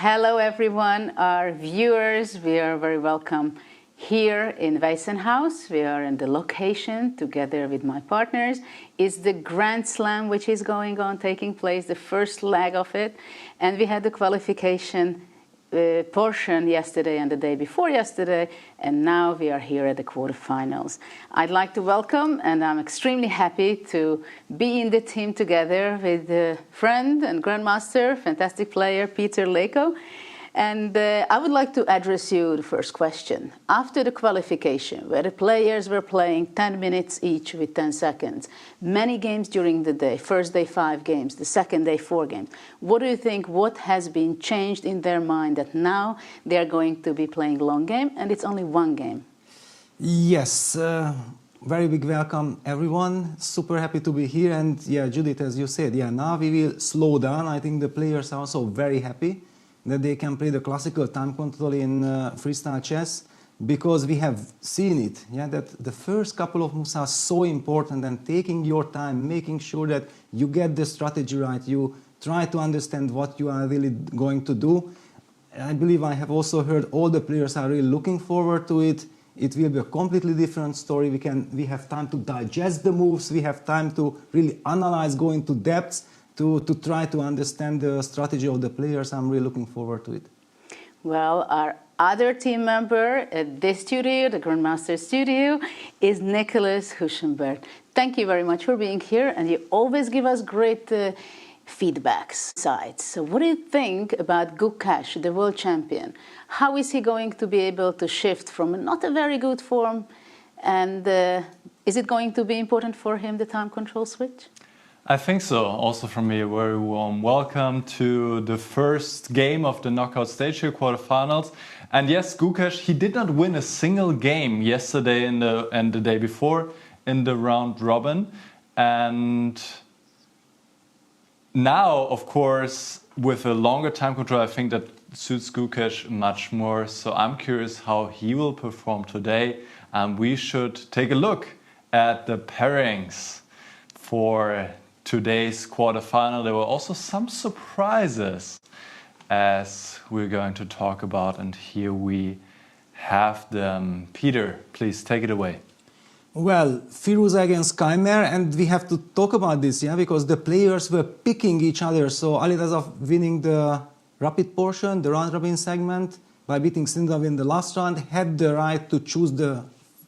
Hello everyone, our viewers, we are very welcome here in WEISSENHAUS. We are in the location together with my partners. It's the Grand Slam which is going on, taking place, the first leg of it. And we had the qualification portion yesterday and the day before yesterday, and now we are here at the quarterfinals. I'd like to welcome, and I'm extremely happy to be in the team together with a friend and grandmaster, fantastic player, Peter Leko. And I would like to address you the first question. After the qualification, where the players were playing 10 minutes each with 10 seconds, many games during the day, first day 5 games, the second day 4 games, what do you think, what has been changed in their mind that now they are going to be playing long game and it's only one game? Yes, very big welcome everyone, super happy to be here. And yeah, Judith, as you said, yeah, now we will slow down. I think the players are also very happy that they can play the classical time control in freestyle chess, because we have seen it, yeah, that the first couple of moves are so important, and taking your time, making sure that you get the strategy right, you try to understand what you are really going to do. I believe I have also heard all the players are really looking forward to it. It will be a completely different story. We have time to digest the moves, we have time to really analyze, go into depths, to try to understand the strategy of the players. I'm really looking forward to it. Well, our other team member at this studio, the Grandmaster Studio, is Nicholas Huschenberg. Thank you very much for being here, and you always give us great feedbacks, sides. So what do you think about Gukesh, the world champion? How is he going to be able to shift from not a very good form, and is it going to be important for him, the time control switch? I think so. Also from me, a very warm welcome to the first game of the knockout stage here, quarterfinals. And yes, Gukesh, he did not win a single game yesterday and the day before in the round robin. And now, of course, with a longer time control, I think that suits Gukesh much more. So I'm curious how he will perform today. And we should take a look at the pairings for today's quarterfinal. There were also some surprises, as we're going to talk about, and here we have them. Peter, please take it away. Well, Fiouzja against Keymer, and we have to talk about this, yeah, because the players were picking each other. So Alireza winning the rapid portion, the round robin segment, by beating Sindarov in the last round, had the right to choose the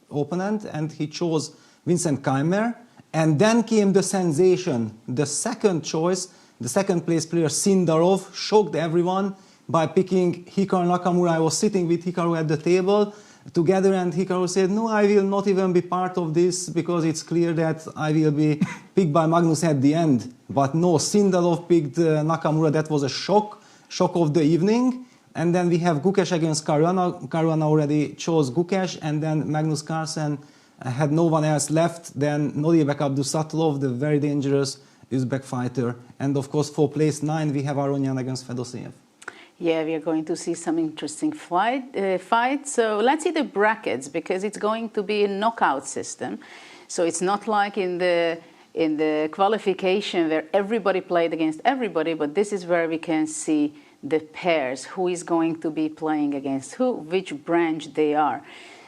opponent, and he chose Vincent Keymer. And then came the sensation, the second choice, the second place player Sindarov shocked everyone by picking Hikaru Nakamura. I was sitting with Hikaru at the table together, and Hikaru said, no, I will not even be part of this because it's clear that I will be picked by Magnus at the end. But no, Sindarov picked Nakamura. That was a shock of the evening. And then we have Gukesh against Caruana. Caruana already chose Gukesh, and then Magnus Carlsen had no one else left. Then Nuribek Abdusatolov, the very dangerous Uzbek fighter. And of course, for place 9, we have Aronian against Fedosiev. Yeah, we are going to see some interesting fights. So let's see the brackets, because it's going to be a knockout system. So it's not like in the qualification where everybody played against everybody, but this is where we can see the pairs, who is going to be playing against who, which branch they are.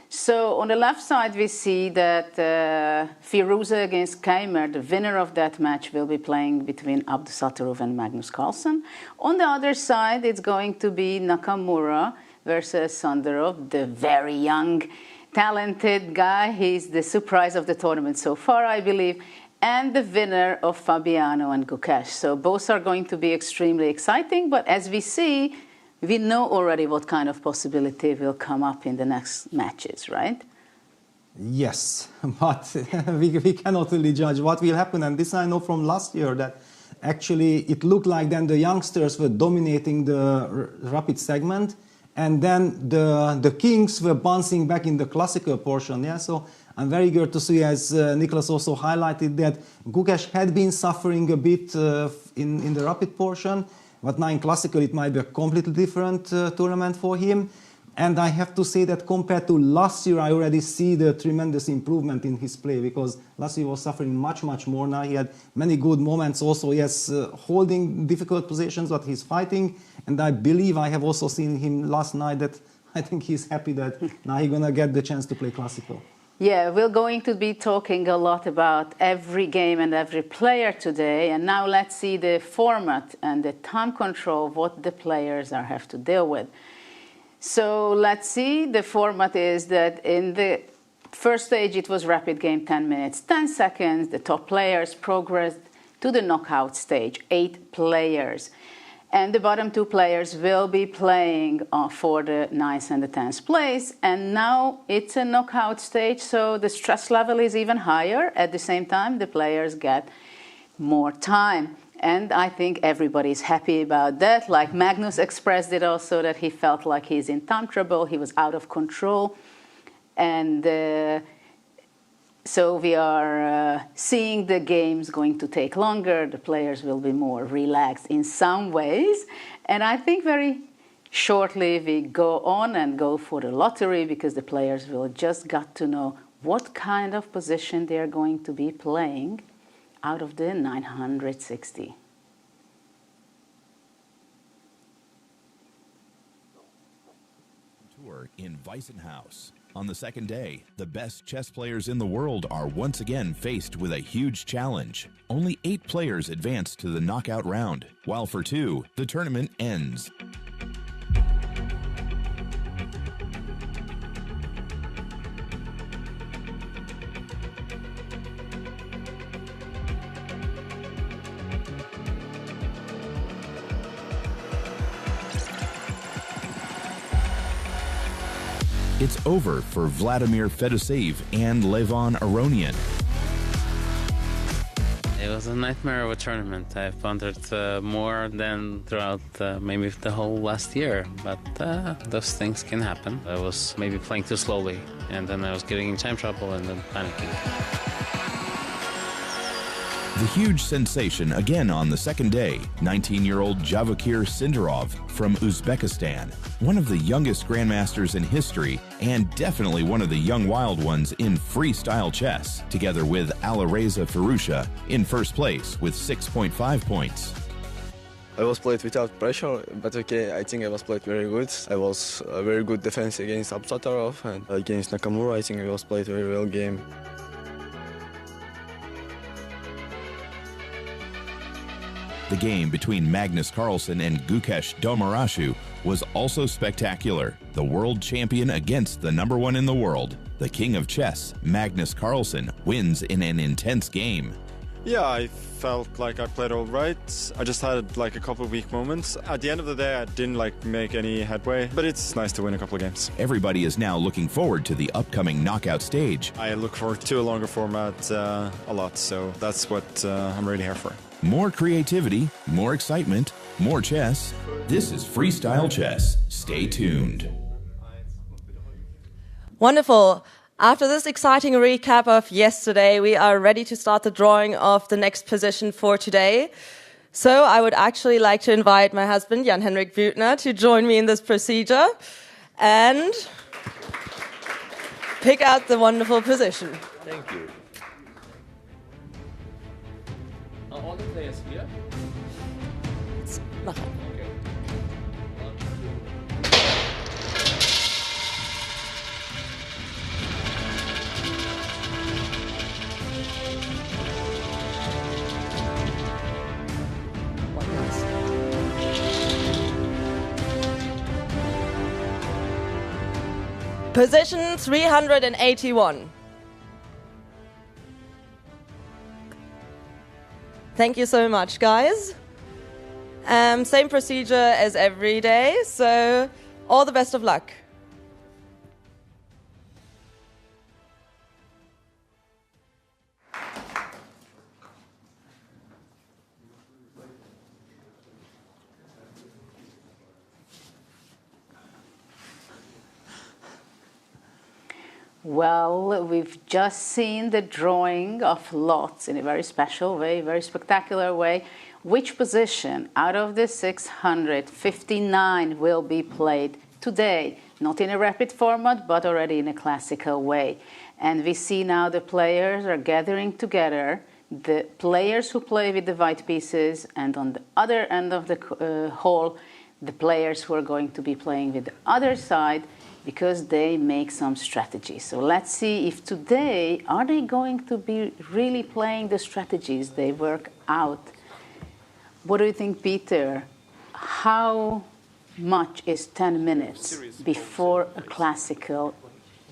So on the left side, we see that Fiouzja against Keymer, the winner of that match, will be playing between Abdusatolov and Magnus Carlsen. On the other side, it's going to be Nakamura versus Sindarov, the very young, talented guy. He's the surprise of the tournament so far, I believe, and the winner of Fabiano and Gukesh. So both are going to be extremely exciting, but as we see, we know already what kind of possibility will come up in the next matches, right? Yes, but we cannot really judge what will happen. And this I know from last year, that actually it looked like then the youngsters were dominating the rapid segment, and then the kings were bouncing back in the classical portion. Yeah, so I'm very eager to see, as Nicholas also highlighted, that Gukesh had been suffering a bit in the rapid portion. But now in classical, it might be a completely different tournament for him. And I have to say that compared to last year, I already see the tremendous improvement in his play, because last year he was suffering much, much more. Now he had many good moments also. Yes, holding difficult positions, but he's fighting. And I believe I have also seen him last night that I think he's happy that now he's going to get the chance to play classical. Yeah, we're going to be talking a lot about every game and every player today. And now let's see the format and the time control, what the players have to deal with. So let's see, the format is that in the first stage it was rapid game, 10 minutes, 10 seconds. The top players progressed to the knockout stage, 8 players. And the bottom 2 players will be playing for the 9th and the 10th place. And now it's a knockout stage, so the stress level is even higher. At the same time, the players get more time. And I think everybody's happy about that. Like Magnus expressed it also, that he felt like he's in time trouble, he was out of control. And so we are seeing the games going to take longer, the players will be more relaxed in some ways. And I think very shortly we go on and go for the lottery, because the players will just got to know what kind of position they are going to be playing out of the 960. Tour in WEISSENHAUS. On the second day, the best chess players in the world are once again faced with a huge challenge. Only 8 players advance to the knockout round, while for 2, the tournament ends. It's over for Vladimir Fedoseev and Levon Aronian. It was a nightmare of a tournament. I've pondered more than throughout maybe the whole last year, but those things can happen. I was maybe playing too slowly, and then I was getting in time trouble and then panicking. The huge sensation again on the second day, 19-year-old Javakir Sindarov from Uzbekistan, one of the youngest grandmasters in history and definitely one of the young wild ones in freestyle chess, together with Alireza Fiouzja in first place with 6.5 points. I was played without pressure, but okay, I think I was played very good. I was a very good defense against Absatarov, and against Nakamura I think I was played very well game. The game between Magnus Carlsen and Gukesh Domarashu was also spectacular. The world champion against the #1 in the world. The king of chess, Magnus Carlsen, wins in an intense game. Yeah, I felt like I played all right. I just had like a couple of weak moments. At the end of the day, I didn't make any headway, but it's nice to win a couple of games. Everybody is now looking forward to the upcoming knockout stage. I look forward to a longer format a lot, so that's what I'm really here for. More creativity, more excitement, more chess. This is Freestyle Chess. Stay tuned. Wonderful. After this exciting recap of yesterday, we are ready to start the drawing of the next position for today. So I would actually like to invite my husband, Jan-Henrik Büttner, to join me in this procedure and pick out the wonderful position. Thank you. Are all the players here? Okay. Position 381. Thank you so much, guys. Same procedure as every day, so all the best of luck. Well, we've just seen the drawing of lots in a very special way, very spectacular way. Which position out of the 659 will be played today, not in a rapid format, but already in a classical way. And we see now the players are gathering together, the players who play with the white pieces, and on the other end of the hall, the players who are going to be playing with the other side, because they make some strategies. So let's see if today, are they going to be really playing the strategies they work out? What do you think, Peter? How much is 10 minutes before a classical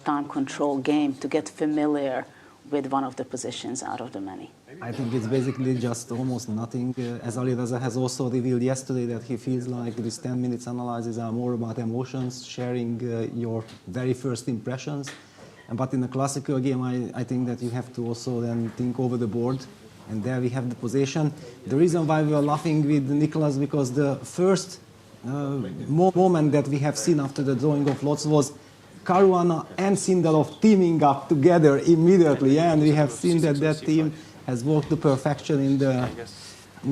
time control game to get familiar with one of the positions out of the many? I think it's basically just almost nothing. As Alireza has also revealed yesterday, that he feels like these 10 minutes analyses are more about emotions, sharing your very first impressions. But in a classical game, I think that you have to also then think over the board. And there we have the position. The reason why we are laughing with Nicolas, because the first moment that we have seen after the drawing of lots was Caruana and Sindarov teaming up together immediately. And we have seen that that team has worked to perfection in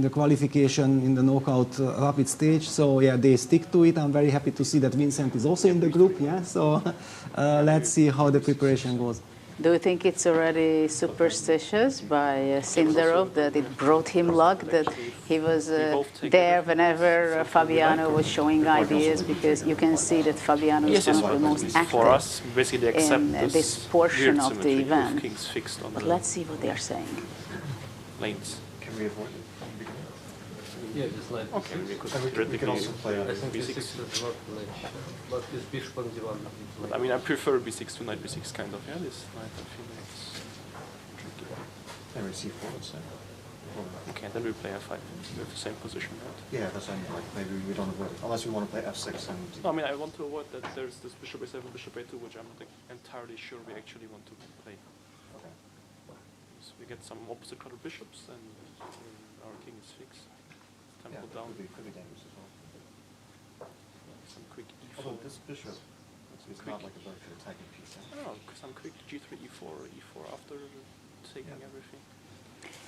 the qualification, in the knockout rapid stage. So yeah, they stick to it. I'm very happy to see that Vincent is also in the group. Yeah, so let's see how the preparation goes. Do you think it's already superstitious by Sindarov that it brought him luck, that he was there whenever Fabiano was showing ideas? Because you can see that Fabiano is one of the most active in this portion of the event. But let's see what they are saying. Lanes. Can we avoid it? Yeah, just like okay, we can also play on b6 is not but this bishop on d1. I mean, I prefer b6 to knight b6 kind of. Yeah, this knight I feel like it's tricky. And we c4 instead. Okay, and then we play f5 with the same position, right? Yeah, that's like maybe we don't avoid it unless we want to play f6 and. No, I mean I want to avoid that. There's this bishop a7, bishop a2, which I'm not entirely sure we actually want to play. Okay. So we get some opposite color bishops, and our king is fixed. Yeah, Down. could be dangerous as well. Some quick e4. Although this bishop, it's not like a very good attacking piece. No, some quick g3, e4, e4 after taking everything.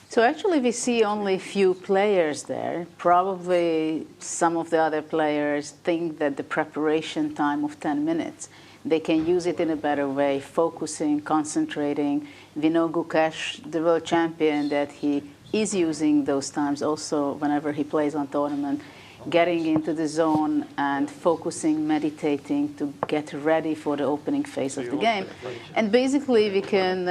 So actually we see only few players there. Probably some of the other players think that the preparation time of 10 minutes, they can use it in a better way, focusing, concentrating. We know Gukesh, the world champion, that he is using those times also whenever he plays on tournament, getting into the zone and focusing, meditating to get ready for the opening phase of the game. And basically we can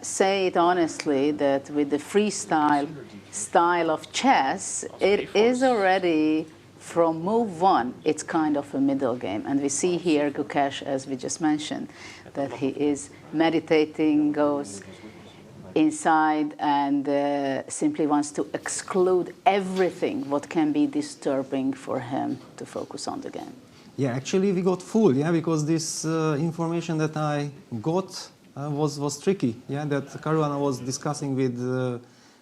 say it honestly that with the freestyle style of chess, it is already from move one, it's kind of a middle game. And we see here Gukesh, as we just mentioned, that he is meditating, goes inside and simply wants to exclude everything what can be disturbing for him to focus on the game. Yeah, actually we got fooled, yeah, because this information that I got was tricky, yeah, that Caruana was discussing with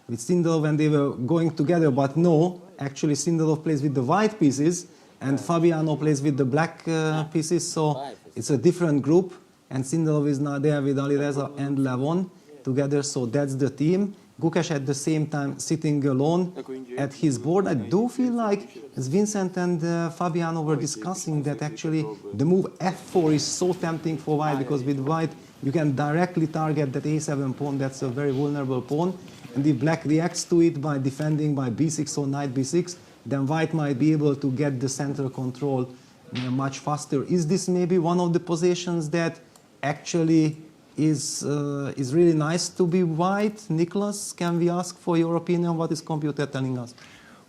Sindarov when they were going together, but no, actually Sindarov plays with the white pieces and Fabiano plays with the black pieces, so it's a different group, and Sindarov is now there with Alireza and Levon together, so that's the team. Gukesh at the same time sitting alone at his board. I do feel like, as Vincent and Fabiano were discussing, that actually the move f4 is so tempting for white, because with white you can directly target that a7 pawn, that's a very vulnerable pawn, and if black reacts to it by defending by b6 or knight b6, then white might be able to get the center control much faster. Is this maybe one of the positions that actually is really nice to be white? Nicolas, can we ask for your opinion? What is computer telling us?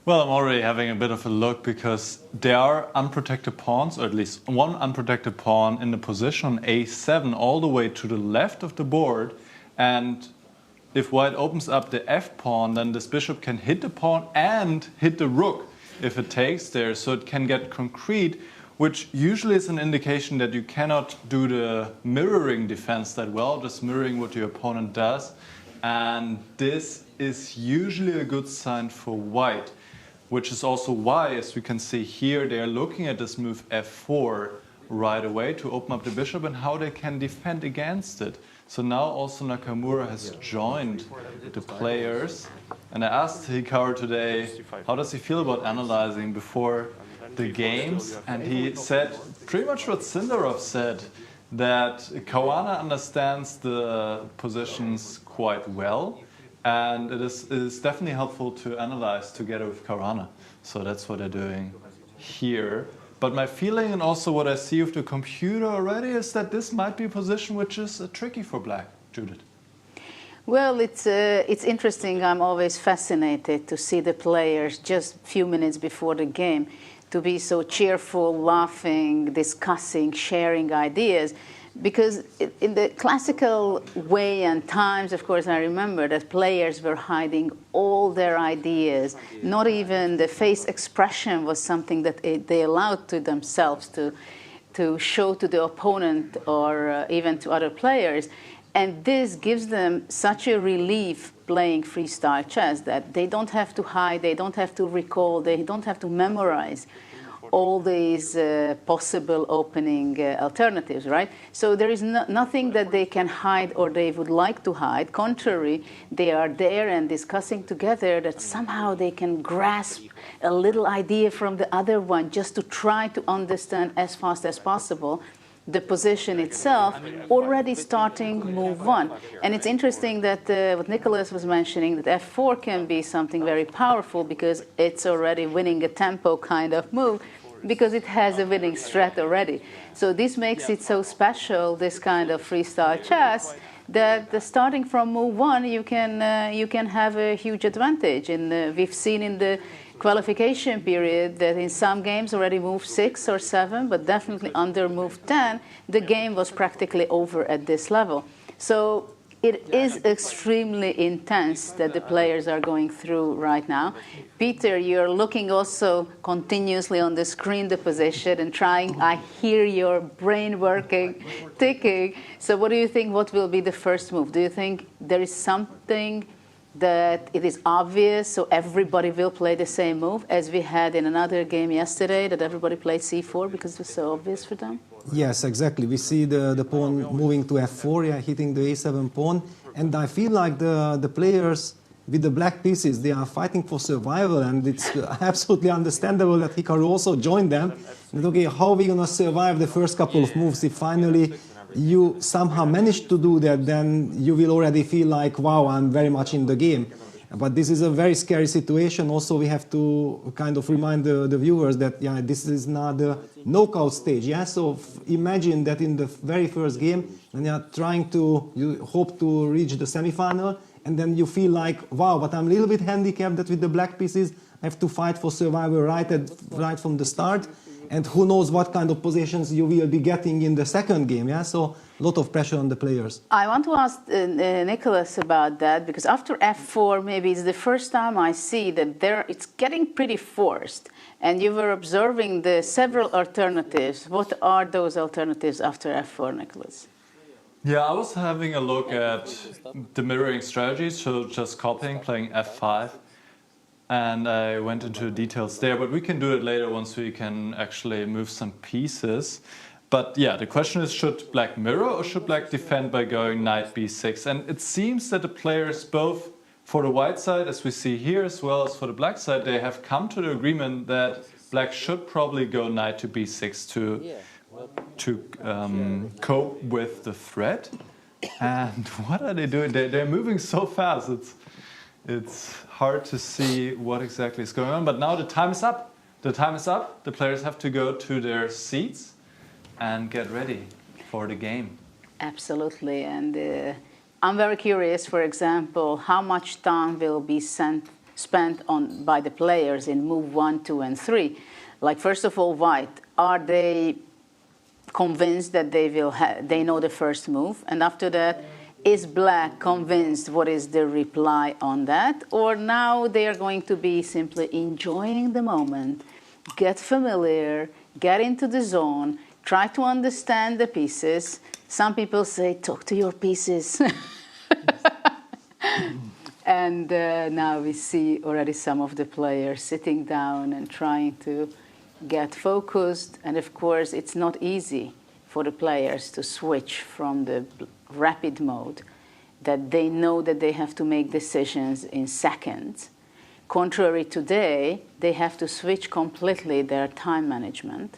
Well, I'm already having a bit of a look, because there are unprotected pawns, or at least one unprotected pawn in the position on a7 all the way to the left of the board, and if white opens up the f pawn, then this bishop can hit the pawn and hit the rook if it takes there, so it can get concrete, which usually is an indication that you cannot do the mirroring defense that well, just mirroring what your opponent does. And this is usually a good sign for white, which is also why, as we can see here, they are looking at this move f4 right away to open up the bishop and how they can defend against it. So now also Nakamura has joined the players. And I asked Hikaru today, how does he feel about analyzing before the games, and he said pretty much what Sindarov said, that Caruana understands the positions quite well, and it is definitely helpful to analyze together with Caruana. So that's what they're doing here. But my feeling, and also what I see with the computer already, is that this might be a position which is tricky for Black. Judith. Well, it's interesting. I'm always fascinated to see the players just a few minutes before the game to be so cheerful, laughing, discussing, sharing ideas. Because in the classical way and times, of course, I remember that players were hiding all their ideas. Not even the face expression was something that they allowed to themselves to show to the opponent or even to other players. And this gives them such a relief playing freestyle chess that they don't have to hide, they don't have to recall, they don't have to memorize all these possible opening alternatives, right? So there is nothing that they can hide or they would like to hide. Contrary, they are there and discussing together that somehow they can grasp a little idea from the other one just to try to understand as fast as possible the position itself, already starting move one. And it's interesting that what Nicholas was mentioning, that f4 can be something very powerful because it's already winning a tempo kind of move, because it has a winning strat already. So this makes it so special, this kind of freestyle chess, that starting from move one, you can have a huge advantage. And we've seen in the qualification period that in some games already move 6 or 7, but definitely under move 10, the game was practically over at this level. So it is extremely intense that the players are going through right now. Peter, you're looking also continuously on the screen, the position, and trying, I hear your brain working, ticking. So what do you think, what will be the first move? Do you think there is something that it is obvious, so everybody will play the same move, as we had in another game yesterday, that everybody played c4 because it was so obvious for them? Yes, exactly. We see the pawn moving to f4, yeah, hitting the a7 pawn. And I feel like the players with the black pieces, they are fighting for survival, and it's absolutely understandable that Hikaru also joined them. And okay, how are we going to survive the first couple of moves? If finally you somehow manage to do that, then you will already feel like, wow, I'm very much in the game. But this is a very scary situation. Also, we have to kind of remind the viewers that, yeah, this is not the knockout stage. Yeah, so imagine that in the very first game, when you are trying to, you hope to reach the semifinal, and then you feel like, wow, but I'm a little bit handicapped that with the black pieces, I have to fight for survival right from the start. And who knows what kind of positions you will be getting in the second game, yeah? So a lot of pressure on the players. I want to ask Nicholas about that, because after f4, maybe it's the first time I see that it's getting pretty forced. And you were observing the several alternatives. What are those alternatives after f4, Nicholas? Yeah, I was having a look at the mirroring strategies, so just copying, playing f5. And I went into details there, but we can do it later once we can actually move some pieces. But yeah, the question is, should black mirror or should black defend by going knight b6? And it seems that the players, both for the white side, as we see here, as well as for the black side, they have come to the agreement that black should probably go knight to b6 to cope with the threat. And what are they doing? They're moving so fast. It's hard to see what exactly is going on, but now the time is up. The time is up. The players have to go to their seats and get ready for the game. Absolutely, and I'm very curious, for example, how much time will be spent on by the players in move 1, 2, and 3. Like, first of all, white, are they convinced that they know the first move, and after that, is black convinced what is the reply on that? Or now they are going to be simply enjoying the moment, get familiar, get into the zone, try to understand the pieces. Some people say, talk to your pieces. And now we see already some of the players sitting down and trying to get focused. And of course, it's not easy for the players to switch from the rapid mode, that they know that they have to make decisions in seconds, Contrary today, they have to switch completely their time management.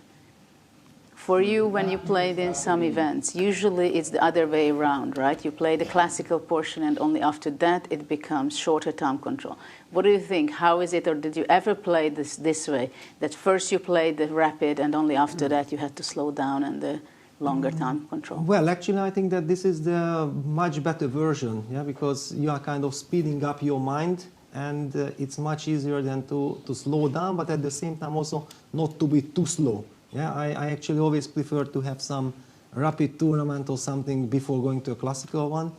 For you, when you played in some events, usually it's the other way around, right? You play the classical portion and only after that it becomes shorter time control. What do you think? How is it, or did you ever play this way? That first you played the rapid and only after that you had to slow down and the longer time control? Well, actually, I think that this is the much better version, yeah, because you are kind of speeding up your mind, and it's much easier than to slow down, but at the same time also not to be too slow. Yeah, I actually always prefer to have some rapid tournament or something before going to a classical one.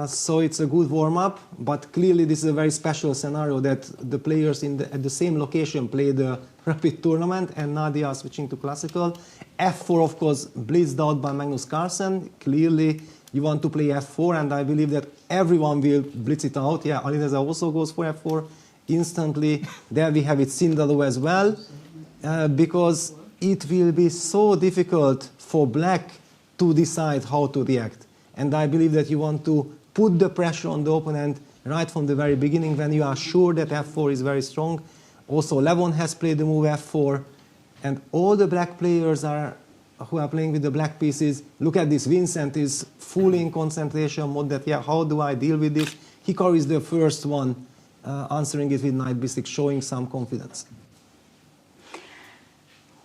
So it's a good warm-up, but clearly this is a very special scenario that the players at the same location play the rapid tournament, and now they are switching to classical. F4, of course, blitzed out by Magnus Carlsen. Clearly, you want to play F4, and I believe that everyone will blitz it out. Yeah, Alireza also goes for F4 instantly. There we have it Sindarov as well, because it will be so difficult for black to decide how to react. And I believe that you want to put the pressure on the opponent right from the very beginning when you are sure that F4 is very strong. Also, Levon has played the move F4, and all the black players who are playing with the black pieces, look at this, Vincent is fully in concentration mode that, yeah, how do I deal with this? Hikaru is the first one answering it with knight b6, showing some confidence.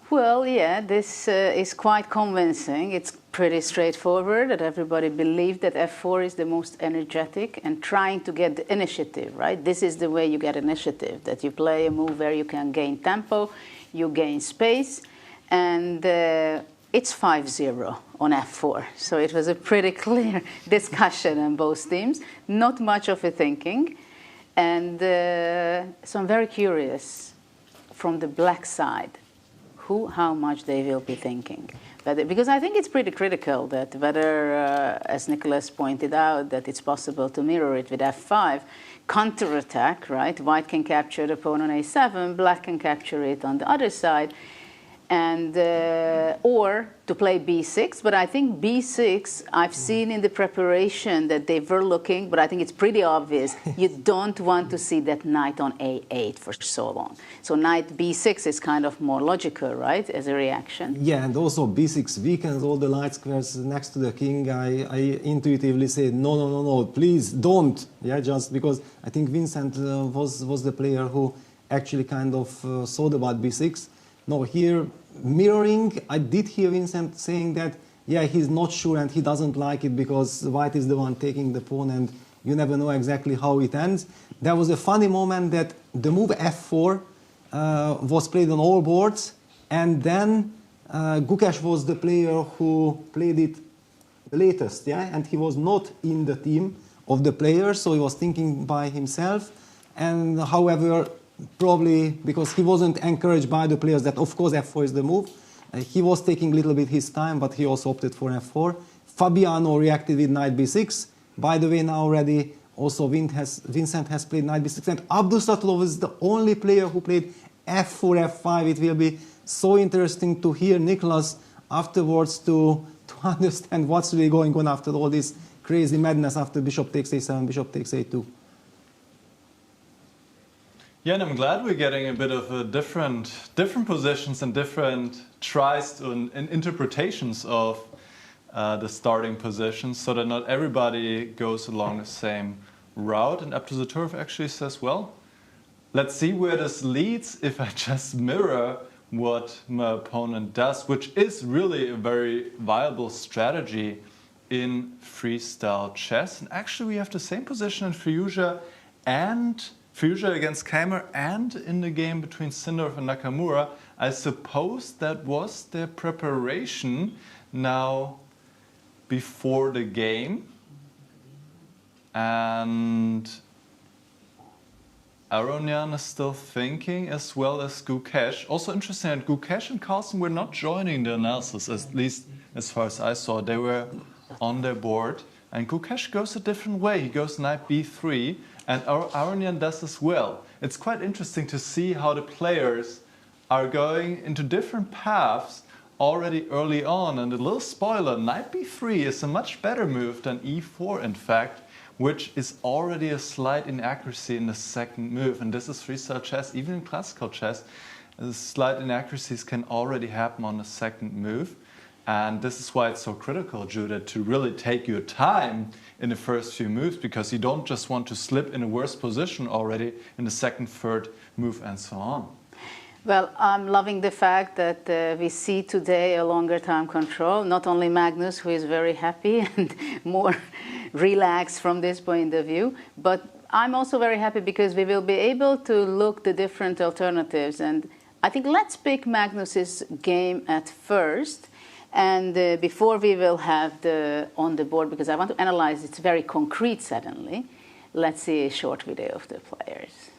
Well, yeah, this is quite convincing. It's pretty straightforward that everybody believes that F4 is the most energetic and trying to get the initiative, right? This is the way you get initiative, that you play a move where you can gain tempo, you gain space, and it's 5-0 on F4. So it was a pretty clear discussion on both teams, not much of a thinking. And so I'm very curious from the black side, how much they will be thinking. Because I think it's pretty critical that whether, as Nicholas pointed out, that it's possible to mirror it with F5, counterattack, right? White can capture the pawn on A7, black can capture it on the other side, and or to play B6. But I think B6, I've seen in the preparation that they were looking, but I think it's pretty obvious. You don't want to see that knight on A8 for so long. So knight B6 is kind of more logical, right, as a reaction. Yeah, and also B6 weakens all the light squares next to the king. I intuitively say, no, please don't. Yeah, just because I think Vincent was the player who actually kind of thought about B6. No, here, mirroring, I did hear Vincent saying that, yeah, he's not sure and he doesn't like it because white is the one taking the pawn and you never know exactly how it ends. There was a funny moment that the move F4 was played on all boards, and then Gukesh was the player who played it the latest, yeah, and he was not in the team of the players, so he was thinking by himself. And however, probably because he wasn't encouraged by the players that of course F4 is the move, he was taking a little bit his time, but he also opted for F4. Fabiano reacted with knight b6. By the way, now already also Vincent has played knight b6, and Abdusatulov is the only player who played F4, F5. It will be so interesting to hear Nicholas afterwards to understand what's really going on after all this crazy madness after bishop takes a7, bishop takes a2. Yeah, and I'm glad we're getting a bit of a different positions and different tries and interpretations of the starting positions, so that not everybody goes along the same route. And Abdusatulov actually says, well, let's see where this leads if I just mirror what my opponent does, which is really a very viable strategy in freestyle chess. And actually we have the same position in Fiouzja against Keymer, and in the game between Sindarov and Nakamura. I suppose that was their preparation now before the game. And Aronian is still thinking, as well as Gukesh. Also interesting that Gukesh and Carlsen were not joining the analysis, at least as far as I saw. They were on their board. And Gukesh goes a different way. He goes knight b3, and Aronian does as well. It's quite interesting to see how the players are going into different paths already early on. And a little spoiler, knight b3 is a much better move than e4, in fact, which is already a slight inaccuracy in the second move. And this is freestyle chess, even in classical chess. Slight inaccuracies can already happen on the second move. And this is why it's so critical, Judith, to really take your time in the first few moves, because you don't just want to slip in a worse position already in the second, third move, and so on. Well, I'm loving the fact that we see today a longer time control. Not only Magnus, who is very happy and more relaxed from this point of view, but I'm also very happy because we will be able to look the different alternatives. And I think let's pick Magnus's game at first. And before we will have the on the board, because I want to analyze it's very concrete suddenly, let's see a short video of the players.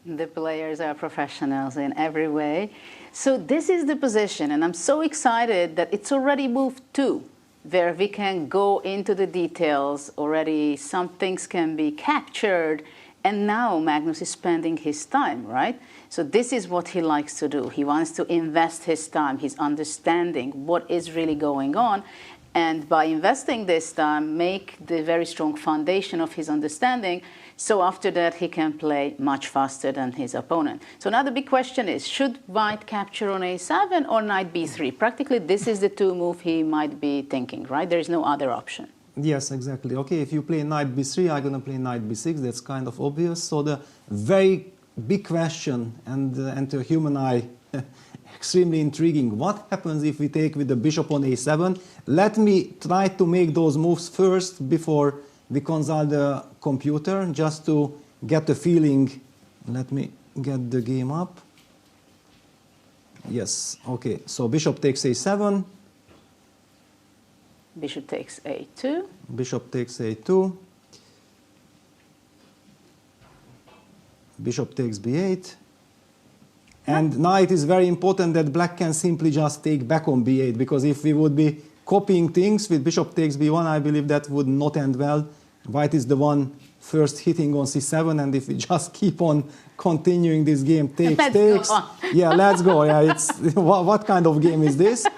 The players are professionals in every way. So this is the position, and I'm so excited that it's already moved 2, where we can go into the details already. Some things can be captured, and now Magnus is spending his time, right? So this is what he likes to do. He wants to invest his time, his understanding, what is really going on, and by investing this time, make the very strong foundation of his understanding. So after that, he can play much faster than his opponent. So now the big question is, should white capture on a7 or knight b3? Practically, this is the 2 move he might be thinking, right? There is no other option. Yes, exactly. Okay, if you play knight b3, I'm going to play knight b6. That's kind of obvious. So the very big question, and to a human eye, extremely intriguing. What happens if we take with the bishop on a7? Let me try to make those moves first before we consult the computer, just to get the feeling. Let me get the game up. Yes, okay. So bishop takes a7. Bishop takes a2. Bishop takes a2. Bishop takes b8. And now it is very important that black can simply just take back on b8, because if we would be copying things with bishop takes b1, I believe that would not end well. White is the one first hitting on c7, and if we just keep on continuing this game, takes. Yeah, let's go. Yeah, it's what kind of game is this?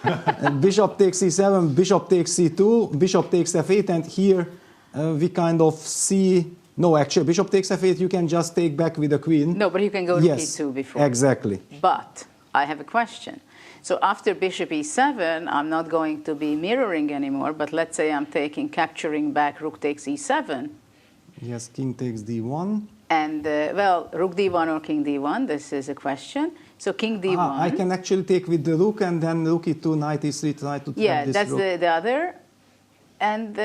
Bishop takes c7, bishop takes c2, bishop takes f8, and here we kind of see. No, actually, bishop takes f8, you can just take back with the queen. No, but you can go to p2 before. Exactly. But I have a question. So after bishop e7, I'm not going to be mirroring anymore, but let's say I'm capturing back rook takes e7. Yes, king takes d1. And, well, rook d1 or king d1, this is a question. So king d1. I can actually take with the rook, and then rook e2, knight e3, try to trap this that's rook. the other. And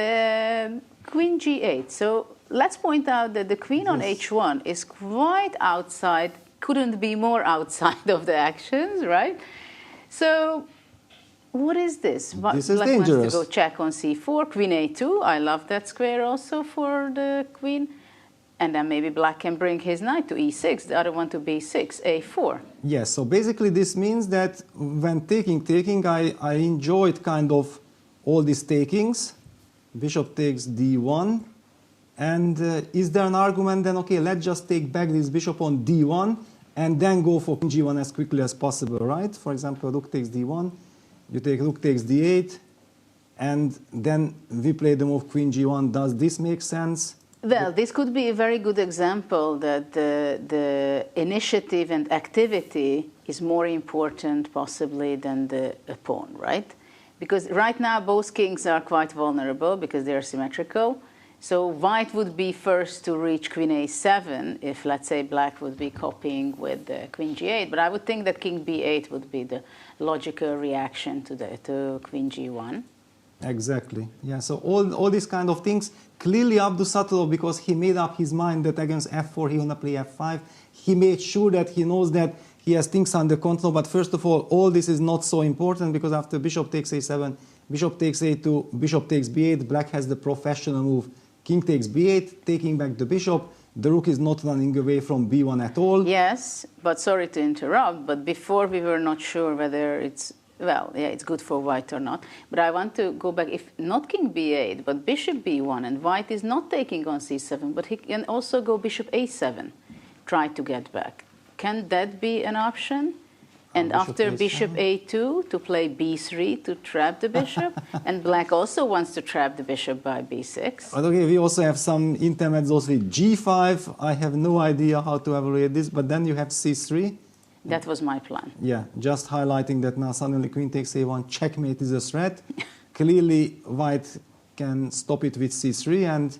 queen g8. So let's point out that the queen on h1 is quite outside, couldn't be more outside of the actions, right? So what is this? This is Black dangerous. wants to go check on c4, queen a2. I love that square also for the queen. And then maybe black can bring his knight to e6, the other one to b6, a4. Yes, so basically this means that when taking, I enjoyed kind of all these takings. Bishop takes d1. And is there an argument then, okay, let's just take back this bishop on d1 and then go for g1 as quickly as possible, right? For example, rook takes d1, you take rook takes d8, and then we play the move queen g1. Does this make sense? Well, this could be a very good example that the initiative and activity is more important possibly than the pawn, right? Because right now both kings are quite vulnerable because they are symmetrical. So white would be first to reach queen a7 if, let's say, black would be copying with queen g8. But I would think that king b8 would be the logical reaction to queen g1. Exactly. Yeah. So all these kind of things. Clearly, Abdusattorov, because he made up his mind that against f4 he wanna play f5. He made sure that he knows that he has things under control. But first of all this is not so important, because after bishop takes a7, bishop takes a2, bishop takes b8, black has the professional move king takes b8, taking back the bishop. The rook is not running away from b1 at all. Yes, but sorry to interrupt, but before we were not sure whether it's, well, yeah, it's good for white or not. But I want to go back, if not king b8, but bishop b1, and white is not taking on c7, but he can also go bishop a7, try to get back. Can that be an option? And after bishop a2 to play b3 to trap the bishop, and black also wants to trap the bishop by b6. But okay, we also have some intermezzos with g5. I have no idea how to evaluate this, but then you have c3. That was my plan. Yeah, just highlighting that now suddenly queen takes a1, checkmate is a threat. Clearly, white can stop it with c3, and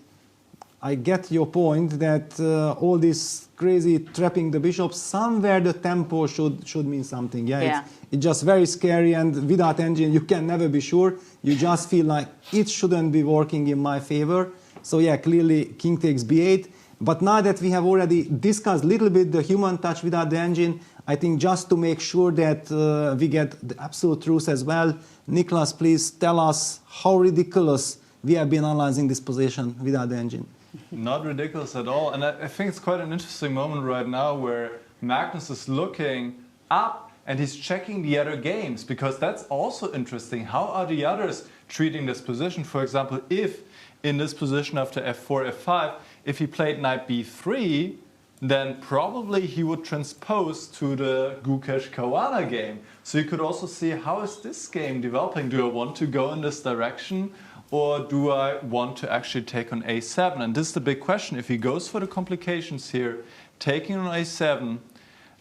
I get your point that all this crazy trapping the bishop, somewhere the tempo should mean something. Yeah, it's just very scary, and without engine you can never be sure. You just feel like it shouldn't be working in my favor. So yeah, clearly king takes b8. But now that we have already discussed a little bit the human touch without the engine, I think just to make sure that we get the absolute truth as well, Nicholas, please tell us how ridiculous we have been analyzing this position without the engine. Not ridiculous at all. And I think it's quite an interesting moment right now where Magnus is looking up and he's checking the other games, because that's also interesting. How are the others treating this position? For example, if in this position after f4, f5, if he played knight b3, then probably he would transpose to the Gukesh Caruana game. So you could also see, how is this game developing? Do I want to go in this direction? Or do I want to actually take on a7? And this is the big question. If he goes for the complications here, taking on a7,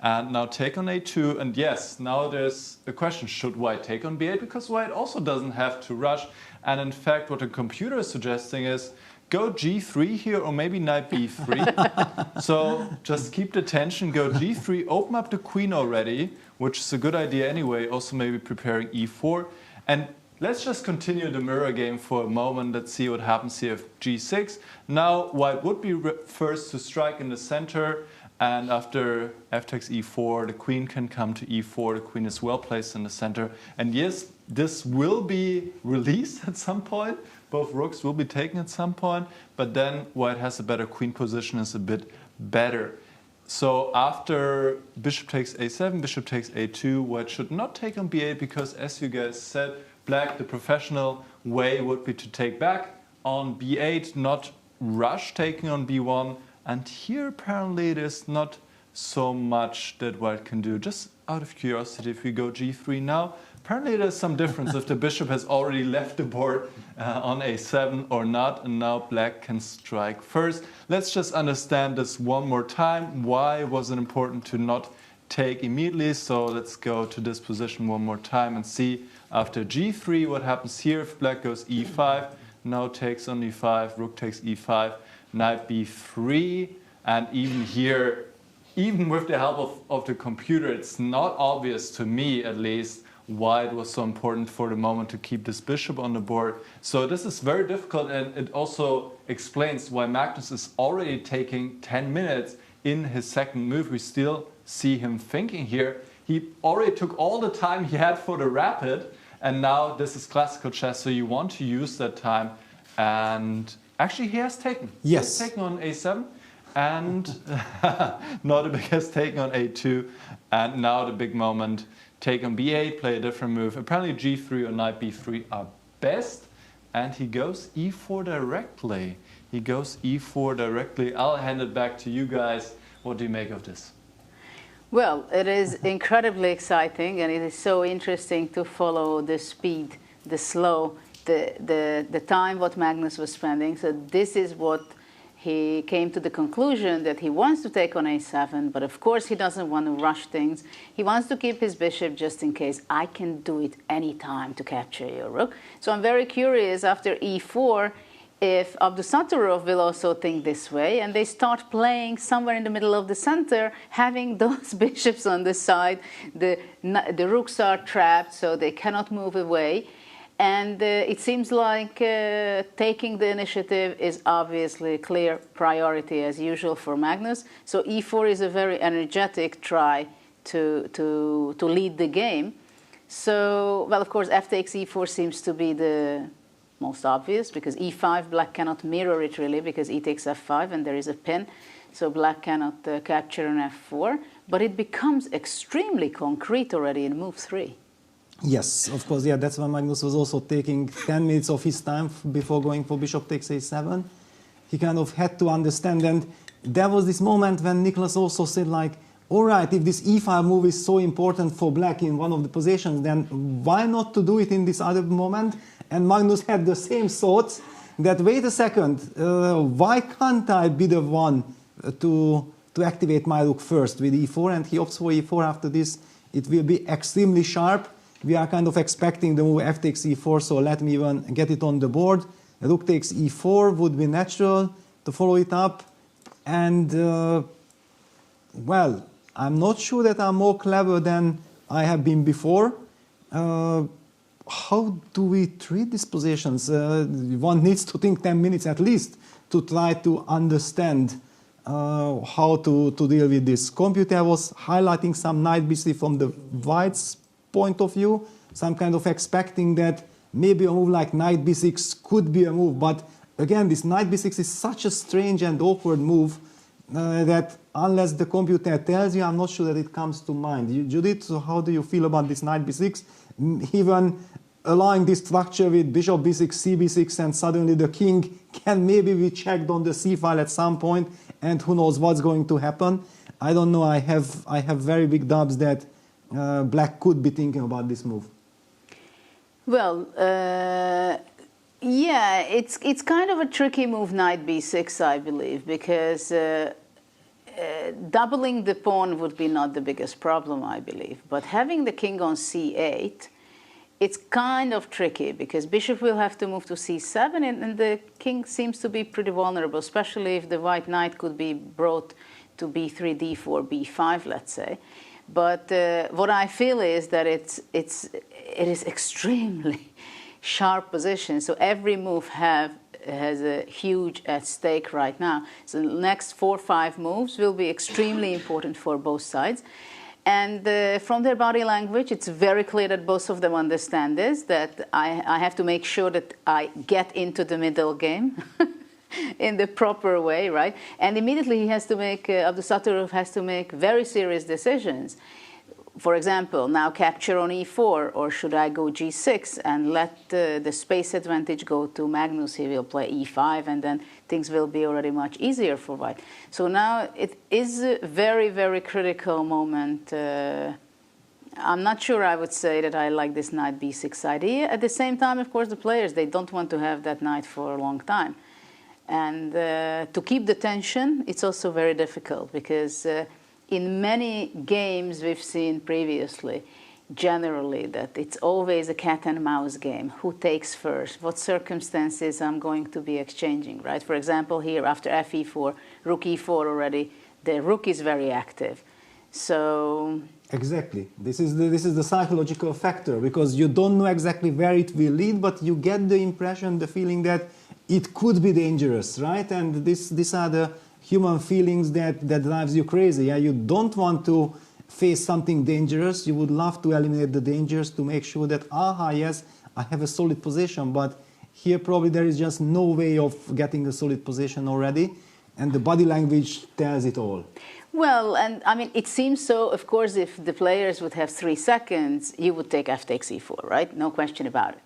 and now take on a2, and yes, now there's a question, should white take on b8? Because white also doesn't have to rush. And in fact, what the computer is suggesting is, go g3 here, or maybe knight b3. So just keep the tension, go g3, open up the queen already, which is a good idea anyway, also maybe preparing e4. And let's just continue the mirror game for a moment. Let's see what happens here with g6. Now white would be first to strike in the center, and after f takes e4, the queen can come to e4. The queen is well placed in the center. And yes, this will be released at some point. Both rooks will be taken at some point, but then white has a better queen position, is a bit better. So after bishop takes a7, bishop takes a2, white should not take on b8, because as you guys said, black, the professional way would be to take back on b8, not rush taking on b1. And here apparently there's not so much that white can do. Just out of curiosity, if we go g3 now, apparently there's some difference if the bishop has already left the board on a7 or not, and now black can strike first. Let's just understand this one more time. Why was it important to not take immediately? So let's go to this position one more time and see after g3 what happens here. If black goes e5, now takes on e5, rook takes e5, knight b3, and even here, even with the help of the computer, it's not obvious to me at least why it was so important for the moment to keep this bishop on the board. So this is very difficult, and it also explains why Magnus is already taking 10 minutes in his second move. We still see him thinking here. He already took all the time he had for the rapid, and now this is classical chess, so you want to use that time. And actually he has taken. Yes. He has taken on a7, and now the big has taken on a2, and now the big moment, take on b8, play a different move. Apparently g3 or knight b3 are best, and he goes e4 directly. He goes e4 directly. I'll hand it back to you guys. What do you make of this? Well, it is incredibly exciting, and it is so interesting to follow the speed, the slow, the time what Magnus was spending. So this is what he came to the conclusion, that he wants to take on a7, but of course he doesn't want to rush things. He wants to keep his bishop just in case. I can do it any time to capture your rook. So I'm very curious after e4 if Abdusattorov will also think this way, and they start playing somewhere in the middle of the center, having those bishops on the side. The rooks are trapped, so they cannot move away. And it seems like taking the initiative is obviously a clear priority as usual for Magnus. So e4 is a very energetic try to lead the game. So, well, of course, f takes e4 seems to be the most obvious, because e5, black cannot mirror it really, because e takes f5 and there is a pin, so black cannot capture an f4, but it becomes extremely concrete already in move 3. Yes, of course, yeah, that's why Magnus was also taking 10 minutes of his time before going for bishop takes a7. He kind of had to understand, and there was this moment when Nicholas also said, like, all right, if this e5 move is so important for black in one of the positions, then why not to do it in this other moment? And Magnus had the same thoughts, that wait a second, why can't I be the one to activate my rook first with e4? And he opts for e4. After this, it will be extremely sharp. We are kind of expecting the move f takes e4, so let me even get it on the board. Rook takes e4 would be natural to follow it up. And, well, I'm not sure that I'm more clever than I have been before. How do we treat these positions? One needs to think 10 minutes at least to try to understand how to deal with this. Computer was highlighting some knight b3 from the white's point of view. So I'm kind of expecting that maybe a move like knight b6 could be a move. But again, this knight b6 is such a strange and awkward move that unless the computer tells you, I'm not sure that it comes to mind. Judith, so how do you feel about this knight b6? Even allowing this structure with bishop b6, cb6, and suddenly the king can maybe be checked on the c file at some point, and who knows what's going to happen. I don't know, I have very big doubts that black could be thinking about this move. Well, yeah, it's kind of a tricky move, knight b6, I believe, because doubling the pawn would be not the biggest problem, I believe. But having the king on c8, it's kind of tricky, because bishop will have to move to c7, and the king seems to be pretty vulnerable, especially if the white knight could be brought to b3, d4, b5, let's say. But what I feel is that it is extremely sharp position. So every move has a huge at stake right now. So the next 4 or 5 moves will be extremely important for both sides. And from their body language, it's very clear that both of them understand this, that I have to make sure that I get into the middle game in the proper way, right? And immediately he has to make, Abdusattorov has to make very serious decisions. For example, now capture on e4, or should I go g6 and let the space advantage go to Magnus? He will play e5, and then things will be already much easier for white. So now it is a very, very critical moment. I'm not sure I would say that I like this knight b6 idea. At the same time, of course, the players, they don't want to have that knight for a long time. And to keep the tension, it's also very difficult, because in many games we've seen previously, generally, that it's always a cat and mouse game. Who takes first? What circumstances I'm going to be exchanging, right? For example, here after fe4, rook e4 already, the rook is very active. So exactly, this is the psychological factor, because you don't know exactly where it will lead, but you get the impression, the feeling that it could be dangerous, right? And these are the human feelings that drives you crazy. Yeah? You don't want to face something dangerous. You would love to eliminate the dangers to make sure that, aha, yes, I have a solid position. But here probably there is just no way of getting a solid position already. And the body language tells it all. Well, and I mean, it seems so. Of course, if the players would have 3 seconds, you would take f takes e4, right? No question about it.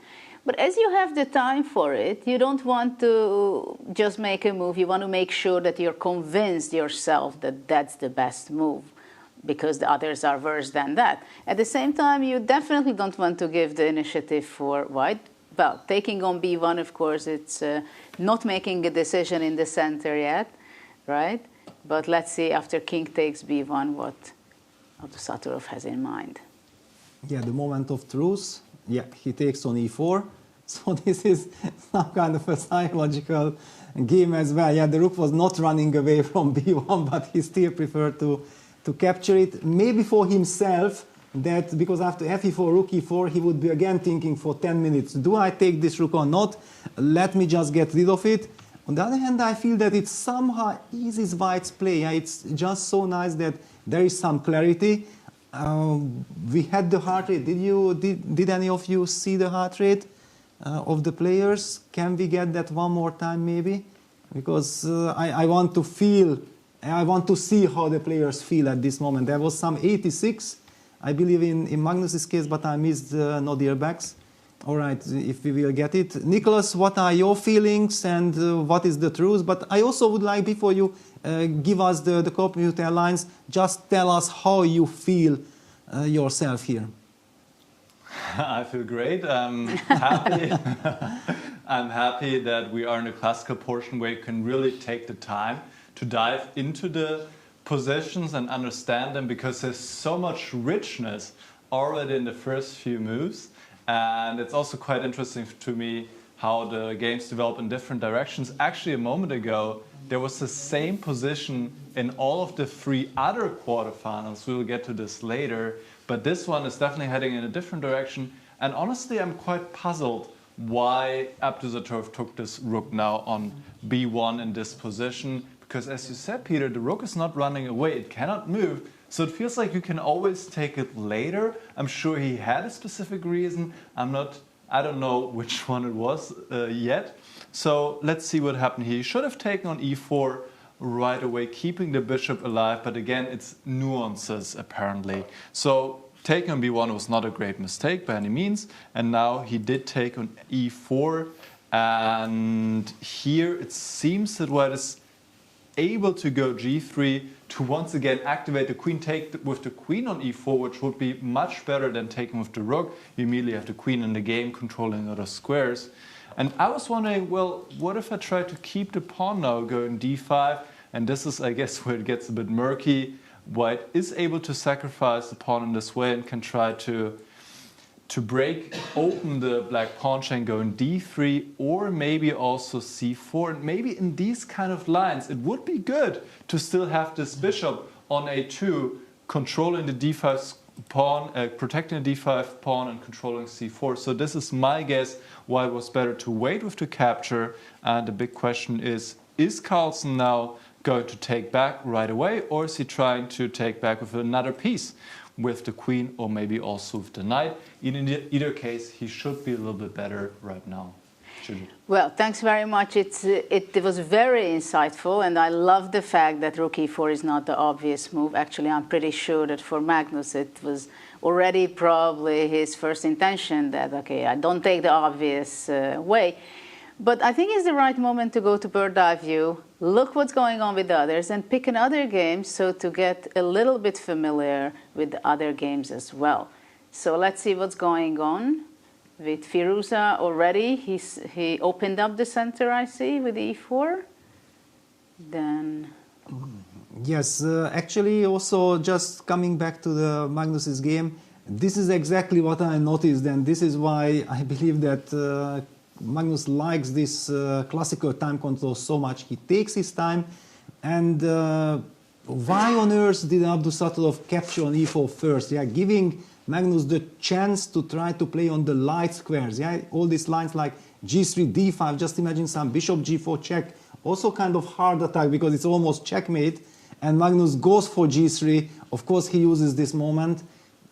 But as you have the time for it, you don't want to just make a move. You want to make sure that you're convinced yourself that that's the best move, because the others are worse than that. At the same time, you definitely don't want to give the initiative for white. Well, taking on b1, of course, it's not making a decision in the center yet, right? But let's see, after king takes b1, what Abdusattorov has in mind. Yeah, the moment of truth. Yeah, he takes on e4. So this is some kind of a psychological game as well. Yeah, the rook was not running away from b1, but he still preferred to capture it. Maybe for himself, that because after fe4, rook e4, he would be again thinking for 10 minutes, do I take this rook or not? Let me just get rid of it. On the other hand, I feel that it somehow eases white's play. Yeah, it's just so nice that there is some clarity. We had the heart rate. Did any of you see the heart rate? of the players. Can we get that one more time maybe? Because I want to feel, I want to see how the players feel at this moment. There was some 86, I believe in Magnus's case, but I missed no dearbacks. All right, if we will get it. Nicholas, what are your feelings and what is the truth? But I also would like, before you give us the computer lines, just tell us how you feel yourself here. I feel great. I'm happy. I'm happy that we are in a classical portion where you can really take the time to dive into the positions and understand them, because there's so much richness already in the first few moves. And it's also quite interesting to me how the games develop in different directions. Actually, a moment ago, there was the same position in all of the 3 other quarterfinals. We will get to this later. But this one is definitely heading in a different direction. And honestly, I'm quite puzzled why Abdusattorov took this rook now on b1 in this position. Because as you said, Peter, the rook is not running away. It cannot move. So it feels like you can always take it later. I'm sure he had a specific reason. I don't know which one it was yet. So let's see what happened here. He should have taken on e4 right away, keeping the bishop alive. But again, it's nuances apparently. So taking on b1 was not a great mistake by any means. And now he did take on e4. And here it seems that white is able to go g3 to once again activate the queen, take with the queen on e4, which would be much better than taking with the rook. You immediately have the queen in the game, controlling other squares. And I was wondering, well, what if I try to keep the pawn now going d5? And this is, I guess, where it gets a bit murky. White is able to sacrifice the pawn in this way and can try to break open the black pawn chain going d3 or maybe also c4. And maybe in these kind of lines, it would be good to still have this bishop on a2, controlling the d5 pawn, protecting the d5 pawn and controlling c4. So this is my guess why it was better to wait with the capture. And the big question is Carlsen now going to take back right away, or is he trying to take back with another piece? With the queen or maybe also with the knight. In either case, he should be a little bit better right now. Well, thanks very much. It was very insightful, and I love the fact that rook e4 is not the obvious move. Actually, I'm pretty sure that for Magnus it was already probably his first intention that, okay, I don't take the obvious way. But I think it's the right moment to go to bird's eye view, look what's going on with the others, and pick another game so to get a little bit familiar with the other games as well. So let's see what's going on with Fiouzja already. He opened up the center, I see, with e4. Then... Yes, actually also just coming back to the Magnus's game, this is exactly what I noticed, and this is why I believe that Magnus likes this classical time control so much. He takes his time. And why on earth did Abdusattorov capture on e4 first? Yeah, giving Magnus the chance to try to play on the light squares. Yeah, all these lines like g3, d5. Just imagine some bishop g4 check. Also kind of hard attack because it's almost checkmate. And Magnus goes for g3. Of course, he uses this moment.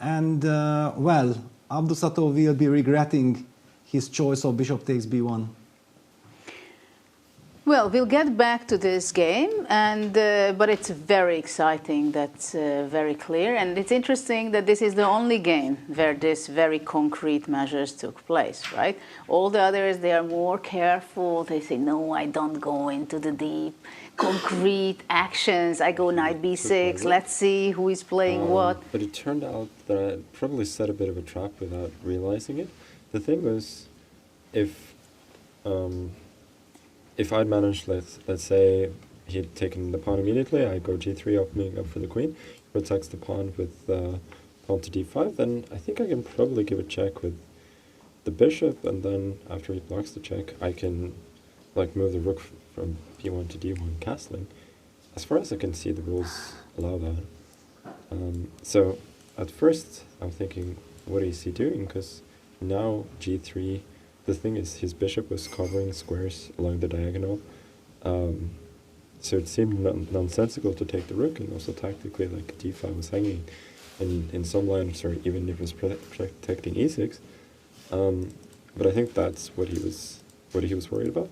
And well, Abdusattorov will be regretting his choice of bishop takes b1. Well, we'll get back to this game, and but it's very exciting. That's very clear, and it's interesting that this is the only game where this very concrete measures took place, right? All the others, they are more careful. They say, no, I don't go into the deep, concrete actions. I go knight b6. Let's see who is playing what. But it turned out that I probably set a bit of a trap without realizing it. The thing was, if I'd managed, let's say he had taken the pawn immediately, I go g3, opening up for the queen, protects the pawn with pawn to d5, then I think I can probably give a check with the bishop, and then after he blocks the check, I can like move the rook from b1 to d1, castling. As far as I can see, the rules allow that. So at first, I'm thinking, what is he doing? Because now g3, the thing is his bishop was covering squares along the diagonal, so it seemed nonsensical to take the rook, and also tactically like d5 was hanging, and in some lines, or even if it was protecting e6, But I think that's what he was worried about.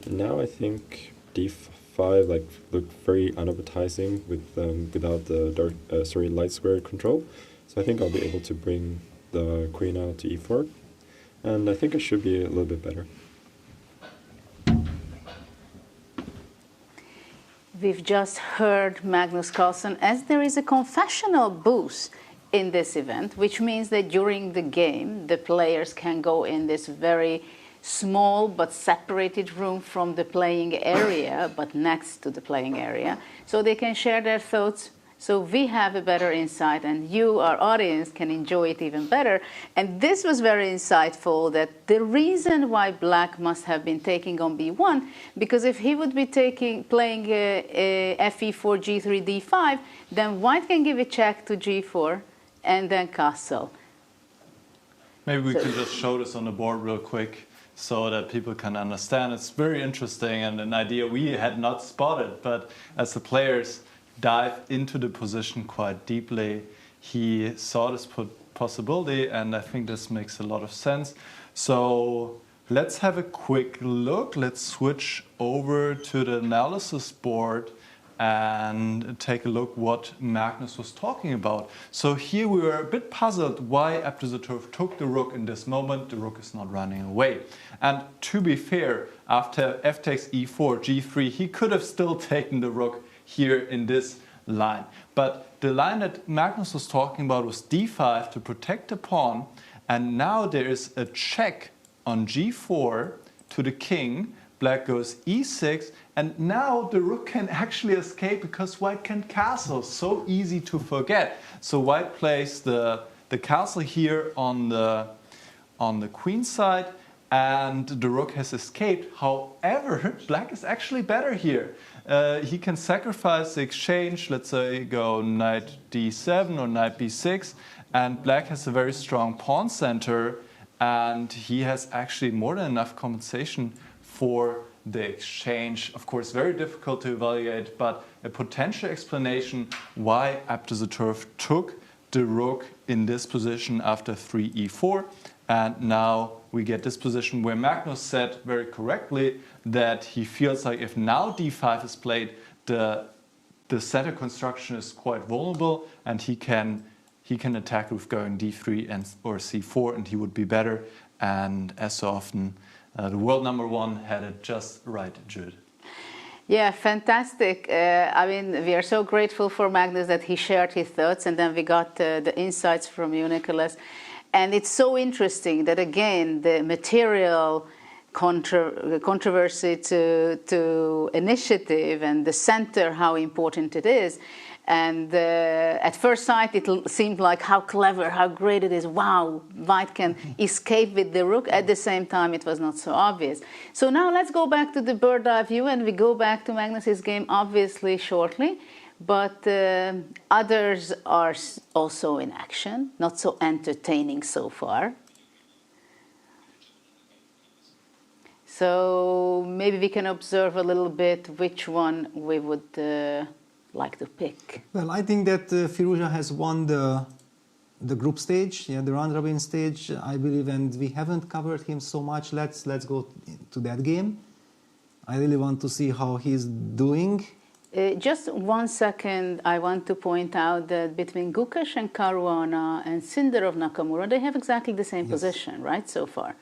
Now I think d5 looked very unappetizing without the light square control. So I think I'll be able to bring the queen out to e4, and I think I should be a little bit better. We've just heard Magnus Carlsen, as there is a confessional booth in this event, which means that during the game, the players can go in this very small but separated room from the playing area, but next to the playing area, so they can share their thoughts. So we have a better insight, and you, our audience, can enjoy it even better. And this was very insightful, that the reason why Black must have been taking on b1, because if he would be playing fe4, g3, d5, then White can give a check to g4 and then castle. Maybe we can just show this on the board real quick so that people can understand. It's very interesting and an idea we had not spotted, but as the players dive into the position quite deeply, he saw this possibility, and I think this makes a lot of sense. So let's have a quick look. Let's switch over to the analysis board and take a look what Magnus was talking about. So here we were a bit puzzled why Abduzatov took the rook in this moment. The rook is not running away. And to be fair, after f takes e4, g3, he could have still taken the rook here in this line. But the line that Magnus was talking about was d5 to protect the pawn, and now there is a check on g4 to the king. Black goes e6, and now the rook can actually escape because White can castle. So easy to forget. So White plays the castle here on the queen side, and the rook has escaped. However, Black is actually better here. He can sacrifice the exchange, let's say go knight d7 or knight b6, and Black has a very strong pawn center, and he has actually more than enough compensation for the exchange. Of course, very difficult to evaluate, but a potential explanation why Abduzatov took the rook in this position after 3e4. And now we get this position where Magnus said very correctly that he feels like if now d5 is played, the center construction is quite vulnerable, and he can attack with going d3 or c4, and he would be better. And as so often, the world #1 had it just right, Jude. Yeah, fantastic. I mean, we are so grateful for Magnus that he shared his thoughts, and then we got the insights from you, Nicholas. And it's so interesting that, again, the material controversy to initiative and the center, how important it is. And at first sight, it seemed like how clever, how great it is. Wow, White can escape with the rook. At the same time, it was not so obvious. So now let's go back to the bird's eye view, and we go back to Magnus's game, obviously, shortly. But others are also in action, not so entertaining so far. So maybe we can observe a little bit which one we would like to pick. Well, I think that Fiouzja has won the group stage, the round-robin stage, I believe, and we haven't covered him so much. Let's go to that game. I really want to see how he's doing. Just 1 second, I want to point out that between Gukesh and Caruana and Sindarov Nakamura, they have exactly the same position, right, so far.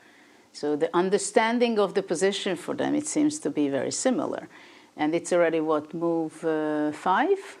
So the understanding of the position for them, it seems to be very similar. And it's already, what, move 5?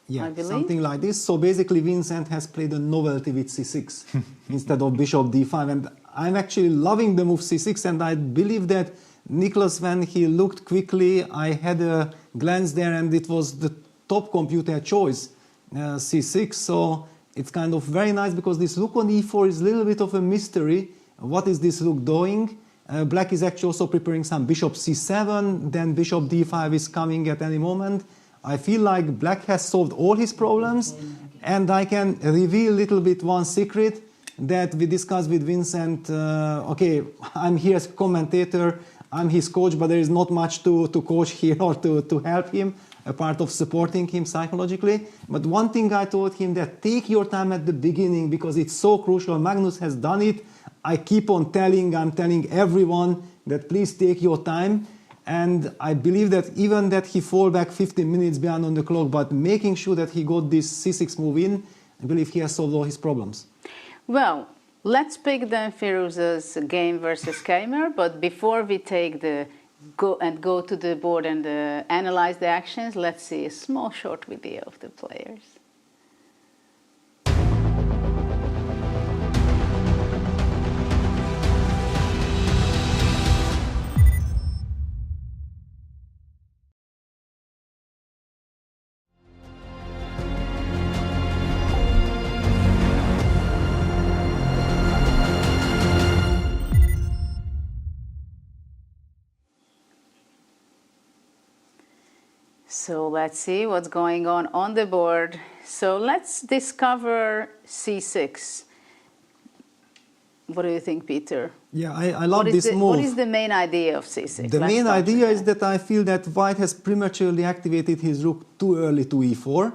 Yeah, I believe? Something like this. So basically Vincent has played a novelty with c6 instead of bishop d5. And I'm actually loving the move c6, and I believe that Nicholas, when he looked quickly, I had a glance there, and it was the top computer choice, c6. So it's kind of very nice, because this rook on e4 is a little bit of a mystery. What is this rook doing? Black is actually also preparing some bishop c7, then bishop d5 is coming at any moment. I feel like Black has solved all his problems, and I can reveal a little bit one secret that we discussed with Vincent. Okay, I'm here as a commentator, I'm his coach, but there is not much to coach here or to help him, a part of supporting him psychologically. But one thing I told him, that take your time at the beginning, because it's so crucial. Magnus has done it. I keep on I'm telling everyone that please take your time. And I believe that even that he fall back 15 minutes behind on the clock, but making sure that he got this c6 move in, I believe he has solved all his problems. Well, let's pick then Fiouzja's game versus Keymer, but before we take go to the board and analyze the actions, let's see a small short video of the players. So let's see what's going on the board. So let's discover c6. What do you think, Peter? Yeah, I love this move. What is the main idea of c6? The main idea is that I feel that White has prematurely activated his rook too early to e4.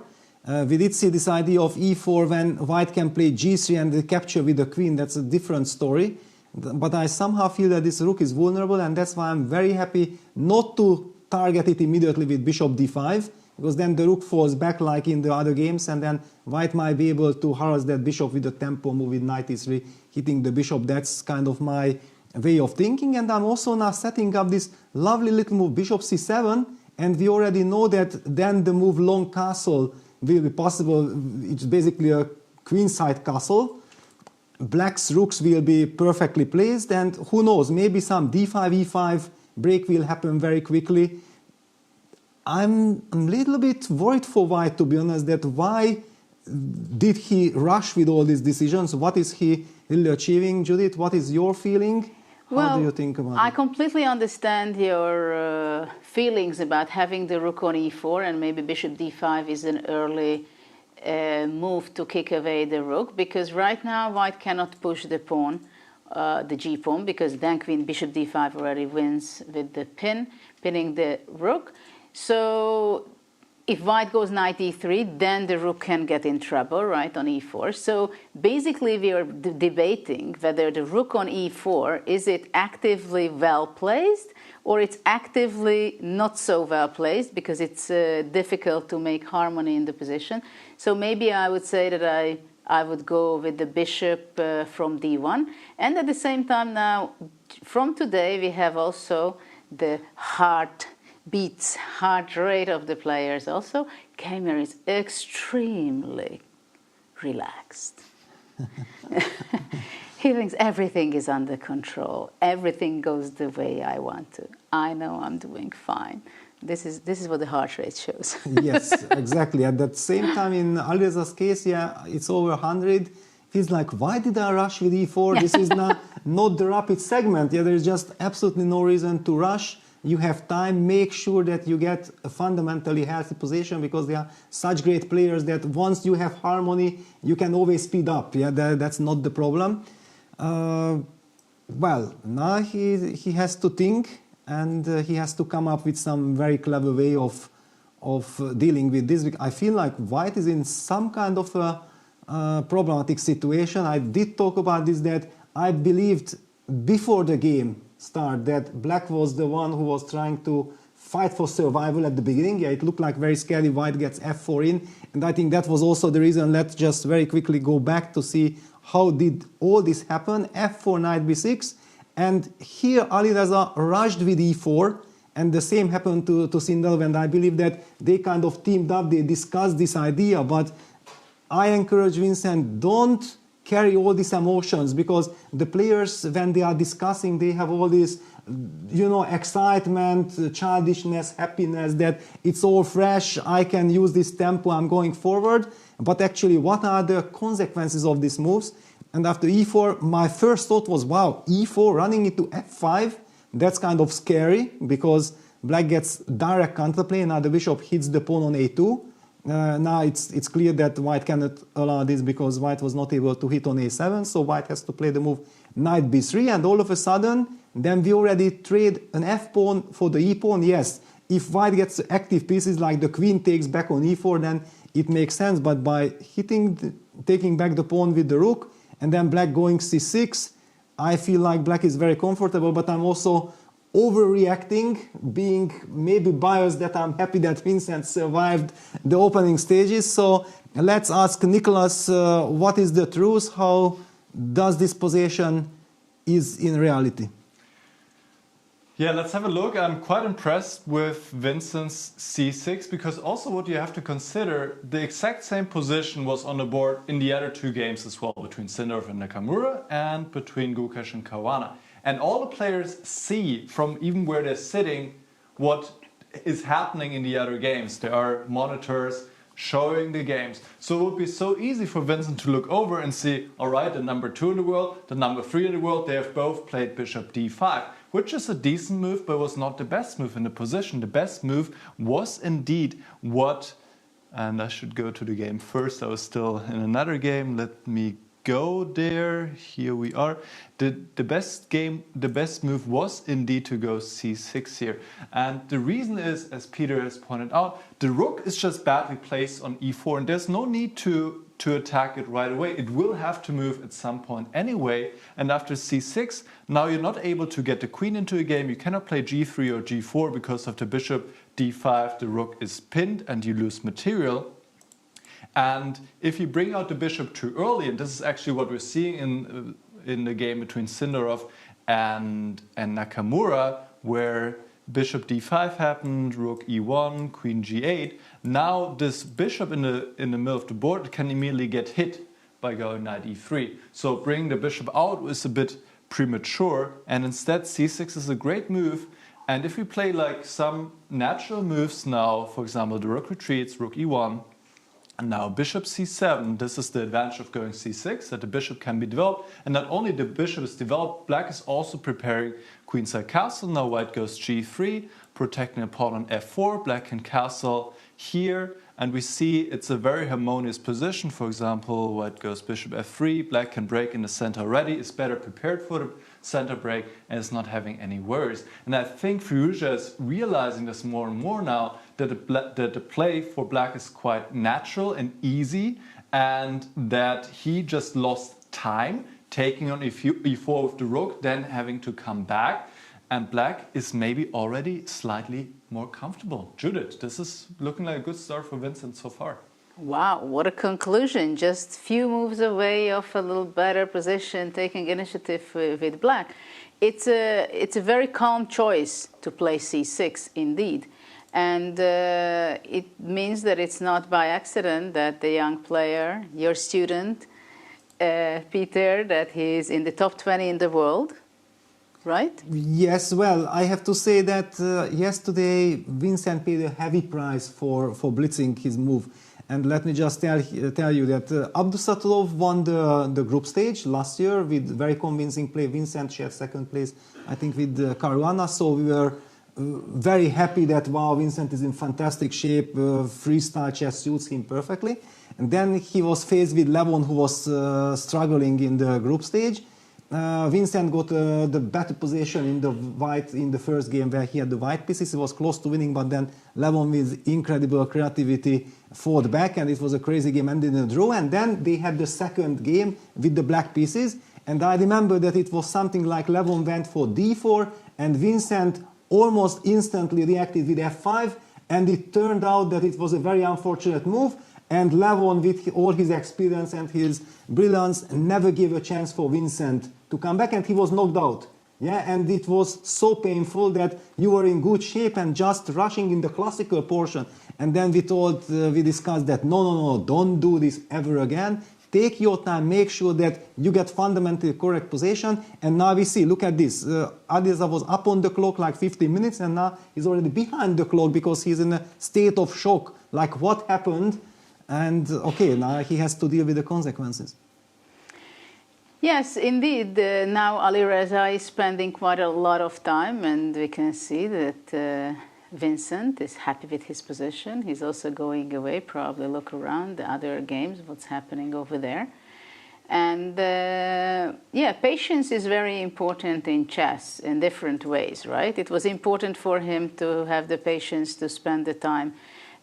We did see this idea of e4 when White can play g3 and the capture with the queen. That's a different story. But I somehow feel that this rook is vulnerable, and that's why I'm very happy not to target it immediately with bishop d5, because then the rook falls back like in the other games, and then White might be able to harass that bishop with a tempo move with knight e3, hitting the bishop. That's kind of my way of thinking. And I'm also now setting up this lovely little move, bishop c7, and we already know that then the move long castle will be possible. It's basically a queenside castle. Black's rooks will be perfectly placed, and who knows, maybe some d5, e5 break will happen very quickly. I'm a little bit worried for White, to be honest, that why did he rush with all these decisions? What is he really achieving? Judith, what is your feeling? How do you think about it? I completely understand your feelings about having the rook on e4, and maybe bishop d5 is an early move to kick away the rook, because right now White cannot push the pawn, the g pawn, because then queen bishop d5 already wins with the pinning the rook. So if White goes knight e3, then the rook can get in trouble, right, on e4. So basically we are debating whether the rook on e4, is it actively well placed, or it's actively not so well placed, because it's difficult to make harmony in the position. So maybe I would say that I would go with the bishop from d1. And at the same time now, from today, we have also the heart rate of the players also. Keymer is extremely relaxed. He thinks everything is under control. Everything goes the way I want to. I know I'm doing fine. This is what the heart rate shows. Yes, exactly. At that same time, in Alireza's case, yeah, it's over 100. He's like, why did I rush with e4? This is not the rapid segment. Yeah, there's just absolutely no reason to rush. You have time. Make sure that you get a fundamentally healthy position, because they are such great players that once you have harmony, you can always speed up. Yeah, that's not the problem. Well, now he has to think, and he has to come up with some very clever way of dealing with this. I feel like White is in some kind of a problematic situation. I did talk about this, that I believed before the game start that Black was the one who was trying to fight for survival at the beginning. Yeah, it looked like very scary. White gets f4 in, and I think that was also the reason. Let's just very quickly go back to see how did all this happen. f4, knight b6, and here Alireza rushed with e4, and the same happened to Sindarov, and I believe that they kind of teamed up, they discussed this idea. But I encourage Vincent, don't carry all these emotions, because the players, when they are discussing, they have all this, you know, excitement, childishness, happiness, that it's all fresh, I can use this tempo, I'm going forward. But actually, what are the consequences of these moves? And after e4, my first thought was, wow, e4 running into f5, that's kind of scary, because Black gets direct counterplay, and now the bishop hits the pawn on a2. Now it's clear that White cannot allow this, because White was not able to hit on a7, so White has to play the move knight b3, and all of a sudden, then we already trade an f-pawn for the e-pawn. Yes, if White gets active pieces like the queen takes back on e4, then it makes sense, but by taking back the pawn with the rook, and then Black going c6, I feel like black is very comfortable, but I'm also overreacting, being maybe biased that I'm happy that Vincent survived the opening stages. So let's ask Nicholas, what is the truth? How does this position is in reality? Yeah, let's have a look. I'm quite impressed with Vincent's c6 because also what you have to consider, the exact same position was on the board in the other two games as well, between Sindarov and Nakamura and between Gukesh and Caruana. And all the players see from even where they're sitting what is happening in the other games. There are monitors showing the games. So it would be so easy for Vincent to look over and see, all right, the number 2 in the world, the number 3 in the world, they have both played bishop d5, which is a decent move, but was not the best move in the position. The best move was indeed what, and I should go to the game first, I was still in another game, let me go there, here we are. The best move was indeed to go c6 here. And the reason is, as Peter has pointed out, the rook is just badly placed on e4 and there's no need to attack it right away. It will have to move at some point anyway. And after c6, now you're not able to get the queen into a game. You cannot play g3 or g4 because of the bishop d5. The rook is pinned and you lose material. And if you bring out the bishop too early, and this is actually what we're seeing in the game between Sindarov and Nakamura, where bishop d5 happened, rook e1, queen g8. Now this bishop in the middle of the board can immediately get hit by going knight e3. So bringing the bishop out is a bit premature, and instead c6 is a great move. And if we play like some natural moves now, for example, the rook retreats, rook e1, and now bishop c7, this is the advantage of going c6, that the bishop can be developed. And not only the bishop is developed, black is also preparing queenside castle. Now white goes g3, protecting a pawn on f4. Black can castle here. And we see it's a very harmonious position. For example, white goes bishop f3. Black can break in the center already, is better prepared for the center break, and is not having any worries. And I think Fiouzja is realizing this more and more now, that the play for black is quite natural and easy, and that he just lost time taking on e4 with the rook, then having to come back. And black is maybe already slightly more comfortable. Judith, this is looking like a good start for Vincent so far. Wow, what a conclusion. Just few moves away of a little better position, taking initiative with black. It's a very calm choice to play c6 indeed. And it means that it's not by accident that the young player, your student, Peter, that he's in the top 20 in the world, right? Yes, well, I have to say that yesterday Vincent paid a heavy price for blitzing his move. And let me just tell you that Abdusatulov won the group stage last year with very convincing play. Vincent shared second place, I think, with Caruana. So we were very happy that, wow, Vincent is in fantastic shape. Freestyle chess suits him perfectly. And then he was faced with Levon, who was struggling in the group stage. Vincent got the better position in the first game where he had the white pieces. He was close to winning, but then Levon with incredible creativity fought back, and it was a crazy game, ended in a draw. And then they had the second game with the black pieces, and I remember that it was something like Levon went for d4, and Vincent almost instantly reacted with f5, and it turned out that it was a very unfortunate move. And Levon, with all his experience and his brilliance, never gave a chance for Vincent to come back, and he was knocked out. Yeah, and it was so painful that you were in good shape and just rushing in the classical portion. And then we discussed that no, don't do this ever again. Take your time, make sure that you get fundamentally correct position. And now we see, look at this. Adeza was up on the clock like 15 minutes, and now he's already behind the clock because he's in a state of shock. Like, what happened? And okay, now he has to deal with the consequences. Yes, indeed. Now Alireza is spending quite a lot of time, and we can see that Vincent is happy with his position. He's also going away, probably look around the other games, what's happening over there. And yeah, patience is very important in chess in different ways, right? It was important for him to have the patience to spend the time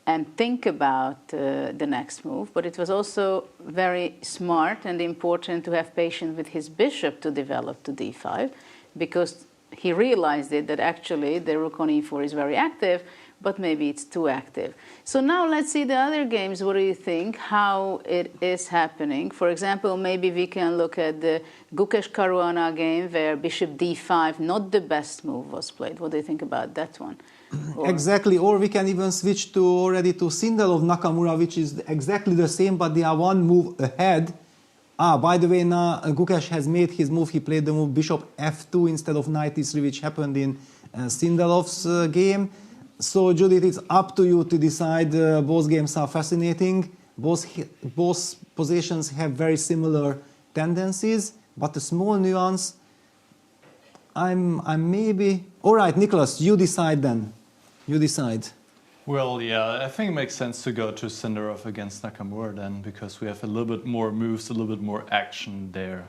and think about the next move. But it was also very smart and important to have patience with his bishop to develop to d5, because he realized that actually the rook on e4 is very active, but maybe it's too active. So now let's see the other games. What do you think? How it is happening? For example, maybe we can look at the Gukesh Caruana game where bishop d5, not the best move, was played. What do you think about that one? Exactly, or we can even switch to already to Sindarov Nakamura, which is exactly the same, but they are one move ahead. By the way, now Gukesh has made his move. He played the move bishop f2 instead of knight e3, which happened in Sindarov's game. So Judith, it's up to you to decide. Both games are fascinating. Both positions have very similar tendencies, but a small nuance. I'm maybe... All right, Nicholas, you decide then. You decide. Well, yeah, I think it makes sense to go to Sindarov against Nakamura then, because we have a little bit more moves, a little bit more action there.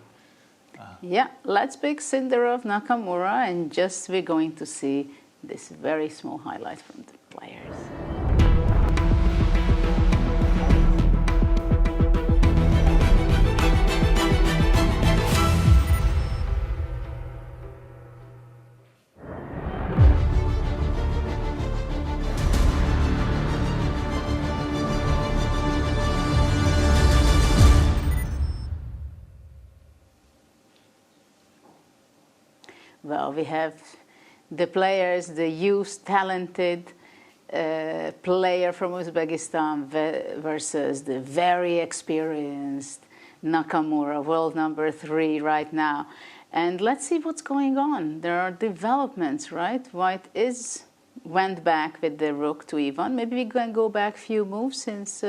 Yeah, let's pick Sindarov Nakamura, and just we're going to see this very small highlight from the players. Well, we have the players, the youth, talented player from Uzbekistan versus the very experienced Nakamura, world number 3 right now. And let's see what's going on. There are developments, right? White went back with the rook to e1. Maybe we can go back a few moves since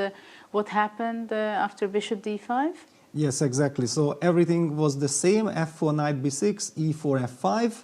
what happened after bishop d5? Yes, exactly. So everything was the same. f4, knight b6, e4, f5,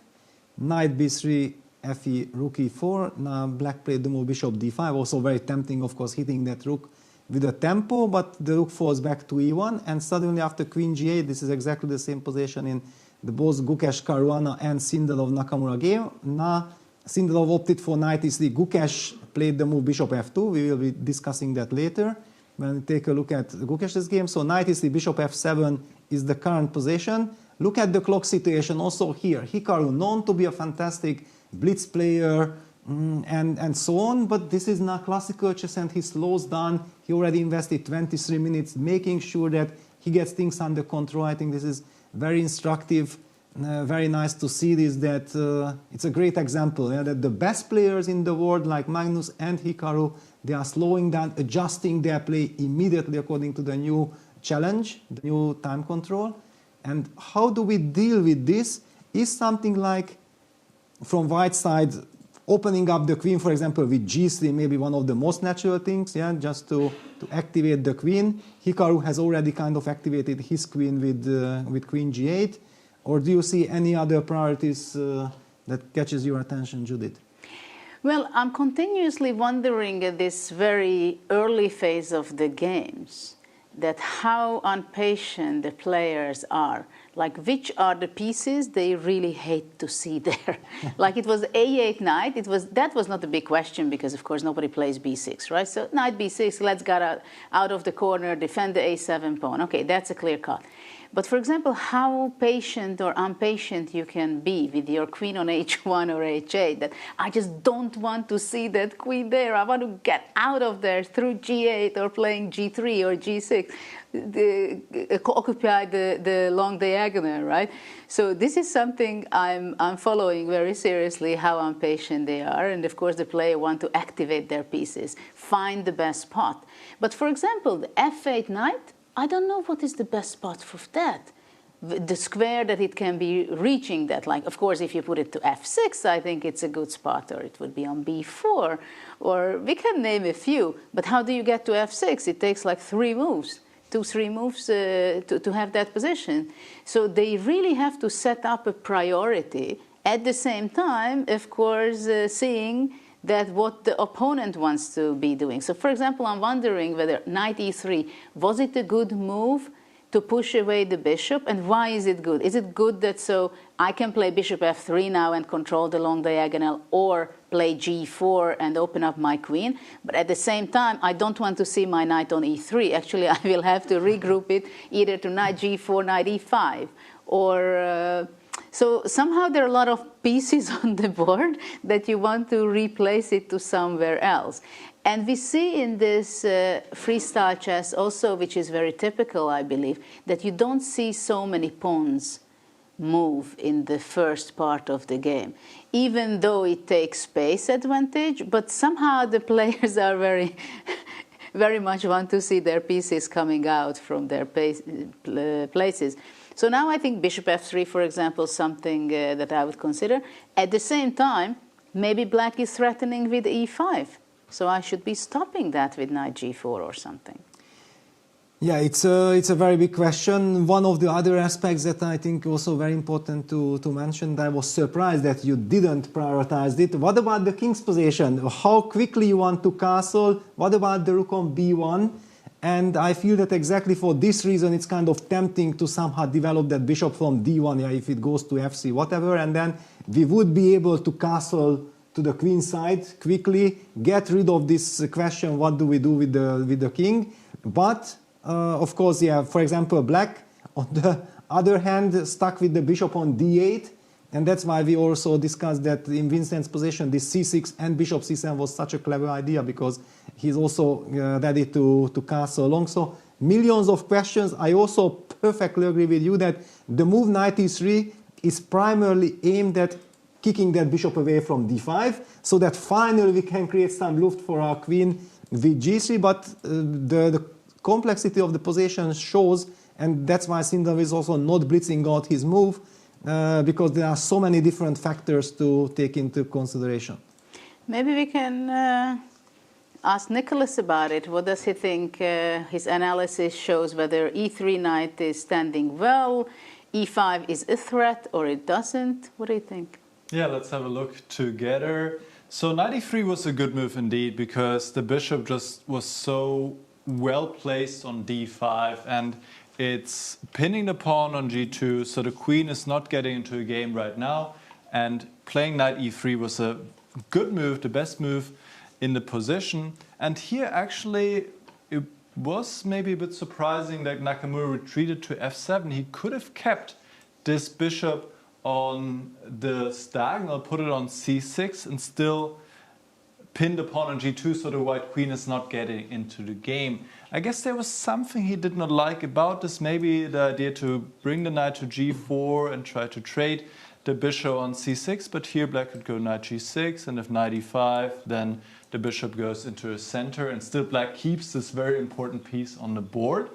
knight b3, fe, rook e4. Now black played the move bishop d5. Also very tempting, of course, hitting that rook with a tempo, but the rook falls back to e1. And suddenly after queen g8, this is exactly the same position in the both Gukesh Caruana and Sindarov Nakamura game. Now Sindarov opted for knight e3. Gukesh played the move bishop f2. We will be discussing that later when we take a look at Gukesh's game. So knight e3, bishop f7 is the current position. Look at the clock situation also here. Hikaru, known to be a fantastic blitz player and so on, but this is not classical chess and he slows down. He already invested 23 minutes making sure that he gets things under control. I think this is very instructive, very nice to see this, that it's a great example, that the best players in the world like Magnus and Hikaru, they are slowing down, adjusting their play immediately according to the new challenge, the new time control. And how do we deal with this is something like, from white side, opening up the queen, for example, with g3, maybe one of the most natural things, just to activate the queen. Hikaru has already kind of activated his queen with queen g8. Or do you see any other priorities that catches your attention, Judith? Well, I'm continuously wondering at this very early phase of the games that how impatient the players are. Like, which are the pieces they really hate to see there? Like, it was a8 knight. That was not a big question because, of course, nobody plays b6, right? So knight b6, let's get out of the corner, defend the a7 pawn. Okay, that's a clear cut. But, for example, how patient or impatient you can be with your queen on h1 or h8, that I just don't want to see that queen there. I want to get out of there through g8 or playing g3 or g6, occupy the long diagonal, right? So this is something I'm following very seriously, how impatient they are. And, of course, the player want to activate their pieces, find the best spot. But, for example, the f8 knight, I don't know what is the best spot for that. The square that it can be reaching that, like, of course, if you put it to f6, I think it's a good spot, or it would be on b4, or we can name a few. But how do you get to f6? It takes like 3 moves, 2-3 moves to have that position. So they really have to set up a priority. At the same time, of course, seeing that what the opponent wants to be doing. So, for example, I'm wondering whether knight e3, was it a good move to push away the bishop. And why is it good? Is it good that so I can play bishop f3 now and control the long diagonal, or play g4 and open up my queen? But at the same time, I don't want to see my knight on e3. Actually, I will have to regroup it either to knight g4, knight e5, or... So somehow there are a lot of pieces on the board that you want to replace it to somewhere else. And we see in this freestyle chess also, which is very typical, I believe, that you don't see so many pawns move in the first part of the game, even though it takes space advantage, but somehow the players are very much want to see their pieces coming out from their places. So now I think bishop f3, for example, something that I would consider. At the same time, maybe black is threatening with e5. So I should be stopping that with knight g4 or something. Yeah, it's a very big question. One of the other aspects that I think also very important to mention, I was surprised that you didn't prioritize it. What about the king's position? How quickly you want to castle? What about the rook on b1? And I feel that exactly for this reason, it's kind of tempting to somehow develop that bishop from d1, yeah, if it goes to f3, whatever, and then we would be able to castle to the queen side quickly, get rid of this question, what do we do with the king? But, of course, yeah, for example, black, on the other hand, stuck with the bishop on d8, and that's why we also discussed that in Vincent's position, this c6 and bishop c7 was such a clever idea, because he's also ready to castle along. So millions of questions. I also perfectly agree with you that the move knight e3 is primarily aimed at kicking that bishop away from d5, so that finally we can create some luft for our queen with g3. But the complexity of the position shows, and that's why Sindarov is also not blitzing out his move, because there are so many different factors to take into consideration. Maybe we can ask Nicholas about it. What does he think? His analysis shows whether e3 knight is standing well, e5 is a threat, or it doesn't. What do you think? Yeah, let's have a look together. So knight e3 was a good move indeed, because the bishop just was so well placed on d5, and it's pinning the pawn on g2, so the queen is not getting into a game right now, and playing knight e3 was a good move, the best move in the position. And here actually it was maybe a bit surprising that Nakamura retreated to f7. He could have kept this bishop on the diagonal, put it on c6, and still pin the pawn on g2, so the white queen is not getting into the game. I guess there was something he did not like about this, maybe the idea to bring the knight to g4 and try to trade the bishop on c6, but here black could go knight g6, and if knight e5, then the bishop goes into a center, and still black keeps this very important piece on the board.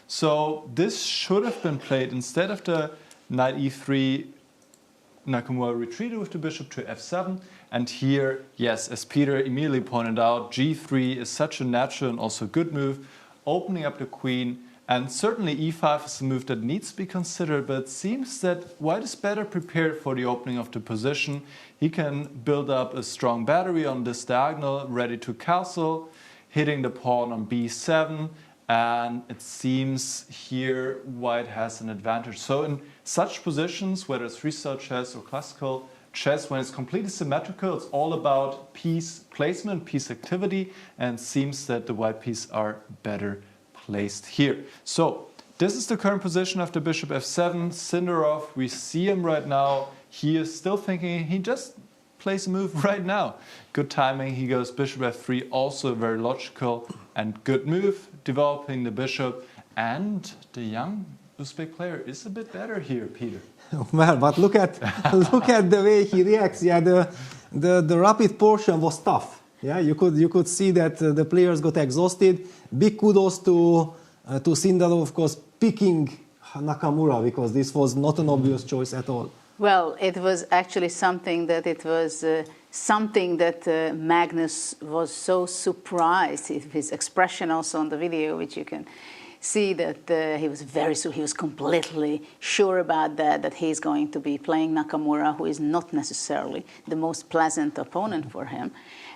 So this should have been played instead of the knight e3. Nakamura retreated with the bishop to f7, and here, yes, as Peter immediately pointed out, g3 is such a natural and also good move, opening up the queen, and certainly e5 is a move that needs to be considered, but it seems that white is better prepared for the opening of the position. He can build up a strong battery on this diagonal, ready to castle, hitting the pawn on b7, and it seems here white has an advantage. So in such positions, whether it's freestyle chess or classical chess, when it's completely symmetrical, it's all about piece placement, piece activity, and it seems that the white pieces are better placed here. So this is the current position of the bishop f7. Sindarov, we see him right now. He is still thinking, he just plays a move right now. Good timing, he goes bishop f3, also a very logical and good move, developing the bishop, and the young Uzbek player is a bit better here, Peter. Well, but look at the way he reacts. Yeah, the rapid portion was tough. Yeah, you could see that the players got exhausted. Big kudos to Sindarov, of course, picking Nakamura, because this was not an obvious choice at all. Well, it was actually something that Magnus was so surprised. His expression also on the video, which you can see that he was completely sure about that he's going to be playing Nakamura, who is not necessarily the most pleasant opponent for him.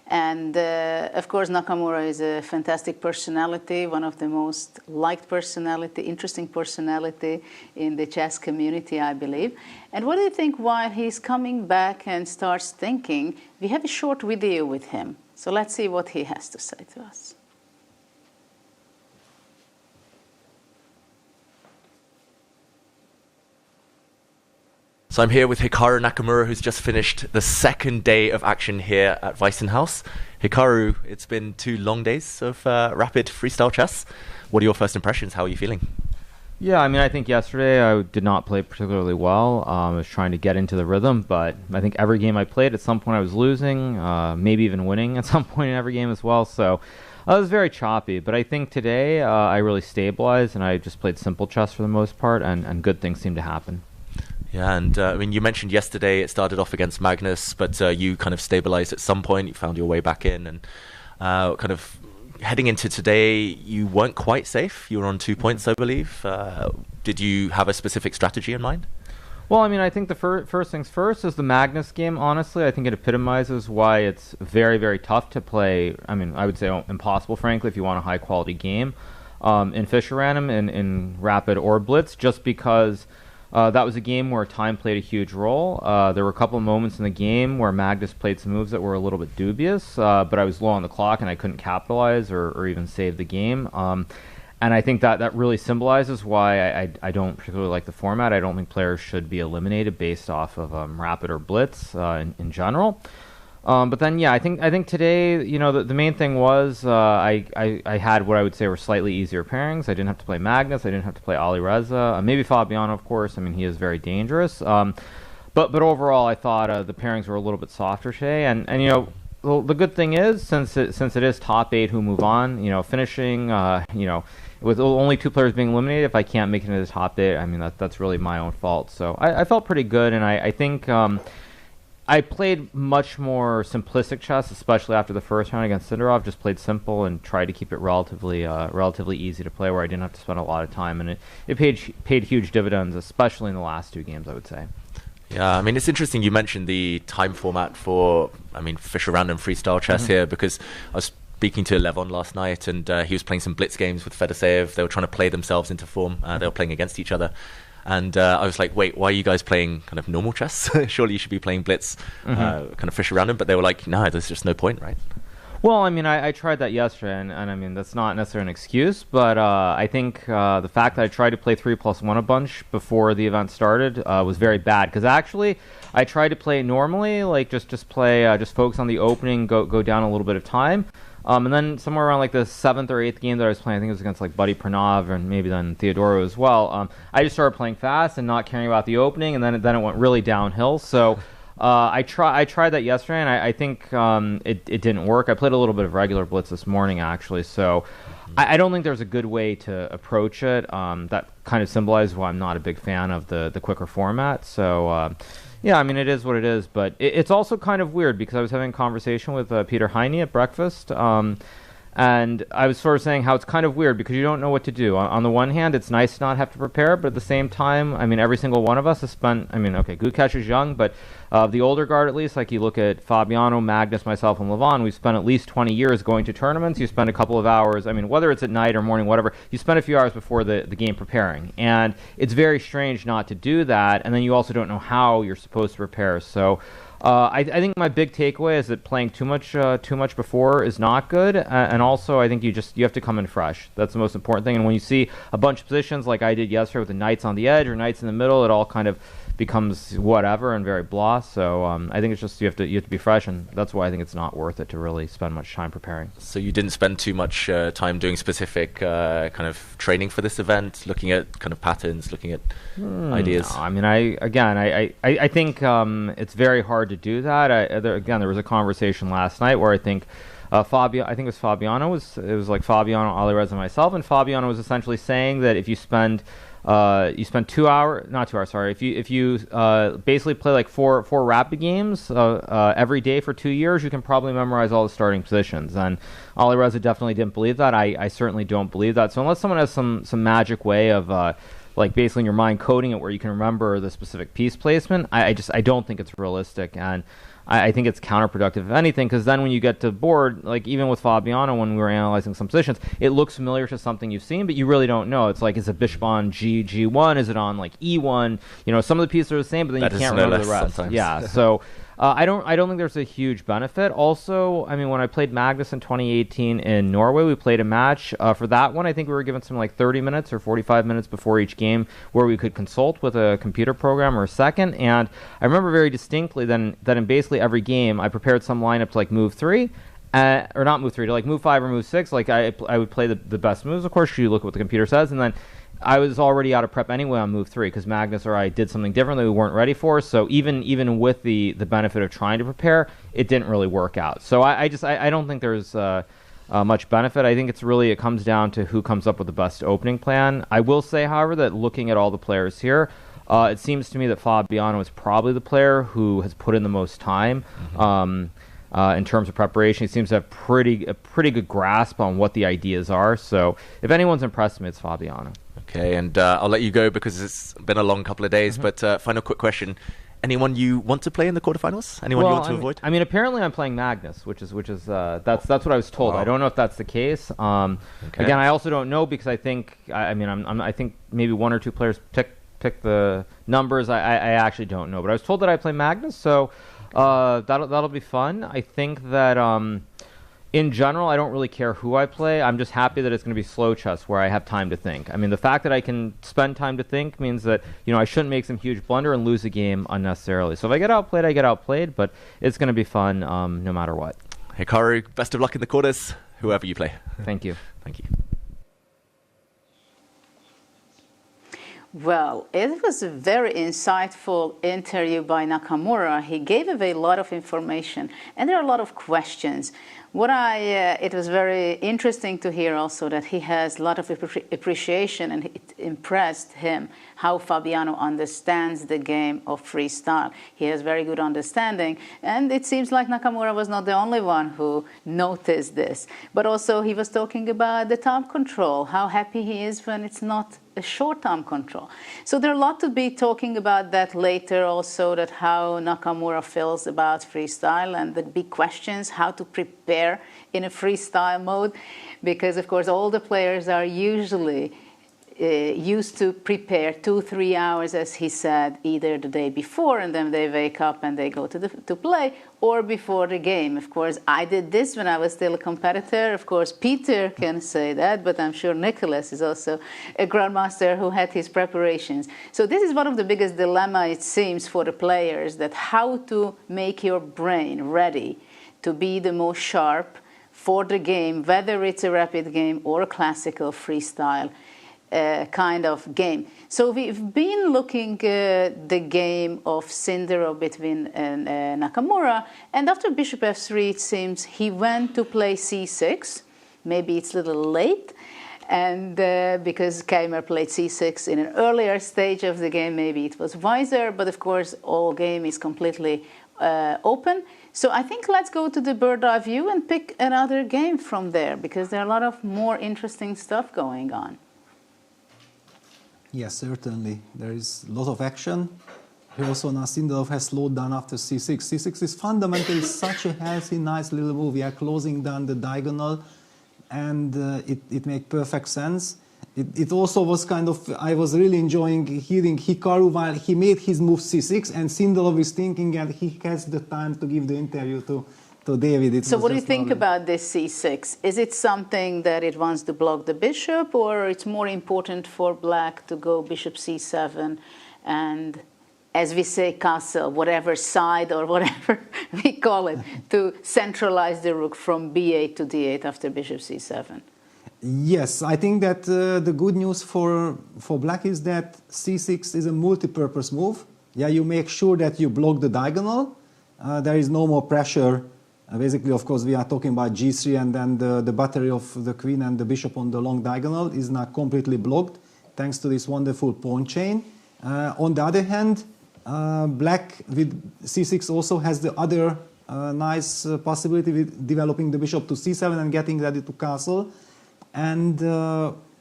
And of course, Nakamura is a fantastic personality, one of the most liked personality, interesting personality in the chess community, I believe. And what do you think while he's coming back and starts thinking? We have a short video with him. So let's see what he has to say to us. So I'm here with Hikaru Nakamura, who's just finished the second day of action here at WEISSENHAUS. Hikaru, it's been 2 long days of rapid freestyle chess. What are your first impressions? How are you feeling? Yeah, I mean, I think yesterday I did not play particularly well. I was trying to get into the rhythm, but I think every game I played, at some point I was losing, maybe even winning at some point in every game as well. So I was very choppy, but I think today I really stabilized and I just played simple chess for the most part, and good things seemed to happen. Yeah, and I mean, you mentioned yesterday it started off against Magnus, but you kind of stabilized at some point. You found your way back in, and kind of heading into today, you weren't quite safe. You were on 2 points, I believe. Did you have a specific strategy in mind? Well, I mean, I think the first things first is the Magnus game. Honestly, I think it epitomizes why it's very, very tough to play. I mean, I would say impossible, frankly, if you want a high-quality game in Fischer Random, in Rapid or Blitz, just because that was a game where time played a huge role. There were a couple of moments in the game where Magnus played some moves that were a little bit dubious, but I was low on the clock and I couldn't capitalize or even save the game. And I think that really symbolizes why I don't particularly like the format. I don't think players should be eliminated based off of Rapid or Blitz in general. But then, yeah, I think today, you know, the main thing was I had what I would say were slightly easier pairings. I didn't have to play Magnus. I didn't have to play Ali Reza. Maybe Fabiano, of course. I mean, he is very dangerous. But overall, I thought the pairings were a little bit softer today. And you know, the good thing is, since it is top 8 who move on, you know, finishing, you know, with only 2 players being eliminated, if I can't make it into the top 8, I mean, that's really my own fault. So I felt pretty good, and I think I played much more simplistic chess, especially after the first round against Sindarov. Just played simple and tried to keep it relatively easy to play, where I didn't have to spend a lot of time, and it paid huge dividends, especially in the last 2 games, I would say. Yeah, I mean, it's interesting you mentioned the time format for, I mean, Fischer Random freestyle chess here, because I was speaking to Levon last night, and he was playing some blitz games with Fedoseev. They were trying to play themselves into form. They were playing against each other. And I was like, wait, why are you guys playing kind of normal chess? Surely you should be playing blitz, kind of Fischer Random. But they were like, no, there's just no point, right? Well, I mean, I tried that yesterday, and I mean, that's not necessarily an excuse, but I think the fact that I tried to play 3+1 a bunch before the event started was very bad, because actually I tried to play normally, like just focus on the opening, go down a little bit of time. And then somewhere around like the 7th or 8th game that I was playing, I think it was against like Buddy Pranav and maybe then Theodoro as well, I just started playing fast and not caring about the opening, and then it went really downhill. So I tried that yesterday, and I think it didn't work. I played a little bit of regular blitz this morning, actually. So I don't think there's a good way to approach it. That kind of symbolizes why I'm not a big fan of the quicker format. So yeah, I mean, it is what it is, but it's also kind of weird, because I was having a conversation with Peter Heine at breakfast, and I was sort of saying how it's kind of weird because you don't know what to do. On the one hand, it's nice to not have to prepare, but at the same time, I mean, every single one of us has spent, I mean, okay, Gukesh is young, but the older guard at least, like you look at Fabiano, Magnus, myself, and Levon, we've spent at least 20 years going to tournaments. You spend a couple of hours, I mean, whether it's at night or morning, whatever, you spend a few hours before the game preparing. And it's very strange not to do that, and then you also don't know how you're supposed to prepare. So I think my big takeaway is that playing too much before is not good, and also I think you have to come in fresh. That's the most important thing. And when you see a bunch of positions like I did yesterday with the knights on the edge or knights in the middle, it all kind of becomes whatever and very blah. So I think it's just you have to be fresh, and that's why I think it's not worth it to really spend much time preparing. So you didn't spend too much time doing specific kind of training for this event, looking at kind of patterns, looking at ideas? No, I mean, I think it's very hard to do that. There was a conversation last night where I think it was Fabiano. It was like Fabiano, Ali Reza, and myself, and Fabiano was essentially saying that if you spend you spend 2 hours, not 2 hours, sorry. If you basically play like four rapid games every day for 2 years, you can probably memorize all the starting positions. And Alireza definitely didn't believe that. I certainly don't believe that. So unless someone has some magic way of like basically in your mind coding it where you can remember the specific piece placement, I don't think it's realistic. And I think it's counterproductive, if anything, because then when you get to board, like even with Fabiano when we were analyzing some positions, it looks familiar to something you've seen, but you really don't know. It's like, is it bishop on G1? Is it on like E1? You know, some of the pieces are the same, but then you can't remember the rest. Sometimes. Yeah, so I don't think there's a huge benefit. Also, I mean, when I played Magnus in 2018 in Norway, we played a match. For that one, I think we were given some like 30 minutes or 45 minutes before each game where we could consult with a computer program or a second. And I remember very distinctly that in basically every game, I prepared some lineup to like move 3. Or not move 3, to like move 5 or move 6. Like I would play the best moves, of course. You look at what the computer says, and then I was already out of prep anyway on move 3 because Magnus or I did something different that we weren't ready for. So even with the benefit of trying to prepare, it didn't really work out. So I don't think there's much benefit. I think it comes down to who comes up with the best opening plan. I will say, however, that looking at all the players here, it seems to me that Fabiano is probably the player who has put in the most time. In terms of preparation, he seems to have a pretty good grasp on what the ideas are. So if anyone's impressed me, it's Fabiano. Okay, and I'll let you go because it's been a long couple of days. But final quick question: anyone you want to play in the quarterfinals? Anyone you want to avoid? I mean, apparently I'm playing Magnus, which is that's what I was told. I don't know if that's the case. Again, I also don't know because I think I think maybe 1 or 2 players pick the numbers. I actually don't know, but I was told that I play Magnus, so that'll be fun. I think that in general, I don't really care who I play. I'm just happy that it's going to be slow chess where I have time to think. I mean, the fact that I can spend time to think means that, I shouldn't make some huge blunder and lose a game unnecessarily. So if I get outplayed, I get outplayed, but it's going to be fun no matter what. Hey, Karu, best of luck in the quarters, whoever you play. Thank you. Thank you. Well, it was a very insightful interview by Nakamura. He gave away a lot of information, and there are a lot of questions. It was very interesting to hear also that he has a lot of appreciation, and it impressed him how Fabiano understands the game of freestyle. He has very good understanding, and it seems like Nakamura was not the only one who noticed this. But also he was talking about the time control, how happy he is when it's not a short-term control. So there are a lot to be talking about that later also, that how Nakamura feels about freestyle and the big questions, how to prepare in a freestyle mode, because of course all the players are usually used to prepare 2-3 hours, as he said, either the day before and then they wake up and they go to play, or before the game. Of course, I did this when I was still a competitor. Of course, Peter can say that, but I'm sure Nicholas is also a grandmaster who had his preparations. So this is one of the biggest dilemma, it seems, for the players, that how to make your brain ready to be the most sharp for the game, whether it's a rapid game or a classical freestyle kind of game. So we've been looking at the game of Sindarov between Nakamura, and after bishop f3, it seems he went to play c6. Maybe it's a little late, and because Keymer played c6 in an earlier stage of the game, maybe it was wiser, but of course all game is completely open. So I think let's go to the bird's eye view and pick another game from there, because there are a lot of more interesting stuff going on. Yes, certainly. There is a lot of action. Here also now Sindarov has slowed down after c6. c6 is fundamentally such a healthy, nice little move. We are closing down the diagonal, and it makes perfect sense. It also was kind of, I was really enjoying hearing Hikaru while he made his move c6, and Sindarov is thinking that he has the time to give the interview to David. So what do you think about this c6? Is it something that it wants to block the bishop, or it's more important for black to go bishop c7 and, as we say, castle, whatever side or whatever we call it, to centralize the rook from b8 to d8 after bishop c7? Yes, I think that the good news for black is that c6 is a multi-purpose move. Yeah, you make sure that you block the diagonal. There is no more pressure. Basically, of course, we are talking about g3, and then the battery of the queen and the bishop on the long diagonal is now completely blocked. thanks to this wonderful pawn chain. On the other hand, black with c6 also has the other nice possibility with developing the bishop to c7 and getting ready to castle. And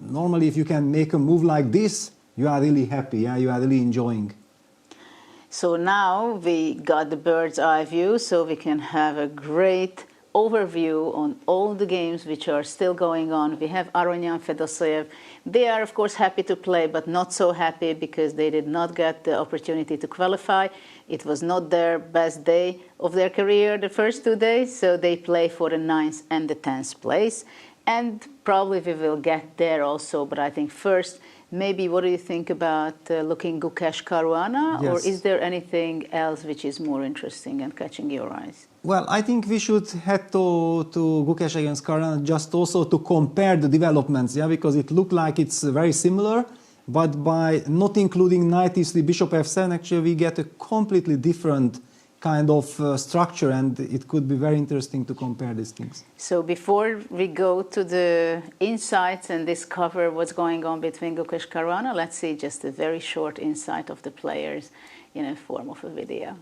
normally if you can make a move like this, you are really happy, yeah? You are really enjoying. So now we got the bird's eye view, so we can have a great overview on all the games which are still going on. We have Aronian, Fedoseev. They are of course happy to play, but not so happy because they did not get the opportunity to qualify. It was not their best day of their career, the first 2 days, so they play for the 9th and the 10th place. And probably we will get there also, but I think first, maybe what do you think about looking Gukesh Caruana, Yes. or is there anything else which is more interesting and catching your eyes? Well, I think we should head to Gukesh against Caruana just also to compare the developments, yeah, because it looked like it's very similar, but by not including knight e3, bishop f7, actually we get a completely different kind of structure, and it could be very interesting to compare these things. So before we go to the insights and discover what's going on between Gukesh Caruana, let's see just a very short insight of the players in a form of a video.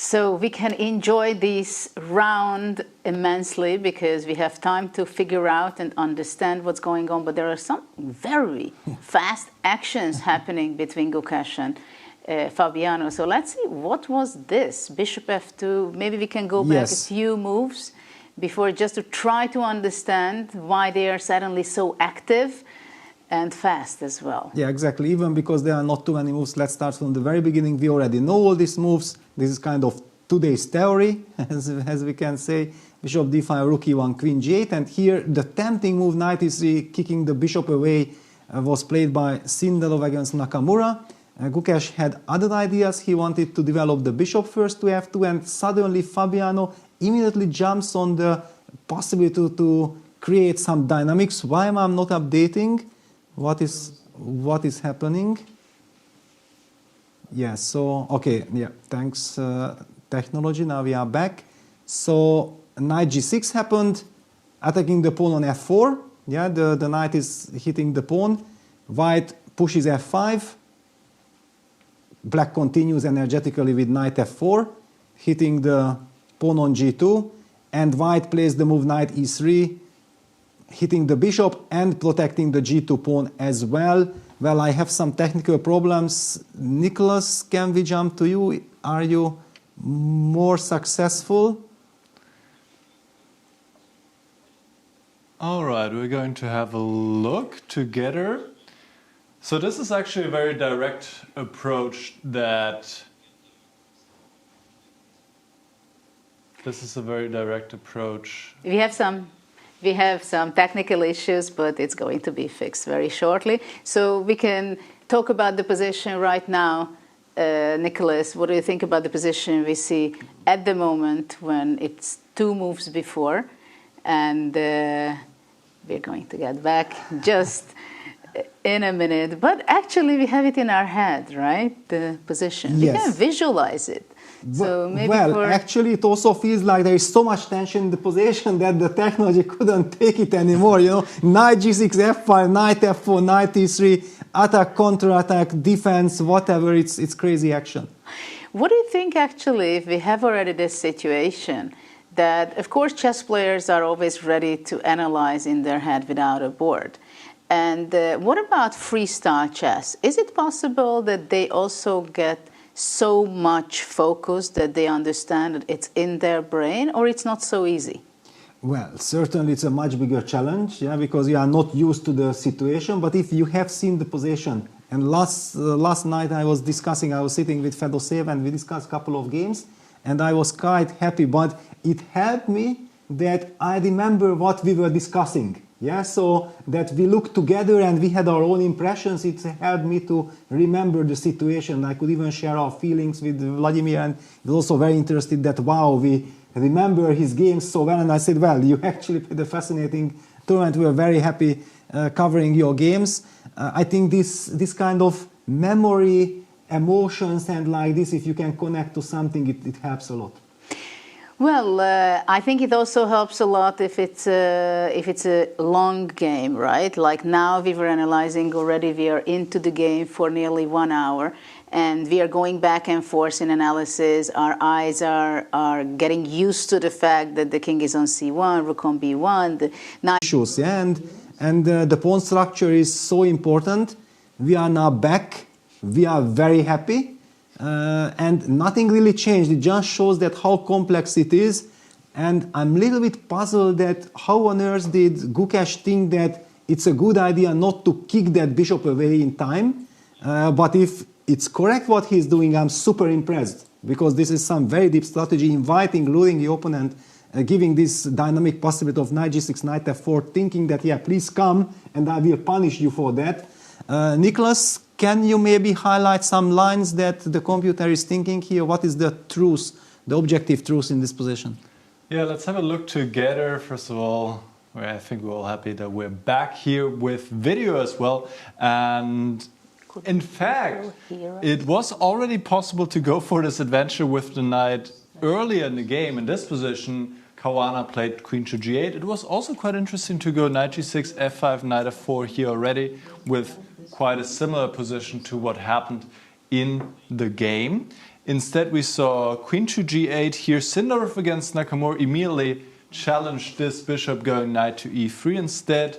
So we can enjoy this round immensely because we have time to figure out and understand what's going on. But there are some very fast actions happening between Gukesh and Fabiano. So let's see, what was this? Bishop f2. Maybe we can go back a few moves before just to try to understand why they are suddenly so active and fast as well. Yeah, exactly. Even because there are not too many moves, let's start from the very beginning. We already know all these moves. This is kind of today's theory, as we can say. Bishop d5, rook e1, queen g8. And here the tempting move, knight e3, kicking the bishop away, was played by Sindarov against Nakamura. Gukesh had other ideas. He wanted to develop the bishop first to f2, and suddenly Fabiano immediately jumps on the possibility to create some dynamics. Why am I not updating? What is happening? Yeah, so, okay, yeah, thanks technology, now we are back. So, knight g6 happened, attacking the pawn on f4. Yeah, the knight is hitting the pawn. White pushes f5. Black continues energetically with knight f4, hitting the pawn on g2. And white plays the move knight e3, hitting the bishop and protecting the g2 pawn as well. Well, I have some technical problems. Nicholas, can we jump to you? Are you more successful? All right, we're going to have a look together. So this is actually a very direct approach that... This is a very direct approach. We have some technical issues, but it's going to be fixed very shortly. So we can talk about the position right now. Nicholas, what do you think about the position we see at the moment when it's 2 moves before? And we're going to get back just in a minute. But actually we have it in our head, right? The position. Yes. We can visualize it. So maybe actually it also feels like there is so much tension in the position that the technology couldn't take it anymore, you know. Knight g6, f5, knight f4, knight e3, attack, counter-attack, defense, whatever, it's crazy action. What do you think actually if we have already this situation that, of course, chess players are always ready to analyze in their head without a board. And what about freestyle chess? Is it possible that they also get so much focus that they understand that it's in their brain, or it's not so easy? Well, certainly it's a much bigger challenge, yeah, because you are not used to the situation. But if you have seen the position, and last night I was sitting with Fedoseev and we discussed a couple of games, and I was quite happy, but it helped me that I remember what we were discussing. Yeah, so that we looked together and we had our own impressions. It helped me to remember the situation. I could even share our feelings with Vladimir, and he was also very interested that, wow, we remember his games so well. And I said, well, you actually played a fascinating tournament. We were very happy covering your games. I think this kind of memory, emotions, and like this, if you can connect to something, it helps a lot. Well, I think it also helps a lot if it's a long game, right? Like now we were analyzing already, we are into the game for nearly 1 hour, and we are going back and forth in analysis. Our eyes are getting used to the fact that the king is on c1, rook on b1. The issues, yeah, and the pawn structure is so important. We are now back. We are very happy. And nothing really changed. It just shows that how complex it is. And I'm a little bit puzzled that how on earth did Gukesh think that it's a good idea not to kick that bishop away in time. But if it's correct what he's doing, I'm super impressed. Because this is some very deep strategy, luring the opponent, giving this dynamic possibility of knight g6, knight f4, thinking that, yeah, please come and I will punish you for that. Nicholas, can you maybe highlight some lines that the computer is thinking here? What is the truth, the objective truth in this position? Yeah, let's have a look together. First of all, I think we're all happy that we're back here with video as well. And in fact, it was already possible to go for this adventure with the knight earlier in the game. In this position, Caruana played queen to g8. It was also quite interesting to go knight g6, f5, knight f4 here already with quite a similar position to what happened in the game. Instead, we saw queen to g8 here. Sindarov against Nakamura immediately challenged this bishop going knight to e3 instead.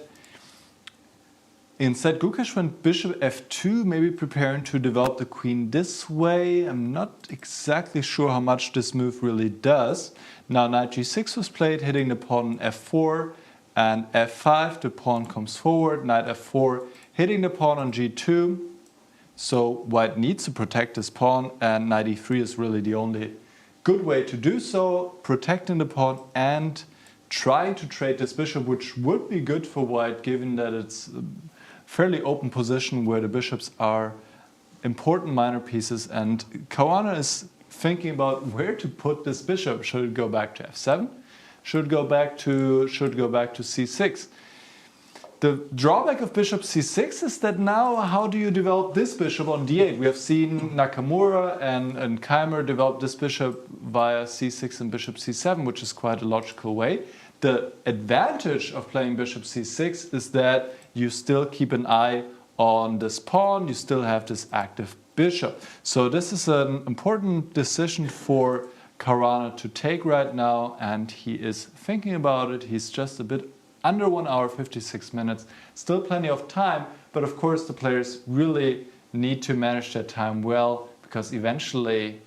Instead, Gukesh went bishop f2, maybe preparing to develop the queen this way. I'm not exactly sure how much this move really does. Now knight g6 was played, hitting the pawn on f4, and f5, the pawn comes forward, knight f4, hitting the pawn on g2. So white needs to protect this pawn, and knight e3 is really the only good way to do so, protecting the pawn and trying to trade this bishop, which would be good for white, given that it's a fairly open position where the bishops are important minor pieces, and Caruana is thinking about where to put this bishop. Should it go back to f7? Should it go back to c6? The drawback of bishop c6 is that now how do you develop this bishop on d8? We have seen Nakamura and Keymer develop this bishop via c6 and bishop c7, which is quite a logical way. The advantage of playing bishop c6 is that you still keep an eye on this pawn, you still have this active bishop. So this is an important decision for Caruana to take right now, and he is thinking about it. He's just a bit under 1 hour, 56 minutes. Still plenty of time, but of course the players really need to manage their time well, because eventually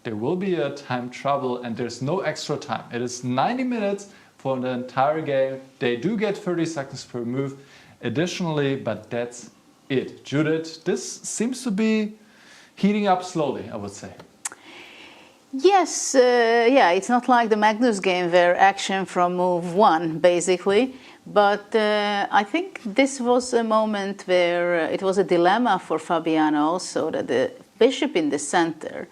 there will be a time trouble and there's no extra time. It is 90 minutes for the entire game. They do get 30 seconds per move additionally, but that's it. Judith, this seems to be heating up slowly, I would say. Yes, yeah, it's not like the Magnus game where action from move 1, basically. But I think this was a moment where it was a dilemma for Fabiano also, that the bishop in the center,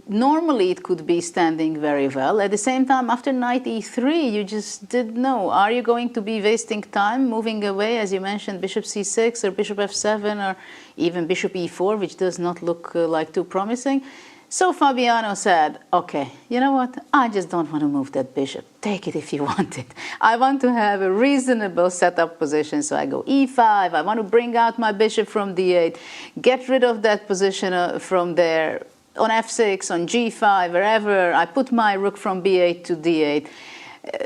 normally it could be standing very well. At the same time, after knight e3, you just didn't know. Are you going to be wasting time moving away, as you mentioned, bishop c6 or bishop f7 or even bishop e4, which does not look like too promising? So Fabiano said, okay, you know what? I just don't want to move that bishop. Take it if you want it. I want to have a reasonable setup position. So I go e5. I want to bring out my bishop from d8, get rid of that position from there, on f6, on g5, wherever. I put my rook from b8 to d8.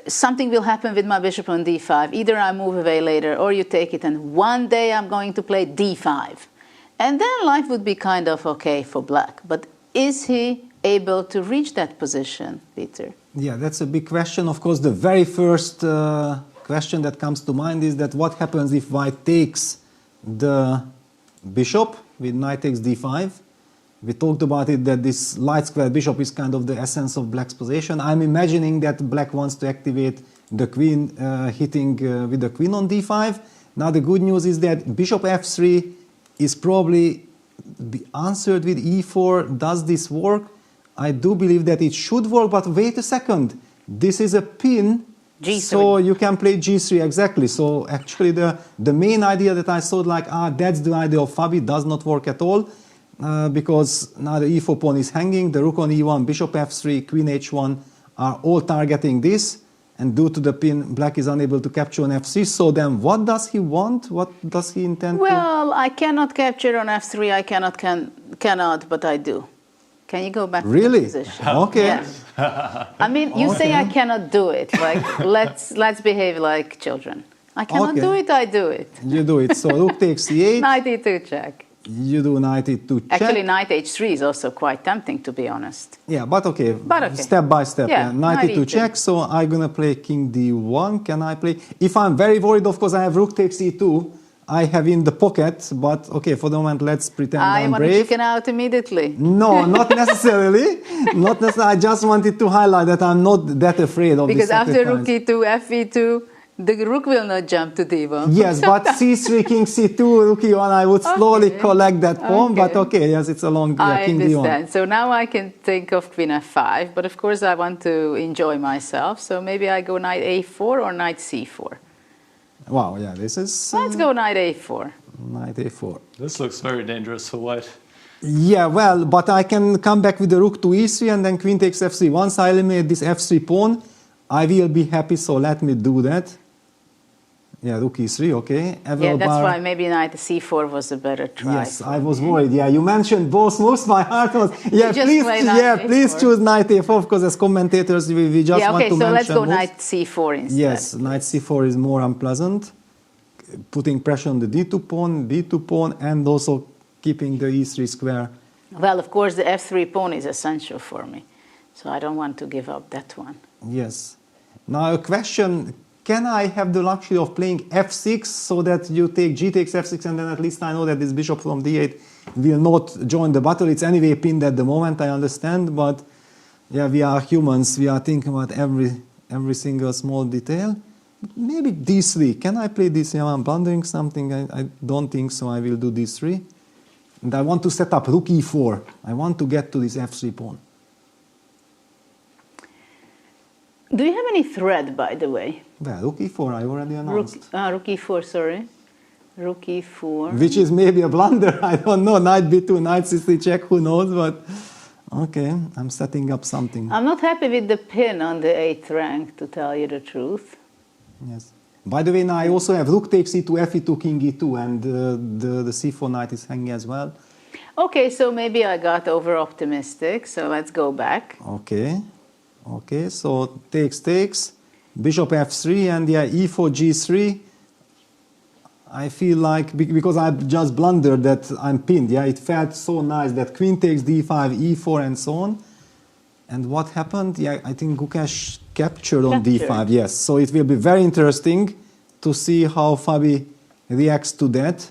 Something will happen with my bishop on d5. Either I move away later or you take it, and one day I'm going to play d5. And then life would be kind of okay for black. But is he able to reach that position, Peter? Yeah, that's a big question. Of course, the very first question that comes to mind is that what happens if white takes the bishop with knight takes d5? We talked about it, that this light square bishop is kind of the essence of black's position. I'm imagining that black wants to activate the queen hitting with the queen on d5. Now the good news is that bishop f3 is probably be answered with e4. Does this work? I do believe that it should work, but wait a second. This is a pin, G3. so you can play g3 exactly. So actually the main idea that I thought like, that's the idea of Fabi does not work at all, because now the e4 pawn is hanging, the rook on e1, bishop f3, queen h1 are all targeting this, and due to the pin, black is unable to capture on f3. So then what does he want? What does he intend to? Well, I cannot capture on f3. I cannot, but I do. Can you go back to the position? Okay. Yes. I mean, you say I cannot do it. Like, let's behave like children. I cannot do it, I do it. You do it. So rook takes c8. Knight e2 check. You do knight e2 check. Actually, knight h3 is also quite tempting, to be honest. Yeah, but okay. Step by step. Yeah, Knight e2 check. So I'm going to play king d1. Can I play? If I'm very worried, of course, I have rook takes e2. I have in the pocket, but okay, for the moment, let's pretend I'm want brave. to chicken out immediately. No, not necessarily. Not necessarily. I just wanted to highlight that I'm not that afraid of because this after rook e2, fe2, the rook will not jump to d1. Yes, but c3, king c2, rook e1, I would slowly collect that pawn, but okay, yes, it's a long king understand. d1. So now I can think of queen f5, but of course I want to enjoy myself, so maybe I go knight a4 or knight c4. Wow, yeah, this is... Let's go knight a4. Knight a4. This looks very dangerous for white. Yeah, well, but I can come back with the rook to e3 and then queen takes f3. Once I eliminate this f3 pawn, I will be happy, so let me do that. Yeah, rook e3, okay. Yeah, that's why maybe knight c4 was a better try. Yes, I was worried. Yeah, you mentioned both moves. My heart was, please choose knight a4, because as commentators, we just want to mention so let's go moves. knight c4 instead. Yes, knight c4 is more unpleasant, putting pressure on the d2 pawn, and also keeping the e3 square. Well, of course, the f3 pawn is essential for me, so I don't want to give up that one. Yes. Now a question, can I have the luxury of playing f6 so that you take g takes f6 and then at least I know that this bishop from d8 will not join the battle. It's anyway pinned at the moment, I understand, but yeah, we are humans, we are thinking about every single small detail. Maybe d3, can I play d3? I'm blundering something, I don't think so, I will do d3. And I want to set up rook e4, I want to get to this f3 pawn. Do you have any threat, by the way? Well, rook e4, I already announced. Rook e4, sorry. Rook e4. Which is maybe a blunder, I don't know. Knight b2, knight c3 check, who knows, but okay, I'm setting up something. I'm not happy with the pin on the 8th rank, to tell you the truth. Yes. By the way, now I also have rook takes e2, fe2, king e2, and the c4 knight is hanging as well. Okay, so maybe I got over-optimistic, so let's go back. Okay. Okay, so takes, bishop f3, and yeah, e4, g3. I feel like, because I just blundered that I'm pinned, yeah, it felt so nice that queen takes d5, e4, and so on. And what happened? Yeah, I think Gukesh captured on d5, yes. So it will be very interesting to see how Fabi reacts to that.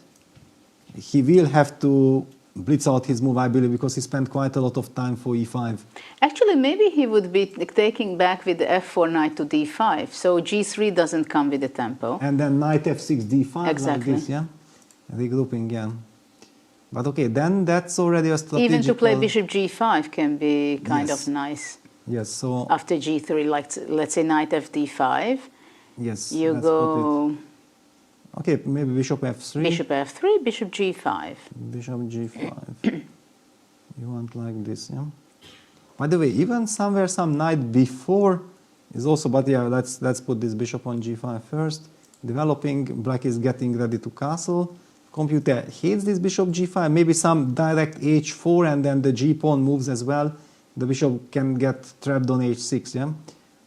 He will have to blitz out his move, I believe, because he spent quite a lot of time for e5. Actually, maybe he would be taking back with the f4 knight to d5, so g3 doesn't come with the tempo. And then knight f6, d5, exactly. Like this, yeah? Regrouping, yeah. But okay, then that's already a strategic... Even to play bishop g5 can be kind of nice. Yes, so... After g3, like, let's say knight f d5. Yes, you go... Okay, maybe bishop f3. Bishop f3, bishop g5. Bishop g5. You want like this, yeah? By the way, even somewhere some knight b4 is also, but yeah, let's put this bishop on g5 first. Developing, black is getting ready to castle. Computer hates this bishop g5, maybe some direct h4 and then the g-pawn moves as well. The bishop can get trapped on h6, yeah?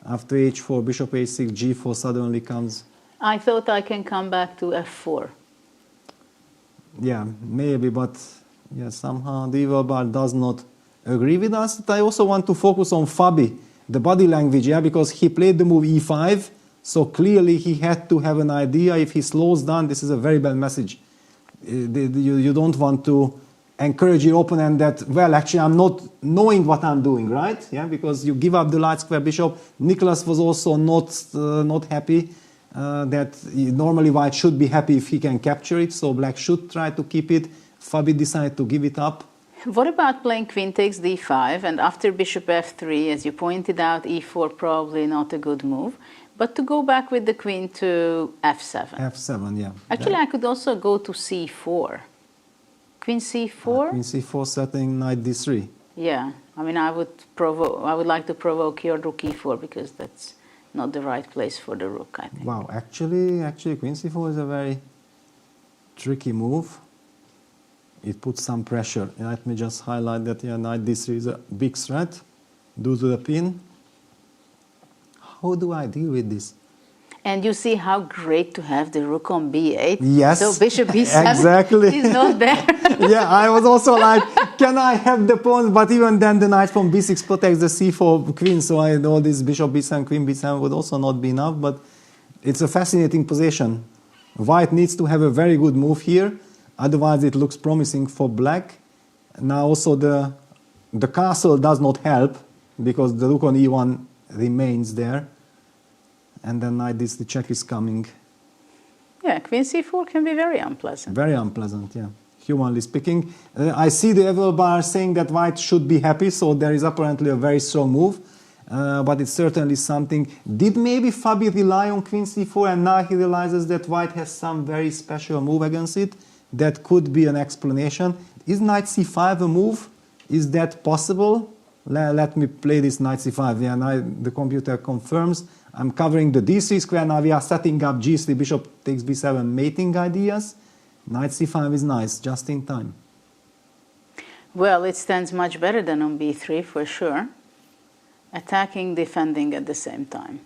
After h4, bishop h6, g4 suddenly comes... I thought I can come back to f4. Yeah, maybe, but yeah, somehow the evil bar does not agree with us. I also want to focus on Fabi, the body language, yeah, because he played the move e5, so clearly he had to have an idea. If he slows down, this is a very bad message. You don't want to encourage your opponent that, well, actually I'm not knowing what I'm doing, right? Yeah, because you give up the light square bishop. Nicholas was also not happy that normally white should be happy if he can capture it, so black should try to keep it. Fabi decided to give it up. What about playing queen takes d5 and after bishop f3, as you pointed out, e4 probably not a good move, but to go back with the queen to f7. f7, yeah. Actually, I could also go to c4. Queen c4? Queen c4 setting knight d3. Yeah, I mean, I would like to provoke your rook e4 because that's not the right place for the rook, I think. Wow, actually queen c4 is a very tricky move. It puts some pressure. Let me just highlight that knight d3 is a big threat due to the pin. How do I deal with this? And you see how great to have the rook on b8. Yes. So bishop b7 exactly. is not there. Yeah, I was also like, can I have the pawn? But even then the knight from b6 protects the c4 queen, so I know this bishop b7, queen b7 would also not be enough, but it's a fascinating position. White needs to have a very good move here, otherwise it looks promising for black. Now also the castle does not help, because the rook on e1 remains there. And then knight the check is coming. Yeah, queen c4 can be very unpleasant. Very unpleasant, yeah. Humanly speaking. I see the Evel bar saying that white should be happy, so there is apparently a very strong move. But it's certainly something. Did maybe Fabi rely on queen c4 and now he realizes that white has some very special move against it? That could be an explanation. Is knight c5 a move? Is that possible? Let me play this knight c5. Yeah, now the computer confirms. I'm covering the d3 square. Now we are setting up g3, bishop takes b7 mating ideas. Knight c5 is nice, just in time. Well, it stands much better than on b3 for sure. Attacking, defending at the same time.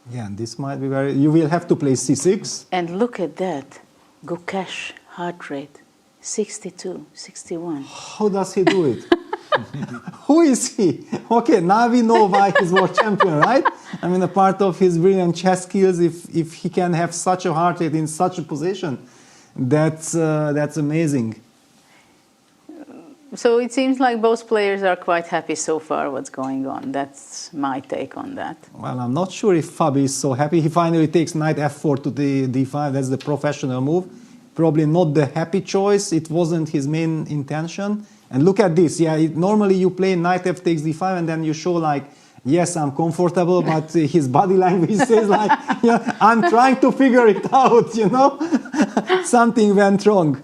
Yeah, this might be very... You will have to play c6. And look at that. Gukesh heart rate. 62, 61. How does he do it? Who is he? Okay, now we know why he's world champion, right? I mean, a part of his brilliant chess skills, if he can have such a heart rate in such a position, that's amazing. So it seems like both players are quite happy so far what's going on. That's my take on that. Well, I'm not sure if Fabi is so happy. He finally takes knight f4 to the d5. That's the professional move. Probably not the happy choice. It wasn't his main intention. And look at this. Yeah, normally you play knight f takes d5 and then you show like, yes, I'm comfortable, but his body language says like, yeah, I'm trying to figure it out, you know? Something went wrong.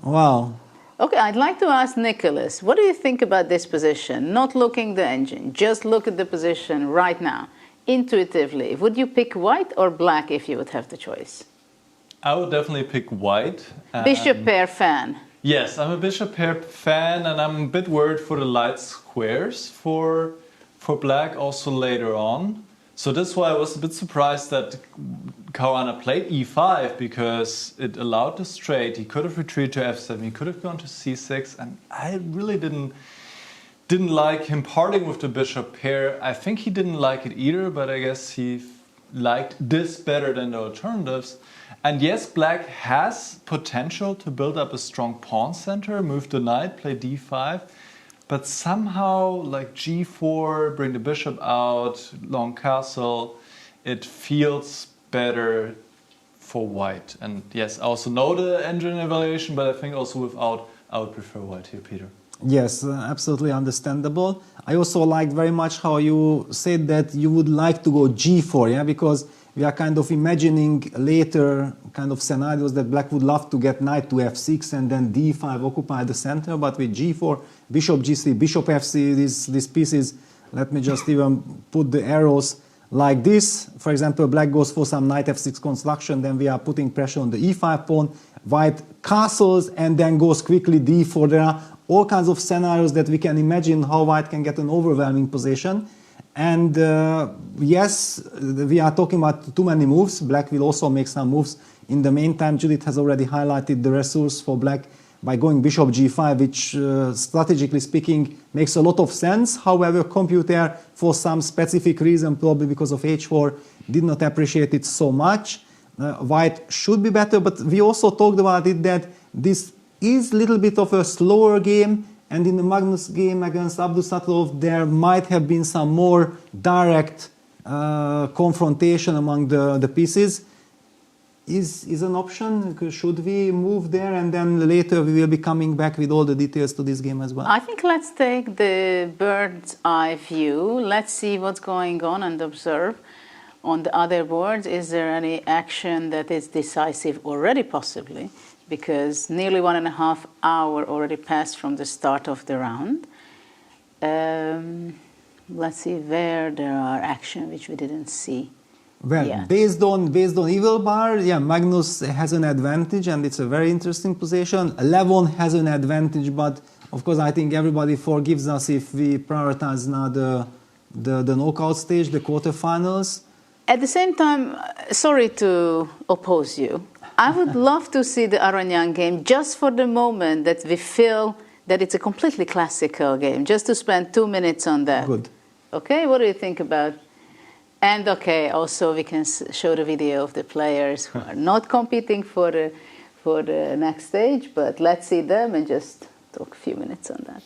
Wow. Okay, I'd like to ask Nicholas, what do you think about this position? Not looking the engine, just look at the position right now. Intuitively, would you pick white or black if you would have the choice? I would definitely pick white. Bishop pair fan. Yes, I'm a bishop pair fan, and I'm a bit worried for the light squares for black also later on. So that's why I was a bit surprised that Caruana played e5, because it allowed the straight. He could have retreated to f7, he could have gone to c6, and I really didn't like him parting with the bishop pair. I think he didn't like it either, but I guess he liked this better than the alternatives. And yes, black has potential to build up a strong pawn center, move the knight, play d5, but somehow like g4, bring the bishop out, long castle, it feels better for white. And yes, I also know the engine evaluation, but I think also without, I would prefer white here, Peter. Yes, absolutely understandable. I also liked very much how you said that you would like to go g4, yeah, because we are kind of imagining later kind of scenarios that black would love to get knight to f6 and then d5 occupy the center, but with g4, bishop g3, bishop f3, these pieces, let me just even put the arrows like this. For example, black goes for some knight f6 construction, then we are putting pressure on the e5 pawn, white castles and then goes quickly d4. There are all kinds of scenarios that we can imagine how white can get an overwhelming position. And yes, we are talking about too many moves. Black will also make some moves. In the meantime, Judith has already highlighted the resource for black by going bishop g5, which strategically speaking makes a lot of sense. However, computer, for some specific reason, probably because of h4, did not appreciate it so much. White should be better, but we also talked about it that this is a little bit of a slower game, and in the Magnus game against Abdusattorov there might have been some more direct confrontation among the pieces. Is an option? Should we move there, and then later we will be coming back with all the details to this game as well? I think let's take the bird's eye view. Let's see what's going on and observe. On the other boards, is there any action that is decisive already, possibly? Because nearly 1.5 hours already passed from the start of the round. Let's see where there are action which we didn't see. Well, yet. based on Evil Bar, yeah, Magnus has an advantage, and it's a very interesting position. Levon has an advantage, but of course I think everybody forgives us if we prioritize now the knockout stage, the quarterfinals. At the same time, sorry to oppose you, I would love to see the Aranyang game just for the moment that we feel that it's a completely classical game, just to spend 2 minutes on that. Good. Okay, what do you think about? And okay, also we can show the video of the players who are not competing for the next stage, but let's see them and just talk a few minutes on that.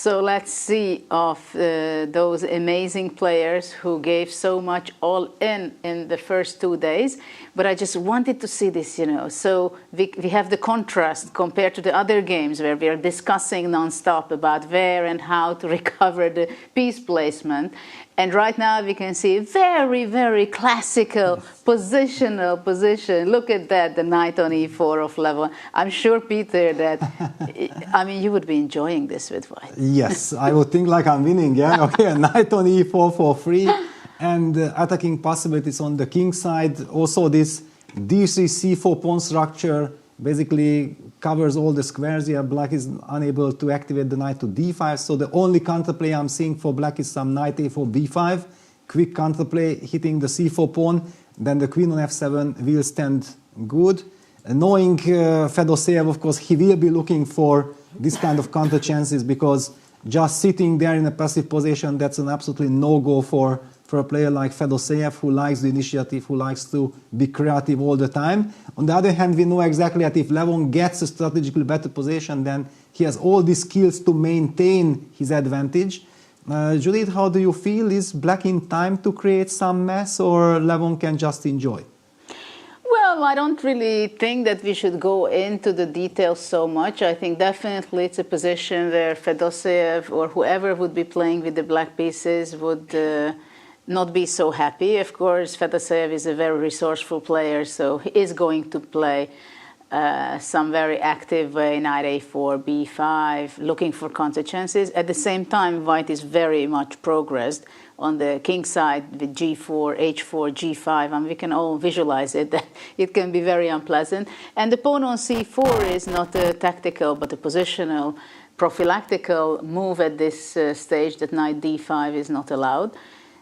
So let's see of those amazing players who gave so much all in the first 2 days. But I just wanted to see this, you know. So we have the contrast compared to the other games where we are discussing nonstop about where and how to recover the piece placement. And right now we can see very, very classical positional position. Look at that, the knight on e4 of level. I'm sure, Peter, that I mean you would be enjoying this with white. Yes, I would think like I'm winning. Yeah, okay, a knight on e4 for free, and attacking possibilities on the king side. Also, this d3 c4 pawn structure basically covers all the squares here. Black is unable to activate the knight to d5, so the only counterplay I'm seeing for black is some knight a4 b5, quick counterplay hitting the c4 pawn, then the queen on f7 will stand good. Knowing Fedoseev, of course, he will be looking for this kind of counter chances, because just sitting there in a passive position, that's an absolutely no-go for a player like Fedoseev, who likes the initiative, who likes to be creative all the time. On the other hand, we know exactly that if Levon gets a strategically better position, then he has all the skills to maintain his advantage. Judith, how do you feel? Is black in time to create some mess, or Levon can just enjoy? Well, I don't really think that we should go into the details so much. I think definitely it's a position where Fedoseev or whoever would be playing with the black pieces would not be so happy. Of course, Fedoseev is a very resourceful player, so he is going to play some very active way, knight a4, b5, looking for counter chances. At the same time, white is very much progressed on the king side with g4, h4, g5, and we can all visualize it, that it can be very unpleasant. And the pawn on c4 is not a tactical, but a positional, prophylactical move at this stage, that knight d5 is not allowed.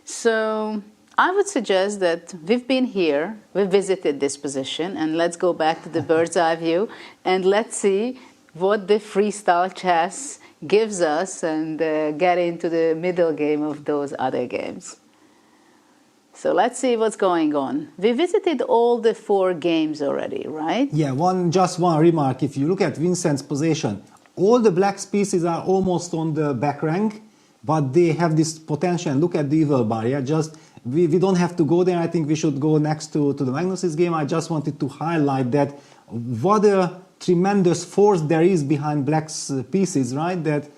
So I would suggest that we've been here, we've visited this position, and let's go back to the bird's eye view, and let's see what the freestyle chess gives us, and get into the middle game of those other games. So let's see what's going on. We visited all the 4 games already, right? Yeah, just one remark. If you look at Vincent's position, all the black pieces are almost on the back rank, but they have this potential. Look at the evil bar. Yeah, just we don't have to go there. I think we should go next to the Magnus's game. I just wanted to highlight that what a tremendous force there is behind black's pieces, right? That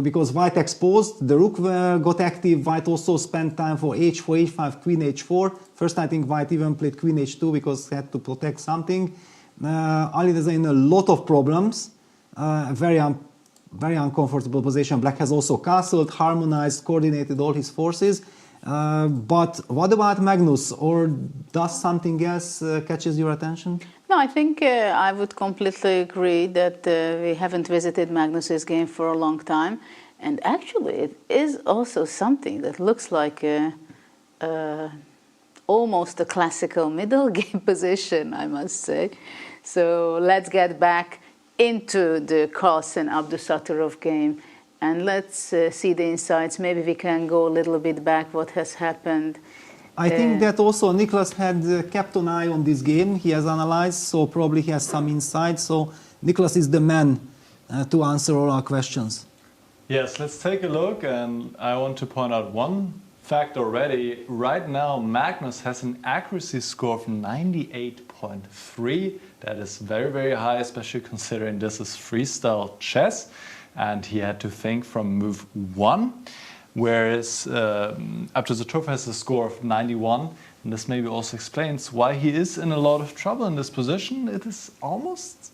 because white exposed, the rook got active. White also spent time for h4, h5, queen h4. First, I think white even played queen h2 because he had to protect something. Alireza in a lot of problems. Very uncomfortable position. Black has also castled, harmonized, coordinated all his forces. But what about Magnus? Or does something else catches your attention? No, I think I would completely agree that we haven't visited Magnus's game for a long time. And actually, it is also something that looks like almost a classical middle game position, I must say. So let's get back into the Carlsen Abdusattorov game and let's see the insights. Maybe we can go a little bit back what has happened. I think that also Nicholas had kept an eye on this game. He has analyzed, so probably he has some insights. So Nicholas is the man to answer all our questions. Yes, let's take a look, and I want to point out one fact already. Right now, Magnus has an accuracy score of 98.3. That is very, very high, especially considering this is freestyle chess. And he had to think from move 1, whereas Abdusattorov has a score of 91. And this maybe also explains why he is in a lot of trouble in this position. It is almost,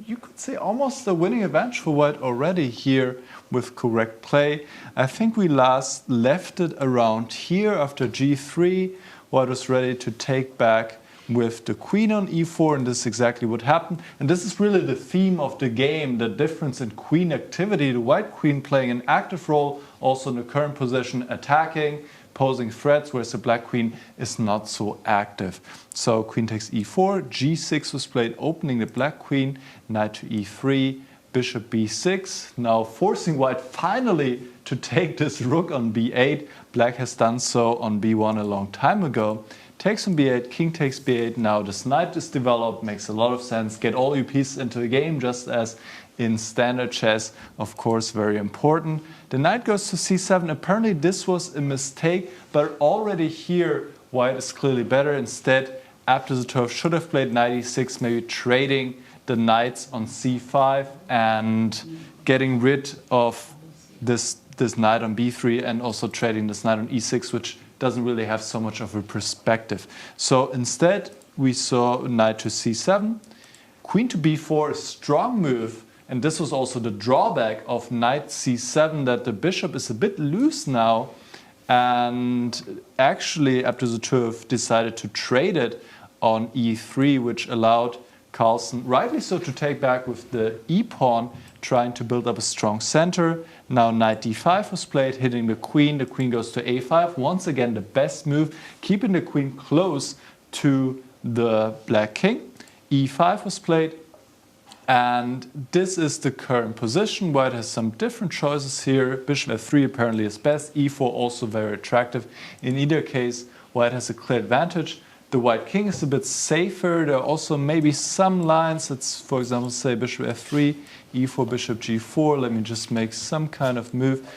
you could say, almost a winning advantage for White already here with correct play. I think we last left it around here after g3. White was ready to take back with the queen on e4, and this is exactly what happened. And this is really the theme of the game, the difference in queen activity. The white queen playing an active role, also in the current position, attacking, posing threats, whereas the black queen is not so active. So queen takes e4, g6 was played, opening the black queen, knight to e3, bishop b6, now forcing white finally to take this rook on b8. Black has done so on b1 a long time ago. Takes on b8, king takes b8, now this knight is developed, makes a lot of sense. Get all your pieces into the game, just as in standard chess, of course, very important. The knight goes to c7. Apparently this was a mistake, but already here, white is clearly better. Instead, Abdusattorov should have played knight e6, maybe trading the knights on c5 and getting rid of this knight on b3 and also trading this knight on e6, which doesn't really have so much of a perspective. So instead, we saw knight to c7, queen to b4, a strong move, and this was also the drawback of knight c7, that the bishop is a bit loose now, and actually Abdusattorov decided to trade it on e3, which allowed Carlsen, rightly so, to take back with the e-pawn, trying to build up a strong center. Now knight d5 was played, hitting the queen goes to a5. Once again, the best move, keeping the queen close to the black king. e5 was played, and this is the current position. White has some different choices here. Bishop f3 apparently is best, e4 also very attractive. In either case, white has a clear advantage. The white king is a bit safer. There are also maybe some lines. Let's, for example, say bishop f3, e4, bishop g4. Let me just make some kind of move.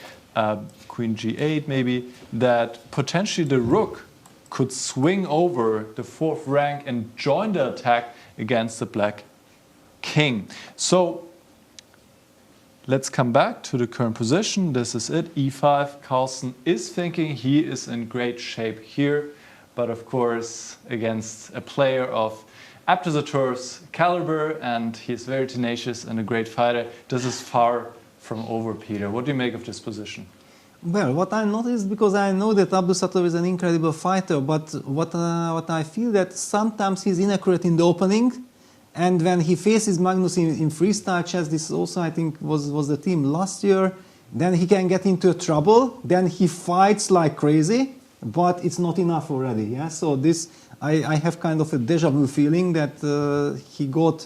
Queen g8 maybe. That potentially the rook could swing over the 4th rank and join the attack against the black king. So let's come back to the current position. This is it, e5. Carlsen is thinking he is in great shape here. But of course, against a player of Abdusattorov's caliber, and he's very tenacious and a great fighter, this is far from over, Peter. What do you make of this position? Well, what I noticed, because I know that Abdusattorov is an incredible fighter, but what I feel that sometimes he's inaccurate in the opening, and when he faces Magnus in freestyle chess, this also I think was the theme last year, then he can get into trouble, then he fights like crazy, but it's not enough already. Yeah? So this, I have kind of a deja vu feeling that he got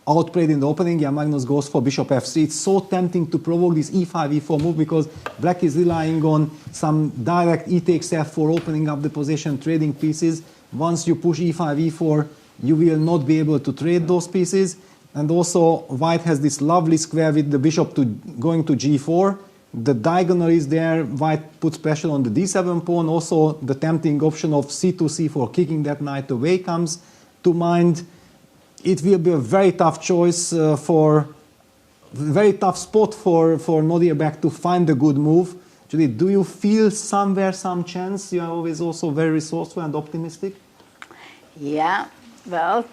outplayed in the opening. Yeah, Magnus goes for bishop f3. It's so tempting to provoke this e5, e4 move because black is relying on some direct e takes f4, opening up the position, trading pieces. Once you push e5, e4, you will not be able to trade those pieces. And also, white has this lovely square with the bishop going to g4. The diagonal is there, white puts pressure on the d7 pawn. Also, the tempting option of c2, c4, kicking that knight away comes to mind. It will be a very tough choice very tough spot for Nodirbek to find a good move. Actually, do you feel somewhere some chance? You are always also very resourceful and optimistic. Yeah, well,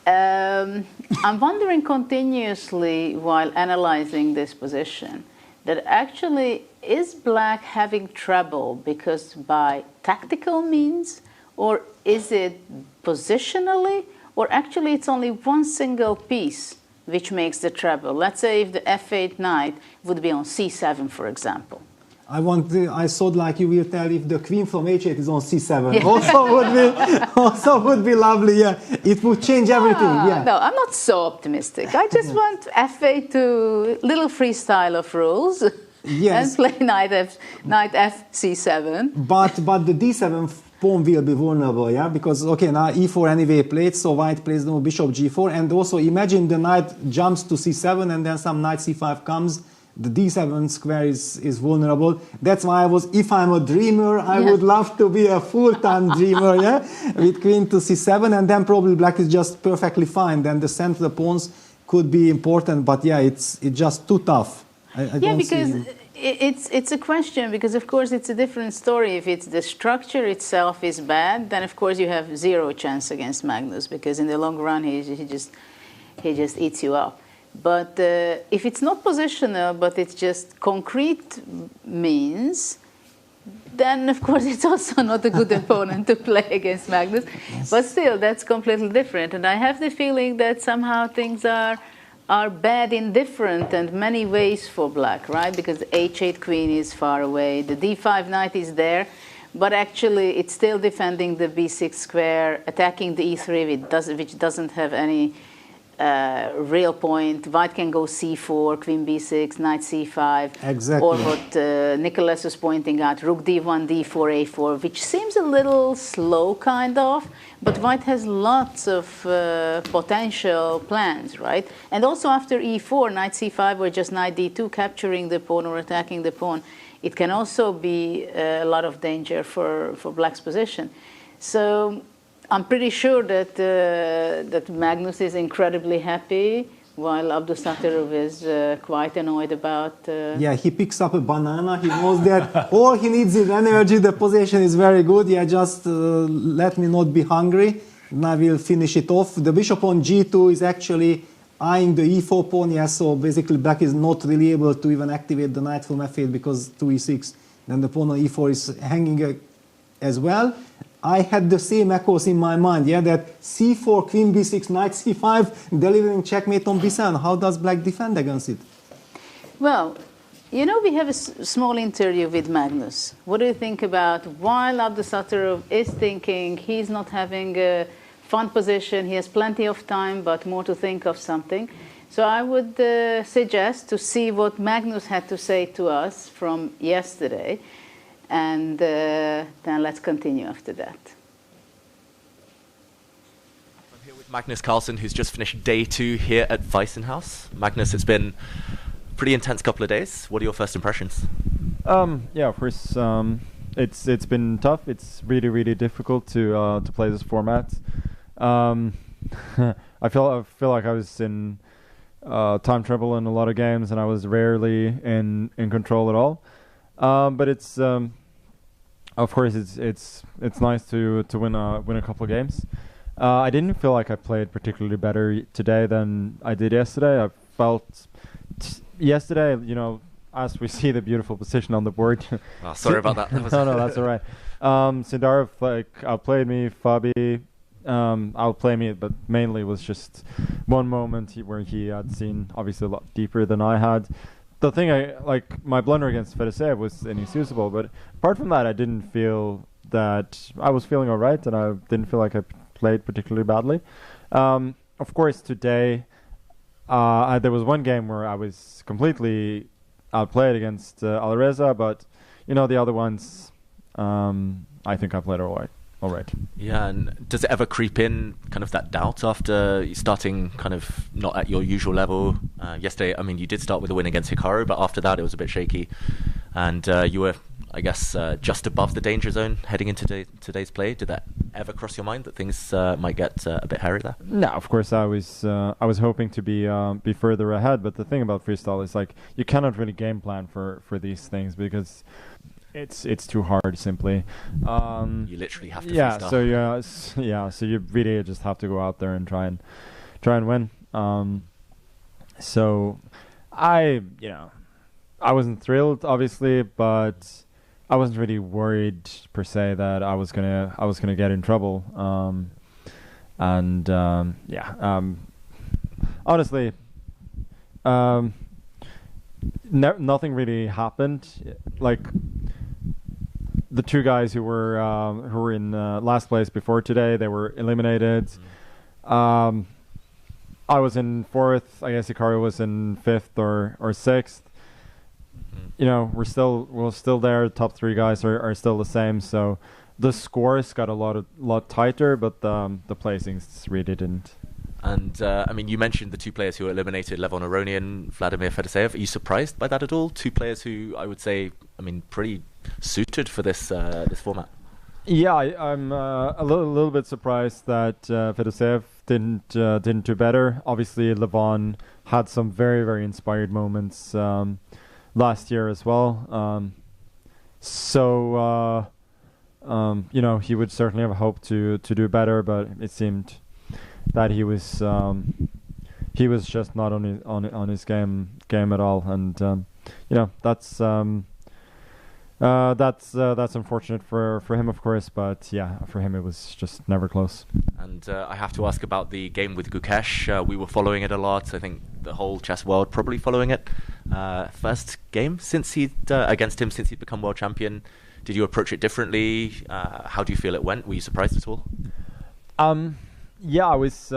I'm wondering continuously while analyzing this position, that actually is black having trouble because by tactical means, or is it positionally, or actually it's only one single piece which makes the trouble. Let's say if the f8 knight would be on c7, for example. I thought like you will tell if the queen from h8 is on c7. Yeah. Also would be lovely. Yeah, it would change everything. Yeah. No, I'm not so optimistic. I just want f8 to little freestyle of rules. Yes. And play knight f c7. But the d7 pawn will be vulnerable, yeah, because okay, now e4 anyway played, so white plays no bishop g4, and also imagine the knight jumps to c7 and then some knight c5 comes. The d7 square is vulnerable. That's why if I'm a dreamer, I would love to be a full-time dreamer, yeah, with queen to c7, and then probably black is just perfectly fine. Then the central pawns could be important, but yeah, it's just too tough. I don't because see it's a question, because of course it's a different story. If it's the structure itself is bad, then of course you have zero chance against Magnus, because in the long run he just eats you up. But if it's not positional, but it's just concrete means, then of course it's also not a good opponent to play against Magnus. Yes. But still, that's completely different. And I have the feeling that somehow things are bad in different and many ways for black, right? Because the h8 queen is far away, the d5 knight is there, but actually it's still defending the b6 square, attacking the e3, which doesn't have any real point. White can go c4, queen b6, knight c5. Exactly. Or what Nicholas was pointing out, rook d1, d4, a4, which seems a little slow, kind of, but white has lots of potential plans, right? And also after e4, knight c5 or just knight d2, capturing the pawn or attacking the pawn, it can also be a lot of danger for black's position. So I'm pretty sure that Magnus is incredibly happy, while Abdusattorov is quite annoyed about... Yeah, he picks up a banana. He knows that all he needs is energy. The position is very good. Yeah, just let me not be hungry, and I will finish it off. The bishop on g2 is actually eyeing the e4 pawn. Yeah, so basically black is not really able to even activate the knight from f8 because 2e6. Then the pawn on e4 is hanging as well. I had the same echoes in my mind, yeah, that c4, queen b6, knight c5, delivering checkmate on b7. How does black defend against it? Well, you know, we have a small interview with Magnus. What do you think about, while Abdusattorov is thinking he's not having a fun position, he has plenty of time, but more to think of something. So I would suggest to see what Magnus had to say to us from yesterday. And then let's continue after that. I'm here with Magnus Carlsen, who's just finished day 2 here at WEISSENHAUS. Magnus, it's been a pretty intense couple of days. What are your first impressions? Yeah, of course, it's been tough. It's really difficult to play this format. I feel like I was in time trouble in a lot of games, and I was rarely in control at all. But it's of course it's nice to win a couple of games. I didn't feel like I played particularly better today than I did yesterday. I felt yesterday, you know, as we see the beautiful position on the board. Oh, sorry about that. No, that's all right. Sindarov outplayed me. Fabi outplayed me, but mainly was just one moment where he had seen obviously a lot deeper than I had. The thing my blunder against Fiouzja was inexcusable, but apart from that, I didn't feel that I was feeling all right, and I didn't feel like I played particularly badly. Of course, today there was one game where I was completely outplayed against Alireza, but you know, the other ones, I think I played all right. Yeah, and does it ever creep in, kind of that doubt after starting kind of not at your usual level? Yesterday, I mean, you did start with a win against Hikaru, but after that it was a bit shaky. And you were, I guess, just above the danger zone heading into today's play. Did that ever cross your mind that things might get a bit hairy there? No, of course I was hoping to be further ahead, but the thing about freestyle is like you cannot really game plan for these things because it's too hard simply. You literally have to freestyle. So you really just have to go out there and try and win. So I I wasn't thrilled, obviously, but I wasn't really worried per se that I was gonna get in trouble. Honestly, nothing really happened. Like the two guys who were in last place before today, they were eliminated. I was in fourth. I guess Hikaru was in fifth or sixth. You know, we're still there. Top three guys are still the same. So the scores got a lot tighter, but the placings really didn't. And I mean, you mentioned the two players who were eliminated, Levon Aronian, Vladimir Fedoseev. Are you surprised by that at all? Two players who I would say, I mean, pretty suited for this format. Yeah, I'm a little bit surprised that Fedoseev didn't do better. Obviously, Levon had some very, very inspired moments last year as well. You know, he would certainly have hoped to do better, but it seemed that he was just not on his game at all, and you know, that's unfortunate for him, of course, but yeah, for him it was just never close. And I have to ask about the game with Gukesh. We were following it a lot. I think the whole chess world probably following it. First game since against him since he'd become world champion. Did you approach it differently? How do you feel it went? Were you surprised at all? Yeah, I was.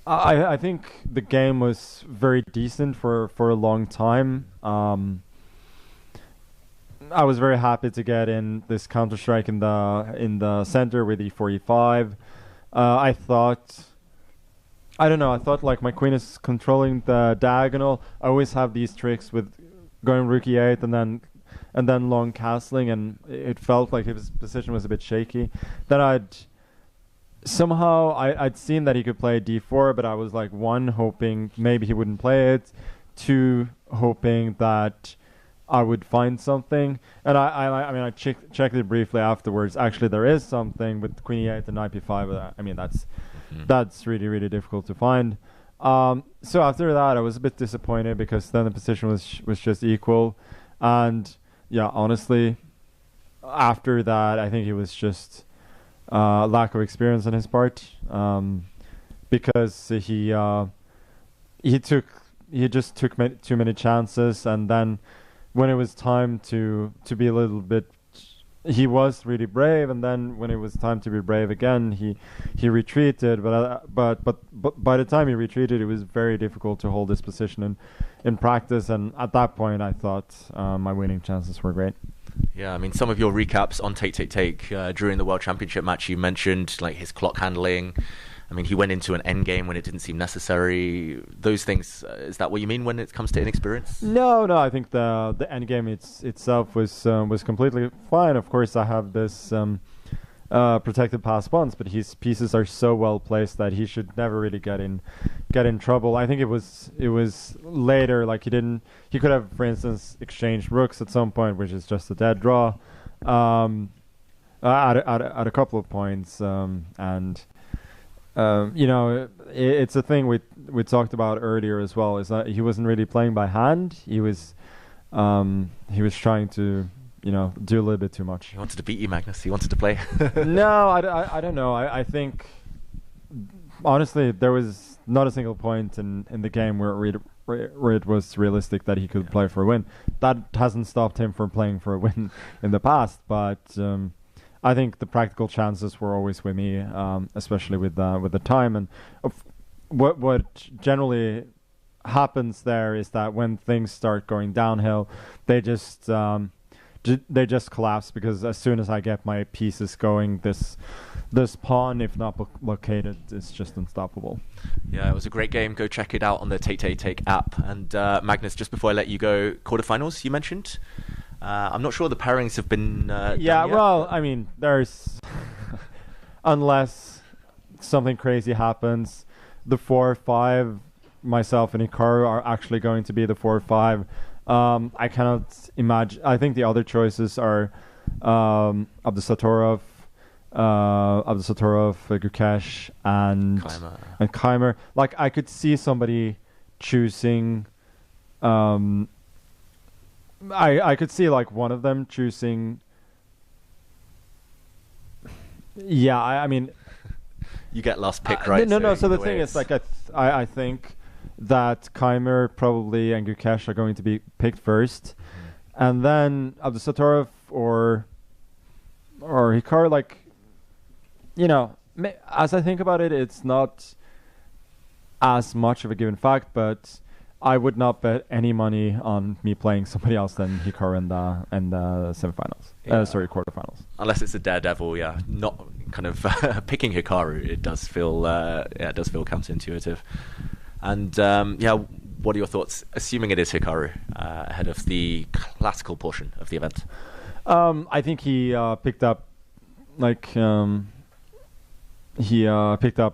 I think the game was very decent for a long time. I was very happy to get in this counter strike in the center with e4 e5. I thought like my queen is controlling the diagonal. I always have these tricks with going rook e8 and then long castling, and it felt like his position was a bit shaky. Then I'd seen that he could play d4, but I was like, one, hoping maybe he wouldn't play it, two, hoping that I would find something. And I checked it briefly afterwards. Actually, there is something with queen e8 and knight b5. But I mean, that's really, really difficult to find. So after that, I was a bit disappointed because then the position was just equal. And yeah, honestly, after that, I think it was just lack of experience on his part, because he just took too many chances, and then when it was time to be a little bit, he was really brave, and then when it was time to be brave again, he retreated. But by the time he retreated, it was very difficult to hold this position in practice, and at that point, I thought my winning chances were great. Yeah, I mean, some of your recaps on Take during the World Championship match, you mentioned like his clock handling. I mean, he went into an end game when it didn't seem necessary. Those things, is that what you mean when it comes to inexperience? No, I think the end game itself was completely fine. Of course, I have this protected pass once, but his pieces are so well placed that he should never really get in trouble. I think it was later, like he could have, for instance, exchanged rooks at some point, which is just a dead draw, at a couple of points, and you know, it's a thing we talked about earlier as well, is that he wasn't really playing by hand. He was trying to, you know, do a little bit too much. He wanted to beat you, Magnus. He wanted to play. No, I don't know. I think, honestly, there was not a single point in the game where it was realistic that he could play for a win. That hasn't stopped him from playing for a win in the past, but I think the practical chances were always with me, especially with the time. And what generally happens there is that when things start going downhill, they just collapse, because as soon as I get my pieces going, this pawn, if not blockaded, is just unstoppable. Yeah, it was a great game. Go check it out on the Take app. And Magnus, just before I let you go, quarterfinals you mentioned. I'm not sure the pairings have been done yet. Well, I mean, there's unless something crazy happens, the 4-5, myself and Hikaru are actually going to be the 4-5. I cannot imagine. I think the other choices are Abdusatorov, Abdusatorov, Gukesh, and Keymer. Like, I could see somebody choosing. I could see like one of them choosing. Yeah, I mean, you get last pick, right? No. So the thing is, like, I think that Keymer probably and Gukesh are going to be picked first, and then Abdusatorov or Hikaru. Like, you know, as I think about it, it's not as much of a given fact, but I would not bet any money on me playing somebody else than Hikaru in the semifinals. Quarterfinals. Unless it's a daredevil, yeah. Not kind of picking Hikaru. It does feel counterintuitive. And what are your thoughts? Assuming it is Hikaru ahead of the classical portion of the event. I think he picked up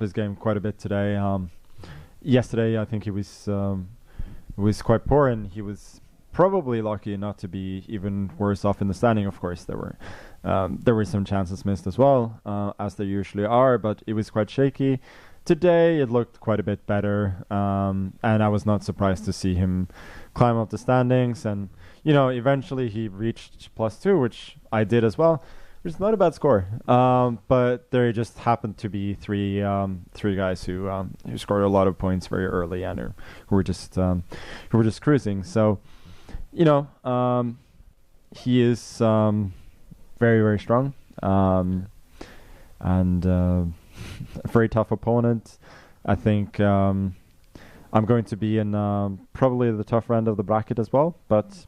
his game quite a bit today. Yesterday, I think he was quite poor, and he was probably lucky not to be even worse off in the standing. Of course, there were some chances missed as well, as there usually are, but it was quite shaky. Today, it looked quite a bit better, and I was not surprised to see him climb up the standings. And eventually he reached +2, which I did as well. It's not a bad score, but there just happened to be three guys who scored a lot of points very early and who were just cruising. So, he is very, very strong, and a very tough opponent. I think I'm going to be in probably the tougher end of the bracket as well, but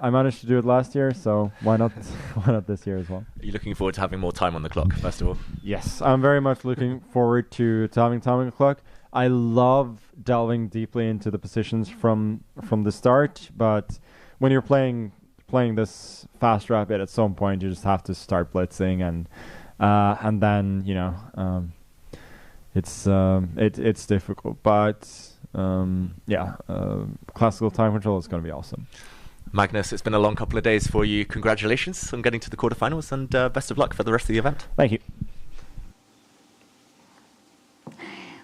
I managed to do it last year, so why not this year as well? Are you looking forward to having more time on the clock, first of all? Yes, I'm very much looking forward to having time on the clock. I love delving deeply into the positions from the start, but when you're playing this fast rapid, at some point you just have to start blitzing, and then it's difficult. But classical time control is going to be awesome. Magnus, it's been a long couple of days for you. Congratulations on getting to the quarterfinals, and best of luck for the rest of the event. Thank you.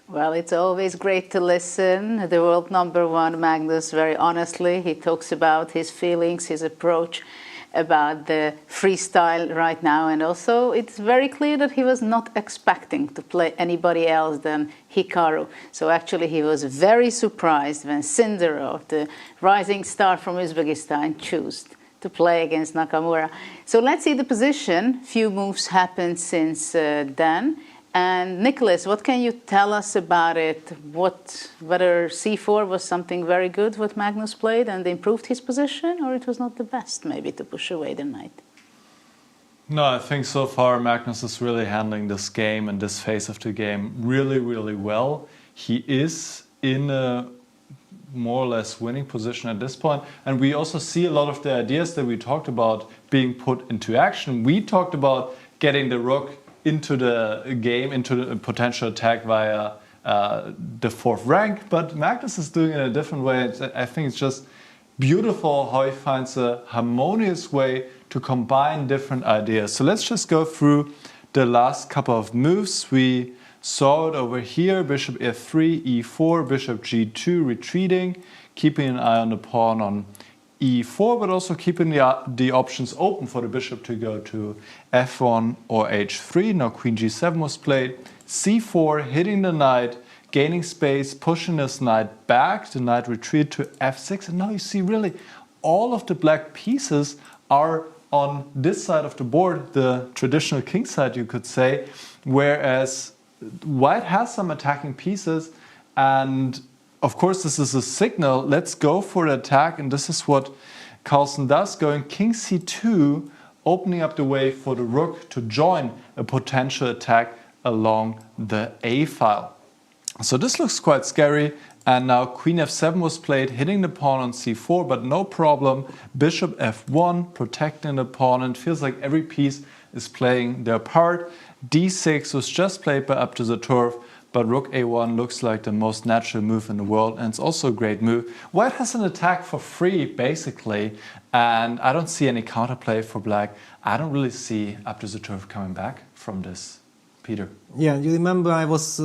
Well, it's always great to listen. The world #1, Magnus, very honestly, he talks about his feelings, his approach about the freestyle right now. And also, it's very clear that he was not expecting to play anybody else than Hikaru. So actually, he was very surprised when Sindarov, the rising star from Uzbekistan, chose to play against Nakamura. So let's see the position. Few moves happened since then. And Nicholas, what can you tell us about it? Whether C4 was something very good what Magnus played and improved his position, or it was not the best maybe to push away the knight? No, I think so far Magnus is really handling this game and this phase of the game really, really well. He is in a more or less winning position at this point. And we also see a lot of the ideas that we talked about being put into action. We talked about getting the rook into the game, into the potential attack via the 4th rank, but Magnus is doing it in a different way. I think it's just beautiful how he finds a harmonious way to combine different ideas. So let's just go through the last couple of moves. We saw it over here, bishop f3, e4, bishop g2, retreating, keeping an eye on the pawn on e4, but also keeping the options open for the bishop to go to f1 or h3. Now queen g7 was played, c4, hitting the knight, gaining space, pushing this knight back, the knight retreat to f6, and now you see really all of the black pieces are on this side of the board, the traditional king side you could say, whereas white has some attacking pieces, and of course, this is a signal. Let's go for the attack, and this is what Carlsen does, going king c2, opening up the way for the rook to join a potential attack along the a file. So this looks quite scary, and now queen f7 was played, hitting the pawn on c4, but no problem. Bishop f1, protecting the pawn, and it feels like every piece is playing their part. d6 was just played by Abdusatorov, but rook a1 looks like the most natural move in the world, and it's also a great move. White has an attack for free, basically, and I don't see any counterplay for black. I don't really see Abdusattorov coming back from this. Peter. Yeah, you remember I was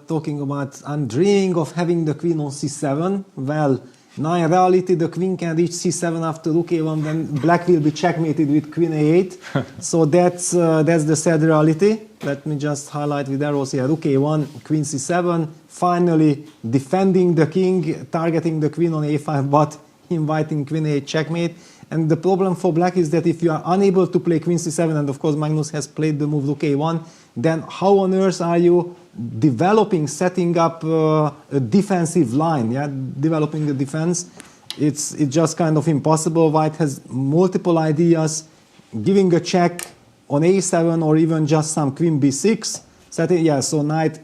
talking about I'm dreaming of having the queen on c7. Well, now in reality the queen can reach c7 after rook a1, then black will be checkmated with queen a8. So that's the sad reality. Let me just highlight with arrows here. Rook a1, queen c7, finally defending the king, targeting the queen on a5, but inviting queen a8 checkmate. And the problem for black is that if you are unable to play queen c7, and of course Magnus has played the move rook a1, then how on earth are you developing, setting up a defensive line, yeah, developing the defense? It's just kind of impossible. White has multiple ideas, giving a check on a7 or even just some queen b6. Setting, yeah, so knight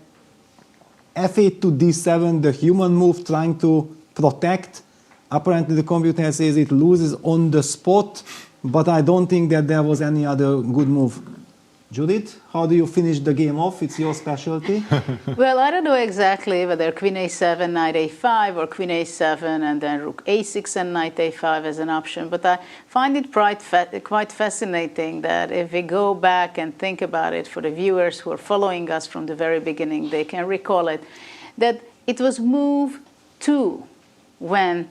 f8 to d7, the human move trying to protect. Apparently the computer says it loses on the spot, but I don't think that there was any other good move. Judith, how do you finish the game off? It's your specialty. Well, I don't know exactly whether queen a7, knight a5, or queen a7 and then rook a6 and knight a5 as an option, but I find it quite fascinating that if we go back and think about it, for the viewers who are following us from the very beginning, they can recall it, that it was move 2 when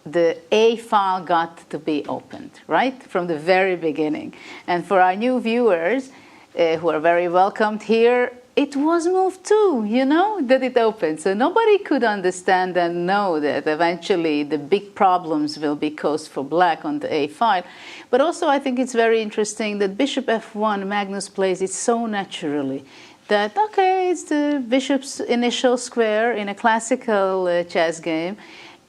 the A file got to be opened, right? From the very beginning. And for our new viewers who are very welcomed here, it was move 2, you know, that it opened. So nobody could understand and know that eventually the big problems will be caused for black on the A file. But also I think it's very interesting that bishop f1, Magnus plays it so naturally that, okay, it's the bishop's initial square in a classical chess game.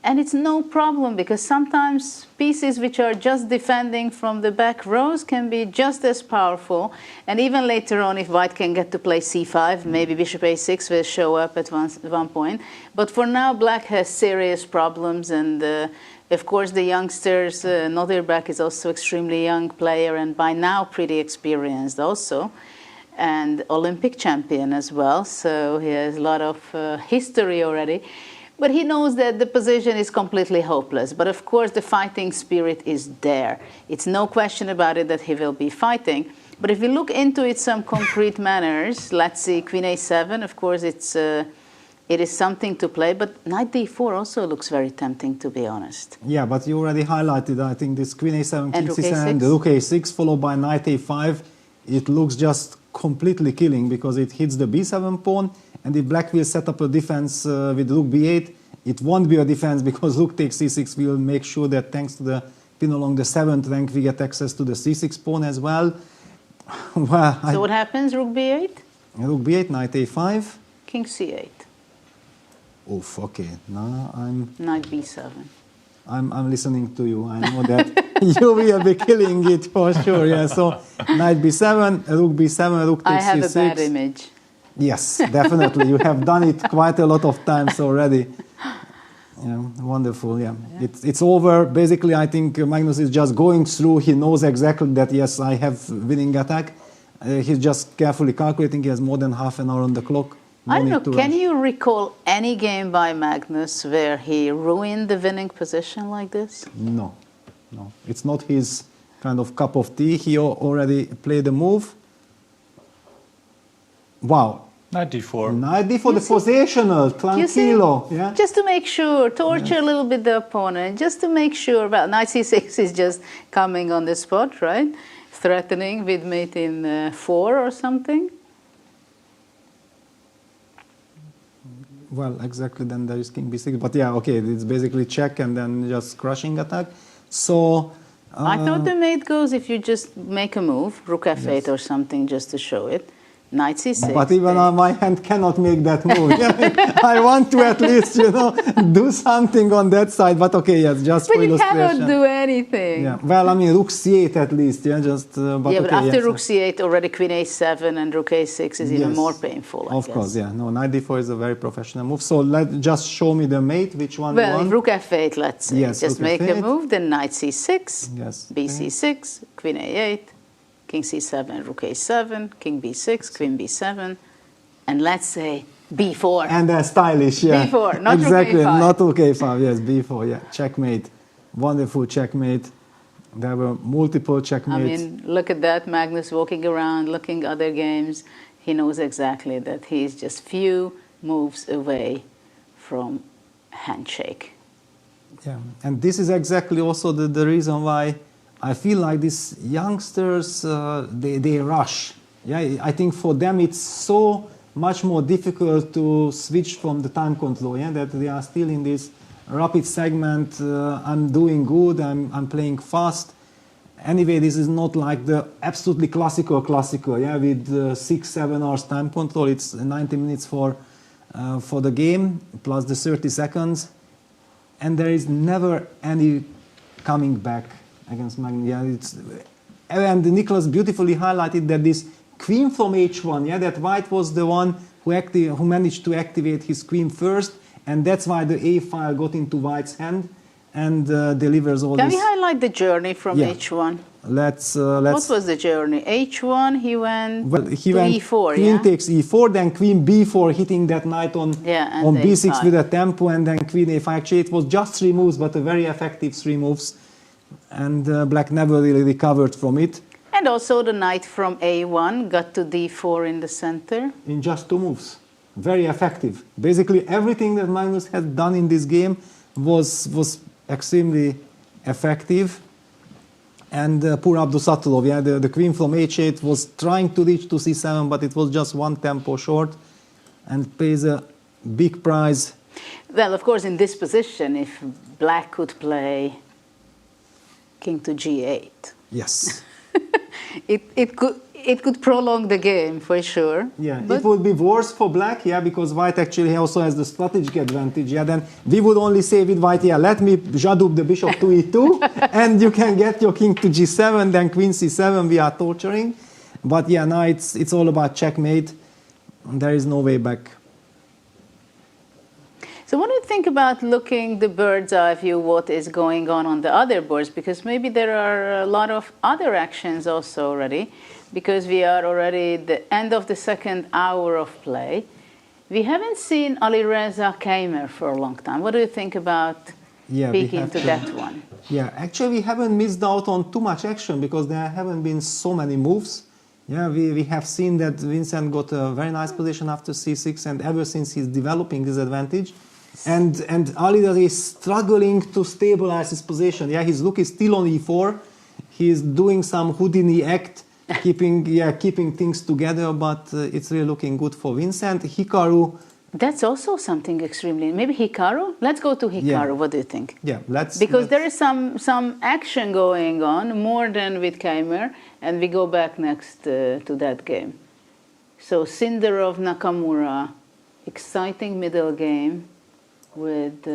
And it's no problem, because sometimes pieces which are just defending from the back rows can be just as powerful. And even later on, if white can get to play c5, maybe bishop a6 will show up at one point. But for now, black has serious problems. And of course, the youngsters, Nodirbak is also extremely young player and by now pretty experienced also. And Olympic champion as well. So he has a lot of history already. But he knows that the position is completely hopeless. But of course, the fighting spirit is there. It's no question about it that he will be fighting. But if we look into it some concrete manners, let's see, queen a7, of course, it is something to play. But knight d4 also looks very tempting, to be honest. Yeah, but you already highlighted, I think, this queen a7, king c7, and the rook a6, followed by knight a5. It looks just completely killing, because it hits the b7 pawn. And if black will set up a defense with rook b8, it won't be a defense, because rook takes c6 will make sure that thanks to the pin along the 7th rank, we get access to the c6 pawn as well. Well, so what happens? Rook b8? Rook b8, knight a5. King c8. Oof, okay. Now I'm... Knight b7. I'm listening to you. I know that you will be killing it for sure. Yeah. So knight b7, rook b7, rook takes c6. I have a bad image. Yes, definitely. You have done it quite a lot of times already. Yeah, wonderful. Yeah, it's over. Basically, I think Magnus is just going through. He knows exactly that. Yes, I have winning attack. He's just carefully calculating. He has more than half an hour on the clock. I don't know. Can you recall any game by Magnus where he ruined the winning position like this? No, no. It's not his kind of cup of tea. He already played the move. Wow. Knight d4. Knight d4, the positional, tranquilo. Yeah? Just to make sure, torture a little bit the opponent, just to make sure. Well, knight c6 is just coming on the spot, right? Threatening with mate in 4 or something. Well, exactly, then there is king b6. But yeah, okay, it's basically check and then just crushing attack. So... I thought the mate goes if you just make a move, rook f8 or something, just to show it. Knight c6. But even my hand cannot make that move. I want to at least, do something on that side. But okay, yes, just for illustration. But you cannot do anything. Yeah. Well, I mean, rook c8 at least, yeah, just... but yeah, but okay, after rook c8, already queen a7 and rook a6 is even more painful, I Of guess. course, yeah. No, knight d4 is a very professional move. So just show me the mate, which one Well, you want. rook f8, let's say. Yes, just make a move, then knight c6, yes, bc6, queen a8, king c7, rook a7, king b6, queen b7, and let's say B4. And stylish, yeah. B4, not exactly, Rook A5. not Rook A5, yes, B4, yeah. Checkmate. Wonderful checkmate. There were multiple checkmates. I mean, look at that. Magnus walking around, looking other games. He knows exactly that he's just few moves away from handshake. Yeah, and this is exactly also the reason why I feel like these youngsters, they rush. Yeah, I think for them it's so much more difficult to switch from the time control, yeah, that they are still in this rapid segment. I'm doing good, I'm playing fast. Anyway, this is not like the absolutely classical, yeah, with 6-7 hours time control. It's 90 minutes for the game, plus the 30 seconds. And there is never any coming back against Magnus. Yeah, and Nicholas beautifully highlighted that this queen from h1, yeah, that white was the one who managed to activate his queen first, and that's why the a file got into white's hand and delivers all Can this. we highlight the journey from h1? Let's. What was the journey? h1, he went to e4, queen yeah? takes e4, then queen b4, hitting that knight on b6 a5. with a tempo, and then queen a5. Actually, it was just 3 moves, but a very effective 3 moves. And black never really recovered from it. And also the knight from a1 got to d4 in the center. In just 2 moves. Very effective. Basically, everything that Magnus had done in this game was extremely effective. And poor Abdusatulov, yeah, the queen from h8 was trying to reach to c7, but it was just 1 tempo short, and pays a big price. Well, of course, in this position, if black could play king to g8. Yes. it could prolong the game for sure. Yeah, it would be worse for black, yeah, because white actually also has the strategic advantage. Yeah, then we would only say with white, yeah, let me jadub the bishop to e2, and you can get your king to g7, then queen c7. We are torturing, but yeah, now it's all about checkmate. There is no way back. So what do you think about looking the bird's eye view, what is going on the other boards? Because maybe there are a lot of other actions also already, because we are already at the end of the second hour of play. We haven't seen Alireza Keymer for a long time. What do you think about peeking to that one? Yeah, actually we haven't missed out on too much action because there haven't been so many moves. Yeah, we have seen that Vincent got a very nice position after c6, and ever since he's developing this advantage. And Alireza is struggling to stabilize his position. Yeah, his rook is still on e4. He's doing some Houdini act, keeping things together, but it's really looking good for Vincent. Hikaru. That's also something extremely. Maybe Hikaru. Let's go to Hikaru. Yeah. What do you think? Yeah, because there is some action going on more than with Keymer, and we go back next to that game. So Sindarov Nakamura, exciting middle game. With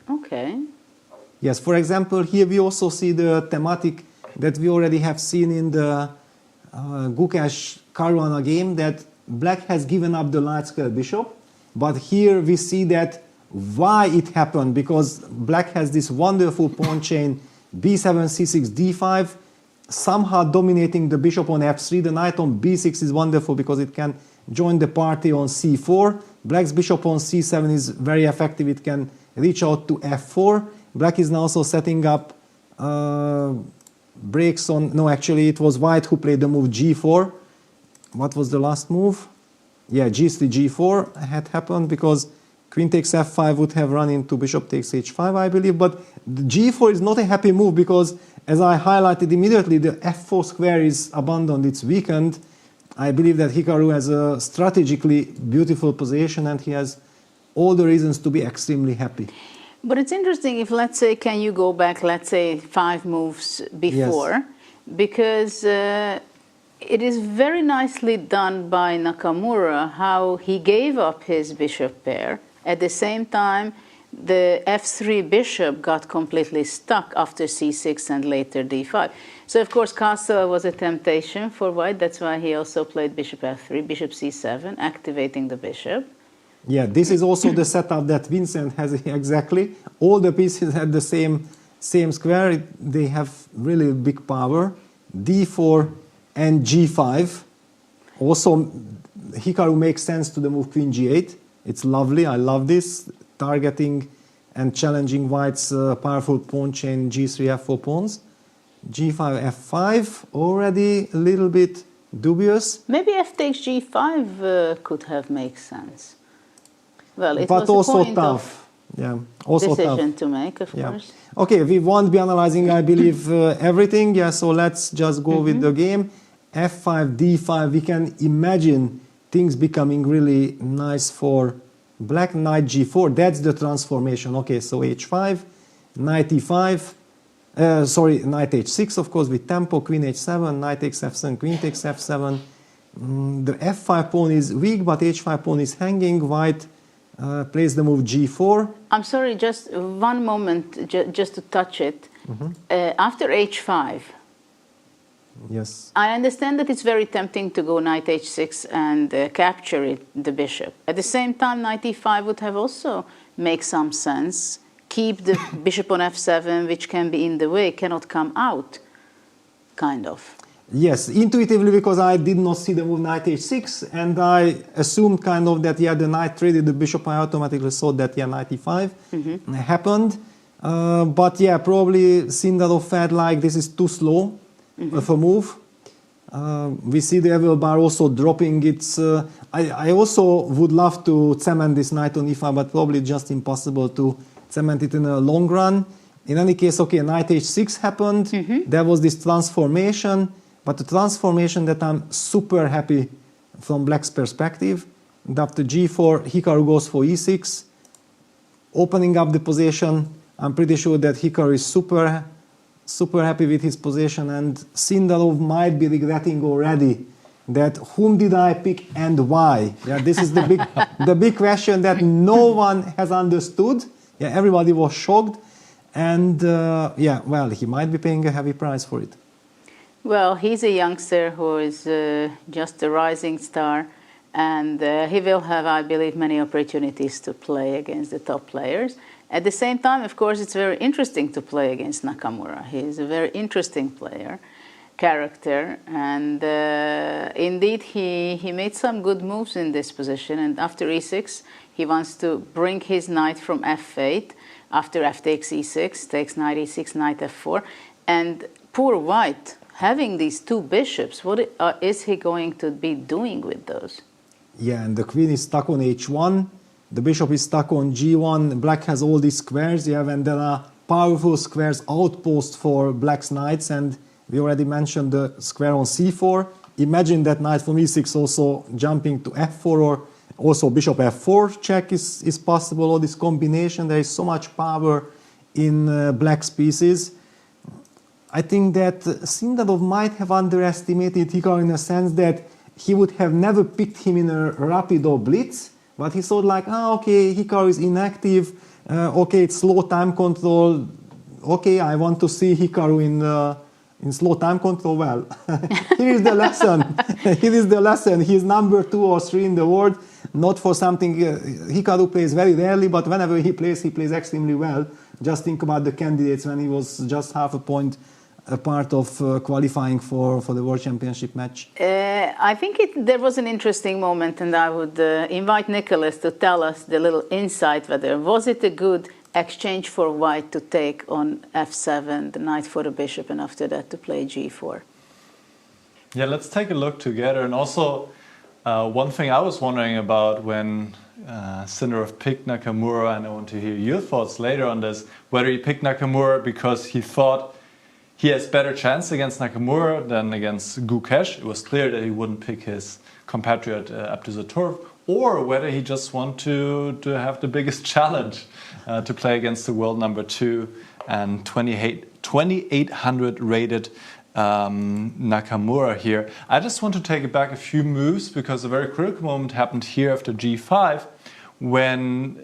okay. Yes, for example, here we also see the thematic that we already have seen in the Gukesh Caruana game, that black has given up the light square bishop, but here we see that why it happened, because black has this wonderful pawn chain b7, c6, d5, somehow dominating the bishop on f3. The knight on b6 is wonderful because it can join the party on c4. Black's bishop on c7 is very effective. It can reach out to f4. Black is now also setting up breaks on... No, actually, it was white who played the move g4. What was the last move? Yeah, g3, g4 had happened because queen takes f5 would have run into bishop takes h5, I believe. But g4 is not a happy move because, as I highlighted immediately, the f4 square is abandoned. It's weakened. I believe that Hikaru has a strategically beautiful position, and he has all the reasons to be extremely happy. But it's interesting if, let's say, can you go back, let's say, 5 moves before? Yes. Because it is very nicely done by Nakamura how he gave up his bishop pair. At the same time, the f3 bishop got completely stuck after c6 and later d5. So, of course, castle was a temptation for white. That's why he also played bishop f3, bishop c7, activating the bishop. Yeah, this is also the setup that Vincent has exactly. All the pieces had the same square. They have really big power. d4 and g5. Also, Hikaru makes sense to the move Queen G8. It's lovely. I love this. Targeting and challenging White's powerful pawn chain G3, F4 pawns. G5, F5, already a little bit dubious. Maybe F takes G5 could have made sense. Well, it but was also a point tough. Yeah, also decision tough. to make, of course. Okay, we won't be analyzing, I believe, everything. Yeah, so let's just go with the game. F5, D5, we can imagine things becoming really nice for Black. Knight G4, that's the transformation. Okay, so H5, Knight E5, Knight H6, of course, with tempo, Queen H7, Knight takes F7, Queen takes F7. The F5 pawn is weak, but H5 pawn is hanging. White plays the move G4. I'm sorry, just one moment, just to touch it. After H5, yes, I understand that it's very tempting to go Knight H6 and capture the bishop. At the same time, Knight E5 would have also make some sense. Keep the bishop on F7, which can be in the way, cannot come out, kind of. Yes, intuitively, because I did not see the move Knight H6, and I assumed kind of that, yeah, the knight traded the bishop. I automatically thought that, yeah, Knight E5 happened. But yeah, probably Sindarov felt like this is too slow of a move. We see the Evil Bar also dropping its... I also would love to cement this knight on E5, but probably just impossible to cement it in a long run. In any case, okay, Knight H6 happened. There was this transformation, but the transformation that I'm super happy from Black's perspective. And after G4, Hikaru goes for E6, opening up the position. I'm pretty sure that Hikaru is super happy with his position, and Sindarov might be regretting already that whom did I pick and why? Yeah, this is the big question that no one has understood. Yeah, everybody was shocked, and yeah, well, he might be paying a heavy price for it. Well, he's a youngster who is just a rising star, and he will have, I believe, many opportunities to play against the top players. At the same time, of course, it's very interesting to play against Nakamura. He's a very interesting character, and indeed he made some good moves in this position. And after E6, he wants to bring his knight from F8. After F takes E6, takes Knight E6, Knight F4. And poor White, having these two bishops, what is he going to be doing with those? Yeah, and the queen is stuck on H1. The bishop is stuck on G1. Black has all these squares. Yeah, and there are powerful squares outposts for Black's knights. And we already mentioned the square on C4. Imagine that knight from E6 also jumping to F4, or also bishop F4 check is possible. All this combination, there is so much power in Black's pieces. I think that Sindarov might have underestimated Hikaru in a sense that he would have never picked him in a rapid or blitz, but he thought like, okay, Hikaru is inactive, okay, it's slow time control, okay, I want to see Hikaru in slow time control. Well, here is the lesson. Here is the lesson. He's number 2 or 3 in the world, not for something. Hikaru plays very rarely, but whenever he plays extremely well. Just think about the candidates when he was just half a point a part of qualifying for the World Championship match. I think there was an interesting moment, and I would invite Nicholas to tell us the little insight whether was it a good exchange for White to take on F7, the knight for the bishop, and after that to play G4. Yeah, let's take a look together. And also, one thing I was wondering about when Sindarov picked Nakamura, and I want to hear your thoughts later on this, whether he picked Nakamura because he thought he has better chance against Nakamura than against Gukesh. It was clear that he wouldn't pick his compatriot Abdusattorov, or whether he just wanted to have the biggest challenge to play against the world number 2 and 2800 rated Nakamura here. I just want to take it back a few moves, because a very critical moment happened here after G5 when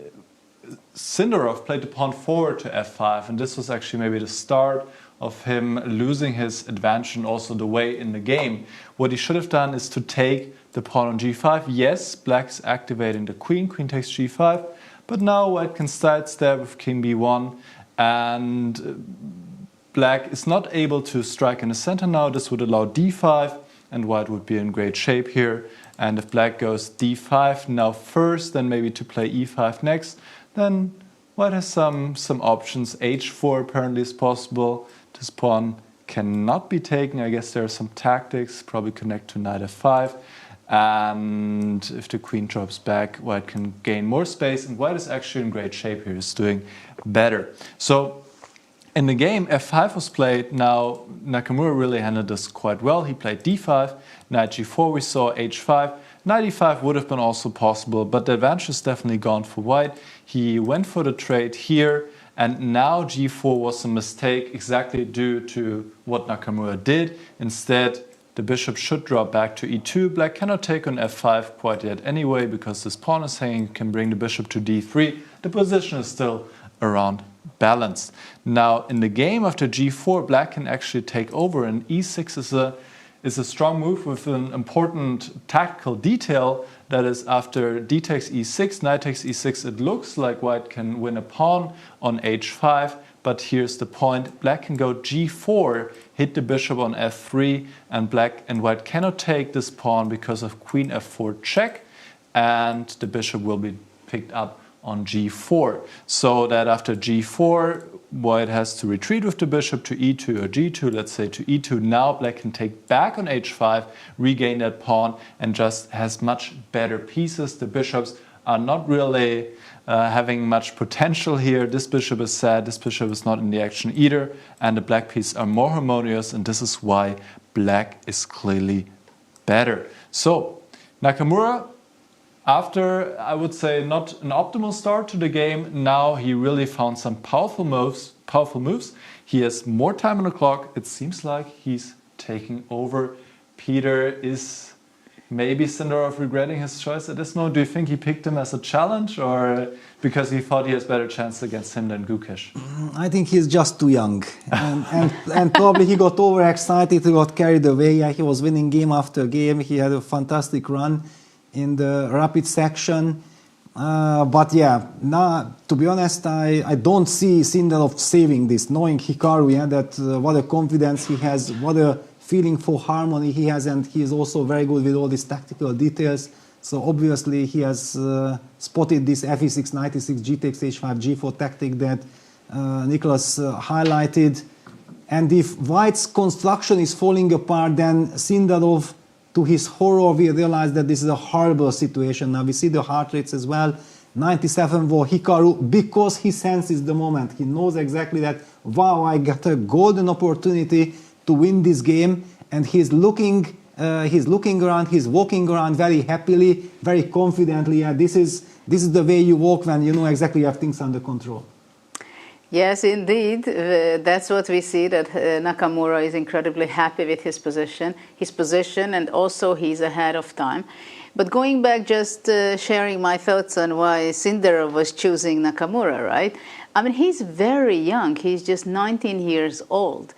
Sindarov played the pawn forward to F5, and this was actually maybe the start of him losing his advantage and also the way in the game. What he should have done is to take the pawn on G5. Yes, Black's activating the queen. Queen takes G5. But now White can sidestep with King B1. And Black is not able to strike in the center now. This would allow D5. and white would be in great shape here. And if black goes d5 now first, then maybe to play e5 next, then white has some options. h4 apparently is possible. This pawn cannot be taken. I guess there are some tactics, probably connect to knight f5. And if the queen drops back, white can gain more space, and white is actually in great shape here. He's doing better. So in the game, f5 was played. Now Nakamura really handled this quite well. He played d5, knight g4, we saw h5. Knight e5 would have been also possible, but the advantage is definitely gone for white. He went for the trade here, and now g4 was a mistake exactly due to what Nakamura did. Instead, the bishop should drop back to e2. Black cannot take on f5 quite yet anyway, because this pawn is hanging, can bring the bishop to d3. The position is still around balanced. Now, in the game after g4, black can actually take over, and e6 is a strong move with an important tactical detail. That is, after d takes e6, knight takes e6, it looks like white can win a pawn on h5, but here's the point. Black can go g4, hit the bishop on f3, and black and white cannot take this pawn because of queen f4 check, and the bishop will be picked up on g4. So that after g4, white has to retreat with the bishop to e2 or g2, let's say to e2. Now black can take back on h5, regain that pawn, and just has much better pieces. The bishops are not really having much potential here. This bishop is sad, this bishop is not in the action either, and the black pieces are more harmonious, and this is why black is clearly better. So Nakamura, after, I would say, not an optimal start to the game, now he really found some powerful moves. He has more time on the clock. It seems like he's taking over. Peter, is maybe Sindarov regretting his choice at this moment? Do you think he picked him as a challenge, or because he thought he has better chance against him than Gukesh? I think he's just too young. And probably he got overexcited, he got carried away. Yeah, he was winning game after game. He had a fantastic run in the rapid section, but yeah, now to be honest, I don't see Sindarov saving this, knowing Hikaru, yeah, that what a confidence he has, what a feeling for harmony he has, and he is also very good with all these tactical details. So obviously he has spotted this f6, knight e6, g takes h5, g4 tactic that Nicholas highlighted. And if white's construction is falling apart, then Sindarov, to his horror, we realize that this is a horrible situation. Now we see the heart rates as well. 97 for Hikaru, because he senses the moment. He knows exactly that, wow, I got a golden opportunity to win this game. And he's looking around, he's walking around very happily, very confidently. Yeah, this is the way you walk when you know exactly you have things under control. Yes, indeed. That's what we see, that Nakamura is incredibly happy with his position, and also he's ahead of time. But going back, just sharing my thoughts on why Sindarov was choosing Nakamura, right? I mean, he's very young. He's just 19 years old.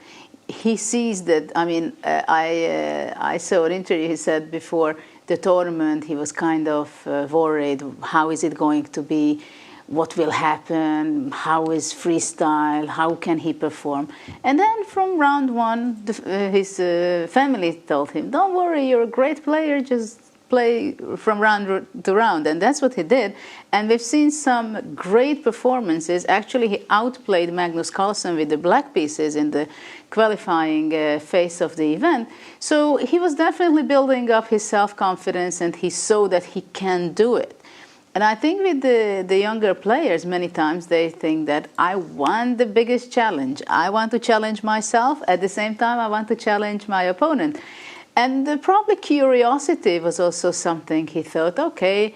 He sees that, I mean, I saw an interview, he said before the tournament, he was kind of worried, how is it going to be? What will happen, how is freestyle, how can he perform? And then from round one, his family told him, don't worry, you're a great player, just play from round to round. And that's what he did. And we've seen some great performances. Actually, he outplayed Magnus Carlsen with the black pieces in the qualifying phase of the event. So he was definitely building up his self-confidence, and he saw that he can do it. And I think with the younger players, many times they think that I want the biggest challenge. I want to challenge myself. At the same time, I want to challenge my opponent. And probably curiosity was also something he thought, okay,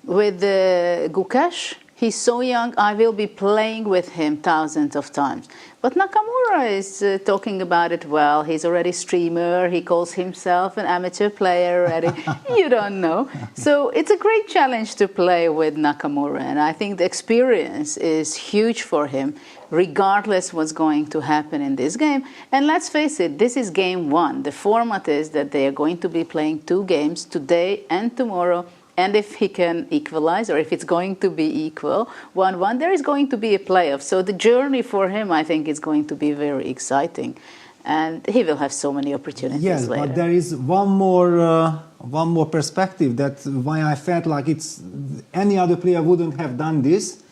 with Gukesh, he's so young, I will be playing with him thousands of times. But Nakamura is talking about it well. He's already a streamer. He calls himself an amateur player already. You don't know. So it's a great challenge to play with Nakamura. And I think the experience is huge for him, regardless what's going to happen in this game. And let's face it, this is game one. The format is that they are going to be playing 2 games today and tomorrow. And if he can equalize, or if it's going to be equal, 1-1, there is going to be a playoff. So the journey for him, I think, is going to be very exciting. and he will have so many opportunities yes, later. but there is one more perspective that why I felt like it's any other player wouldn't have done this.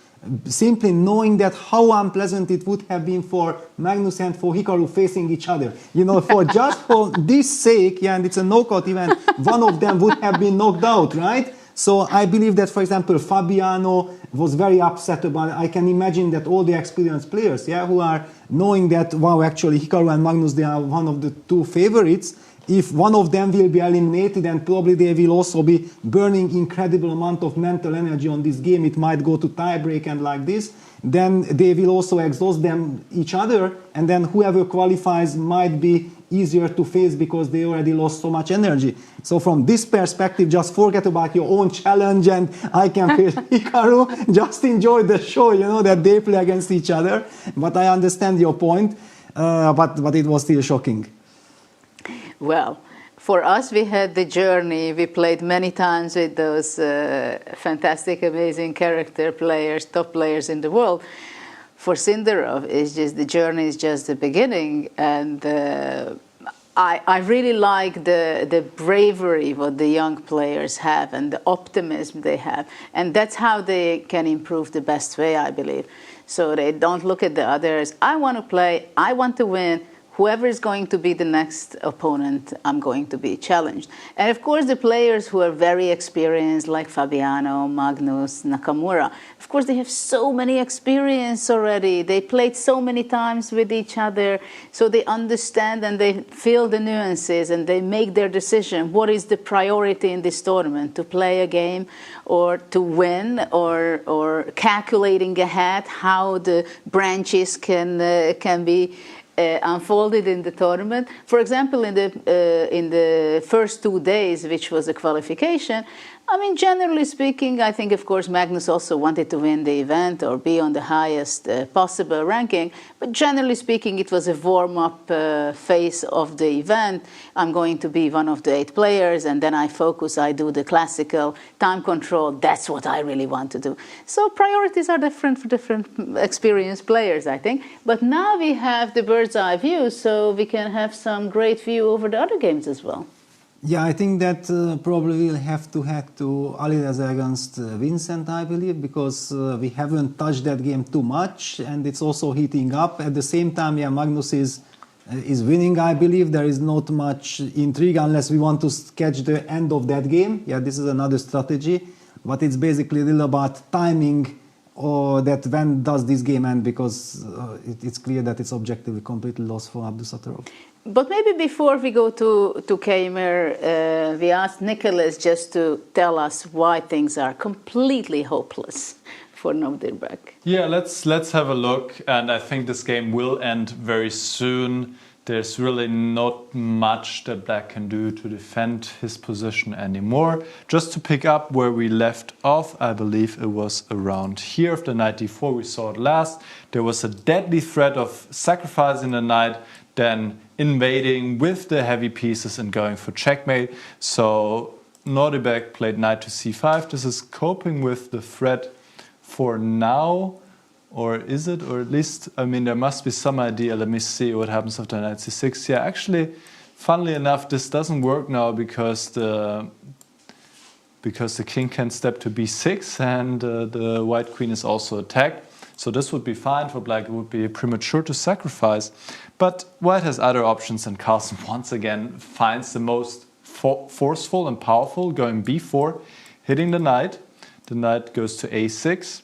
Simply knowing that how unpleasant it would have been for Magnus and for Hikaru facing each other. You know, for just for this sake, yeah, and it's a knockout event, one of them would have been knocked out, right? So I believe that, for example, Fabiano was very upset about it. I can imagine that all the experienced players, yeah, who are knowing that, wow, actually Hikaru and Magnus, they are one of the two favorites. If one of them will be eliminated, and probably they will also be burning incredible amount of mental energy on this game, it might go to tiebreak and like this, then they will also exhaust them each other, and then whoever qualifies might be easier to face because they already lost so much energy. So from this perspective, just forget about your own challenge and I can face Hikaru. Just enjoy the show, you know, that they play against each other. But I understand your point, but it was still shocking. Well, for us, we had the journey. We played many times with those fantastic, amazing character players, top players in the world. For Sindarov, it's just the journey is just the beginning, and I really like the bravery what the young players have and the optimism they have, and that's how they can improve the best way, I believe. So they don't look at the others. I want to play. I want to win. Whoever is going to be the next opponent, I'm going to be challenged. And of course, the players who are very experienced, like Fabiano, Magnus, Nakamura, of course, they have so many experience already. They played so many times with each other, so they understand and they feel the nuances and they make their decision. What is the priority in this tournament? To play a game or to win, or calculating ahead how the branches can be unfolded in the tournament. For example, in the first 2 days, which was the qualification, I mean, generally speaking, I think, of course, Magnus also wanted to win the event or be on the highest possible ranking. But generally speaking, it was a warm-up phase of the event. I'm going to be one of the 8 players, and then I focus, I do the classical time control. That's what I really want to do. So priorities are different for different experienced players, I think. But now we have the bird's eye view, so we can have some great view over the other games as well. Yeah, I think that probably we'll have to head to Alireza against Vincent, I believe, because we haven't touched that game too much, and it's also heating up. At the same time, yeah, Magnus is winning, I believe. There is not much intrigue unless we want to catch the end of that game. Yeah, this is another strategy, but it's basically a little about timing, or that when does this game end, because it's clear that it's objectively completely lost for Abdusattorov. But maybe before we go to Keymer, we asked Nicholas just to tell us why things are completely hopeless for Nodirbek. Yeah, let's have a look, and I think this game will end very soon. There's really not much that Black can do to defend his position anymore. Just to pick up where we left off, I believe it was around here of the knight d4, we saw it last. There was a deadly threat of sacrificing the knight, then invading with the heavy pieces and going for checkmate. So Nodirbek played knight to c5. This is coping with the threat for now. Or is it? Or at least, I mean, there must be some idea. Let me see what happens after knight c6. Yeah, actually, funnily enough, this doesn't work now because the king can step to b6 and the white queen is also attacked. So this would be fine for Black. It would be premature to sacrifice. But White has other options, and Carlsen once again finds the most forceful and powerful, going b4, hitting the knight. The knight goes to a6.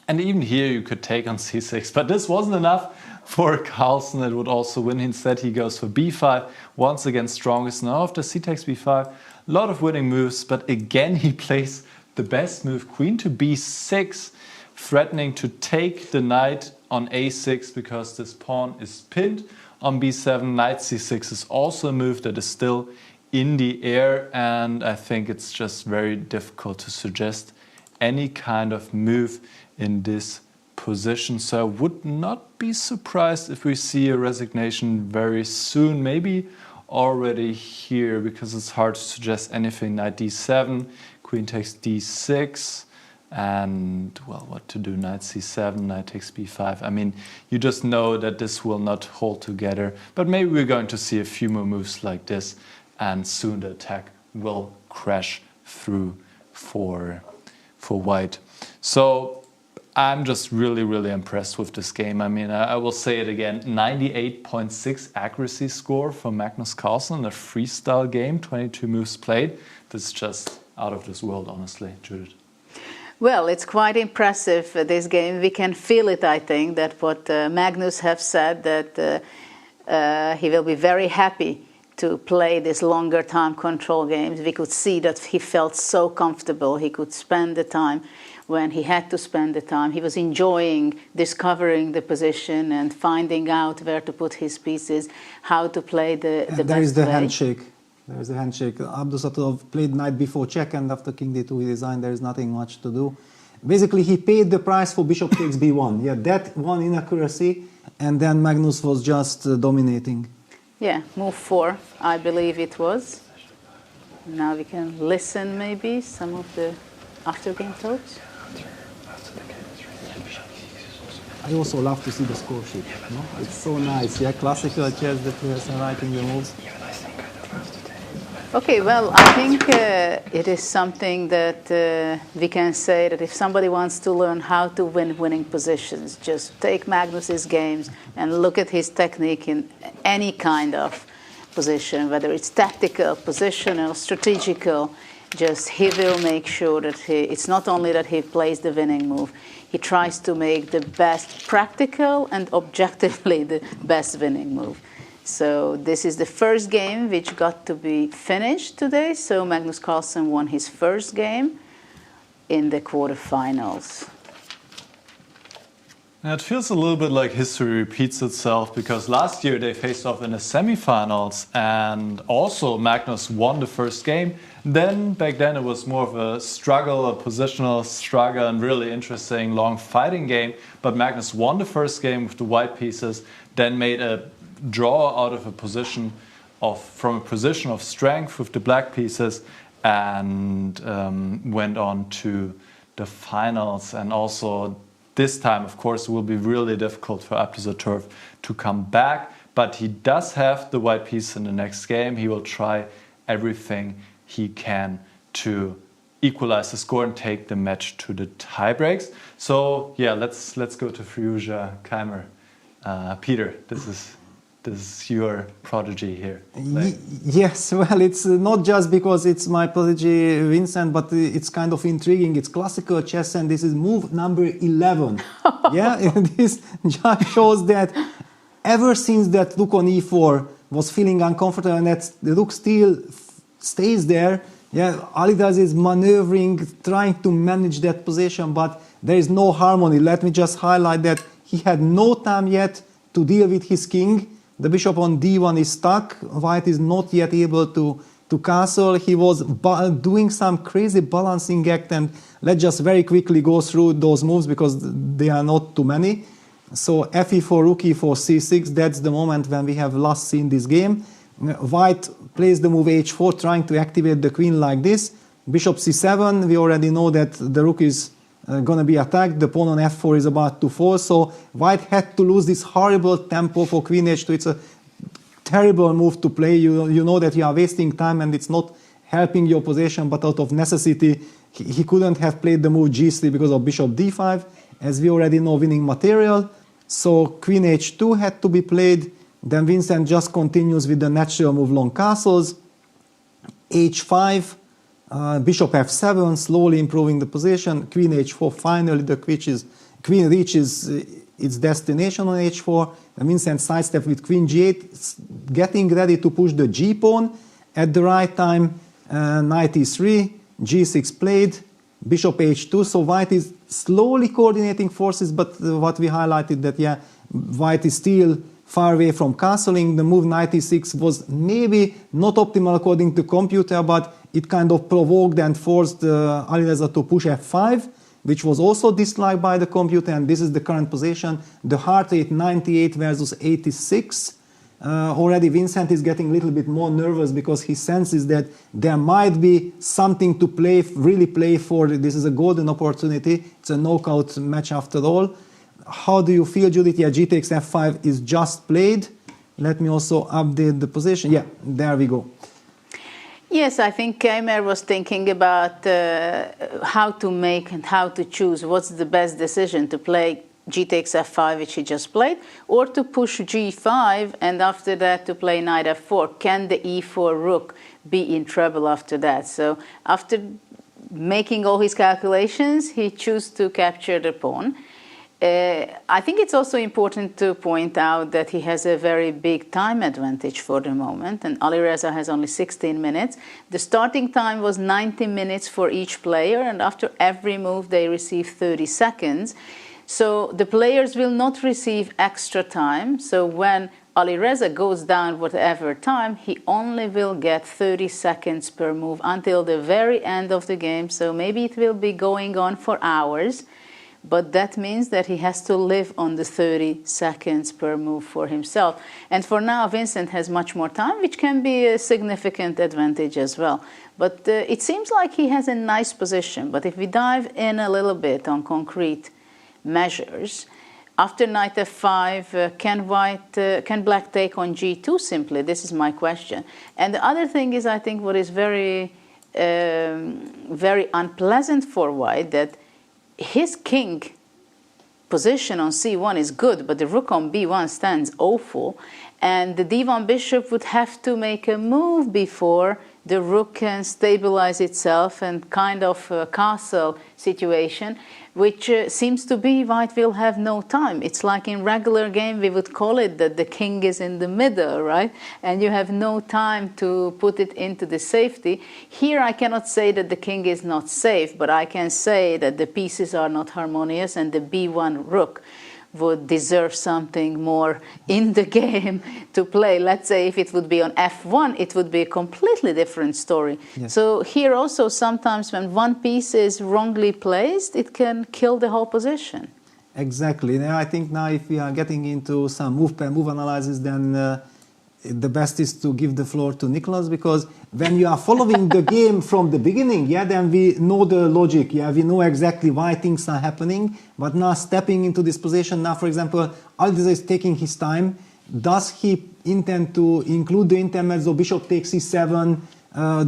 And even here you could take on c6, but this wasn't enough for Carlsen. It would also win. Instead he goes for b5, once again strongest. Now after c takes b5, a lot of winning moves, but again he plays the best move, queen to b6, threatening to take the knight on a6 because this pawn is pinned. On b7, knight c6 is also a move that is still in the air, and I think it's just very difficult to suggest any kind of move in this position. So I would not be surprised if we see a resignation very soon, maybe already here, because it's hard to suggest anything. Knight d7, queen takes d6, And, well, what to do? Knight c7, knight takes b5. I mean, you just know that this will not hold together. But maybe we're going to see a few more moves like this, and soon the attack will crash through for white. So I'm just really, really impressed with this game. I mean, I will say it again, 98.6 accuracy score for Magnus Carlsen in a freestyle game, 22 moves played. This is just out of this world, honestly, Judith. Well, it's quite impressive, this game. We can feel it, I think, that what Magnus have said, that he will be very happy to play these longer time control games. We could see that he felt so comfortable. He could spend the time when he had to spend the time. He was enjoying discovering the position and finding out where to put his pieces, how to play the best way. There is the handshake. There is a handshake. Abdusattorov played knight b4 check, and after king d2 he designed there is nothing much to do. Basically, he paid the price for bishop takes b1. Yeah, that one inaccuracy, and then Magnus was just dominating. Yeah, move 4, I believe it was. Now we can listen maybe some of the after-game talks. I also love to see the score sheet. No? It's so nice. Yeah, classical chess, the players are writing the moves. Okay, well, I think it is something that we can say that if somebody wants to learn how to win winning positions, just take Magnus's games and look at his technique in any kind of position, whether it's tactical, positional, strategical. Just he will make sure that it's not only that he plays the winning move, he tries to make the best practical and objectively the best winning move. So this is the first game which got to be finished today. So Magnus Carlsen won his first game in the quarterfinals. It feels a little bit like history repeats itself, because last year they faced off in the semifinals and also Magnus won the first game. Then back then it was more of a struggle, a positional struggle, and really interesting long fighting game. But Magnus won the first game with the white pieces, then made a draw out of a position from a position of strength with the black pieces, and went on to the finals. And also this time, of course, it will be really difficult for Abdusattorov to come back, but he does have the white piece in the next game. He will try everything he can to equalize the score and take the match to the tiebreaks. So yeah, let's go to Fiouzja, Keymer. Peter, this is your prodigy here. Yes, well, it's not just because it's my prodigy, Vincent, but it's kind of intriguing. It's classical chess, and this is move number 11. Yeah, and this just shows that ever since that rook on e4 was feeling uncomfortable, and that the rook still stays there, yeah, Alireza is maneuvering, trying to manage that position, but there is no harmony. Let me just highlight that he had no time yet to deal with his king. The bishop on d1 is stuck. White is not yet able to castle. He was doing some crazy balancing act, and let's just very quickly go through those moves because they are not too many. So fe4, rook e4, c6, that's the moment when we have last seen this game. White plays the move h4, trying to activate the queen like this. Bishop c7, we already know that the rook is going to be attacked. The pawn on f4 is about to fall, so white had to lose this horrible tempo for queen h2. It's a terrible move to play. You know that you are wasting time and it's not helping your position, but out of necessity he couldn't have played the move g3 because of bishop d5, as we already know, winning material. So queen h2 had to be played. Then Vincent just continues with the natural move long castles. h5, bishop f7, slowly improving the position. Queen h4, finally the queen reaches its destination on h4. And Vincent sidestep with queen g8, getting ready to push the g pawn at the right time. Knight e3, g6 played, bishop h2. So white is slowly coordinating forces, but what we highlighted that, yeah, white is still far away from castling. The move knight e6 was maybe not optimal according to computer, but it kind of provoked and forced Alireza to push f5, which was also disliked by the computer, and this is the current position. The heart rate 98 versus 86. Already Vincent is getting a little bit more nervous because he senses that there might be something to really play for. This is a golden opportunity. It's a knockout match after all. How do you feel, Judith? Yeah, G takes F5 is just played. Let me also update the position. Yeah, there we go. Yes, I think Keymer was thinking about how to make and how to choose what's the best decision, to play G takes F5, which he just played, or to push G5 and after that to play Knight F4. Can the E4 rook be in trouble after that? So after making all his calculations, he chose to capture the pawn. I think it's also important to point out that he has a very big time advantage for the moment, and Alireza has only 16 minutes. The starting time was 90 minutes for each player, and after every move they receive 30 seconds. So the players will not receive extra time. So when Alireza goes down whatever time, he only will get 30 seconds per move until the very end of the game. So maybe it will be going on for hours. But that means that he has to live on the 30 seconds per move for himself. And for now, Vincent has much more time, which can be a significant advantage as well. But it seems like he has a nice position. But if we dive in a little bit on concrete measures, after Knight F5, can Black take on G2 simply? This is my question. And the other thing is, I think, what is very, very unpleasant for White, that his king position on C1 is good, but the rook on B1 stands awful. And the D1 bishop would have to make a move before the rook can stabilize itself and kind of a castle situation, which seems to be White will have no time. It's like in regular game we would call it that the king is in the middle, right? And you have no time to put it into the safety. Here I cannot say that the king is not safe, but I can say that the pieces are not harmonious and the B1 rook would deserve something more in the game to play. Let's say if it would be on F1, it would be a completely different story. Yes. So here also sometimes when one piece is wrongly placed, it can kill the whole position. Exactly. Now I think now if we are getting into some move per move analysis, then the best is to give the floor to Nicholas, because when you are following the game from the beginning, yeah, then we know the logic, yeah, we know exactly why things are happening. But now stepping into this position, now for example, Alireza is taking his time. Does he intend to include the intermezzo, bishop takes e7?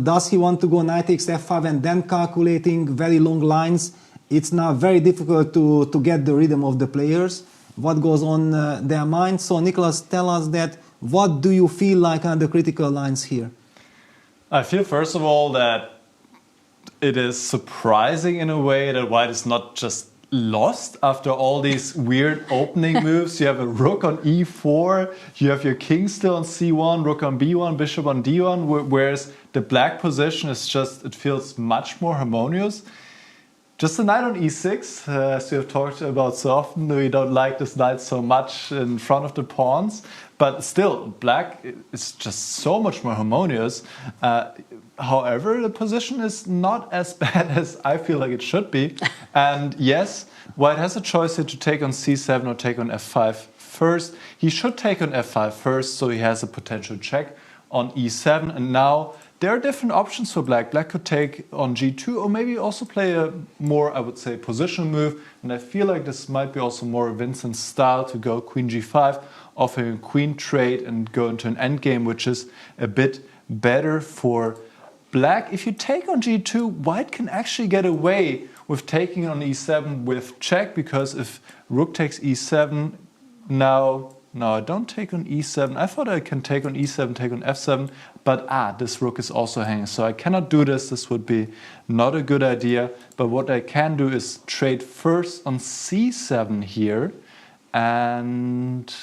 Does he want to go knight takes f5 and then calculating very long lines? It's now very difficult to get the rhythm of the players, what goes on their minds. So Nicholas, tell us that. What do you feel like are the critical lines here? I feel, first of all, that it is surprising in a way that White is not just lost after all these weird opening moves. You have a rook on e4, you have your king still on c1, rook on b1, bishop on d1, whereas the black position is just, it feels much more harmonious. Just a knight on e6, as we have talked about so often, we don't like this knight so much in front of the pawns. But still, black is just so much more harmonious. However, the position is not as bad as I feel like it should be. And yes, White has a choice here to take on c7 or take on f5 first. He should take on f5 first, so he has a potential check on e7. And now there are different options for Black. Black could take on g2 or maybe also play a more, I would say, positional move. And I feel like this might be also more Vincent's style to go queen g5, offering a queen trade and go into an endgame, which is a bit better for Black. If you take on g2, White can actually get away with taking on e7 with check, because if rook takes e7, now I don't take on e7. I thought I can take on e7, take on f7, but this rook is also hanging. So I cannot do this. This would be not a good idea. But what I can do is trade first on c7 here, and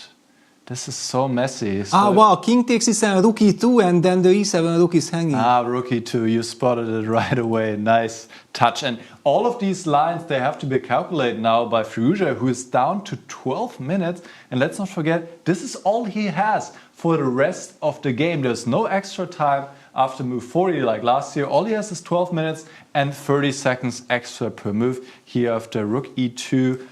this is so messy. So wow, king takes e7, rook e2, and then the e7 rook is hanging. Rook e2, you spotted it right away. Nice touch. And all of these lines, they have to be calculated now by Fiouzja, who is down to 12 minutes. And let's not forget, this is all he has for the rest of the game. There's no extra time after move 40 like last year. All he has is 12 minutes and 30 seconds extra per move. Here after rook e2,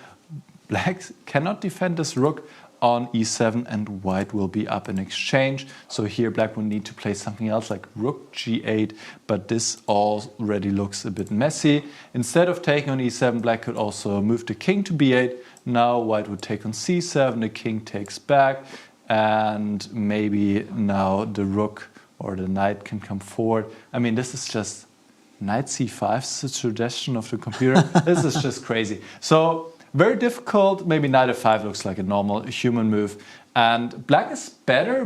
Black cannot defend this rook on e7 and white will be up in exchange. So here black will need to play something else like rook g8, but this already looks a bit messy. Instead of taking on e7, black could also move the king to b8. Now white would take on c7, the king takes back, and maybe now the rook or the knight can come forward. I mean, this is just knight c5, it's a tradition of the computer. This is just crazy. So very difficult. Maybe knight f5 looks like a normal human move. And black is better,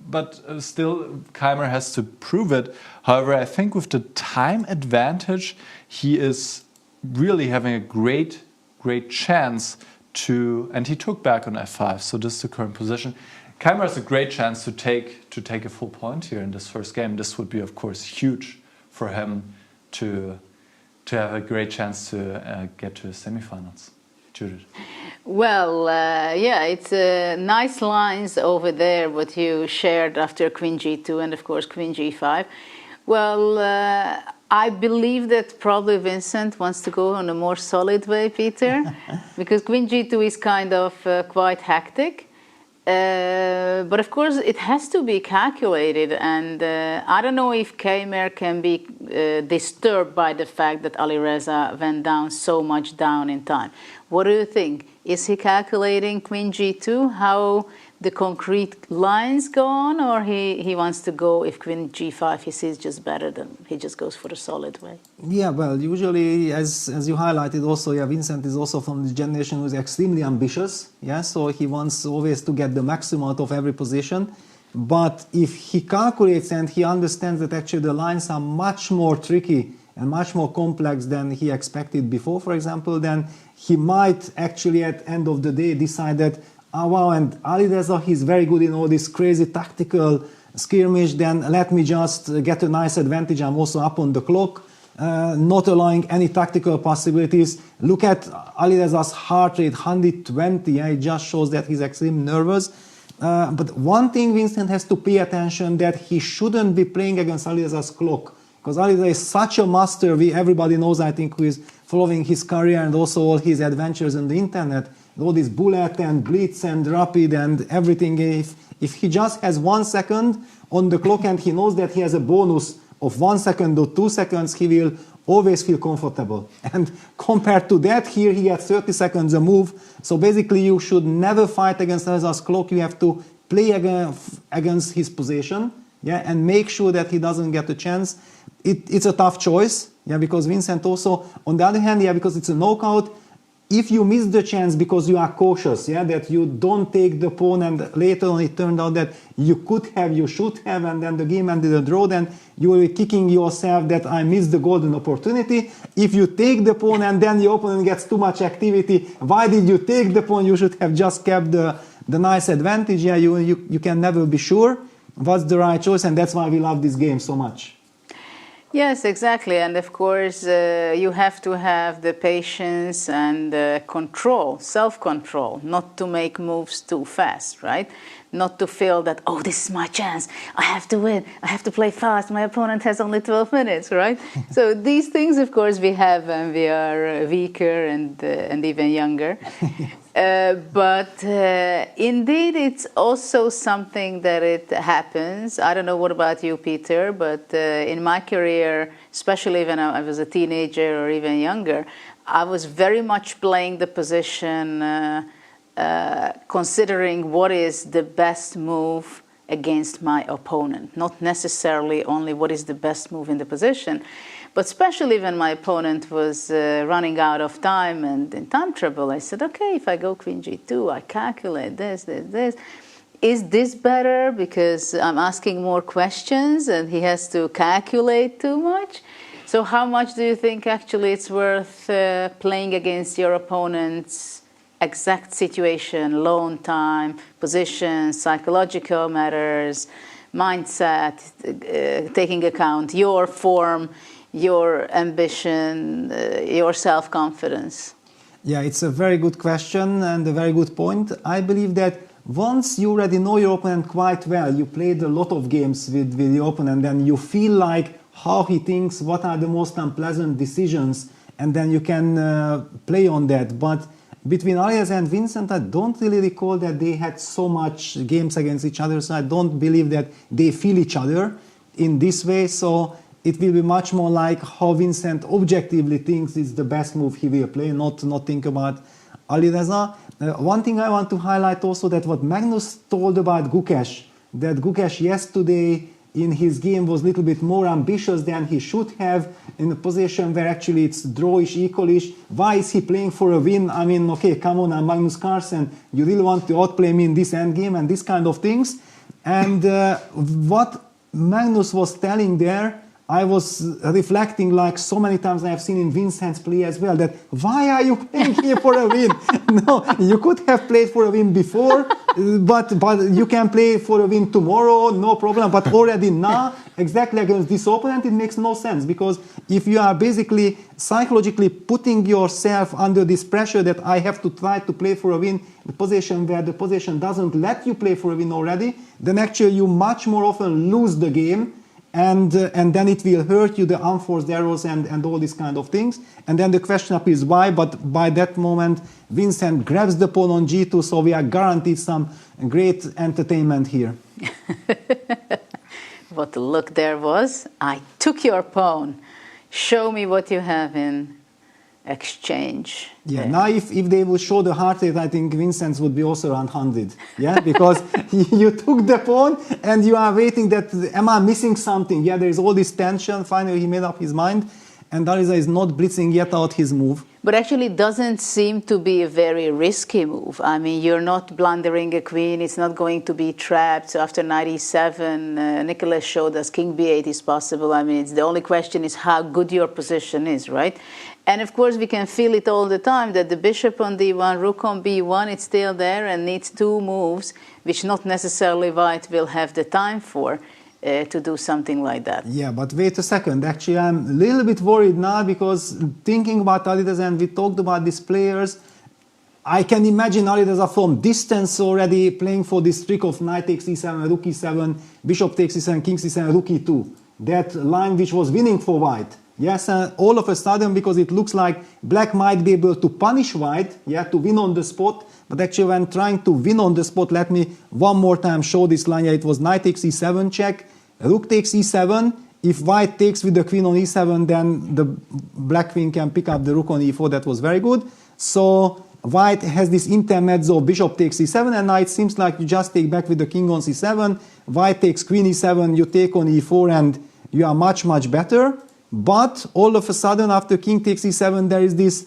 but still Keymer has to prove it. However, I think with the time advantage, he is really having a great chance to, and he took back on f5, so this is the current position. Keymer has a great chance to take a full point here in this first game. This would be, of course, huge for him to have a great chance to get to the semifinals. Judith. Well, yeah, it's nice lines over there what you shared after queen g2 and of course queen g5. Well, I believe that probably Vincent wants to go on a more solid way, Peter, because queen g2 is kind of quite hectic. But of course it has to be calculated, and I don't know if Keymer can be disturbed by the fact that Alireza went down so much down in time. What do you think? Is he calculating queen g2, how the concrete lines go on, or he wants to go, if queen g5 he sees just better, then he just goes for the solid way? Yeah, well, usually, as you highlighted also, yeah, Vincent is also from the generation who is extremely ambitious, yeah, so he wants always to get the maximum out of every position. But if he calculates and he understands that actually the lines are much more tricky and much more complex than he expected before, for example, then he might actually at the end of the day decide that, oh wow, and Alireza, he's very good in all this crazy tactical skirmish, then let me just get a nice advantage. I'm also up on the clock, not allowing any tactical possibilities. Look at Alireza's heart rate, 120. Yeah, it just shows that he's extremely nervous. But one thing Vincent has to pay attention, that he shouldn't be playing against Alireza's clock, because Alireza is such a master. Everybody knows, I think, who is following his career and also all his adventures on the internet, all this bullet and blitz and rapid and everything. If he just has 1 second on the clock and he knows that he has a bonus of 1 second or 2 seconds, he will always feel comfortable. And compared to that, here he had 30 seconds a move. So basically you should never fight against Alireza's clock. You have to play against his position, yeah, and make sure that he doesn't get a chance. It's a tough choice, yeah, because Vincent also, on the other hand, yeah, because it's a knockout, if you miss the chance because you are cautious, yeah, that you don't take the pawn and later on it turned out that you could have, you should have, and then the game ended a draw, then you will be kicking yourself that I missed the golden opportunity. If you take the pawn and then your opponent gets too much activity, why did you take the pawn? You should have just kept the nice advantage. Yeah, you can never be sure what's the right choice, and that's why we love this game so much. Yes, exactly. And of course, you have to have the patience and control, self-control, not to make moves too fast, right? Not to feel that, oh, this is my chance, I have to win, I have to play fast, my opponent has only 12 minutes, right? So these things, of course, we have when we are weaker and even younger. But indeed, it's also something that it happens. I don't know what about you, Peter, but in my career, especially when I was a teenager or even younger, I was very much playing the position considering what is the best move against my opponent, not necessarily only what is the best move in the position. But especially when my opponent was running out of time and in time trouble, I said, okay, if I go queen g2, I calculate this. Is this better because I'm asking more questions and he has to calculate too much? So how much do you think actually it's worth playing against your opponent's exact situation, loan time, position, psychological matters, mindset, taking account your form, your ambition, your self-confidence? Yeah, it's a very good question and a very good point. I believe that once you already know your opponent quite well, you played a lot of games with your opponent, and you feel like how he thinks, what are the most unpleasant decisions, and then you can play on that. But between Alireza and Vincent, I don't really recall that they had so much games against each other, so I don't believe that they feel each other in this way. So it will be much more like how Vincent objectively thinks is the best move he will play, not think about Alireza. One thing I want to highlight also that what Magnus told about Gukesh, that Gukesh yesterday in his game was a little bit more ambitious than he should have in a position where actually it's drawish, equalish. Why is he playing for a win? I mean, okay, come on, I'm Magnus Carlsen. You really want to outplay me in this endgame and this kind of things. And what Magnus was telling there, I was reflecting like so many times I have seen in Vincent's play as well, that why are you playing here for a win? No, you could have played for a win before, but you can play for a win tomorrow, no problem. But already now, exactly against this opponent, it makes no sense, because if you are basically psychologically putting yourself under this pressure that I have to try to play for a win, the position where the position doesn't let you play for a win already, then actually you much more often lose the game. And then it will hurt you, the unforced errors and all these kind of things. And then the question up is why, but by that moment, Vincent grabs the pawn on g2, so we are guaranteed some great entertainment here. What the look there was, I took your pawn. Show me what you have in exchange. Yeah, now if they would show the heart rate, I think Vincent's would be also around 100. Yeah, because you took the pawn and you are waiting that, am I missing something? Yeah, there is all this tension. Finally, he made up his mind, and Alireza is not blitzing yet out his move. But actually it doesn't seem to be a very risky move. I mean, you're not blundering a queen, it's not going to be trapped. So after knight e7, Nicholas showed us king b8 is possible. I mean, the only question is how good your position is, right? And of course, we can feel it all the time that the bishop on d1, rook on b1, it's still there and needs two moves, which not necessarily white will have the time for. To do something like that. Yeah, but wait a second. Actually, I'm a little bit worried now, because thinking about Alireza, and we talked about these players, I can imagine Alireza from distance already playing for this trick of knight takes e7, rook e7, bishop takes e7, king c7, rook e2. That line which was winning for white. Yes, and all of a sudden, because it looks like black might be able to punish white, yeah, to win on the spot. But actually, when trying to win on the spot, let me one more time show this line. Yeah, it was knight takes e7 check, rook takes e7. If white takes with the queen on e7, then the black queen can pick up the rook on e4. That was very good. So white has this intermezzo of bishop takes e7, and now it seems like you just take back with the king on c7. White takes queen e7, you take on e4, and you are much, much better. But all of a sudden, after king takes e7, there is this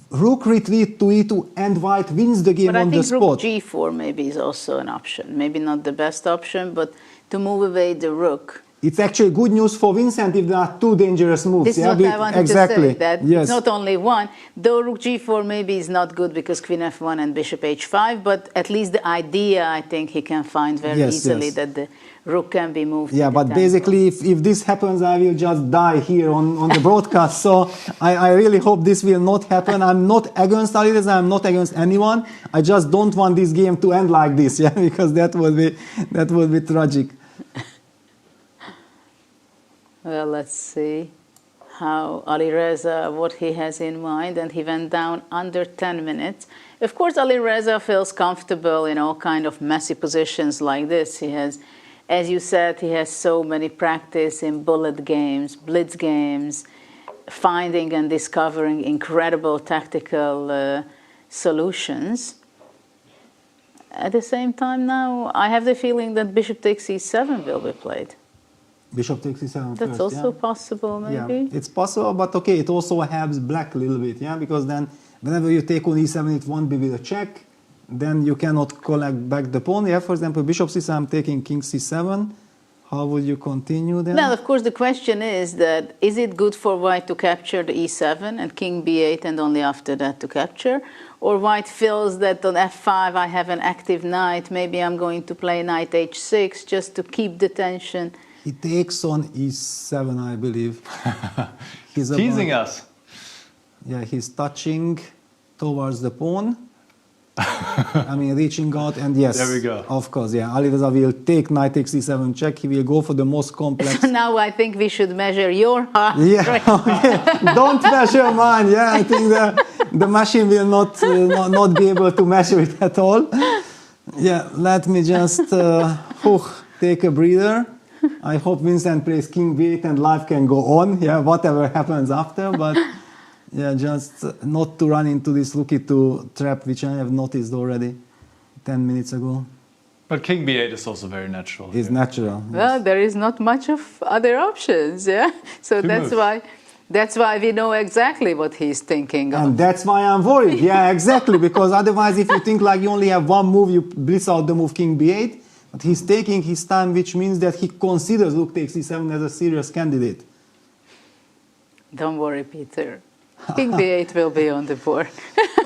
rook retreat to e2, and white wins the game on the spot. But I think rook g4 maybe is also an option. Maybe not the best option, but to move away the rook. It's actually good news for Vincent if there are two dangerous moves. This is what I wanted exactly. to say, that yes. It's not only one. Though rook g4 maybe is not good because queen f1 and bishop h5, but at least the idea, I think he can find very easily that the rook can be moved. Yeah, but basically if this happens, I will just die here on the broadcast. So I really hope this will not happen. I'm not against Alireza, I'm not against anyone. I just don't want this game to end like this, yeah, because that would be tragic. Well, let's see how Alireza, what he has in mind, and he went down under 10 minutes. Of course, Alireza feels comfortable in all kind of messy positions like this. He has, as you said, he has so many practice in bullet games, blitz games, finding and discovering incredible tactical solutions. At the same time now, I have the feeling that bishop takes e7 will be played. Bishop takes e7 That's first, also possible, maybe? Yeah, it's possible, but okay, it also helps black a little bit, yeah, because then whenever you take on e7, it won't be with a check, then you cannot collect back the pawn. Yeah, for example, bishop c7, I'm taking king c7. How would you continue then? Now, of course, the question is that, is it good for white to capture the e7 and king b8 and only after that to capture? Or white feels that on f5 I have an active knight, maybe I'm going to play knight h6 just to keep the tension. He takes on e7, I believe. He's teasing us. Yeah, he's touching towards the pawn. I mean, reaching out, and yes, there we go. Of course, yeah. Alireza will take knight takes e7 check. He will go for the most complex. Now I think we should measure your heart. Yeah, okay. Don't measure mine. Yeah, I think the machine will not be able to measure it at all. Yeah, let me just take a breather. I hope Vincent plays King B8 and life can go on. Yeah, whatever happens after, but yeah, just not to run into this Rookie 2 trap, which I have noticed already 10 minutes ago. But King B8 is also very natural. It's natural. Well, there is not much of other options, yeah. So that's why we know exactly what he's thinking of. And that's why I'm worried. Yeah, exactly. Because otherwise, if you think like you only have one move, you blitz out the move King B8. But he's taking his time, which means that he considers Rook takes C7 as a serious candidate. Don't worry, Peter. King B8 will be on the board.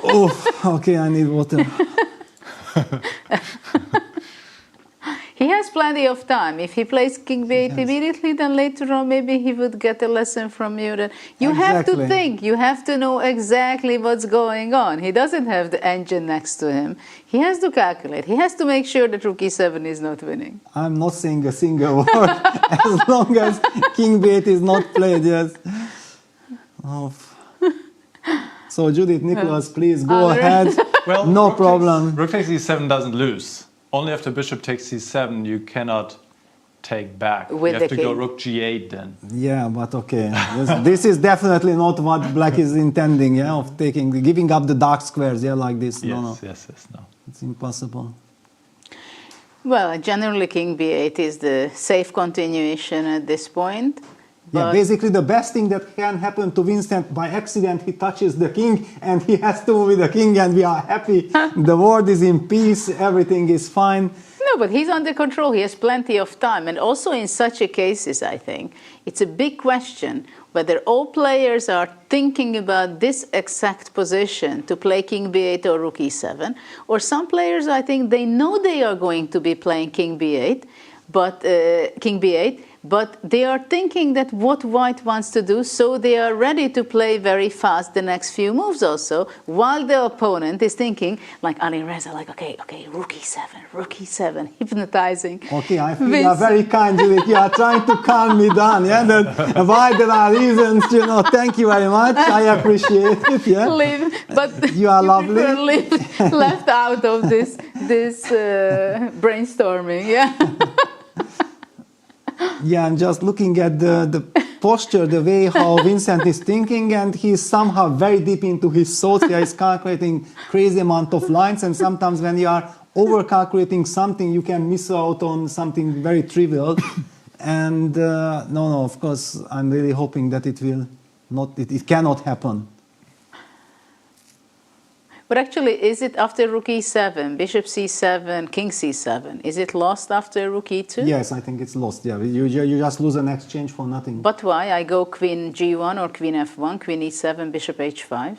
Oh, okay, I need water. He has plenty of time. If he plays King B8 immediately, then later on maybe he would get a lesson from you. That you have to think, you have to know exactly what's going on. He doesn't have the engine next to him. He has to calculate. He has to make sure that Rook E7 is not winning. I'm not saying a single word as long as King B8 is not played, yes. Oh. So Judith, Nicholas, please go ahead. Well, no problem. Rook takes E7 doesn't lose. Only after bishop takes c7 you cannot take back. With you have to go rook g8 then. Yeah, but okay. This is definitely not what black is intending, yeah, of giving up the dark squares, yeah, like this. Yes, no. It's impossible. Well, generally King B8 is the safe continuation at this point. Yeah, basically the best thing that can happen to Vincent, by accident he touches the king and he has to move with the king and we are happy. The world is in peace, everything is fine. No, but he's under control. He has plenty of time. And also in such a cases, I think, it's a big question whether all players are thinking about this exact position to play King B8 or Rook E7. Or some players, I think, they know they are going to be playing King B8, but King B8. But they are thinking that what white wants to do, so they are ready to play very fast the next few moves also, while the opponent is thinking, like Ali Reza, like, okay, Rook E7, hypnotizing. Okay, I feel you are very kind, Judith. You are trying to calm me down, yeah? That why there are reasons, thank you very much. I appreciate it, yeah? But you are lovely. Left out of this brainstorming, yeah? Yeah, I'm just looking at the posture, the way how Vincent is thinking, and he's somehow very deep into his thoughts. He's calculating crazy amount of lines, and sometimes when you are over-calculating something, you can miss out on something very trivial. And no, of course, I'm really hoping that it cannot happen. But actually, is it after Rook E7, Bishop C7, King C7? Is it lost after Rook E2? Yes, I think it's lost. Yeah, you just lose an exchange for nothing. But why? I go Queen G1 or Queen F1, Queen E7, Bishop H5.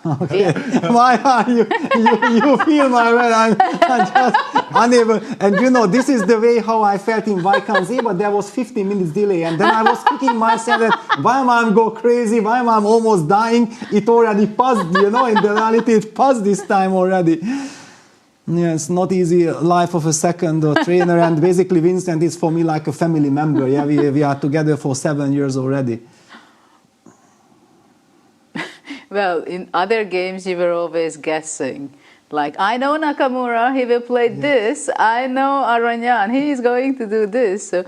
Okay. Yeah. Why are you feel my way? I'm just unable. And this is the way how I felt in Viscount Z, but there was 15 minutes delay. And then I was kicking myself that why am I go crazy? Why am I almost dying? It already passed, in the reality it passed this time already. Yeah, it's not easy life of a second trainer. And basically Vincent is for me like a family member. Yeah, we are together for 7 years already. Well, in other games, you were always guessing. Like, I know Nakamura, he will play this. I know Aranyan, he is going to do this. So.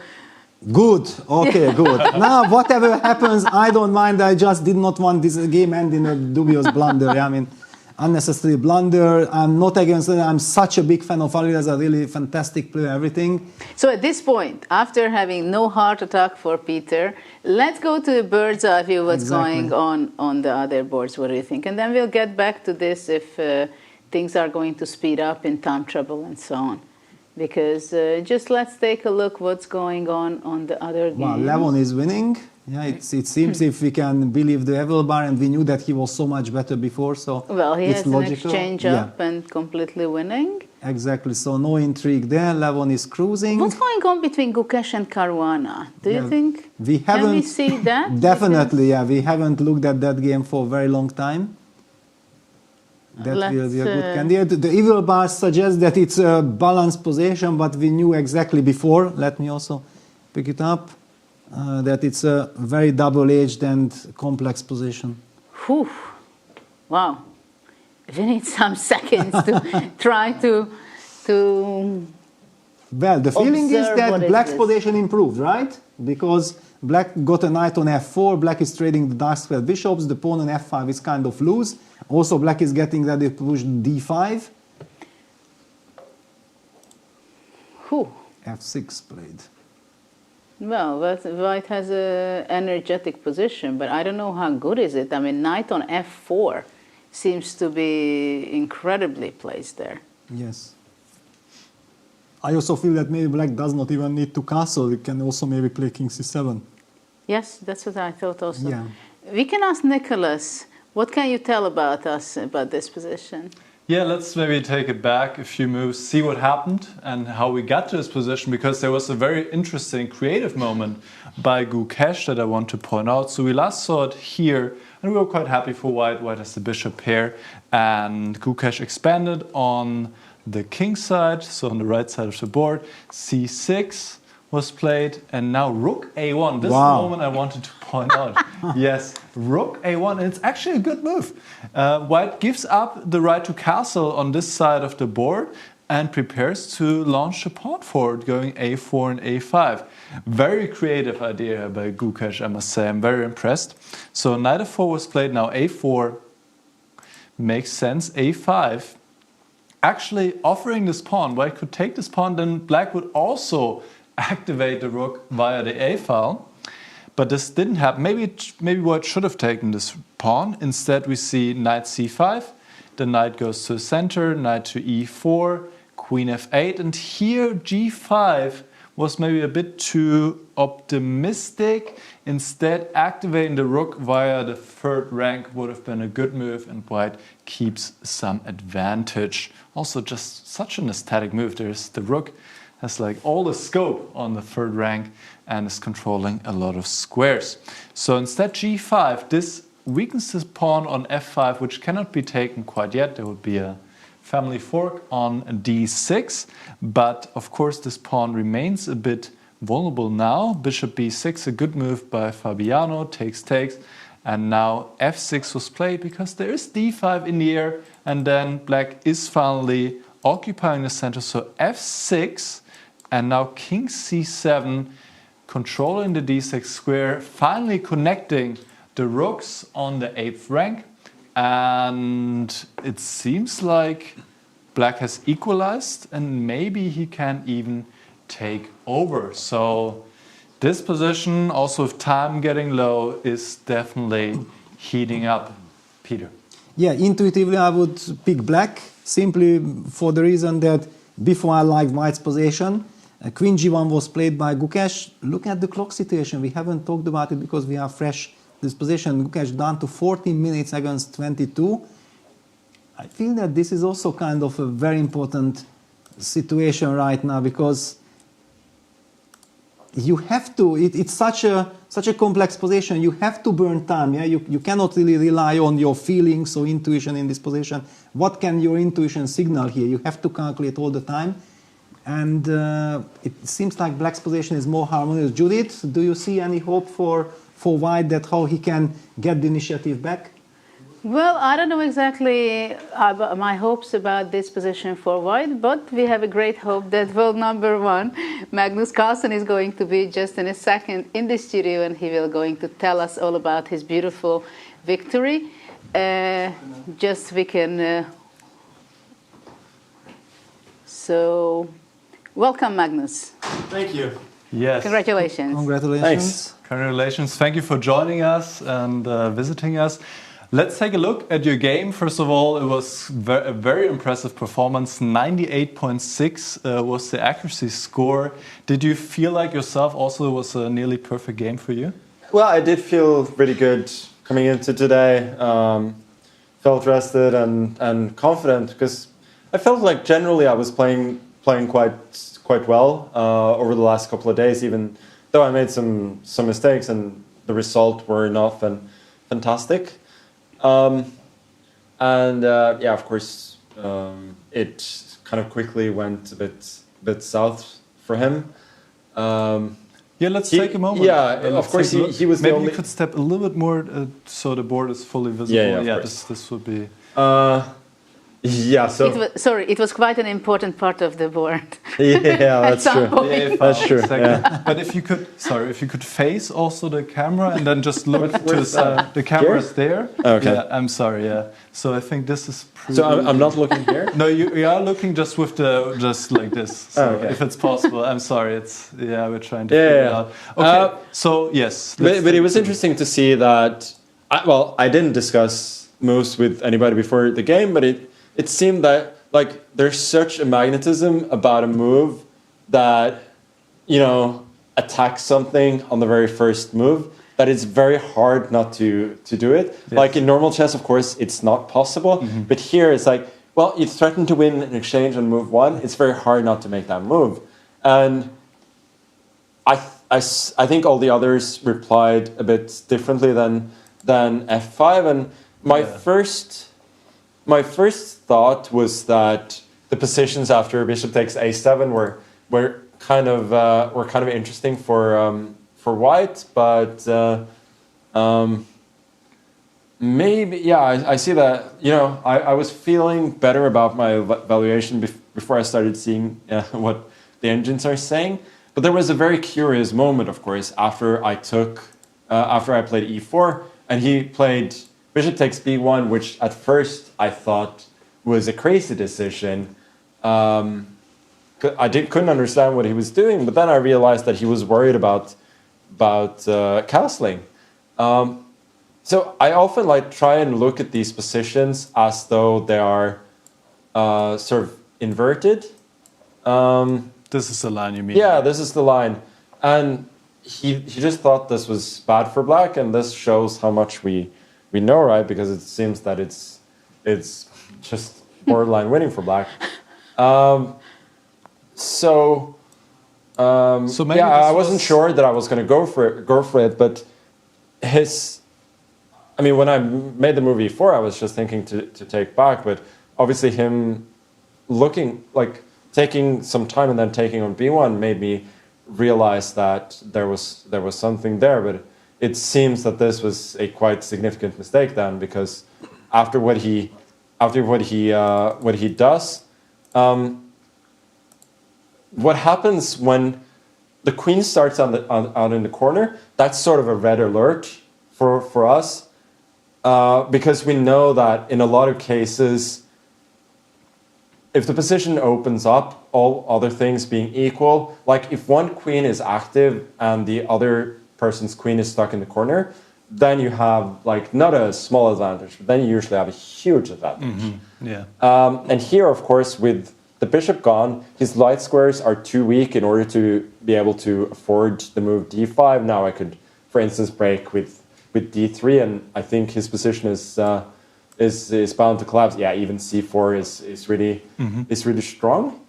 Good. Okay, good. Now, whatever happens, I don't mind. I just did not want this game end in a dubious blunder. I mean, unnecessary blunder. I'm not against it. I'm such a big fan of Ali as a really fantastic player, everything. So at this point, after having no heart attack for Peter, let's go to the bird's eye view, what's going on the other boards. What do you think? And then we'll get back to this if things are going to speed up in time trouble and so on. Because just let's take a look what's going on the other games. Well, Levon is winning. Yeah, it seems if we can believe the Evil Bar, and we knew that he was so much better before, so well, he it's has logical. An exchange up and completely winning. Exactly, so no intrigue there. Levon is cruising. What's going on between Gukesh and Caruana? Do you think? Can we see that? Definitely, yeah. We haven't looked at that game for a very long time. That will be a good candidate. The Evil Bar suggests that it's a balanced position, but we knew exactly before. Let me also pick it up. that it's a very double-edged and complex position. Whew. Wow. We need some seconds to try to Well, the feeling is observe that what is black's this. position improved, right? Because black got a knight on f4, black is trading the dark square bishops, the pawn on f5 is kind of loose. Also, black is getting ready to push d5. Whew. f6 played. Well, white has a energetic position, but I don't know how good is it. I mean, knight on f4 seems to be incredibly placed there. Yes. I also feel that maybe black does not even need to castle. It can also maybe play king c7. Yes, that's what I thought also. Yeah. We can ask Nicholas, what can you tell about us about this position? Yeah, let's maybe take it back a few moves, see what happened and how we got to this position, because there was a very interesting creative moment by Gukesh that I want to point out. So we last saw it here, and we were quite happy for white. White has the bishop pair, and Gukesh expanded on the king side, so on the right side of the board. c6 was played, and now rook a1. This is the moment I wanted to point out. Yes, rook a1, and it's actually a good move. White gives up the right to castle on this side of the board and prepares to launch the pawn forward, going a4 and a5. Very creative idea by Gukesh, I must say. I'm very impressed. So knight f4 was played, now a4 makes sense, a5. Actually offering this pawn, white could take this pawn, then black would also activate the rook via the a file. But this didn't happen. Maybe white should have taken this pawn. Instead we see knight c5, the knight goes to the center, knight to e4, queen f8, and here g5 was maybe a bit too optimistic. Instead, activating the rook via the third rank would have been a good move, and white keeps some advantage. Also, just such an aesthetic move. There's the rook has like all the scope on the third rank and is controlling a lot of squares. So instead g5, this weakens this pawn on f5, which cannot be taken quite yet. There would be a family fork on d6, but of course this pawn remains a bit vulnerable now. Bishop b6, a good move by Fabiano, takes, and now f6 was played because there is d5 in the air, and then black is finally occupying the center, so f6, and now king c7, controlling the d6 square, finally connecting the rooks on the 8th rank. And it seems like black has equalized, and maybe he can even take over. So this position, also with time getting low, is definitely heating up. Peter. Yeah, intuitively I would pick black, simply for the reason that before I liked white's position. Queen g1 was played by Gukesh. Look at the clock situation. We haven't talked about it because we are fresh. This position, Gukesh down to 14 minutes against 22. I feel that this is also kind of a very important situation right now, because you have to, it's such a complex position, you have to burn time. Yeah? You cannot really rely on your feelings or intuition in this position. What can your intuition signal here? You have to calculate all the time. And it seems like black's position is more harmonious. Judith, do you see any hope for white, that how he can get the initiative back? Well, I don't know exactly my hopes about this position for white, but we have a great hope that world number one, Magnus Carlsen, is going to be just in a second in the studio, and he will going to tell us all about his beautiful victory. Just we can... So, welcome, Magnus. Thank you. Yes. Congratulations. Congratulations. Thanks. Congratulations. Thank you for joining us and visiting us. Let's take a look at your game. First of all, it was a very impressive performance. 98.6 was the accuracy score. Did you feel like yourself also it was a nearly perfect game for you? Well, I did feel really good coming into today. Felt rested and confident, because I felt like generally I was playing quite well over the last couple of days, even though I made some mistakes, and the results were enough and fantastic. Yeah, of course, it kind of quickly went a bit south for him. Yeah, let's take a moment. Yeah, of course, he was maybe the only... you could step a little bit more so the board is fully visible. Yeah, this would be... Yeah, so... It was quite an important part of the board. Yeah, that's true. That's true. Yeah. But if you could face also the camera and then just look to the camera's there. Okay. Yeah, I'm sorry. Yeah. So I think this is. So I'm not looking here. No, you are looking just with just like this. So if it's possible, I'm sorry. We're trying to figure it out. Okay. So yes. But it was interesting to see that. I didn't discuss moves with anybody before the game, but it seemed that there's such a magnetism about a move that, attacks something on the very first move that it's very hard not to do it. Yes. Like in normal chess, of course, it's not possible. Mm-hmm. But here it's like, you threaten to win an exchange on move one. It's very hard not to make that move. And I think all the others replied a bit differently than f5. And my first thought was that the positions after bishop takes a7 were kind of interesting for white, but maybe I see that I was feeling better about my valuation before I started seeing what the engines are saying. But there was a very curious moment, of course, after I played e4 and he played bishop takes b1, which at first I thought was a crazy decision. I couldn't understand what he was doing, but then I realized that he was worried about castling. So I often try and look at these positions as though they are sort of inverted. This is the line you mean? Yeah, this is the line. And he just thought this was bad for black, and this shows how much we know, right? Because it seems that it's just borderline winning for black. So maybe I wasn't sure that I was going to go for it, but when I made the move e4, I was just thinking to take back, but obviously him taking some time and then taking on b1 made me realize that there was something there, but it seems that this was a quite significant mistake then, because after what he does, what happens when the queen starts out in the corner? That's sort of a red alert for us, because we know that in a lot of cases, if the position opens up, all other things being equal, like if one queen is active and the other person's queen is stuck in the corner, then you have not a small advantage, but then you usually have a huge advantage. Mm-hmm. Yeah. And here, of course, with the bishop gone, his light squares are too weak in order to be able to afford the move d5. Now I could, for instance, break with d3, and I think his position is bound to collapse. Yeah, even c4 is really strong.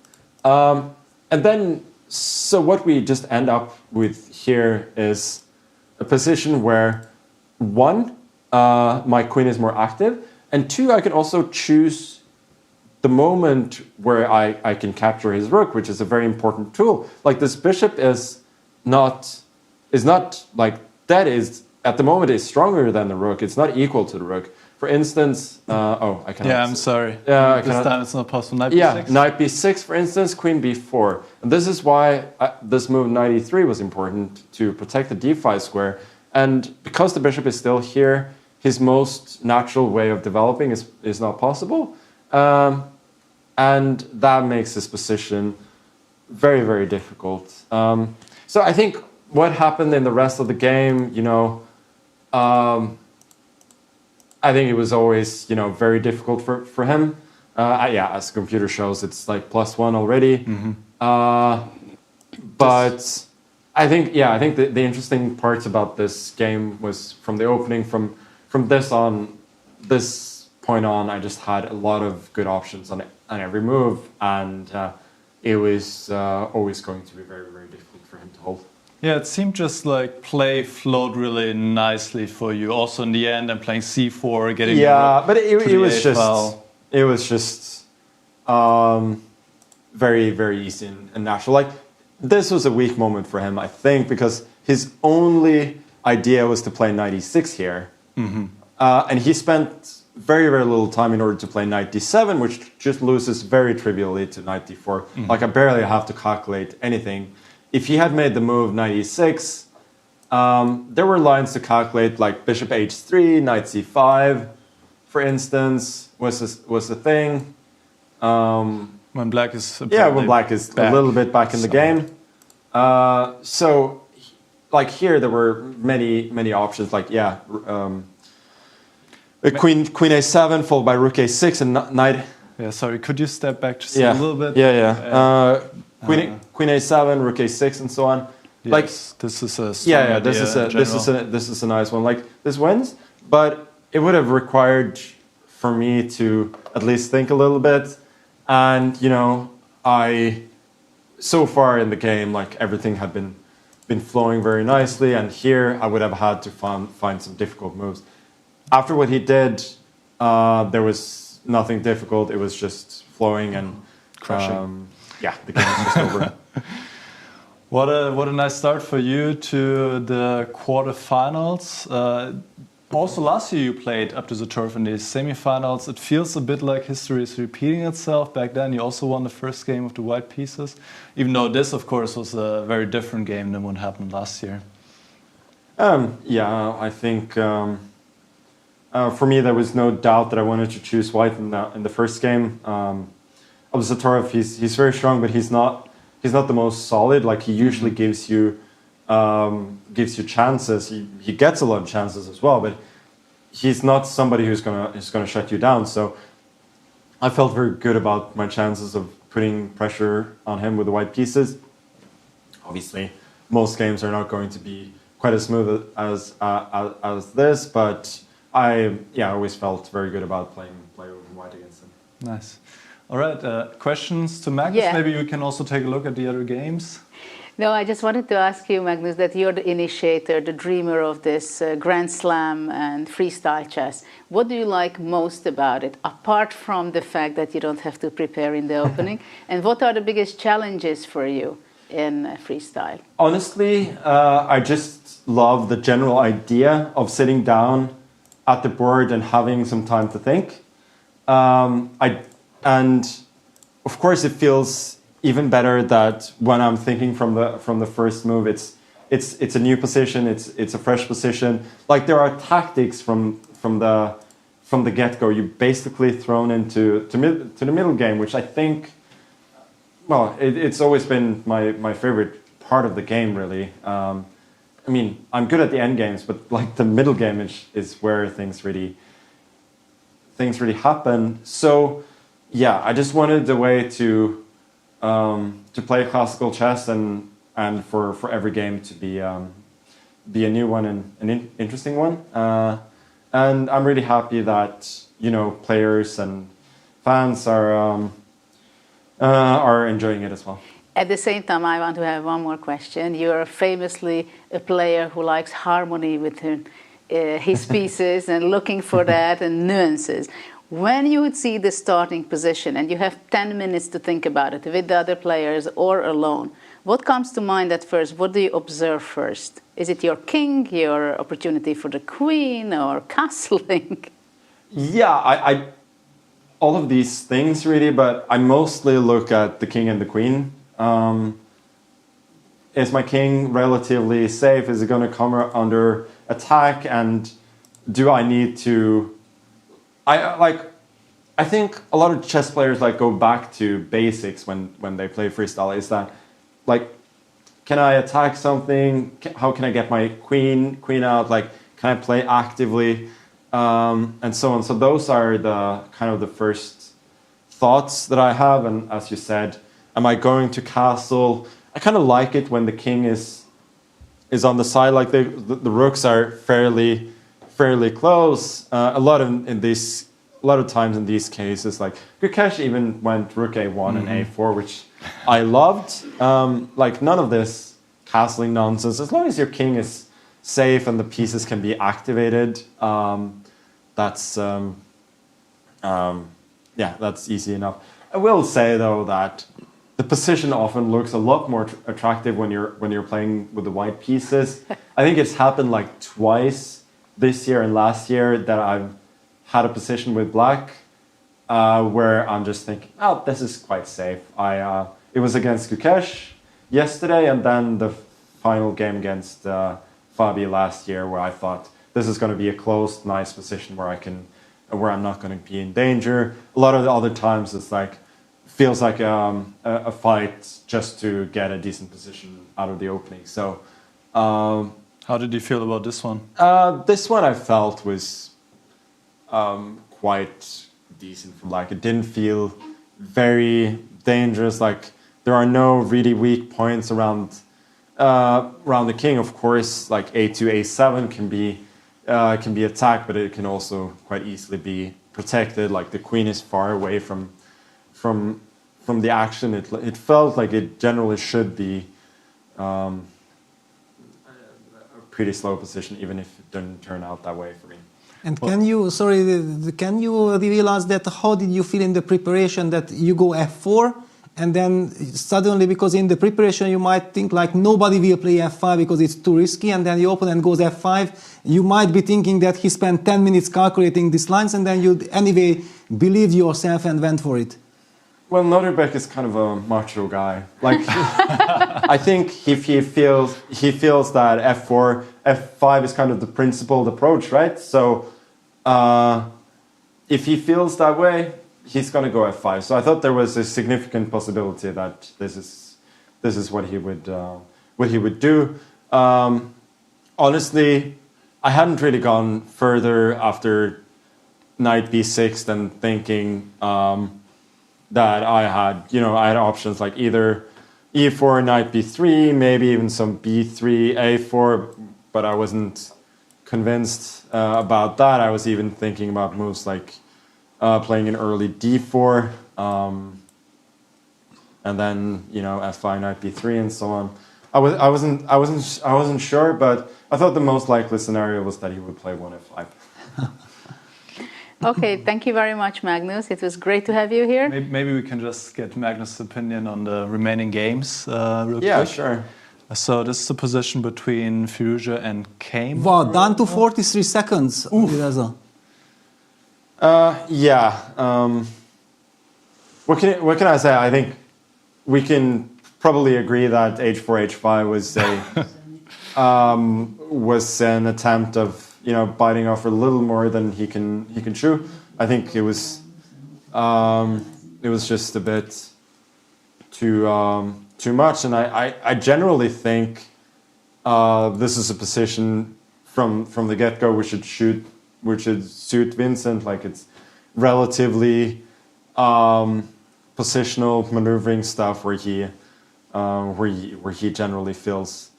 And then, so what we just end up with here is a position where one, my queen is more active, and two, I can also choose the moment where I can capture his rook, which is a very important tool. Like this bishop is not dead. At the moment is stronger than the rook. It's not equal to the rook. For instance, I cannot. Yeah, I'm sorry. Yeah, this time it's not possible. Knight b6. b6. Knight b6, for instance, queen b4. And this is why this move knight e3 was important, to protect the d5 square. And because the bishop is still here, his most natural way of developing is not possible. And that makes this position very, very difficult. So I think what happened in the rest of the game, I think it was always, very difficult for him. As the computer shows, it's like +1 already. Mm-hmm. But I think the interesting parts about this game was from the opening. From this point on, I just had a lot of good options on every move, and it was always going to be very, very difficult for him to hold. Yeah, it seemed just like play flowed really nicely for you. Also in the end, I'm playing c4, getting but it was just very, very easy and natural. Like this was a weak moment for him, I think, because his only idea was to play knight e6 here. And he spent very, very little time in order to play knight d7, which just loses very trivially to knight d4. Like, I barely have to calculate anything. If he had made the move knight e6, there were lines to calculate, like bishop h3, knight c5, for instance, was a thing. When black is when black is a little bit back in the game. So, like here, there were many options. Like queen a7 followed by rook a6 and knight. Yeah, sorry. Could you step back just a little bit? Queen a7, rook a6, and so on. Yes, like this is a strong this is a nice one. Like this wins, but it would have required for me to at least think a little bit. And so far in the game, like everything had been flowing very nicely, and here I would have had to find some difficult moves. After what he did, there was nothing difficult. It was just flowing and crushing. The game was just over. What a nice start for you to the quarterfinals. Also, last year you played up to the turf in the semifinals. It feels a bit like history is repeating itself. Back then, you also won the first game of the white pieces, even though this, of course, was a very different game than what happened last year. I think for me there was no doubt that I wanted to choose white in the first game. Up to the turf, he's very strong, but he's not the most solid. Like he usually gives you chances. He gets a lot of chances as well, but he's not somebody who's gonna shut you down. So I felt very good about my chances of putting pressure on him with the white pieces. Obviously, most games are not going to be quite as smooth as this, but I always felt very good about playing white against him. Nice. All right, questions to Magnus? Yeah. Maybe you can also take a look at the other games. No, I just wanted to ask you, Magnus, that you're the initiator, the dreamer of this Grand Slam and freestyle chess. What do you like most about it, apart from the fact that you don't have to prepare in the opening? And what are the biggest challenges for you in freestyle? Honestly, I just love the general idea of sitting down at the board and having some time to think. And of course, it feels even better that when I'm thinking from the first move, it's a new position, it's a fresh position. Like there are tactics from the get-go. You're basically thrown into the middle game, which I think, well, it's always been my favorite part of the game, really. I mean, I'm good at the end games, but like the middle game is where things really happen. So yeah, I just wanted a way to play classical chess and for every game to be a new one and an interesting one. And I'm really happy that players and fans are enjoying it as well. At the same time, I want to have one more question. You're famously a player who likes harmony with his pieces and looking for that and nuances. When you would see the starting position and you have 10 minutes to think about it with the other players or alone, what comes to mind at first? What do you observe first? Is it your king, your opportunity for the queen, or castling? Yeah, I all of these things really, but I mostly look at the king and the queen. Is my king relatively safe? Is it going to come under attack? And do I need to... I think a lot of chess players go back to basics when they play freestyle. Is that can I attack something? How can I get my queen out? Can I play actively? And so on. So those are the kind of the first thoughts that I have. And as you said, am I going to castle? I kind of like it when the king is on the side. Like the rooks are fairly close. A lot of times in these cases, like Gukesh even went rook a1 and a4, which I loved. None of this castling nonsense. As long as your king is safe and the pieces can be activated, that's easy enough. I will say though that the position often looks a lot more attractive when you're playing with the white pieces. I think it's happened like twice this year and last year that I've had a position with black where I'm just thinking, oh, this is quite safe. It was against Gukesh yesterday, and then the final game against Fabi last year, where I thought this is going to be a closed, nice position where I'm not going to be in danger. A lot of the other times it's like feels like a fight just to get a decent position out of the opening. So, how did you feel about this one? This one I felt was quite decent from black. It didn't feel very dangerous. Like there are no really weak points around the king. Of course, like a2, a7 can be attacked, but it can also quite easily be protected. Like the queen is far away from the action. It felt like it generally should be a pretty slow position, even if it didn't turn out that way for me. And can you reveal us that how did you feel in the preparation that you go f4 and then suddenly, because in the preparation you might think like nobody will play f5 because it's too risky, and then your opponent goes f5, you might be thinking that he spent 10 minutes calculating these lines, and then you anyway believed yourself and went for it. Well, Norbek is kind of a macho guy. Like, I think if he feels that f4, f5 is kind of the principled approach, right? So, if he feels that way, he's going to go f5. So I thought there was a significant possibility that this is what he would do. Honestly, I hadn't really gone further after knight b6 than thinking that I had options like either e4, knight b3, maybe even some b3, a4, but I wasn't convinced about that. I was even thinking about moves like playing an early d4, and then f5, knight b3, and so on. I wasn't sure, but I thought the most likely scenario was that he would play one f5. Okay, thank you very much, Magnus. It was great to have you here. Maybe we can just get Magnus' opinion on the remaining games real quick. Yeah, sure. So this is the position between Fiouzja and Keymer. Wow, down to 43 seconds. Yeah. What can I say? I think we can probably agree that h4, h5 was an attempt of biting off a little more than he can chew. I think it was just a bit too much, and I generally think this is a position from the get-go which should suit Vincent. Like it's relatively positional maneuvering stuff where he generally feels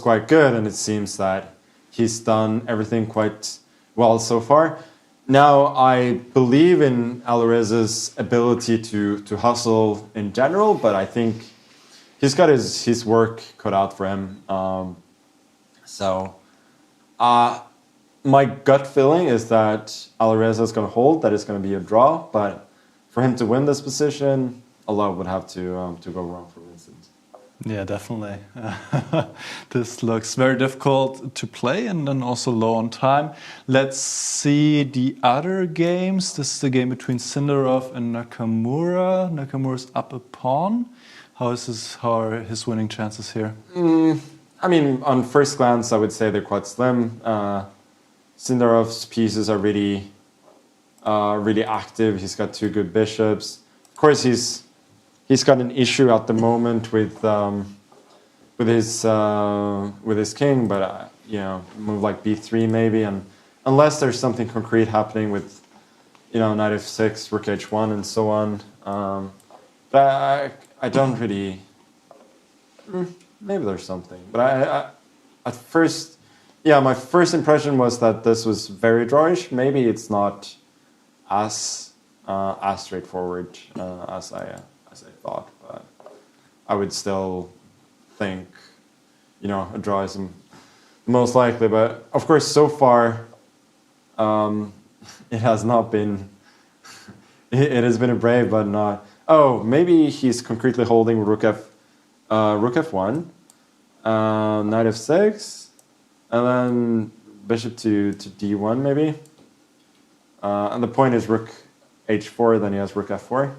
quite good, and it seems that he's done everything quite well so far. Now, I believe in Alirez's ability to hustle in general, but I think he's got his work cut out for him. My gut feeling is that Alireza is going to hold, that it's going to be a draw, but for him to win this position, a lot would have to go wrong for Vincent. Yeah, definitely. This looks very difficult to play and then also low on time. Let's see the other games. This is the game between Sindarov and Nakamura. Nakamura's up a pawn. How are his winning chances here? I mean, on first glance, I would say they're quite slim. Sindarov's pieces are really active. He's got two good bishops. Of course, he's got an issue at the moment with his king, but move like b3 maybe, and unless there's something concrete happening with knight f6, rook h1, and so on. But I don't really. Maybe there's something, but I at first, my first impression was that this was very drawish. Maybe it's not as straightforward as I thought, but I would still think, a draw is most likely. But of course, so far, it has not been. It has been a brave, but not Oh, maybe he's concretely holding rook f1, knight f6, and then bishop to d1 maybe. And the point is rook h4, then he has rook f4.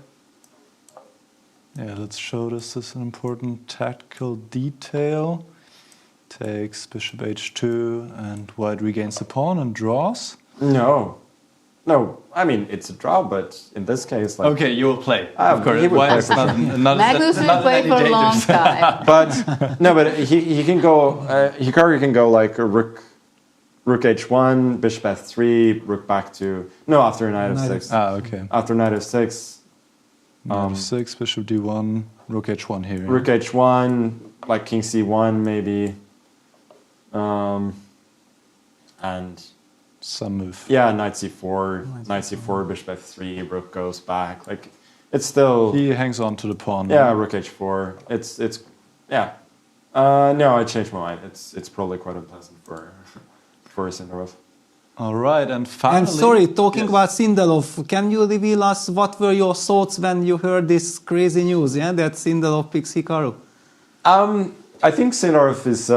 Yeah, let's show this as an important tactical detail. Takes bishop h2, and white regains the pawn and draws. No. I mean, it's a draw, but in this case, like... Okay, you will play. Of course, he will play for sure. Magnus will play for a long time. But he can go. Hikaru can go like a rook h1, bishop f3, rook back to after knight f6. Okay. After knight f6. Knight f6, bishop d1, rook h1 here. Rook h1, like king c1 maybe. And some move. Yeah, knight c4, bishop f3, rook goes back. Like it's still. He hangs on to the pawn. Yeah, rook h4. It's yeah. No, I changed my mind. It's probably quite unpleasant for Sindarov. All right, and finally. And sorry, talking about Sindarov, can you reveal us what were your thoughts when you heard this crazy news? Yeah, that Sindarov picks Hikaru. I think Sindarov is.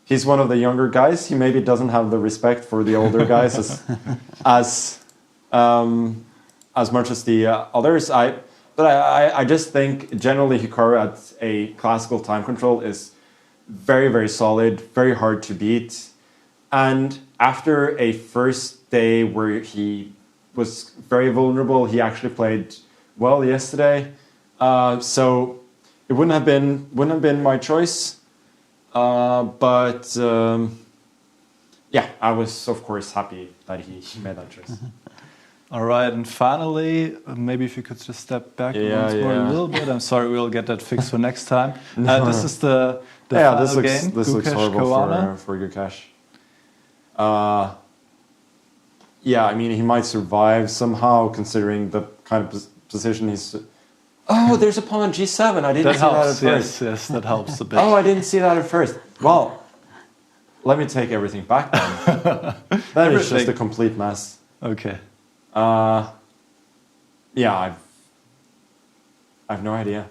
He's one of the younger guys. He maybe doesn't have the respect for the older guys as much as the others. But I just think generally Hikaru at a classical time control is very, very solid, very hard to beat. And after a first day where he was very vulnerable, he actually played well yesterday. So it wouldn't have been my choice. But yeah, I was of course happy that he made that choice. All right, and finally, maybe if you could just step back once more a little bit. I'm sorry, we'll get that fixed for next time. This is the final game. This looks horrible for Gukesh. Yeah, I mean he might survive somehow considering the kind of position he's. Oh, there's a pawn on g7. I didn't see that at first. Yes, that helps a bit. Oh, I didn't see that at first. Well, let me take everything back then. That is just a complete mess. Okay. Yeah, I've no idea.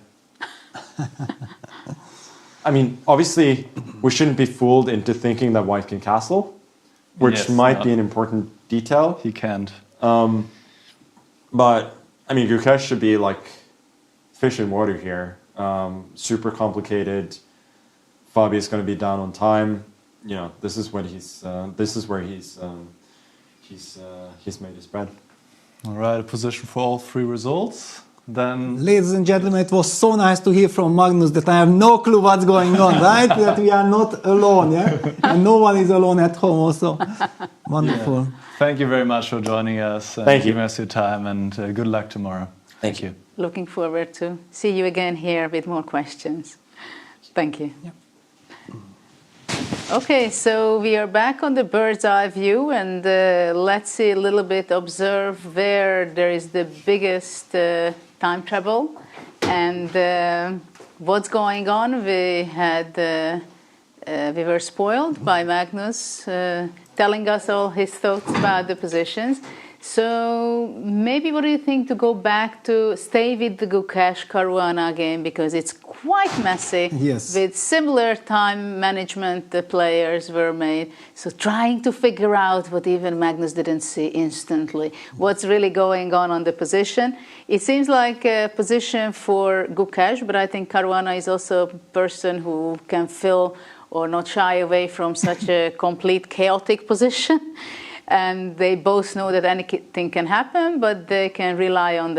I mean, obviously, we shouldn't be fooled into thinking that white can castle, which might be an important detail. He can't. But, I mean, Gukesh should be like fish in water here. Super complicated. Fabi is going to be down on time. You know, this is when he's made his bread. All right, a position for all three results. Then, ladies and gentlemen, it was so nice to hear from Magnus that I have no clue what's going on, right? That we are not alone, yeah? And no one is alone at home also. Wonderful. Yeah. Thank you very much for joining us. Thank you. Giving us your time, and good luck tomorrow. Thank you. Looking forward to see you again here with more questions. Thank you. Yep. Okay, so we are back on the bird's eye view, and let's see a little bit, observe where there is the biggest time trouble and what's going on. We were spoiled by Magnus telling us all his thoughts about the positions. So maybe what do you think to go back to stay with the Gukesh Caruana game, because it's quite messy. Yes. With similar time management the players were made. So trying to figure out what even Magnus didn't see instantly. What's really going on the position. It seems like a position for Gukesh, but I think Caruana is also a person who can fill or not shy away from such a complete chaotic position. And they both know that anything can happen, but they can rely on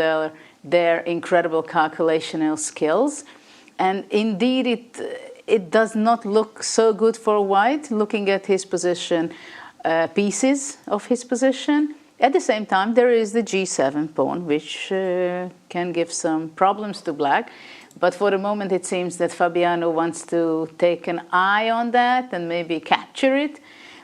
their incredible calculational skills. And indeed, it does not look so good for white, looking at his position, pieces of his position. At the same time, there is the g7 pawn, which can give some problems to black. But for the moment, it seems that Fabiano wants to take an eye on that and maybe capture it.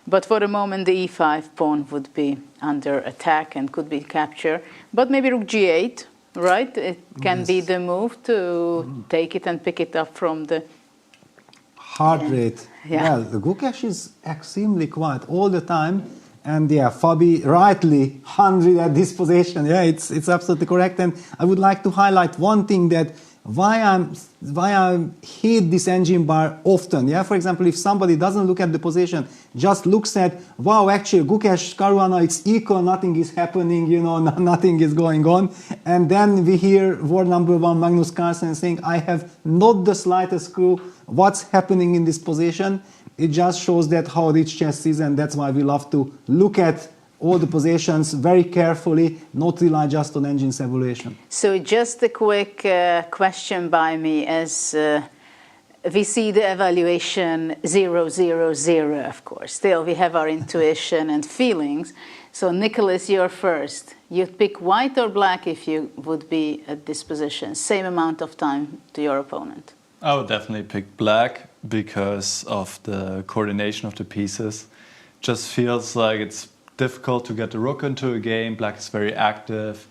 But for the moment, the e5 pawn would be under attack and could be captured. But maybe rook g8, right? It can be the move to take it and pick it up from the heart rate. Yeah. Well, the Gukesh is extremely quiet all the time, And yeah, Fabi rightly 100 at this position. Yeah, it's absolutely correct. And I would like to highlight one thing that why I hate this engine bar often. Yeah, for example, if somebody doesn't look at the position, just looks at, wow, actually Gukesh, Caruana, it's equal, nothing is happening, you know, nothing is going on. And then we hear world number one Magnus Carlsen saying, I have not the slightest clue what's happening in this position. It just shows that how rich chess is, and that's why we love to look at all the positions very carefully, not rely just on engine's evaluation. So just a quick question by me, as we see the evaluation 0, 0, 0, of course. Still, we have our intuition and feelings. So Nicholas, you're first. You'd pick white or black if you would be at this position? Same amount of time to your opponent. I would definitely pick black because of the coordination of the pieces. Just feels like it's difficult to get the rook into a game. Black is very active,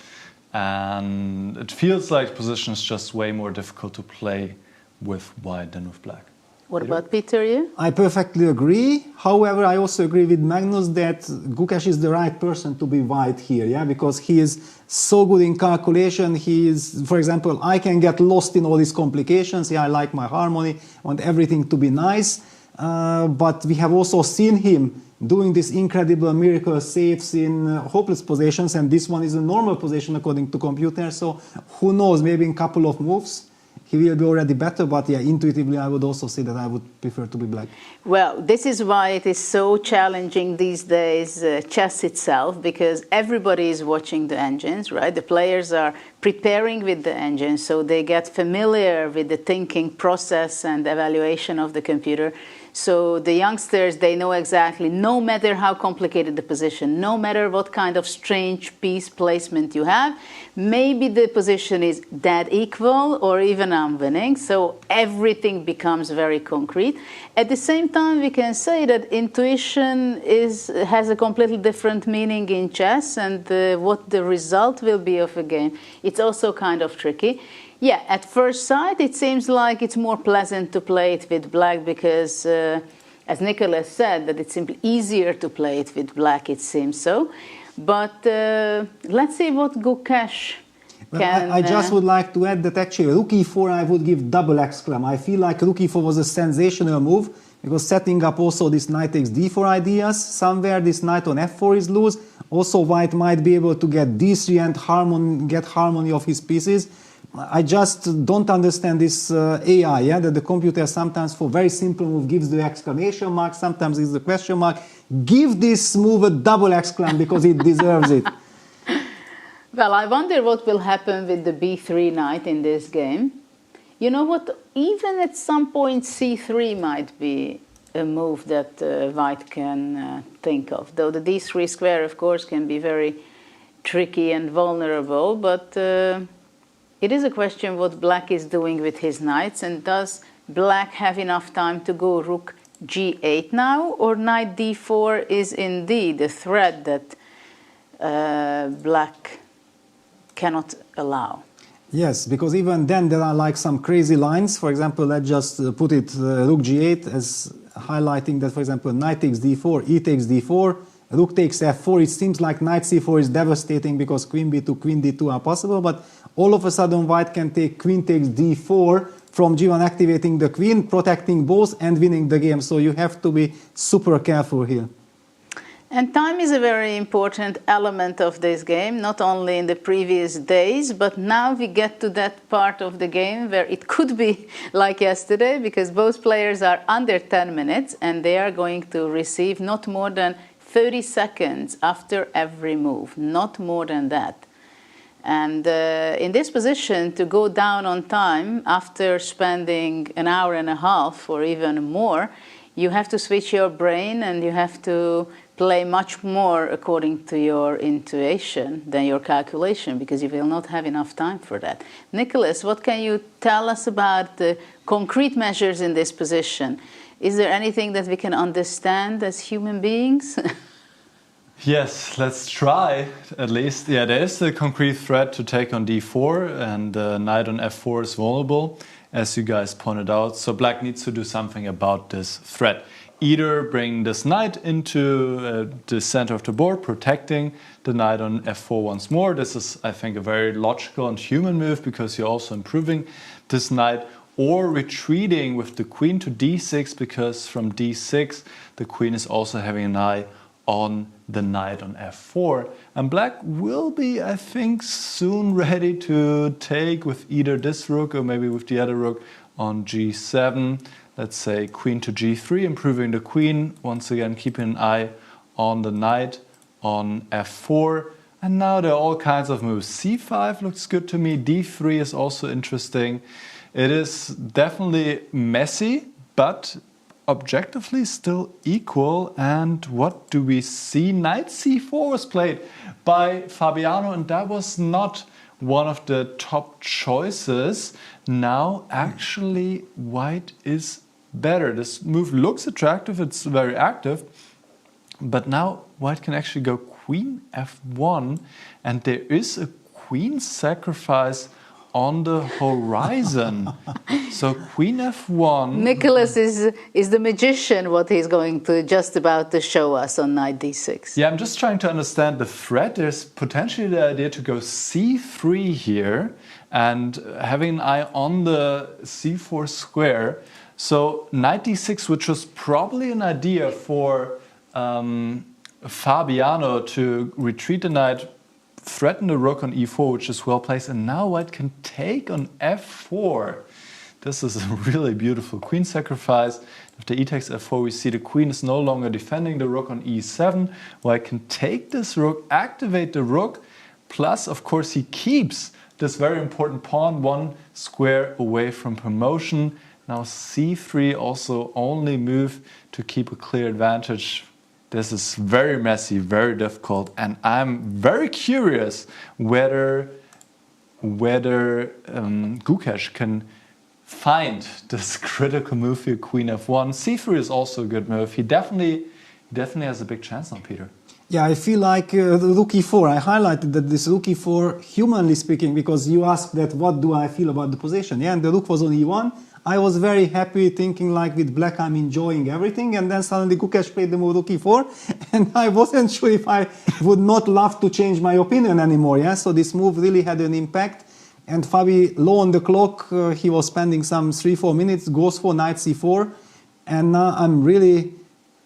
and it feels like position is just way more difficult to play with white than with black. What about Peter, you? I perfectly agree. However, I also agree with Magnus that Gukesh is the right person to be white here, yeah, because he is so good in calculation. He is, for example, I can get lost in all these complications. Yeah, I like my harmony, want everything to be nice. But we have also seen him doing this incredible miracle saves in hopeless positions, and this one is a normal position according to computer. So who knows, maybe in a couple of moves he will be already better, but yeah, intuitively I would also say that I would prefer to be black. Well, this is why it is so challenging these days, chess itself, because everybody is watching the engines, right? The players are preparing with the engines, so they get familiar with the thinking process and evaluation of the computer. So the youngsters, they know exactly, no matter how complicated the position, no matter what kind of strange piece placement you have, maybe the position is dead equal or even I'm winning. So everything becomes very concrete. At the same time, we can say that intuition has a completely different meaning in chess, and what the result will be of a game, it's also kind of tricky. Yeah, at first sight, it seems like it's more pleasant to play it with black because, as Nicholas said, that it's simply easier to play it with black, it seems so. But let's see what Gukesh can... I just would like to add that actually rook e4 I would give double exclam. I feel like rook e4 was a sensational move because setting up also this knight takes d4 ideas. Somewhere this knight on f4 is loose. Also white might be able to get d3 and get harmony of his pieces. I just don't understand this AI, yeah, that the computer sometimes for very simple move gives the exclamation mark, sometimes it's the question mark. Give this move a double exclam because it deserves it. Well, I wonder what will happen with the b3 knight in this game. You know what, even at some point c3 might be a move that white can think of, though the d3 square, of course, can be very tricky and vulnerable, but it is a question what black is doing with his knights, and does black have enough time to go rook g8 now, or knight d4 is indeed a threat that black cannot allow? Yes, because even then there are like some crazy lines. For example, let's just put it rook g8 as highlighting that, for example, knight takes d4, e takes d4, rook takes f4. It seems like knight c4 is devastating because queen b2, queen d2 are possible, but all of a sudden white can take queen takes d4 from g1, activating the queen, protecting both and winning the game. So you have to be super careful here. And time is a very important element of this game, not only in the previous days, but now we get to that part of the game where it could be like yesterday, because both players are under 10 minutes and they are going to receive not more than 30 seconds after every move, not more than that. And in this position, to go down on time after spending an hour and a half or even more, you have to switch your brain and you have to play much more according to your intuition than your calculation, because you will not have enough time for that. Nicholas, what can you tell us about the concrete measures in this position? Is there anything that we can understand as human beings? Yes, let's try at least. Yeah, there is a concrete threat to take on d4, and knight on f4 is vulnerable, as you guys pointed out. So black needs to do something about this threat. either bring this knight into the center of the board, protecting the knight on f4 once more. This is, I think, a very logical and human move because you're also improving this knight, or retreating with the queen to d6 because from d6 the queen is also having an eye on the knight on f4. And black will be, I think, soon ready to take with either this rook or maybe with the other rook on g7. Let's say queen to g3, improving the queen, once again keeping an eye on the knight on f4. And now there are all kinds of moves. c5 looks good to me, d3 is also interesting. It is definitely messy, but objectively still equal. And what do we see? Knight c4 was played by Fabiano, and that was not one of the top choices. Now actually white is better. This move looks attractive, it's very active, but now white can actually go queen f1, and there is a queen sacrifice on the horizon. So queen f1. Nicholas is the magician, what he's going to just about to show us on knight d6. Yeah, I'm just trying to understand the threat. There's potentially the idea to go c3 here and having an eye on the c4 square. So knight d6, which was probably an idea for Fabiano to retreat the knight, threaten the rook on e4, which is well placed, and now white can take on f4. This is a really beautiful queen sacrifice. After e takes f4, we see the queen is no longer defending the rook on e7. White can take this rook, activate the rook, plus, of course, he keeps this very important pawn one square away from promotion. Now c3 also only move to keep a clear advantage. This is very messy, very difficult, and I'm very curious whether Gukesh can find this critical move here, queen f1. c3 is also a good move. He definitely has a big chance now, Peter. Yeah, I feel like rook e4. I highlighted that this rook e4, humanly speaking, because you asked that what do I feel about the position. Yeah, and the rook was on e1. I was very happy thinking like with black I'm enjoying everything, and then suddenly Gukesh played the move rook e4 and I wasn't sure if I would not love to change my opinion anymore. Yeah, so this move really had an impact, and Fabi low on the clock, he was spending some 3-4 minutes, goes for knight c4, and now I'm really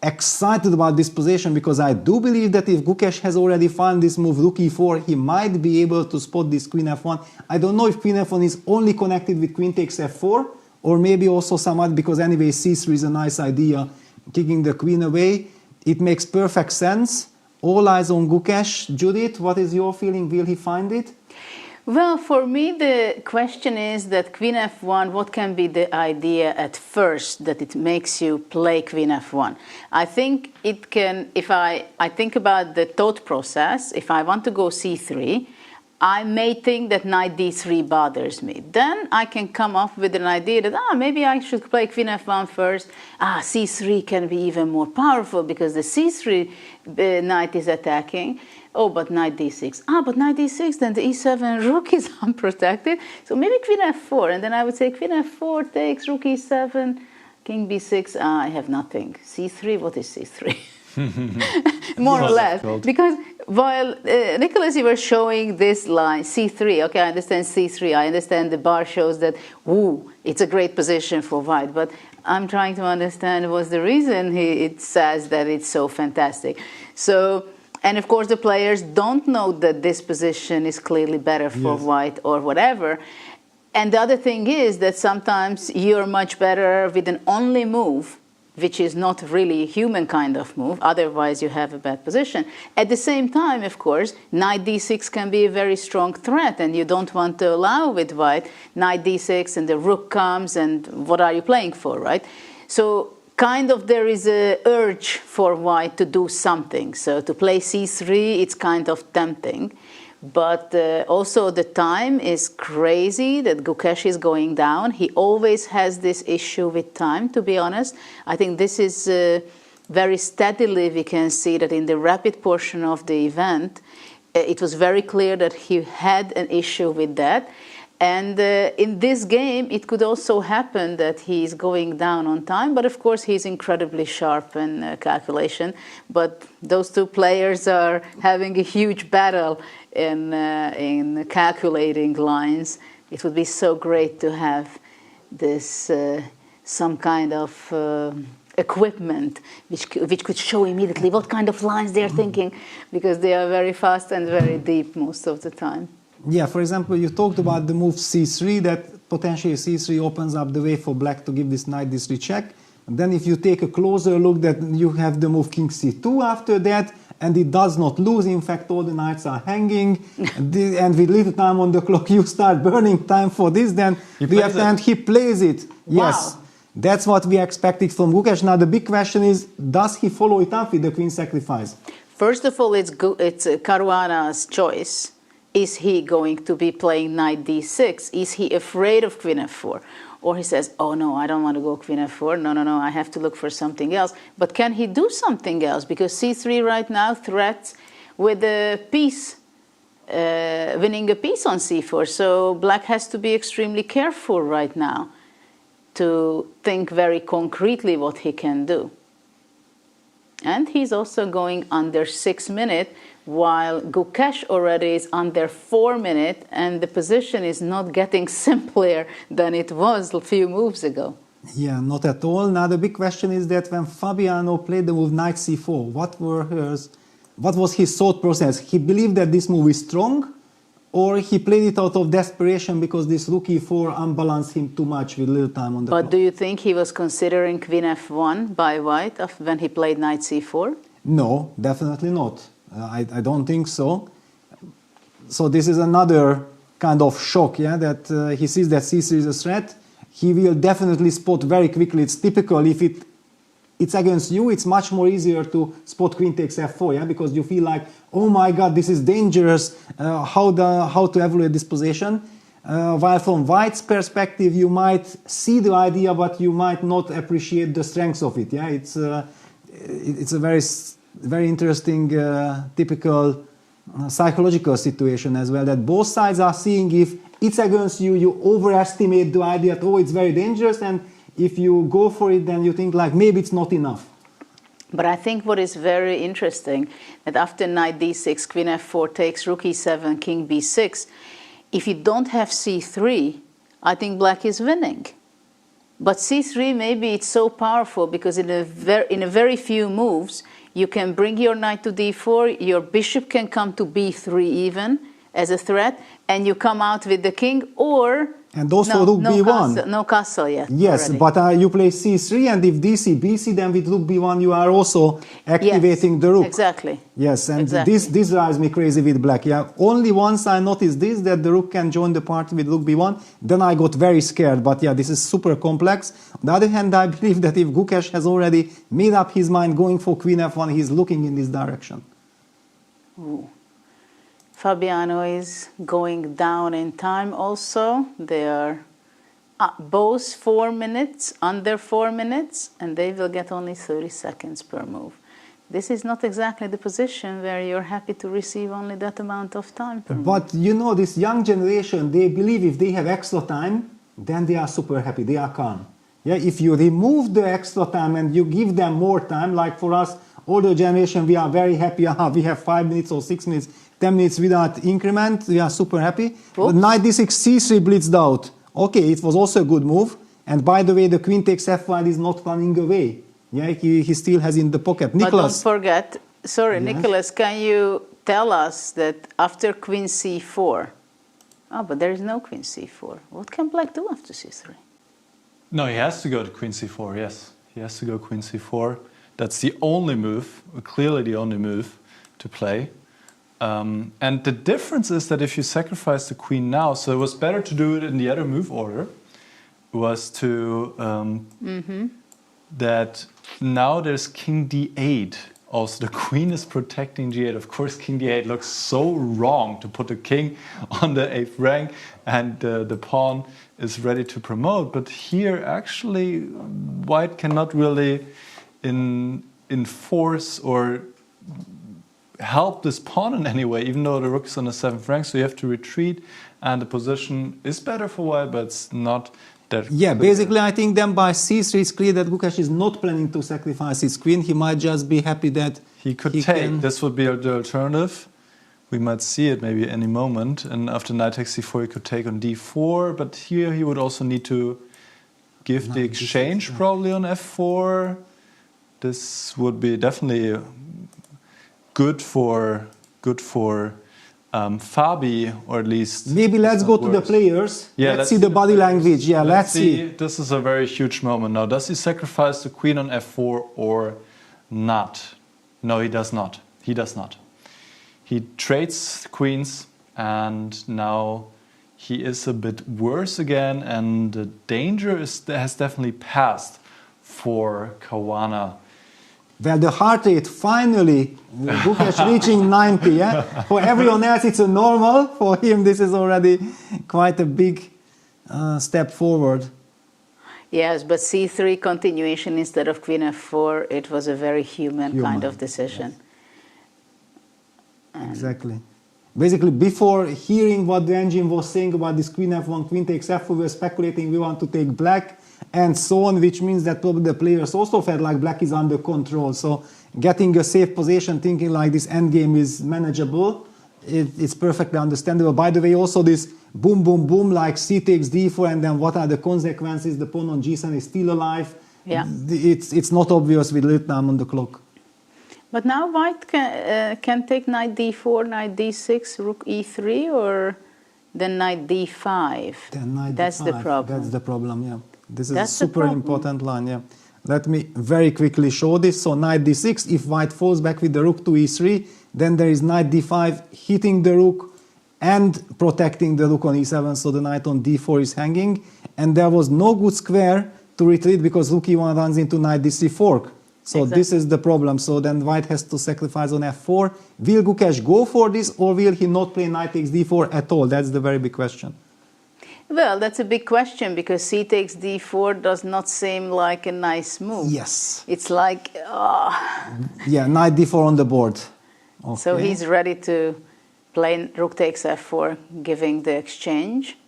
excited about this position because I do believe that if Gukesh has already found this move rook e4, he might be able to spot this queen f1. I don't know if queen f1 is only connected with queen takes f4, or maybe also somewhat, because anyway c3 is a nice idea, kicking the queen away. It makes perfect sense. All eyes on Gukesh. Judith, what is your feeling? Will he find it? Well, for me, the question is that queen f1, what can be the idea at first that it makes you play queen f1? I think it can, if I think about the thought process, if I want to go c3, I may think that knight d3 bothers me. Then I can come up with an idea that, maybe I should play queen f1 first. C3 can be even more powerful because the c3 knight is attacking. Oh, but knight d6. But knight d6, then the e7 rook is unprotected. So maybe queen f4. And then I would say queen f4 takes rook e7, king b6. I have nothing. c3, what is c3? More or less. Because while Nicholas, you were showing this line, c3, okay, I understand c3, I understand the bar shows that, it's a great position for white, but I'm trying to understand what's the reason it says that it's so fantastic. So, and of course the players don't know that this position is clearly better for white or whatever. And the other thing is that sometimes you're much better with an only move, which is not really a human kind of move, otherwise you have a bad position. At the same time, of course, knight d6 can be a very strong threat, and you don't want to allow with white knight d6 and the rook comes, and what are you playing for, right? So kind of there is a urge for white to do something. So to play c3, it's kind of tempting. But also the time is crazy that Gukesh is going down. He always has this issue with time, to be honest. I think this is very steadily we can see that in the rapid portion of the event, it was very clear that he had an issue with that. And in this game, it could also happen that he's going down on time, but of course he's incredibly sharp in calculation. But those two players are having a huge battle in calculating lines. It would be so great to have this some kind of equipment which could show immediately what kind of lines they're thinking, because they are very fast and very deep most of the time. Yeah, for example, you talked about the move c3, that potentially c3 opens up the way for black to give this knight d3 check. And then if you take a closer look, that you have the move king c2 after that, and it does not lose. In fact, all the knights are hanging, and with little time on the clock, you start burning time for this. Then and he plays it. Wow. Yes, that's what we expected from Gukesh. Now the big question is, does he follow it up with the queen sacrifice? First of all, it's Caruana's choice. Is he going to be playing knight d6? Is he afraid of queen f4? Or he says, oh no, I don't want to go queen f4. No, I have to look for something else. But can he do something else? Because c3 right now threats with a piece, winning a piece on c4. So black has to be extremely careful right now to think very concretely what he can do. And he's also going under 6 minutes, while Gukesh already is under 4 minutes, and the position is not getting simpler than it was a few moves ago. Yeah, not at all. Now the big question is that when Fabiano played the move knight c4, what was his thought process? He believed that this move is strong, or he played it out of desperation because this rook e4 unbalanced him too much with little time on the clock? But do you think he was considering queen f1 by white when he played knight c4? No, definitely not. I don't think so. So this is another kind of shock, yeah, that he sees that c3 is a threat. He will definitely spot very quickly. It's typical. If it's against you, it's much more easier to spot queen takes f4, yeah, because you feel like, oh my god, this is dangerous. How to evaluate this position? While from white's perspective, you might see the idea, but you might not appreciate the strengths of it. Yeah, it's a very interesting, typical psychological situation as well, that both sides are seeing if it's against you, you overestimate the idea that, oh, it's very dangerous, and if you go for it, then you think like maybe it's not enough. But I think what is very interesting, that after knight d6, queen f4 takes, rook e7, king b6, if you don't have c3, I think black is winning. But c3, maybe it's so powerful because in a very few moves, you can bring your knight to d4, your bishop can come to b3 even as a threat, and you come out with the king, or and also rook b1. No castle yet. Yes, already. But you play c3, and if dc, bc, then with rook b1 you are also activating the rook. Exactly. Yes, and exactly. This drives me crazy with black. Yeah, only once I noticed this, that the rook can join the party with rook b1, then I got very scared. But yeah, this is super complex. On the other hand, I believe that if Gukesh has already made up his mind going for queen f1, he's looking in this direction. Ooh. Fabiano is going down in time also. They are both 4 minutes, under 4 minutes, and they will get only 30 seconds per move. This is not exactly the position where you're happy to receive only that amount of time per move. But you know, this young generation, they believe if they have extra time, then they are super happy, they are calm. Yeah, if you remove the extra time and you give them more time, like for us, older generation, we are very happy, we have 5 minutes or 6 minutes, 10 minutes without increment, we are super happy. But knight d6, c3 blitzed out. Okay, it was also a good move. And by the way, the queen takes f1 is not running away. Yeah, he still has in the pocket. Nicholas. But don't forget, sorry, yes. Nicholas, can you tell us that after queen c4, but there is no queen c4. What can black do after c3? No, he has to go to queen c4, yes. He has to go queen c4. That's the only move, clearly the only move to play. And the difference is that if you sacrifice the queen now, so it was better to do it in the other move order, was to, that now there's king d8. Also, the queen is protecting g8. Of course, king d8 looks so wrong to put the king on the 8th rank, and the pawn is ready to promote. But here, actually, white cannot really enforce or help this pawn in any way, even though the rook is on the 7th rank, so you have to retreat, and the position is better for white, but it's not that Yeah, clear. basically I think then by c3 it's clear that Gukesh is not planning to sacrifice his queen. He might just be happy that he could take. This would be the alternative. We might see it maybe any moment, and after knight takes c4 he could take on d4, but here he would also need to give the exchange probably on f4. This would be definitely good for Fabi, or at least maybe let's go to the players. Yeah, let's see the body language. Yeah, let's see. This is a very huge moment now. Does he sacrifice the queen on f4 or not? No, he does not. He does not. He trades queens, and now he is a bit worse again, and the danger has definitely passed for Caruana. Well, the heart rate finally, Gukesh reaching 90. Yeah, for everyone else it's a normal. For him, this is already quite a big step forward. Yes, but c3 continuation instead of queen f4, it was a very human kind of decision. Yes. Exactly. Basically, before hearing what the engine was saying about this queen f1, queen takes f4, we were speculating we want to take black and so on, which means that probably the players also felt like black is under control. So getting a safe position, thinking like this endgame is manageable, it's perfectly understandable. By the way, also this boom, boom, boom, like c takes d4, and then what are the consequences? The pawn on g7 is still alive. Yeah. It's not obvious with little time on the clock. But now white can take knight d4, knight d6, rook e3, or then knight d5. Then knight That's d5. the problem. That's the problem, yeah. This is That's a super important line, yeah. Let me very quickly show this. So knight d6, if white falls back with the rook to e3, then there is knight d5 hitting the rook and protecting the rook on e7, so the knight on d4 is hanging. And there was no good square to retreat because rook e1 runs into knight d3 fork. So this is the problem. So then white has to sacrifice on f4. Will Gukesh go for this, or will he not play knight takes d4 at all? That's the very big question. Well, that's a big question because c takes d4 does not seem like a nice move. Yes. It's like, Yeah, knight d4 on the board. Okay. So he's ready to play rook takes f4, giving the exchange.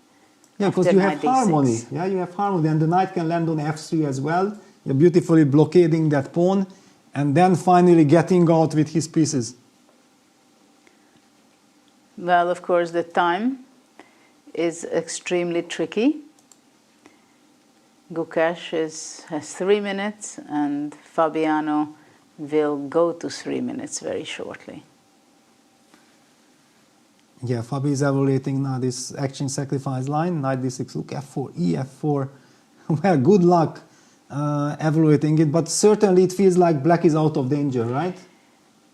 Yeah, because you have harmony. Yeah, you have harmony, and the knight can land on f3 as well. You're beautifully blockading that pawn, and then finally getting out with his pieces. Well, of course, the time is extremely tricky. Gukesh has 3 minutes, and Fabiano will go to 3 minutes very shortly. Yeah, Fabi is evaluating now this action sacrifice line, knight d6, rook f4, ef4. Well, good luck evaluating it, but certainly it feels like black is out of danger, right?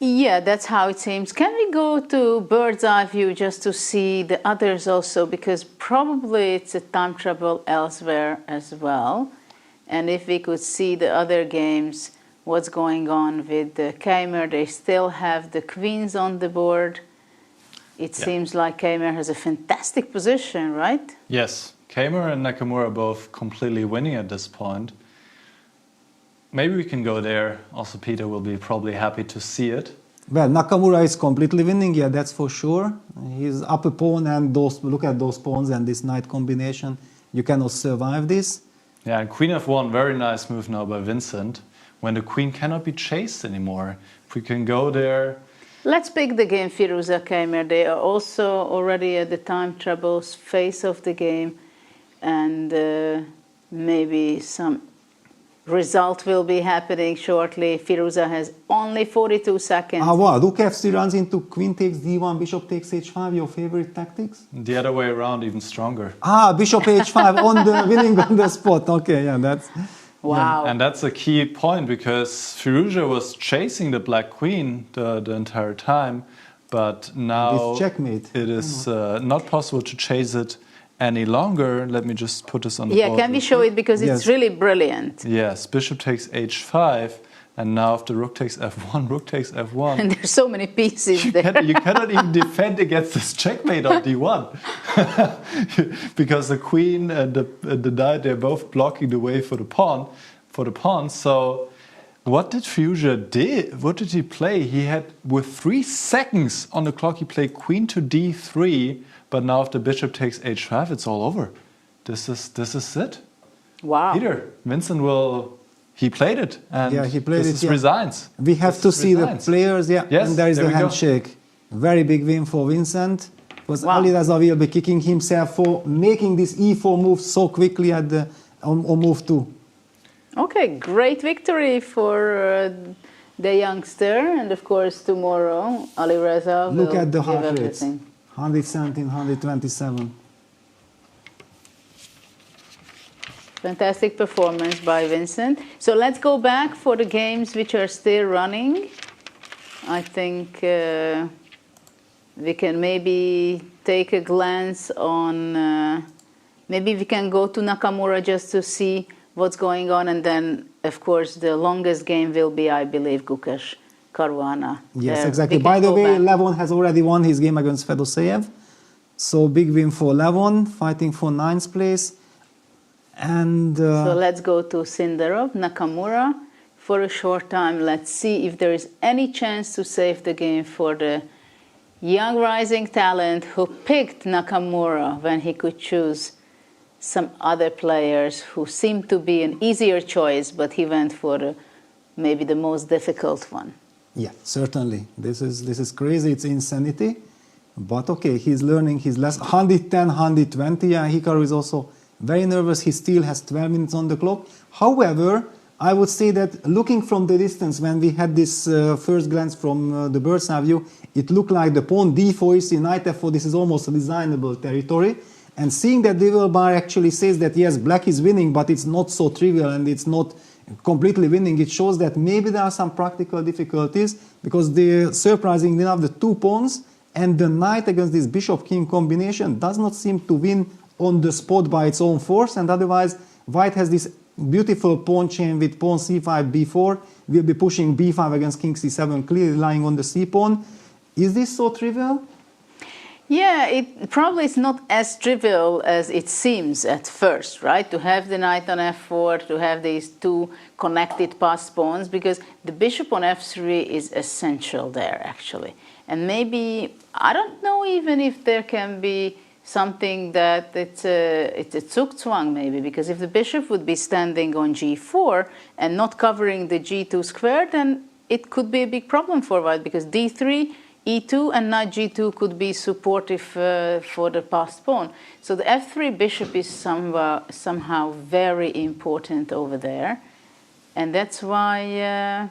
Yeah, that's how it seems. Can we go to bird's eye view just to see the others also? Because probably it's a time trouble elsewhere as well. And if we could see the other games, what's going on with the Keymer, they still have the queens on the board. It seems like Keymer has a fantastic position, right? Yes, Keymer and Nakamura are both completely winning at this point. Maybe we can go there. Also, Peter will be probably happy to see it. Well, Nakamura is completely winning, yeah, that's for sure. He's up a pawn, and look at those pawns and this knight combination. You cannot survive this. Yeah, and queen f1, very nice move now by Vincent, when the queen cannot be chased anymore. If we can go there... Let's pick the game Fiouzja Keymer. They are also already at the time troubles phase of the game, and maybe some result will be happening shortly. Fiouzja has only 42 seconds. Ah, wow, rook f3 runs into queen takes d1, bishop takes h5, your favorite tactics? The other way around, even stronger. Ah, bishop h5 on the winning on the spot. Okay, yeah, that's... Wow. And that's a key point because Fiouzja was chasing the black queen the entire time, but now checkmate. It is not possible to chase it any longer. Let me just put this on the board. Yeah, can we show it because it's really brilliant. Yes, bishop takes h5, and now if the rook takes f1, rook takes f1. And there's so many pieces there. You cannot even defend against this checkmate on d1. Because the queen and the knight, they're both blocking the way for the pawn. So What did Fiouzja did? What did he play? He had, with 3 seconds on the clock, he played queen to d3. But now if the bishop takes h5, it's all over. This is it. Wow. Peter, Vincent he played it, and yeah, he played this it. Resigns. We have to see the players, Yes, and there is the we go. handshake. Very big win for Vincent. Because Alireza will be kicking himself for making this e4 move so quickly at on move 2. Okay, great victory for the youngster, and of course tomorrow Alireza will Look at the give heart rates. everything. 117, 127. Fantastic performance by Vincent. So let's go back for the games which are still running. I think we can maybe take a glance on, maybe we can go to Nakamura just to see what's going on, and then of course the longest game will be, I believe, Gukesh Caruana. Yes, exactly. By the way, Levon has already won his game against Fedoseev. So big win for Levon, fighting for 9th place. And so let's go to Sindarov, Nakamura. For a short time, let's see if there is any chance to save the game for the young rising talent who picked Nakamura when he could choose some other players who seemed to be an easier choice, but he went for maybe the most difficult one. Yeah, certainly. This is crazy. It's insanity. But okay, he's learning his lesson. 110, 120. Yeah, Hikaru is also very nervous. He still has 12 minutes on the clock. However, I would say that looking from the distance, when we had this first glance from the bird's eye view, it looked like the pawn d4 is in knight f4. This is almost designable territory. And seeing that Devil Bar actually says that yes, black is winning, but it's not so trivial and it's not completely winning, it shows that maybe there are some practical difficulties, because surprisingly enough, the 2 pawns and the knight against this bishop-king combination does not seem to win on the spot by its own force, and otherwise white has this beautiful pawn chain with pawn c5, b4, will be pushing b5 against king c7, clearly lying on the c-pawn. Is this so trivial? Yeah, it probably is not as trivial as it seems at first, right? To have the knight on f4, to have these 2 connected passed pawns, because the bishop on f3 is essential there, actually. And maybe, I don't know even if there can be something that it's a Zugzwang maybe, because if the bishop would be standing on g4 and not covering the g2 square, then it could be a big problem for white, because d3, e2 and knight g2 could be supportive for the passed pawn. So the f3 bishop is somehow very important over there, and that's why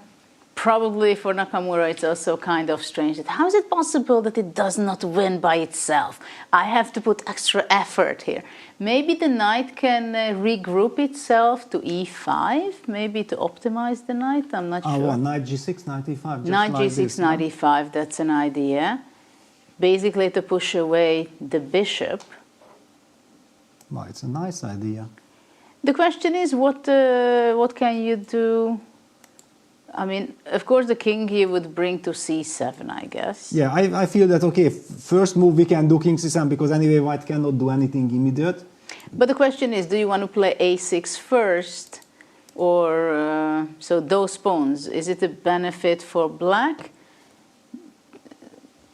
probably for Nakamura it's also kind of strange that how is it possible that it does not win by itself? I have to put extra effort here. Maybe the knight can regroup itself to e5, maybe to optimize the knight, I'm not sure. Well, knight g6, knight e5. Knight g6, knight e5, that's an idea. Basically to push away the bishop. Well, it's a nice idea. The question is, what can you do? I mean, of course, the king here would bring to c7, I guess. Yeah, I feel that, okay, first move we can do king c7, because anyway white cannot do anything immediate. But the question is, do you want to play a6 first? Or, so those pawns, is it a benefit for black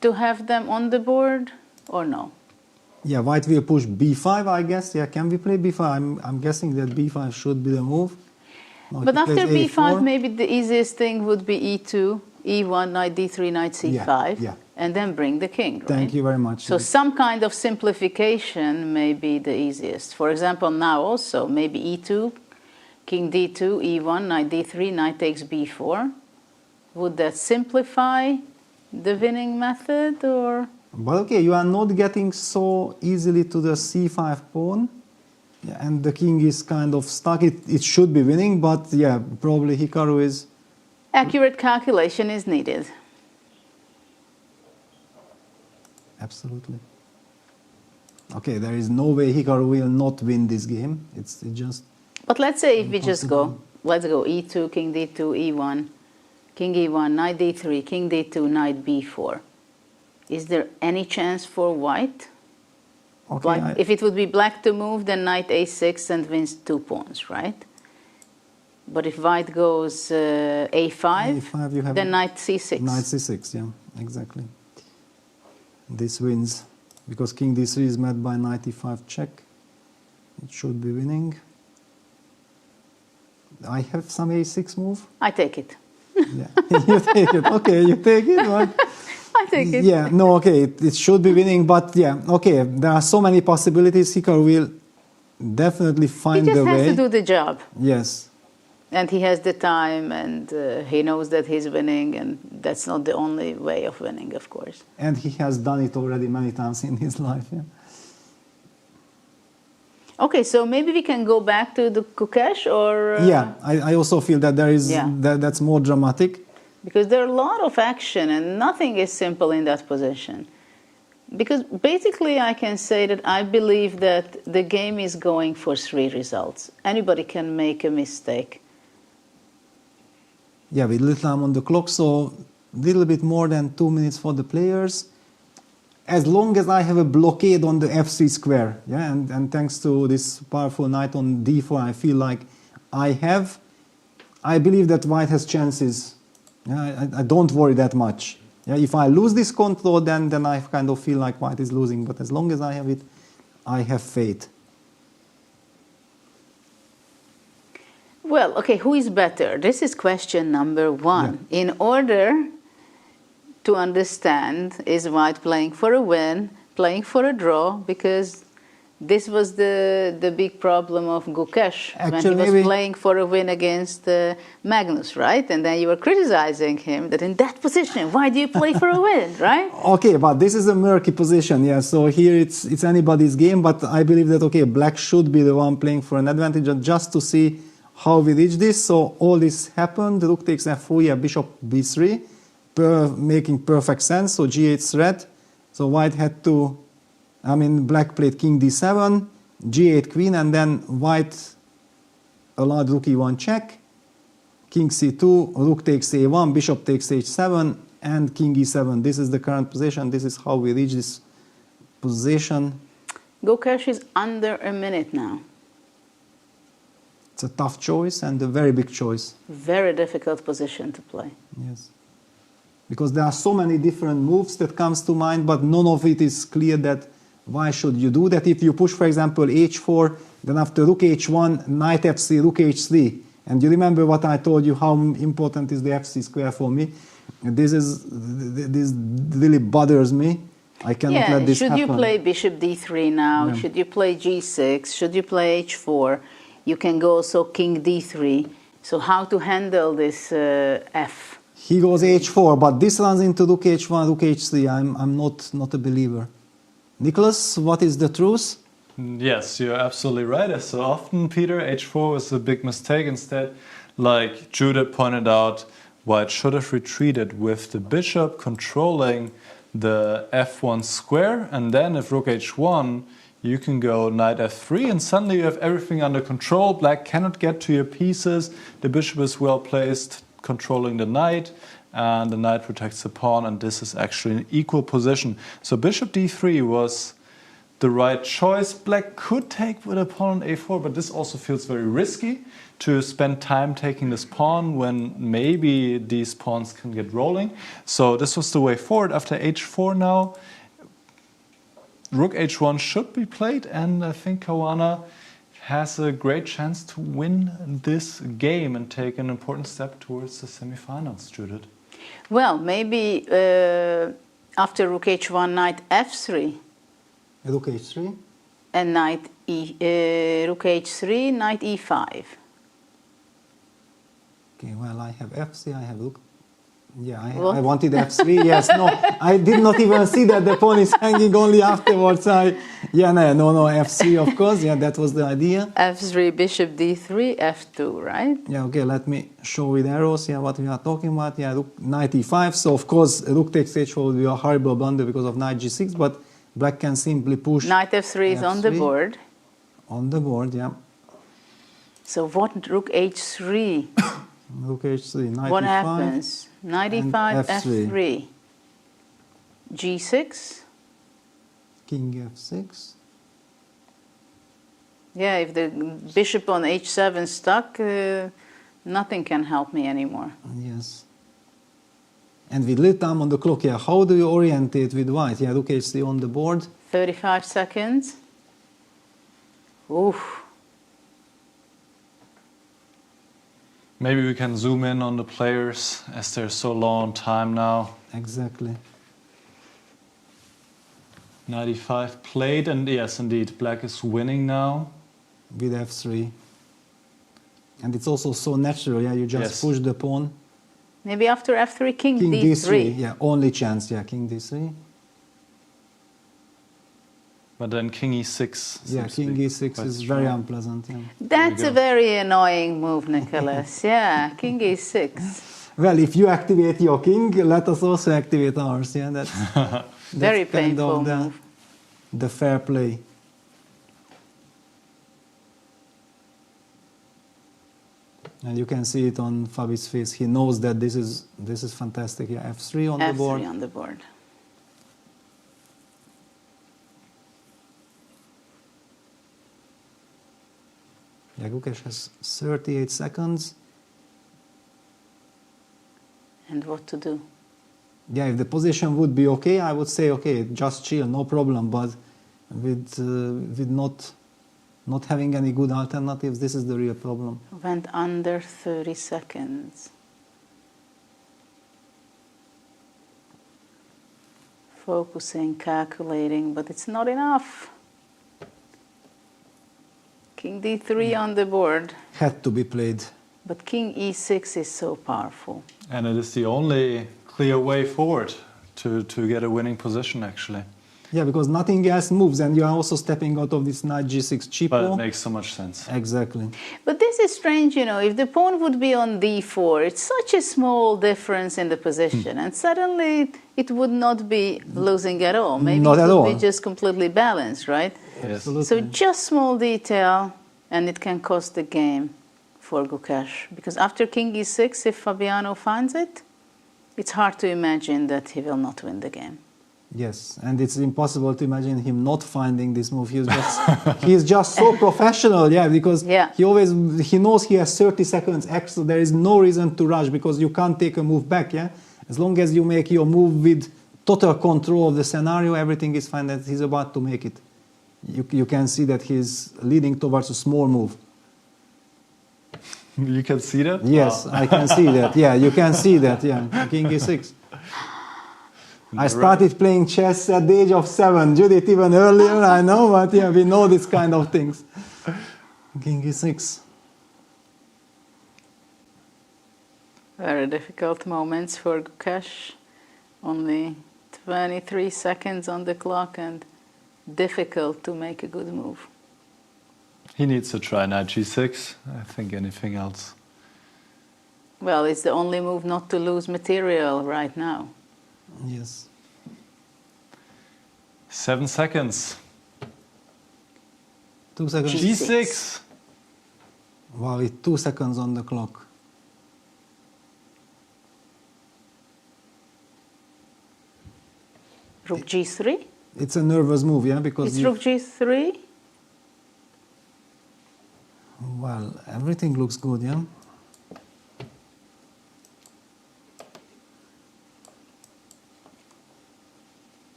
to have them on the board, or no? Yeah, white will push b5, I guess. Yeah, can we play b5? I'm guessing that b5 should be the move. No, but after b5, a4. maybe the easiest thing would be e2, e1, knight d3, knight c5, and then bring the king, right? Thank you very much. So some kind of simplification may be the easiest. For example, now also, maybe e2, king d2, e1, knight d3, knight takes b4. Would that simplify the winning method, or? But okay, you are not getting so easily to the c5 pawn. Yeah, and the king is kind of stuck. It should be winning, but yeah, probably Hikaru is... Accurate calculation is needed. Absolutely. Okay, there is no way Hikaru will not win this game. It's just... But let's say if we just go, let's go e2, king d2, e1, king e1, knight d3, king d2, knight b4. Is there any chance for white? Okay, if it would be black to move, then knight a6 and wins 2 pawns, right? But if white goes a5, you have then knight c6. Knight c6, yeah, exactly. This wins because king d3 is met by knight e5 check. It should be winning. I have some a6 move. I take it. Yeah, you take it. Okay, you take it. But I take it. yeah, no, okay, it should be winning, but yeah, okay, there are so many possibilities. Hikaru will definitely find the way. He just has to do the job. Yes. And he has the time, and he knows that he's winning, and that's not the only way of winning, of course. And he has done it already many times in his life. Yeah. Okay, so maybe we can go back to the Gukesh, or yeah, I also feel that there is that's more dramatic. Because there are a lot of action, and nothing is simple in that position. Because basically I can say that I believe that the game is going for 3 results. Anybody can make a mistake. Yeah, with little time on the clock, so a little bit more than 2 minutes for the players. As long as I have a blockade on the f3 square, yeah, and thanks to this powerful knight on d4, I feel like I believe that white has chances. Yeah, I don't worry that much. Yeah, if I lose this control, then I kind of feel like white is losing. But as long as I have it, I have faith. Well, okay, who is better? This is question number 1. Yeah. In order to understand, is white playing for a win, playing for a draw? Because this was the big problem of Gukesh when he was playing for a win against Magnus, right? And then you were criticizing him that in that position, why do you play for a win, right? Okay, but this is a murky position, yeah. So here it's anybody's game, but I believe that, okay, black should be the one playing for an advantage, and just to see how we reach this. So all this happened, rook takes f4, yeah, bishop b3, making perfect sense, so g8 threat. So white had to, black played king d7, g8 queen, and then white allowed rook e1 check, king c2, rook takes a1, bishop takes h7, and king e7. This is the current position. This is how we reach this position. Gukesh is under a minute now. It's a tough choice and a very big choice. Very difficult position to play. Yes. Because there are so many different moves that comes to mind, but none of it is clear that why should you do that. If you push, for example, h4, then after rook h1, knight f3, rook h3. And you remember what I told you, how important is the f3 square for me. This really bothers me. I cannot let this happen. Should you play bishop d3 now? Yeah. Should you play g6? Should you play h4? You can go also king d3. So how to handle this f? He goes h4, but this runs into rook h1, rook h3. I'm not a believer. Nicholas, what is the truth? Yes, you're absolutely right. As so often, Peter, h4 was a big mistake. Instead, like Judith pointed out, white should have retreated with the bishop controlling the f1 square, and then if rook h1, you can go knight f3, and suddenly you have everything under control. Black cannot get to your pieces. The bishop is well placed, controlling the knight, and the knight protects the pawn, and this is actually an equal position. So bishop d3 was the right choice. Black could take with a pawn on a4, but this also feels very risky to spend time taking this pawn when maybe these pawns can get rolling. So this was the way forward. After h4 now, rook h1 should be played, and I think Caruana has a great chance to win this game and take an important step towards the semifinals, Judith. Well, maybe after rook h1, knight f3. Rook h3? And rook h3, knight e5. Okay, well, I have f3, I have rook. Yeah, I wanted f3, yes, no, I did not even see that the pawn is hanging only afterwards. No, f3, of course, yeah, that was the idea. f3, bishop d3, f2, right? Yeah, okay, let me show with arrows, yeah, what we are talking about. Yeah, rook, knight e5, so of course, rook takes h4 would be a horrible blunder because of knight g6, but black can simply push. Knight f3 is on the board. On the board, yeah. So what, rook h3? Rook h3, knight what e5. happens? Knight e5, f3. g6. King f6. Yeah, if the bishop on h7 stuck, Nothing can help me anymore. Yes. And with little time on the clock, yeah, how do you orientate with white? Yeah, Gukesh still on the board. 35 seconds. Oof. Maybe we can zoom in on the players as they're so low on time now. Exactly. 95 played, and yes, indeed, black is winning now. With f3. And it's also so natural, yeah, you just push the pawn. Maybe after f3, king d3. d3, yeah, only chance, yeah, king d3. But then king e6. Yeah, king e6 is very unpleasant. Yeah. That's a very annoying move, Nicholas. Yeah, king e6. Well, if you activate your king, let us also activate ours. Yeah, that's very kind painful of move. The fair play. And you can see it on Fabi's face. He knows that this is fantastic. Yeah, f3 on the board. f3 on the board. Yeah, Gukesh has 38 seconds. And what to do? Yeah, if the position would be okay, I would say okay, just chill, no problem. But with not having any good alternatives, this is the real problem. Went under 30 seconds. Focusing, calculating, but it's not enough. King d3 on the board. Had to be played. But king e6 is so powerful. And it is the only clear way forward to get a winning position, actually. Yeah, because nothing else moves, and you are also stepping out of this knight g6 cheapo. But it makes so much sense. Exactly. But this is strange, you know, if the pawn would be on d4, it's such a small difference in the position, and suddenly it would not be losing at all. Maybe not it at would all. be just completely balanced, right? Yes. Absolutely. So just small detail, and it can cost the game for Gukesh. Because after king e6, if Fabiano finds it, it's hard to imagine that he will not win the game. Yes, and it's impossible to imagine him not finding this move. He's just so professional, yeah, because he knows he has 30 seconds extra. There is no reason to rush because you can't take a move back, yeah. As long as you make your move with total control of the scenario, everything is fine. That he's about to make it. You can see that he's leading towards a small move. You can see that? Yes, Wow. I can see that. Yeah, you can see that. Yeah, king e6. I started playing chess at the age of 7. Judith even earlier, I know, but yeah, we know this kind of things. King e6. Very difficult moments for Gukesh. Only 23 seconds on the clock and difficult to make a good move. He needs to try knight g6. I think anything else. Well, it's the only move not to lose material right now. Yes. 7 seconds. 2 seconds. g6. Wow, with 2 seconds on the clock. Rook g3? It's a nervous move, yeah, because It's rook g3? Well, everything looks good, yeah.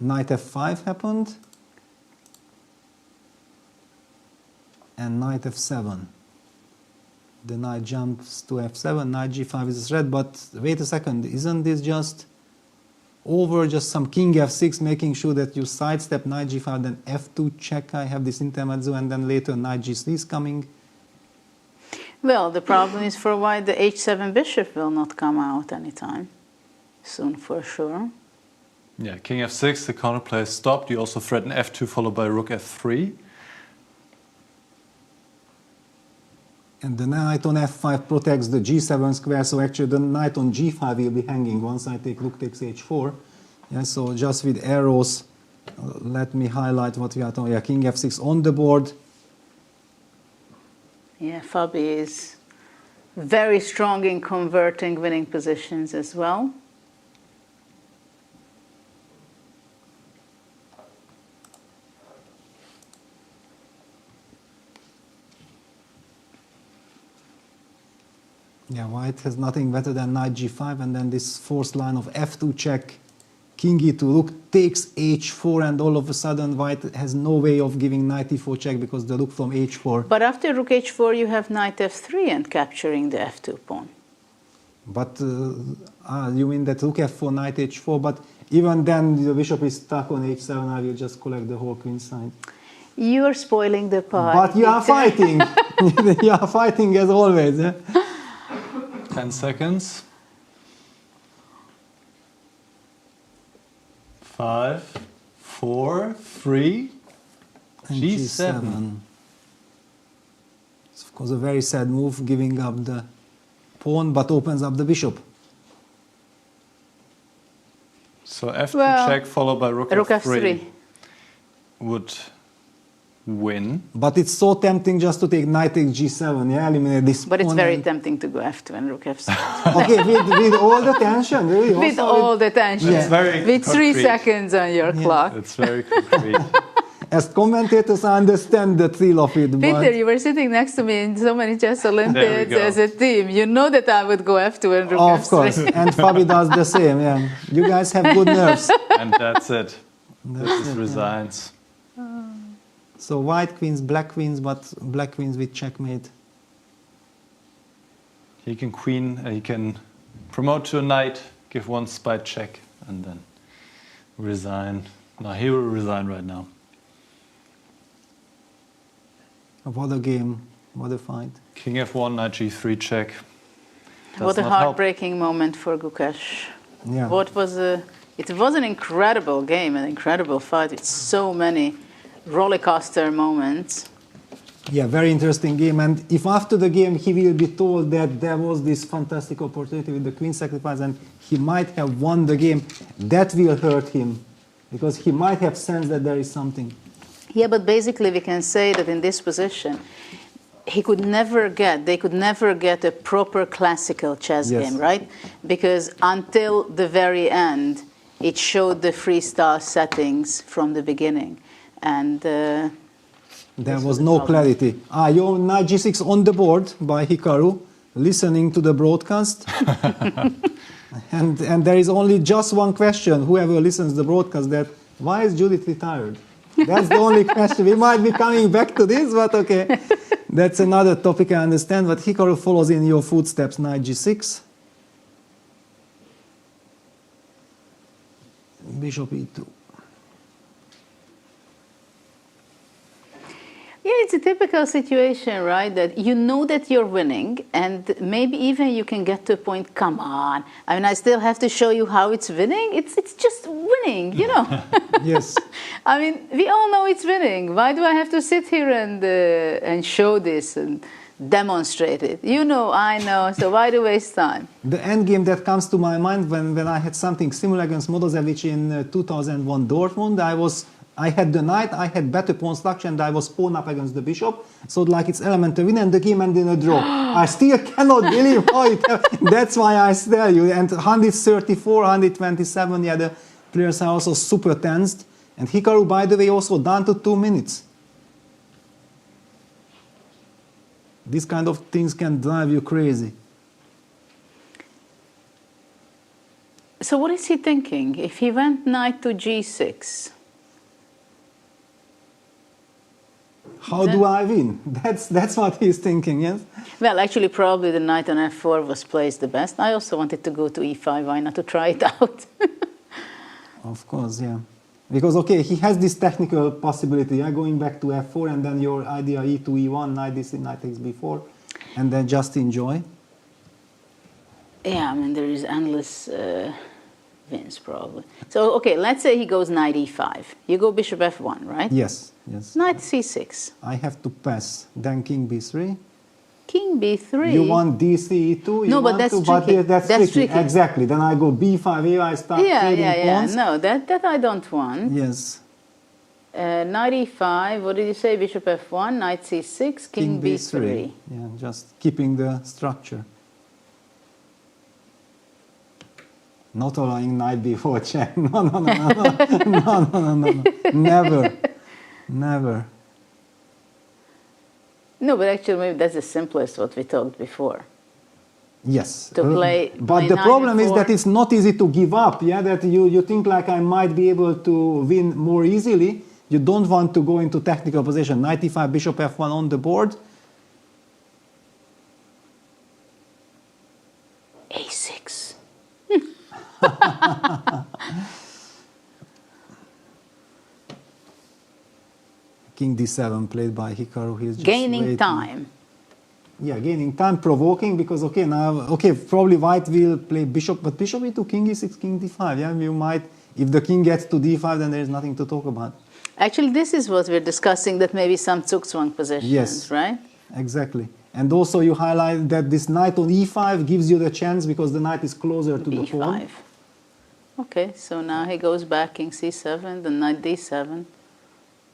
Knight f5 happened. And knight f7. The knight jumps to f7, knight g5 is a threat, but wait a second, isn't this just over just some king f6, making sure that you sidestep knight g5, then f2 check, I have this intermezzo, and then later knight g3 is coming? Well, the problem is for white, the h7 bishop will not come out anytime soon, for sure. Yeah, king f6, the counterplay is stopped. You also threaten f2 followed by rook f3. And the knight on f5 protects the g7 square, so actually the knight on g5 will be hanging once I take rook takes h4. Yeah, so just with arrows, let me highlight what we are talking. Yeah, king f6 on the board. Yeah, Fabi is very strong in converting winning positions as well. Yeah, white has nothing better than knight g5, and then this forced line of f2 check, king e2, rook takes h4, and all of a sudden white has no way of giving knight e4 check because the rook from h4. But after rook h4, you have knight f3 and capturing the f2 pawn. But you mean that rook f4, knight h4, but even then the bishop is stuck on h7, I will just collect the whole queen side. You are spoiling the party. But you are fighting. You are fighting as always. 10 seconds. 5, 4, 3, And G7. It's of course a very sad move, giving up the pawn, but opens up the bishop. So f2 Well, check followed by rook f3 would win. But it's so tempting just to take knight takes g7, yeah, eliminate this But it's pawn very and- tempting to go f2 and rook f6. Okay, with all the tension, really? With also all the tension. It's very with 3 concrete. seconds on your clock. It's very concrete. As commentators, I understand the thrill of it, Peter, but you were sitting next to me in so many chess Olympiads go. as a team. You know that I would go f2 and rook of f3. course, and Fabi does the same, yeah. You guys have good nerves. And that's it. This is resigns. So white queens, black queens, but black queens with checkmate. He can queen, he can promote to a knight, give one spy check, and then resign. No, he will resign right now. What a game, what a fight. King f1, knight g3 check. What Does a not help. heartbreaking moment for Gukesh. Yeah. It was an incredible game, an incredible fight with so many rollercoaster moments. Yeah, very interesting game. And if after the game he will be told that there was this fantastic opportunity with the queen sacrifice and he might have won the game, that will hurt him because he might have sensed that there is something. Yeah, but basically we can say that in this position, they could never get a proper classical chess Yes. game, right? Because until the very end, it showed the freestyle settings from the beginning. And There this was the no problem. clarity. Your knight g6 on the board by Hikaru, listening to the broadcast. and there is only just one question, whoever listens to the broadcast, that why is Judith retired? That's the only question. We might be coming back to this, but okay. That's another topic, I understand. But Hikaru follows in your footsteps, knight g6. Bishop e2. yeah, it's a typical situation, right? That you know that you're winning, and maybe even you can get to a point, come on. I mean, I still have to show you how it's winning. It's just winning, you know. Yes. I mean, we all know it's winning. Why do I have to sit here and show this and demonstrate it? You know, I know, so why do waste time? The end game that comes to my mind when I had something similar against Modozevich in 2001 Dortmund, I had the knight, I had better pawn structure, and I was pawn up against the bishop. So like it's elementary win, and the game ended in a draw. I still cannot believe how it happened. That's why I tell you. And 134, 127, yeah, the players are also super tensed. And Hikaru, by the way, also down to 2 minutes. These kind of things can drive you crazy. So what is he thinking? If he went knight to g6, How do I win? That's what he's thinking, yes? well, actually, probably the knight on f4 was placed the best. I also wanted to go to e5. Why not to try it out? Of course, yeah. Because, okay, he has this technical possibility, yeah, going back to f4, and then your idea e2, e1, knight this, knight takes b4, and then just enjoy. Yeah, I mean, there is endless wins, probably. So, okay, let's say he goes knight e5. You go bishop f1, right? Yes, yes. Knight c6. I have to pass. Then king b3. King b3. You want dc e2? You No, but want that's to, but tricky. that's That's tricky. tricky. Exactly. Then I go b5, here I start trading pawns. No, that I don't want. Yes. Knight e5, what did you say? Bishop f1, knight c6, king b3. Yeah, just keeping the structure. Not allowing knight b4 check. No, no, no, no, no, no, no, no. Never, never. No, but actually maybe that's the simplest what we talked before. Yes. To play. But the problem is that it's not easy to give up. Yeah, that you think like I might be able to win more easily. You don't want to go into technical position. Knight e5, bishop f1 on the board. A6. King d7 played by Hikaru. He's just Gaining waiting. time. Yeah, gaining time, provoking, because probably white will play bishop, but bishop e2, king e6, king d5. Yeah, you might, if the king gets to d5, then there is nothing to talk about. Actually, this is what we're discussing, that maybe some Zugzwang positions, Yes, right? Exactly. And also you highlight that this knight on e5 gives you the chance because the knight is closer to the pawn. Okay, so now he goes back, king c7, then knight d7.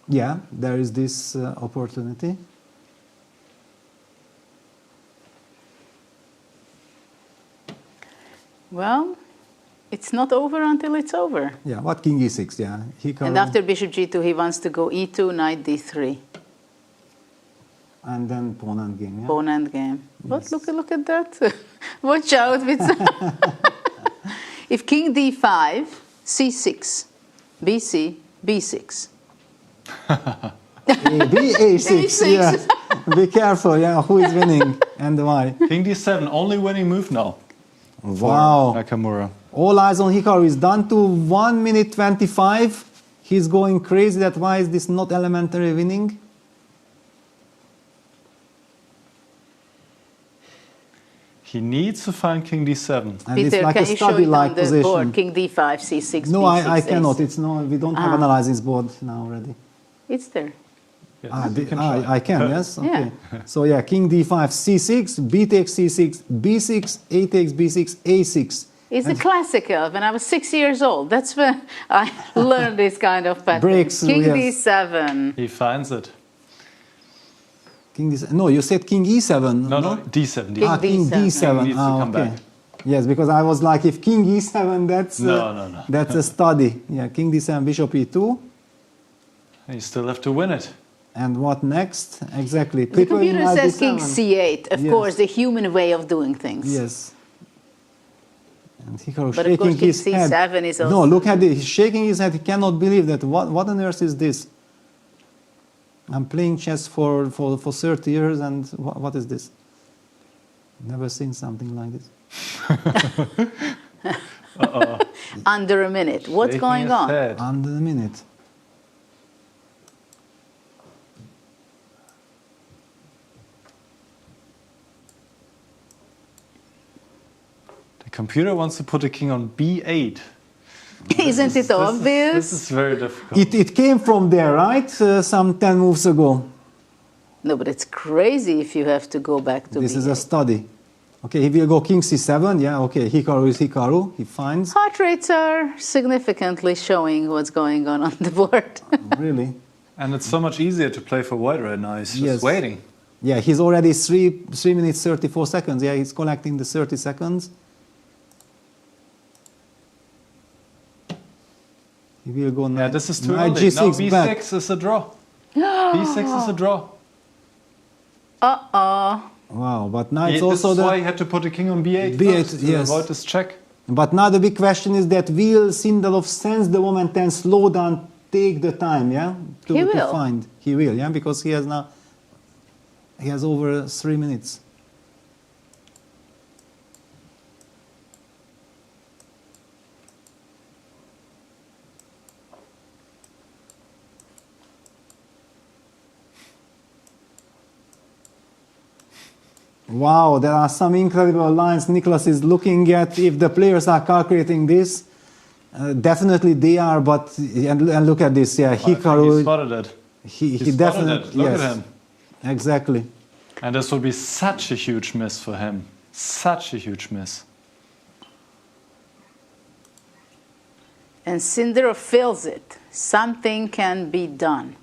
Yeah, there is this opportunity. Well, it's not over until it's over. Yeah, what king e6, yeah. And after bishop g2, he wants to go e2, knight d3. And then pawn endgame, yeah? Pawn endgame. But look at that. Watch out with if king d5, c6, bc, b6. A6, yeah. Be careful, yeah, who is winning and why. King d7, only winning move now. Wow. Nakamura. All eyes on Hikaru. Is done to 1 minute 25. He's going crazy. That why is this not elementary winning? He needs to find king d7. And Peter, it's like can a you show it study-like on the position. board? King d5, c6, No, b6, I cannot. a6. It's no. We don't have analysis board now already. It's there. Yes, I can, yes? Okay. So yeah, king d5, c6, b takes c6, b6, a takes b6, a6. It's a classical. When I was 6 years old, that's when I learned this kind of pattern. Breaks, King yes. d7. He finds it. King d7. No, you said king e7. No, d7. King King d7. needs to come Okay. back. Yes, because I was like, if king e7, that's No. that's a study. Yeah, king d7, bishop e2. You still have to win it. And what next? Exactly. The computer knight says d7. king c8. Of Yes. course, the human way of doing things. Yes. And Hikaru But of shaking course, king his head. c7 is also... No, look at this. He's shaking his head. He cannot believe that. What on earth is this? I'm playing chess for 30 years, and what is this? Never seen something like this. Under a minute. What's going on? Under a minute. The computer wants to put a king on b8. Isn't it obvious? This is very difficult. It came from there, right? Some 10 moves ago. No, but it's crazy if you have to go back to This is b8. a study. Okay, he will go king c7. Yeah, okay, Hikaru is Hikaru. He finds. Heart rates are significantly showing what's going on the board. Really? And it's so much easier to play for white right now. He's just Yes. waiting. Yeah, he's already 3 minutes 34 seconds. Yeah, he's collecting the 30 seconds. He will go Yeah, this is too knight early. g6 Now b6 back. is a draw. b6 is a draw. Uh-oh. Wow, but now it's This also is why he had to put a king on b8 first to yes. avoid this check. But now the big question is that will Sindarov sense the moment and slow down, take the time, yeah? He will. To find. He will, yeah, because he has over 3 minutes. Wow, there are some incredible lines Nicholas is looking at. If the players are calculating this, definitely they are, but and look at this, yeah, Hikaru. He spotted it. He spotted definitely, it. Look yes, at him. Exactly. And this would be such a huge miss for him. Such a huge miss. And Sindarov feels it. Something can be done.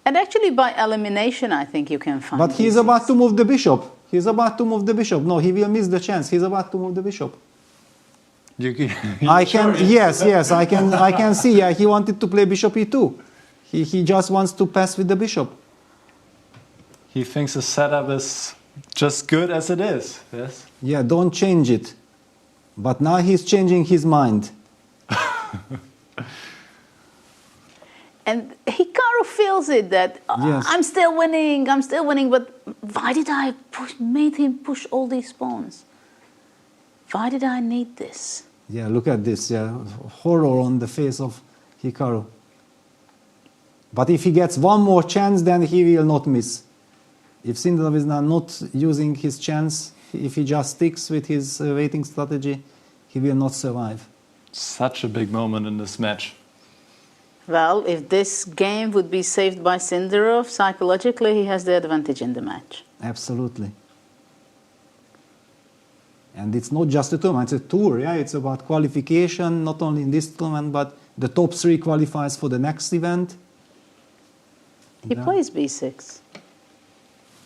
And actually, by elimination, I think you can find. But he's about to move the bishop. He's about to move the bishop. No, he will miss the chance. He's about to move the bishop. I can, yes, I can see. Yeah, he wanted to play bishop e2. He just wants to pass with the bishop. He thinks the setup is just good as it is. Yes. Yeah, don't change it. But now he's changing his mind. And Hikaru feels it that Yes. I'm still winning, but why did I made him push all these pawns? Why did I need this? Yeah, look at this. Yeah, horror on the face of Hikaru. But if he gets one more chance, then he will not miss. If Sindarov is now not using his chance, if he just sticks with his waiting strategy, he will not survive. Such a big moment in this match. Well, if this game would be saved by Sindarov, psychologically he has the advantage in the match. Absolutely. And it's not just a tournament, it's a tour. Yeah, it's about qualification, not only in this tournament, but the top 3 qualifies for the next event. He plays b6.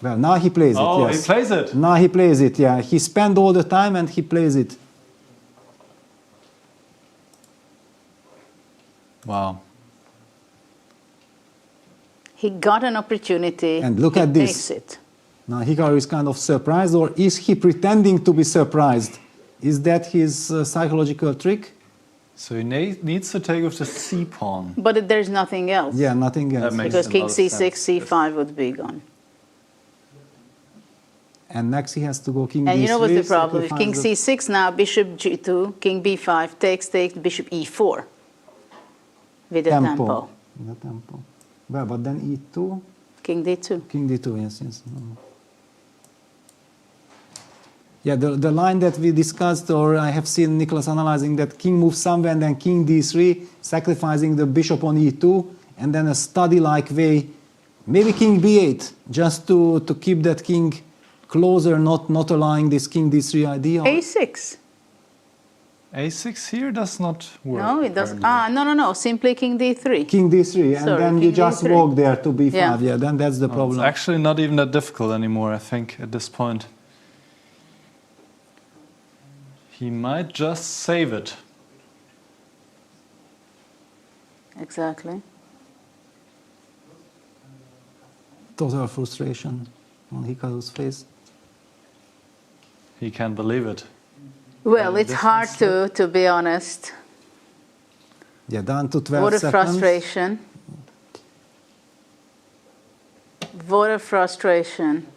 Well, now he plays it, Oh, yes. he plays it. Now he plays it, yeah. He spent all the time and he plays it. Wow. He got an opportunity. And look he at this. takes it. Now Hikaru is kind of surprised, or is he pretending to be surprised? Is that his psychological trick? So he needs to take with the c pawn. But there's nothing else. Yeah, nothing else. Because king c6, c5 would be gone. And next he has to go king b3. And you know what's the problem? With king sacrifice c6 now, bishop g2, king b5, takes, bishop e4. With the tempo. The tempo. Well, but then e2. King d2. King d2, yes, yes. No. Yeah, the line that we discussed, or I have seen Nicholas analyzing, that king moves somewhere and then king d3, sacrificing the bishop on e2, and then a study-like way, maybe king b8, just to keep that king closer, not allowing this king d3 idea. a6. a6 here does not work. No, it doesn't. No. Simply king d3. King d3, and Sorry, then you king just d3. walk there to b5. Yeah. Yeah, then that's the problem. It's actually not even that difficult anymore, I think, at this point. He might just save it. Exactly. Total frustration on Hikaru's face. He can't believe it. Well, it's hard to be honest. Yeah, down to 12 What a seconds. frustration. What a frustration.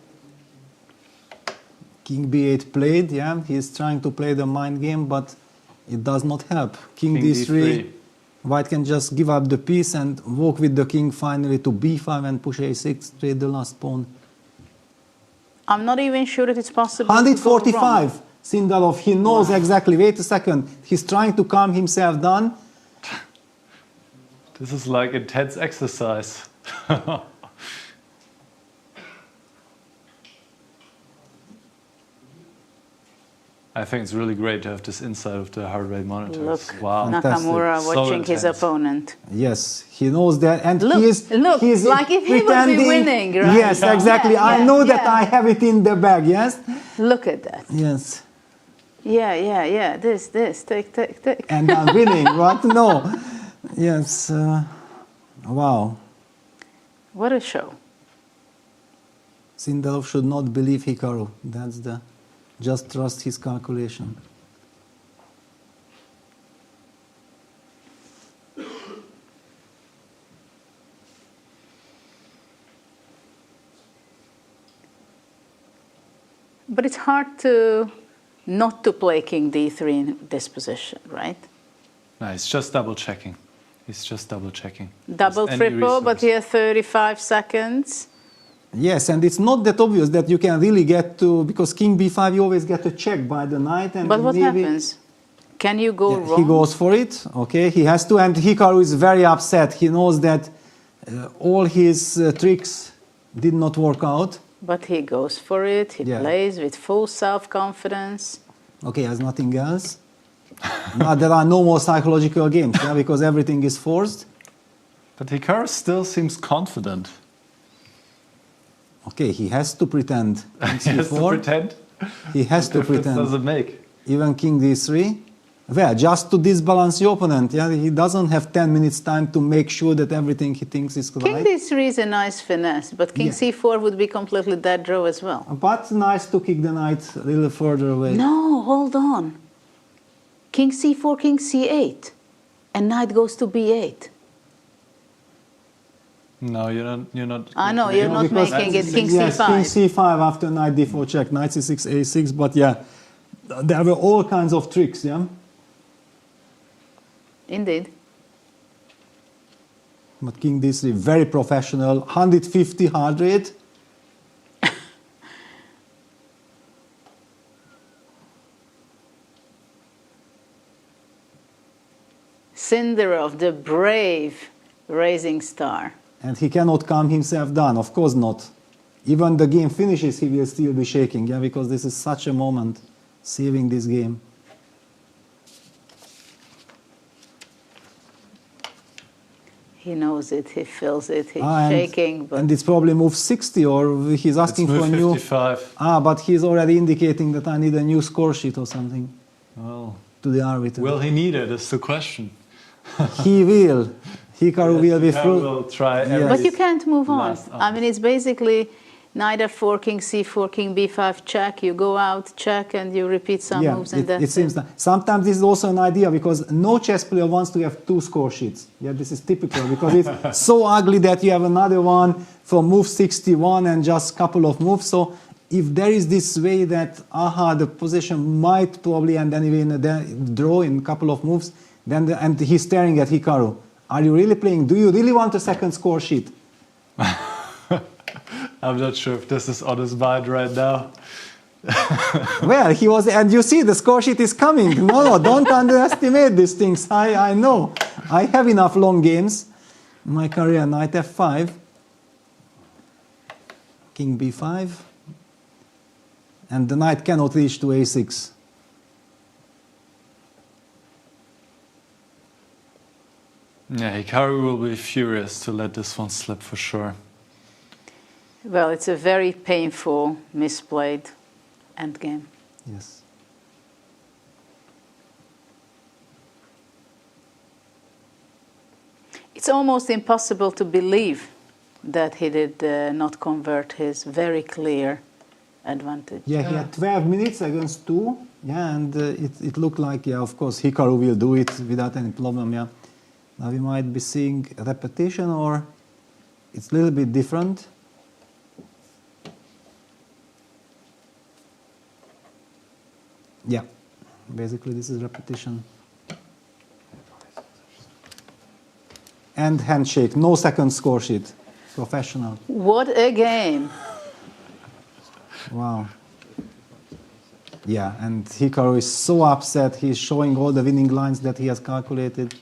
King b8 played, yeah, he's trying to play the mind game, but it does not help. King d3, white can just give up the piece and walk with the king finally to b5 and push a6, trade the last pawn. I'm not even sure if it's possible. to go 145, wrong. Sindarov, he knows exactly, wait a second, he's trying to calm himself down. This is like intense exercise. I think it's really great to have this insight of the heart rate monitors. Look, Wow. Nakamura Fantastic. watching his intense. opponent. Yes, he knows that, and Look, he's like if he would be pretending- winning, right? Yes, Yeah. exactly, Yeah, I know that yeah. I have it in the bag, yes? Look at that. Yes. Yeah. This. Take. And I'm winning, right? No. Yes. Wow. What a show. Sindarov should not believe Hikaru. That's the... Just trust his calculation. But it's hard not to play king d3 in this position, right? No, he's just double checking. He's just double checking. Double, Just any triple, but resource. here 35 seconds. Yes, and it's not that obvious that you can really get to, because king b5 you always get a check by the knight, and But what maybe happens? Can you go wrong? he goes for it. Okay, he has to, and Hikaru is very upset. He knows that all his tricks did not work out. But he goes for it. He Yeah. plays with full self-confidence. Okay, has nothing else. Now there are no more psychological games, yeah, because everything is forced. But Hikaru still seems confident. Okay, he has to pretend. He has to pretend? He has What to difference pretend. does it make? Even king d3. Well, just to disbalance the opponent. Yeah, he doesn't have 10 minutes time to make sure that everything he thinks is King right. d3 is a nice finesse, but king c4 would be completely dead draw as well. But nice to kick the knight a little further away. No, hold on. King c4, king c8, and knight goes to b8. No, you're not. I know, you're not making it king yes, c5. king c5 after knight d4 check, knight c6, a6, but yeah, there were all kinds of tricks, yeah? Indeed. But king d3, very professional, 150 hard rate. Sindarov, the brave rising star. And he cannot calm himself down, of course not. Even the game finishes, he will still be shaking, yeah, because this is such a moment, saving this game. He knows it, he feels it, he's and, shaking. But and it's probably move 60, or he's asking for a new... 55. But he's already indicating that I need a new score sheet or something. Well, to the arbiter. Will he need it, is the question. He will. Hikaru will be through. Will try But you can't move on. I mean, it's basically knight f4, king c4, king b5, check. You go out, check, and you repeat some moves, and that's it. Seems that sometimes this is also an idea, because no chess player wants to have two score sheets. Yeah, this is typical, because it's so ugly that you have another one for move 61 and just a couple of moves. So if there is this way that, the position might probably end anyway in a draw in a couple of moves, then and he's staring at Hikaru. Are you really playing? Do you really want a second score sheet? I'm not sure if this is on his mind right now. Well, he was, and you see the score sheet is coming. No, don't underestimate these things. I know. I have enough long games in my career. Knight f5, king b5, and the knight cannot reach to a6. Yeah, Hikaru will be furious to let this one slip for sure. Well, it's a very painful, misplayed endgame. Yes. It's almost impossible to believe that he did not convert his very clear advantage. Yeah, he had 12 minutes against 2. Yeah, and it looked like, yeah, of course, Hikaru will do it without any problem, yeah. Now we might be seeing a repetition, or it's a little bit different. Yeah, basically this is repetition. And handshake, no second score sheet. Professional. What a game! Wow. Yeah, and Hikaru is so upset. He's showing all the winning lines that he has calculated.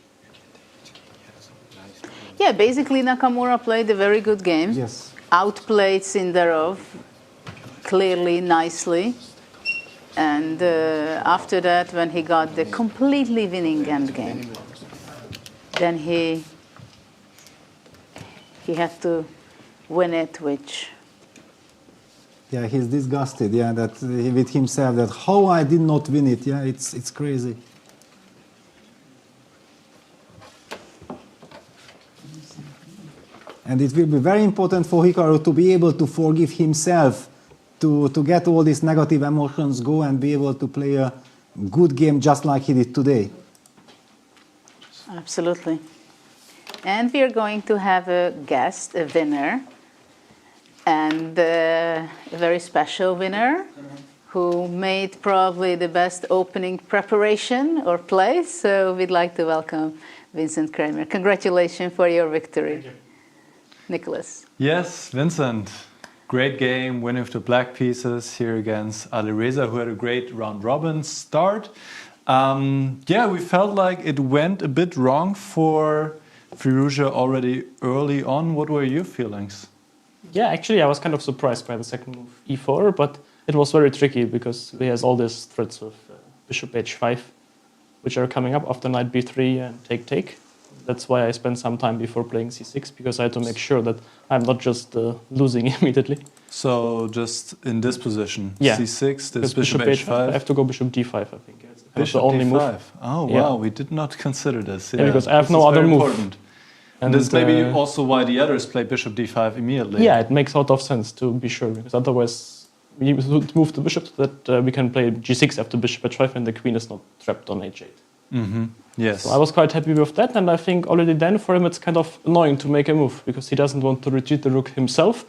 Yeah, basically Nakamura played a very good game. Yes. Outplayed Sindarov clearly, nicely. And after that, when he got the completely winning endgame, then he had to win it, which... Yeah, he's disgusted, yeah, that with himself, that how I did not win it, yeah, it's crazy. And it will be very important for Hikaru to be able to forgive himself, to get all these negative emotions go and be able to play a good game just like he did today. Absolutely. And we are going to have a guest, a winner, and a very special winner who made probably the best opening preparation or play. So we'd like to welcome Vincent Keymer. Congratulations for your victory. Thank you. Nicholas. Yes, Vincent. Great game, winning with the black pieces here against Alireza, who had a great round-robin start. Yeah, we felt like it went a bit wrong for Fiouzja already early on. What were your feelings? Yeah, actually I was kind of surprised by the second move, e4, but it was very tricky because he has all these threats of bishop h5, which are coming up after knight b3 and take. That's why I spent some time before playing c6, because I had to make sure that I'm not just losing immediately. So just in this position, yeah. c6, this bishop h5? I have to go bishop d5, I think. That was Bishop the only d5. move. Oh, Yeah. wow, we did not consider this. Yeah, because I have this no is other very move. important. And this may be uh, also why the others play bishop d5 immediately. Yeah, it makes a lot of sense to be sure, because otherwise we would move the bishop so that we can play g6 after bishop h5 and the queen is not trapped on h8. Mm-hmm. Yes. So I was quite happy with that, and I think already then for him it's kind of annoying to make a move because he doesn't want to retreat the rook himself.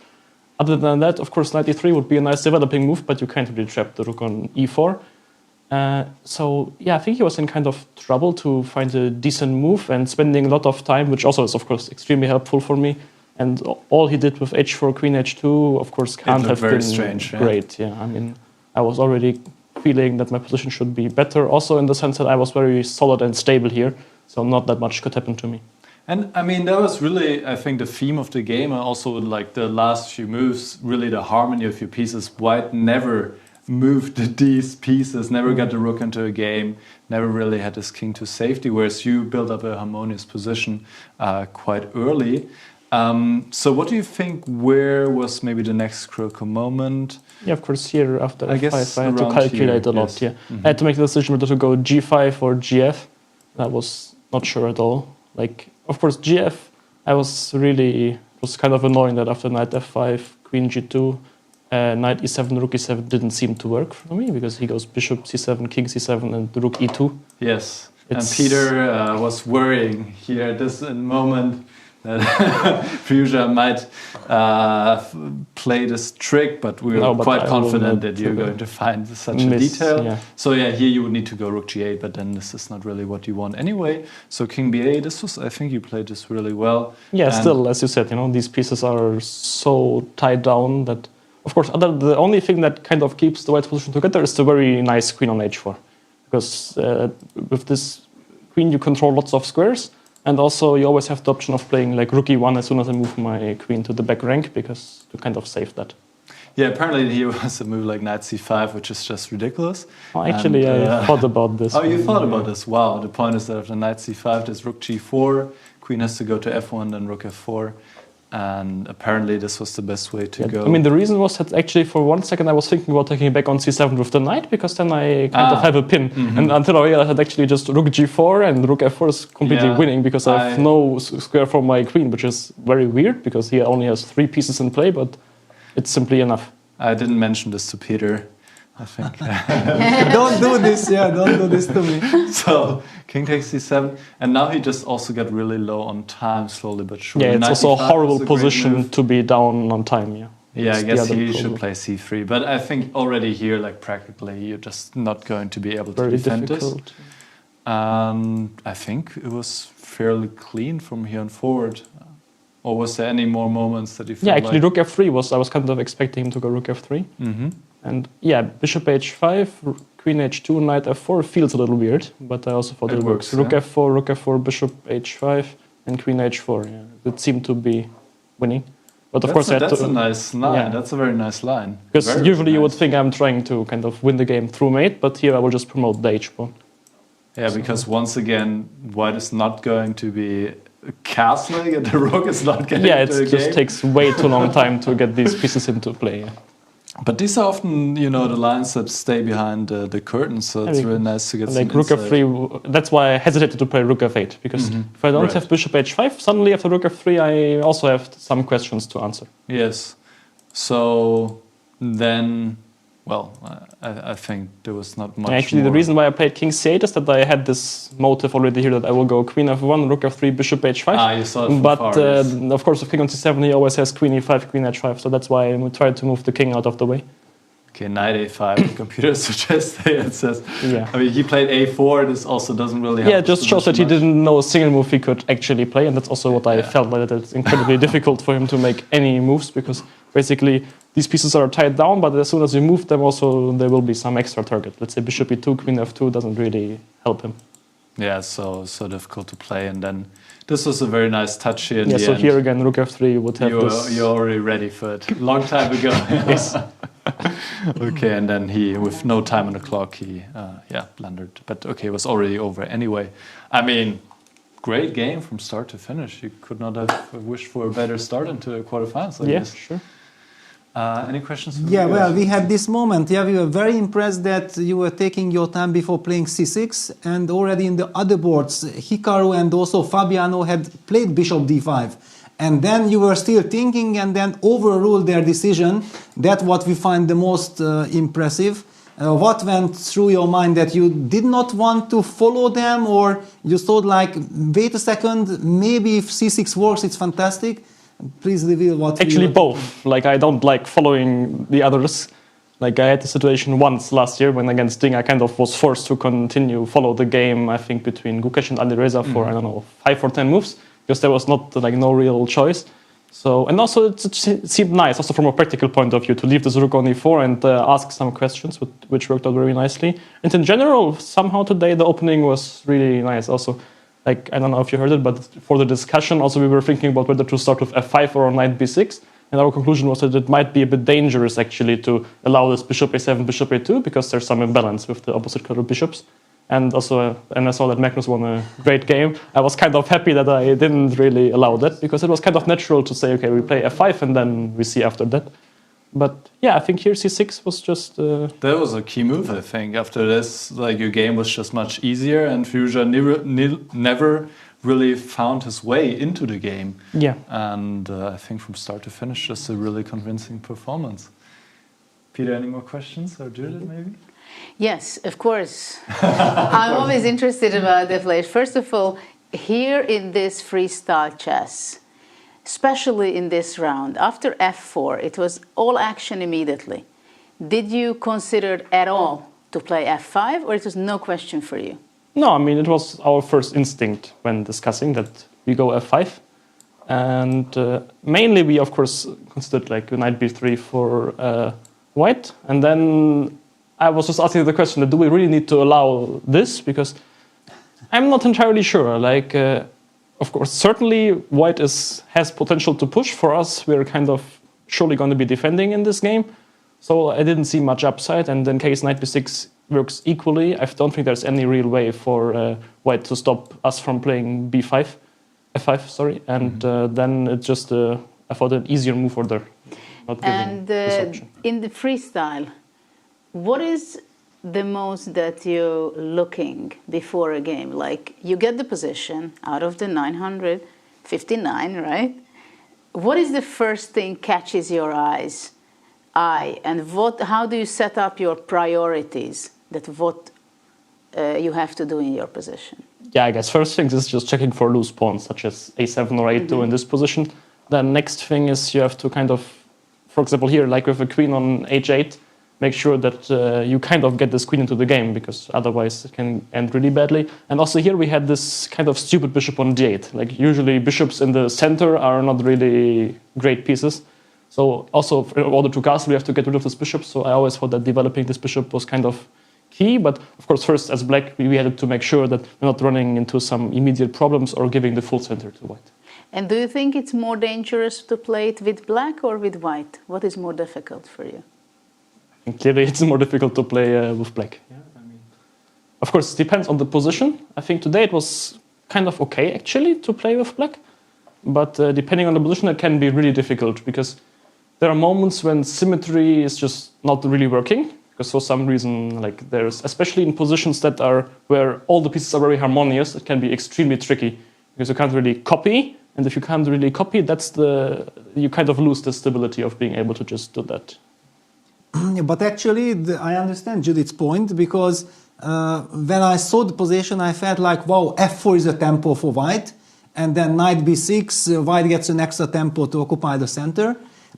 Other than that, of course, knight e3 would be a nice developing move, but you can't really trap the rook on e4. So yeah, I think he was in kind of trouble to find a decent move and spending a lot of time, which also is of course extremely helpful for me. And all he did with h4, queen h2, of course, can't have very been strange, yeah. great. Yeah, I mean, I was already feeling that my position should be better, also in the sense that I was very solid and stable here, so not that much could happen to me. And I mean, that was really, I think, the theme of the game, and also like the last few moves, really the harmony of your pieces. White never moved these pieces, never got the rook into a game, never really had his king to safety, whereas you built up a harmonious position quite early. So what do you think, where was maybe the next critical moment? Yeah, of course, here after I f5 guess I had to around calculate here, a lot. yes. Yeah, Mhm. I had to make the decision whether to go g5 or gf. I was not sure at all. Like, of course, gf, I was kind of annoying that after knight f5, queen g2, knight e7, rook e7 didn't seem to work for me because he goes bishop c7, king c7, and rook e2. Yes, and It's- Peter was worrying here at this moment that Fiouzja might play this trick, but we were No, but quite I will confident not that you're going to find such a miss, detail. yeah. So yeah, here you would need to go rook g8, but then this is not really what you want anyway. So king b8, I think you played this really well. Yeah, And still, as you said, these pieces are so tied down that, of course, the only thing that kind of keeps the white position together is the very nice queen on h4. Because with this queen, you control lots of squares, and also you always have the option of playing like rook e1 as soon as I move my queen to the back rank, because to kind of save that. Yeah, apparently here was a move like knight c5, which is just ridiculous. Oh, actually, I thought about this. Oh, you thought about this? Wow. The point is that after knight c5, there's rook g4, queen has to go to f1, then rook f4. And apparently this was the best way to go. I mean, the reason was that actually for 1 second I was thinking about taking it back on c7 with the knight, because then I kind of have a pin. Mhm. And until I realized that actually just rook g4 and rook f4 is completely Yeah, winning, because I have no square for my queen, which is very weird, because he only has 3 pieces in play, but it's simply enough. I didn't mention this to Peter, I think. Don't do this, don't do this to me. So king takes c7, and now he just also got really low on time, slowly but surely. Yeah, it's Knight also a e5 horrible was a great position move. to be down on time, yeah. Yeah, That's I the guess other he problem. should play c3, but I think already here, like practically, you're just not going to be able to Very defend difficult. this. I think it was fairly clean from here on forward. Or was there any more moments that you felt Yeah, actually like... rook f3 I was kind of expecting him to go rook f3. Mm-hmm. And yeah, bishop h5, queen h2, knight f4 feels a little weird, but I also thought It it works, works. yeah. Rook f4, bishop h5, and queen h4. Yeah, it seemed to be winning. But of course, I had that's to, a nice line. yeah. That's a very nice line. Because Very usually you would nice. think I'm trying to kind of win the game through mate, but here I will just promote the h-pawn. Yeah, because once again, white is not going to be castling, and the rook is not getting Yeah, it into the just game. takes way too long time to get these pieces into play. Yeah. But these are often, the lines that stay behind the curtain, so it's Yeah, really nice to get like some rook insight. f3, that's why I hesitated to play rook f8, because Mhm. if I don't Right. have bishop h5, suddenly after rook f3 I also have some questions to answer. Yes. So then, well, I think there was not much Actually, more. the reason why I played king c8 is that I had this motive already here that I will go queen f1, rook f3, bishop h5. You saw it from but far, yes. of course, with king on c7, he always has queen e5, queen h5, so that's why I tried to move the king out of the way. Okay, knight a5, the computer suggests it says. Yeah. I mean, he played a4, this also doesn't really help. Yeah, it just shows that he didn't know a single move he could actually play, and that's also what I felt like, that it's incredibly difficult for him to make any moves, because basically these pieces are tied down, but as soon as you move them, also there will be some extra target. Let's say bishop e2, queen f2 doesn't really help him. Yeah, so difficult to play, and then this was a very nice touch here in Yeah, the so end. here again, rook f3 would have this. You're already ready for it. Long time ago. Yes. Okay, and then he, with no time on the clock, he blundered. But okay, it was already over anyway. I mean, great game from start to finish. You could not have wished for a better start into the quarterfinals, I Yeah, guess. sure. Any questions? Yeah, well, we had this moment. Yeah, we were very impressed that you were taking your time before playing c6, and already in the other boards, Hikaru and also Fabiano had played bishop d5. And then you were still thinking and then overruled their decision. That's what we find the most impressive. What went through your mind, that you did not want to follow them, or you thought like, wait a second, maybe if c6 works, it's fantastic? Please reveal what. Actually, both. Like, I don't like following the others. Like, I had the situation once last year when against Ding, I kind of was forced to follow the game, I think, between Gukesh and Alireza for, I don't know, 5 or 10 moves, because there was not, like, no real choice. So, and also it seemed nice, also from a practical point of view, to leave this rook on e4 and ask some questions, which worked out very nicely. And in general, somehow today, the opening was really nice also. Like, I don't know if you heard it, but for the discussion, also we were thinking about whether to start with f5 or knight b6. And our conclusion was that it might be a bit dangerous, actually, to allow this bishop a7, bishop a2, because there's some imbalance with the opposite color bishops. And also, and I saw that Magnus won a great game. I was kind of happy that I didn't really allow that, because it was kind of natural to say, okay, we play f5 and then we see after that. But yeah, I think here c6 was just... That was a key move, I think. After this, like, your game was just much easier, and Fiouzja never really found his way into the game. Yeah. And I think from start to finish, just a really convincing performance. Peter, any more questions? Or Judith, maybe? Yes, of course. I'm always interested about the play. First of all, here in this freestyle chess, especially in this round, after f4, it was all action immediately. Did you consider at all to play f5, or it was no question for you? No, I mean, it was our first instinct when discussing that we go f5. And mainly we, of course, considered like knight b3 for white. And then I was just asking the question, do we really need to allow this? Because I'm not entirely sure. Like, of course, certainly white has potential to push. For us, we're kind of surely going to be defending in this game. So I didn't see much upside. And in case knight b6 works equally, I don't think there's any real way for white to stop us from playing f5, sorry. And then it just, I thought an easier move order. And in the freestyle, what is the most that you're looking before a game? Like, you get the position out of the 959, right? What is the first thing catches your eyes? And how do you set up your priorities, that what you have to do in your position? Yeah, I guess first thing is just checking for loose pawns, such as a7 or a2 in this position. Then next thing is you have to kind of, for example here, like with a queen on h8, make sure that you kind of get this queen into the game, because otherwise it can end really badly. And also here we had this kind of stupid bishop on d8. Like, usually bishops in the center are not really great pieces. So also, in order to castle, we have to get rid of this bishop. So I always thought that developing this bishop was kind of key. But of course, first, as black, we had to make sure that we're not running into some immediate problems or giving the full center to white. And do you think it's more dangerous to play it with black or with white? What is more difficult for you? And clearly, it's more difficult to play with black. Yeah, I mean, of course, it depends on the position. I think today it was kind of okay, actually, to play with black. But depending on the position, it can be really difficult, because there are moments when symmetry is just not really working. Because for some reason, like, there's, especially in positions that are where all the pieces are very harmonious, it can be extremely tricky, because you can't really copy. And if you can't really copy, you kind of lose the stability of being able to just do that. But actually, I understand Judith's point, because when I saw the position, I felt like, wow, f4 is a tempo for white, and then knight b6, white gets an extra tempo to occupy the center.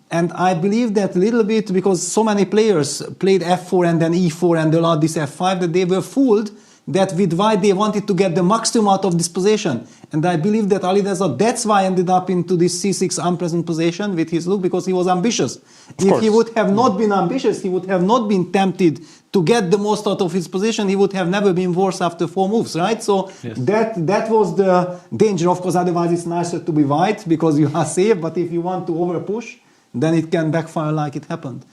And I believe that a little bit, because so many players played f4 and then e4 and allowed this f5, that they were fooled that with white they wanted to get the maximum out of this position. And I believe that Alireza, that's why ended up into this c6 unpleasant position with his look, because he was ambitious. If he would have not been ambitious, he would have not been tempted to get the most out of his position, he would have never been worse after 4 moves, right? So yes, that was the danger. Of course, otherwise it's nicer to be white, because you are safe, but if you want to over push, then it can backfire like it happened.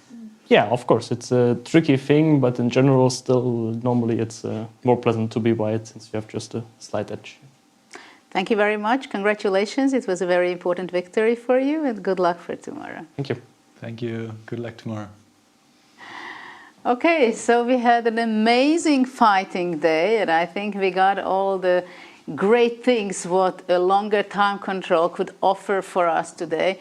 Yeah, of course, it's a tricky thing, but in general, still, normally it's more pleasant to be white, since you have just a slight edge. Thank you very much. Congratulations. It was a very important victory for you, and good luck for tomorrow. Thank you. Thank you. Good luck tomorrow. Okay, so we had an amazing fighting day, and I think we got all the great things what a longer time control could offer for us today.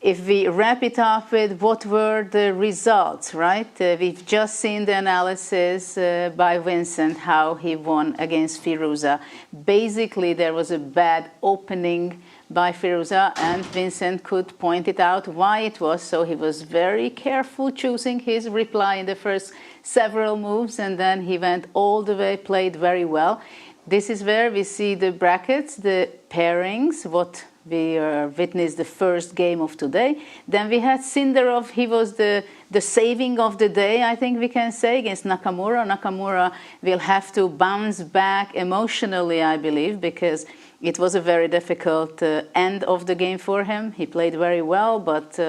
If we wrap it up with what were the results, right? We've just seen the analysis by Vincent, how he won against Fiouzja. Basically, there was a bad opening by Fiouzja, and Vincent could point it out why it was. So he was very careful choosing his reply in the first several moves, and then he went all the way, played very well. This is where we see the brackets, the pairings, what we witnessed the first game of today. Then we had Sindarov. He was the saving of the day, I think we can say, against Nakamura. Nakamura will have to bounce back emotionally, I believe, because it was a very difficult end of the game for him. He played very well, but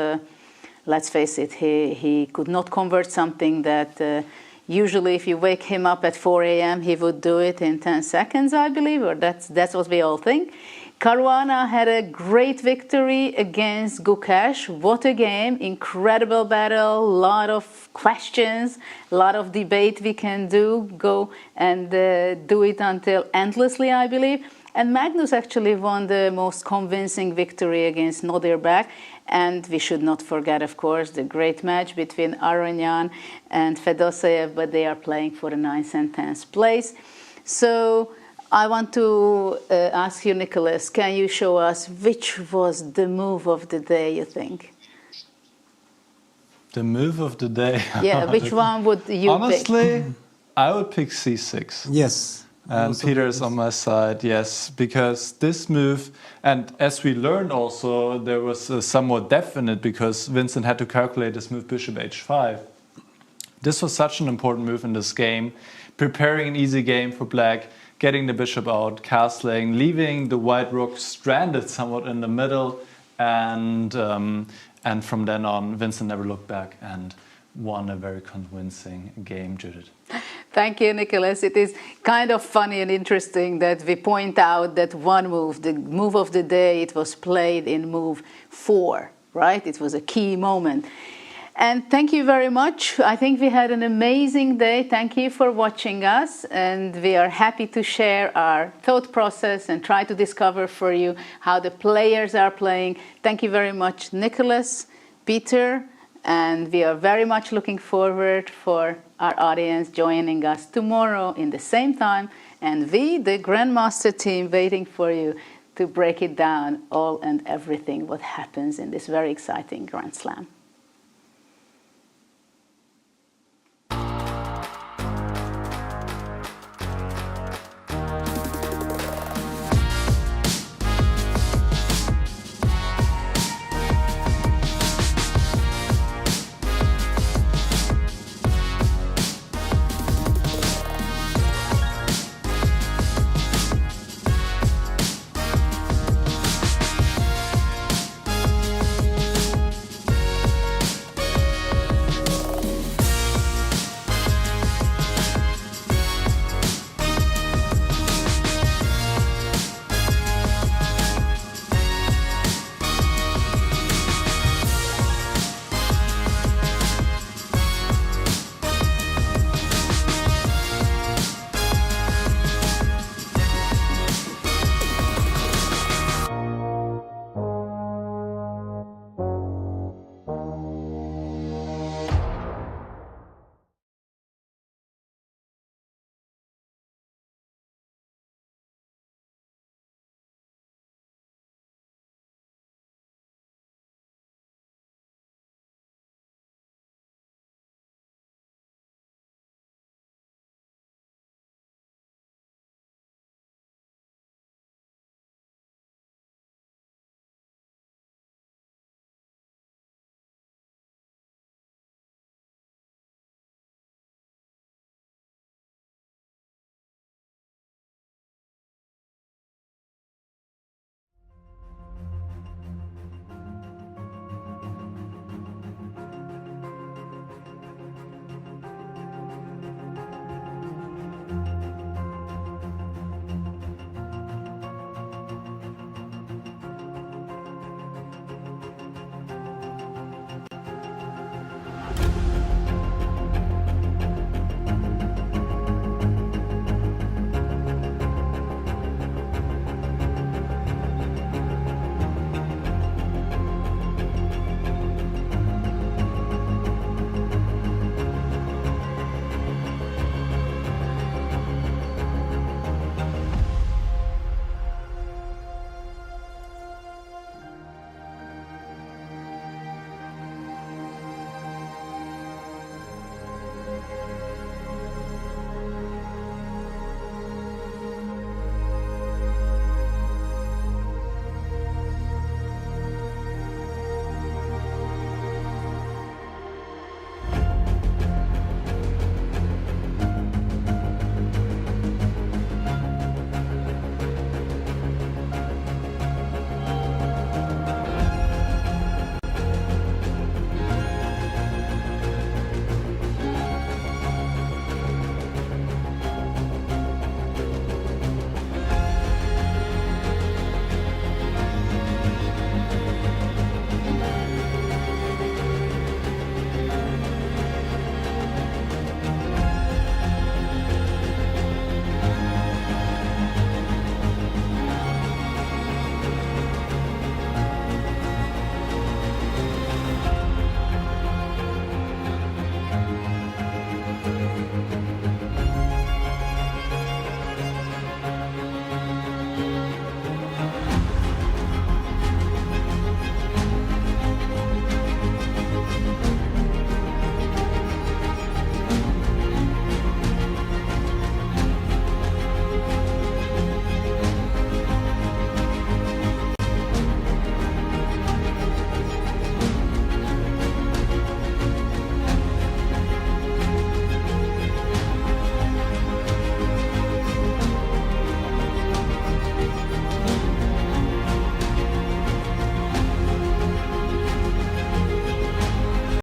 let's face it, he could not convert something that usually if you wake him up at 4 a.m., he would do it in 10 seconds, I believe, or that's what we all think. Caruana had a great victory against Gukesh. What a game, incredible battle, a lot of questions, a lot of debate we can go and do it until endlessly, I believe. And Magnus actually won the most convincing victory against Nodirbak. And we should not forget, of course, the great match between Aronyan and Fedoseev, but they are playing for the 9th and 10th place. So I want to ask you, Nicholas, can you show us which was the move of the day, you think? The move of the day? Yeah, which one would you Honestly, pick? I would pick c6. Yes. And Peter is on my side, yes, because this move, and as we learned also, there was a somewhat definite, because Vincent had to calculate this move bishop h5. This was such an important move in this game, preparing an easy game for black, getting the bishop out, castling, leaving the white rook stranded somewhat in the middle, and from then on, Vincent never looked back and won a very convincing game, Judith. Thank you, Nicholas. It is kind of funny and interesting that we point out that one move, the move of the day, it was played in move 4, right? It was a key moment. And thank you very much. I think we had an amazing day. Thank you for watching us. And we are happy to share our thought process and try to discover for you how the players are playing. Thank you very much, Nicholas, Peter. And we are very much looking forward for our audience joining us tomorrow in the same time. And we, the Grandmaster team, waiting for you to break it down, all and everything what happens in this very exciting Grand Slam.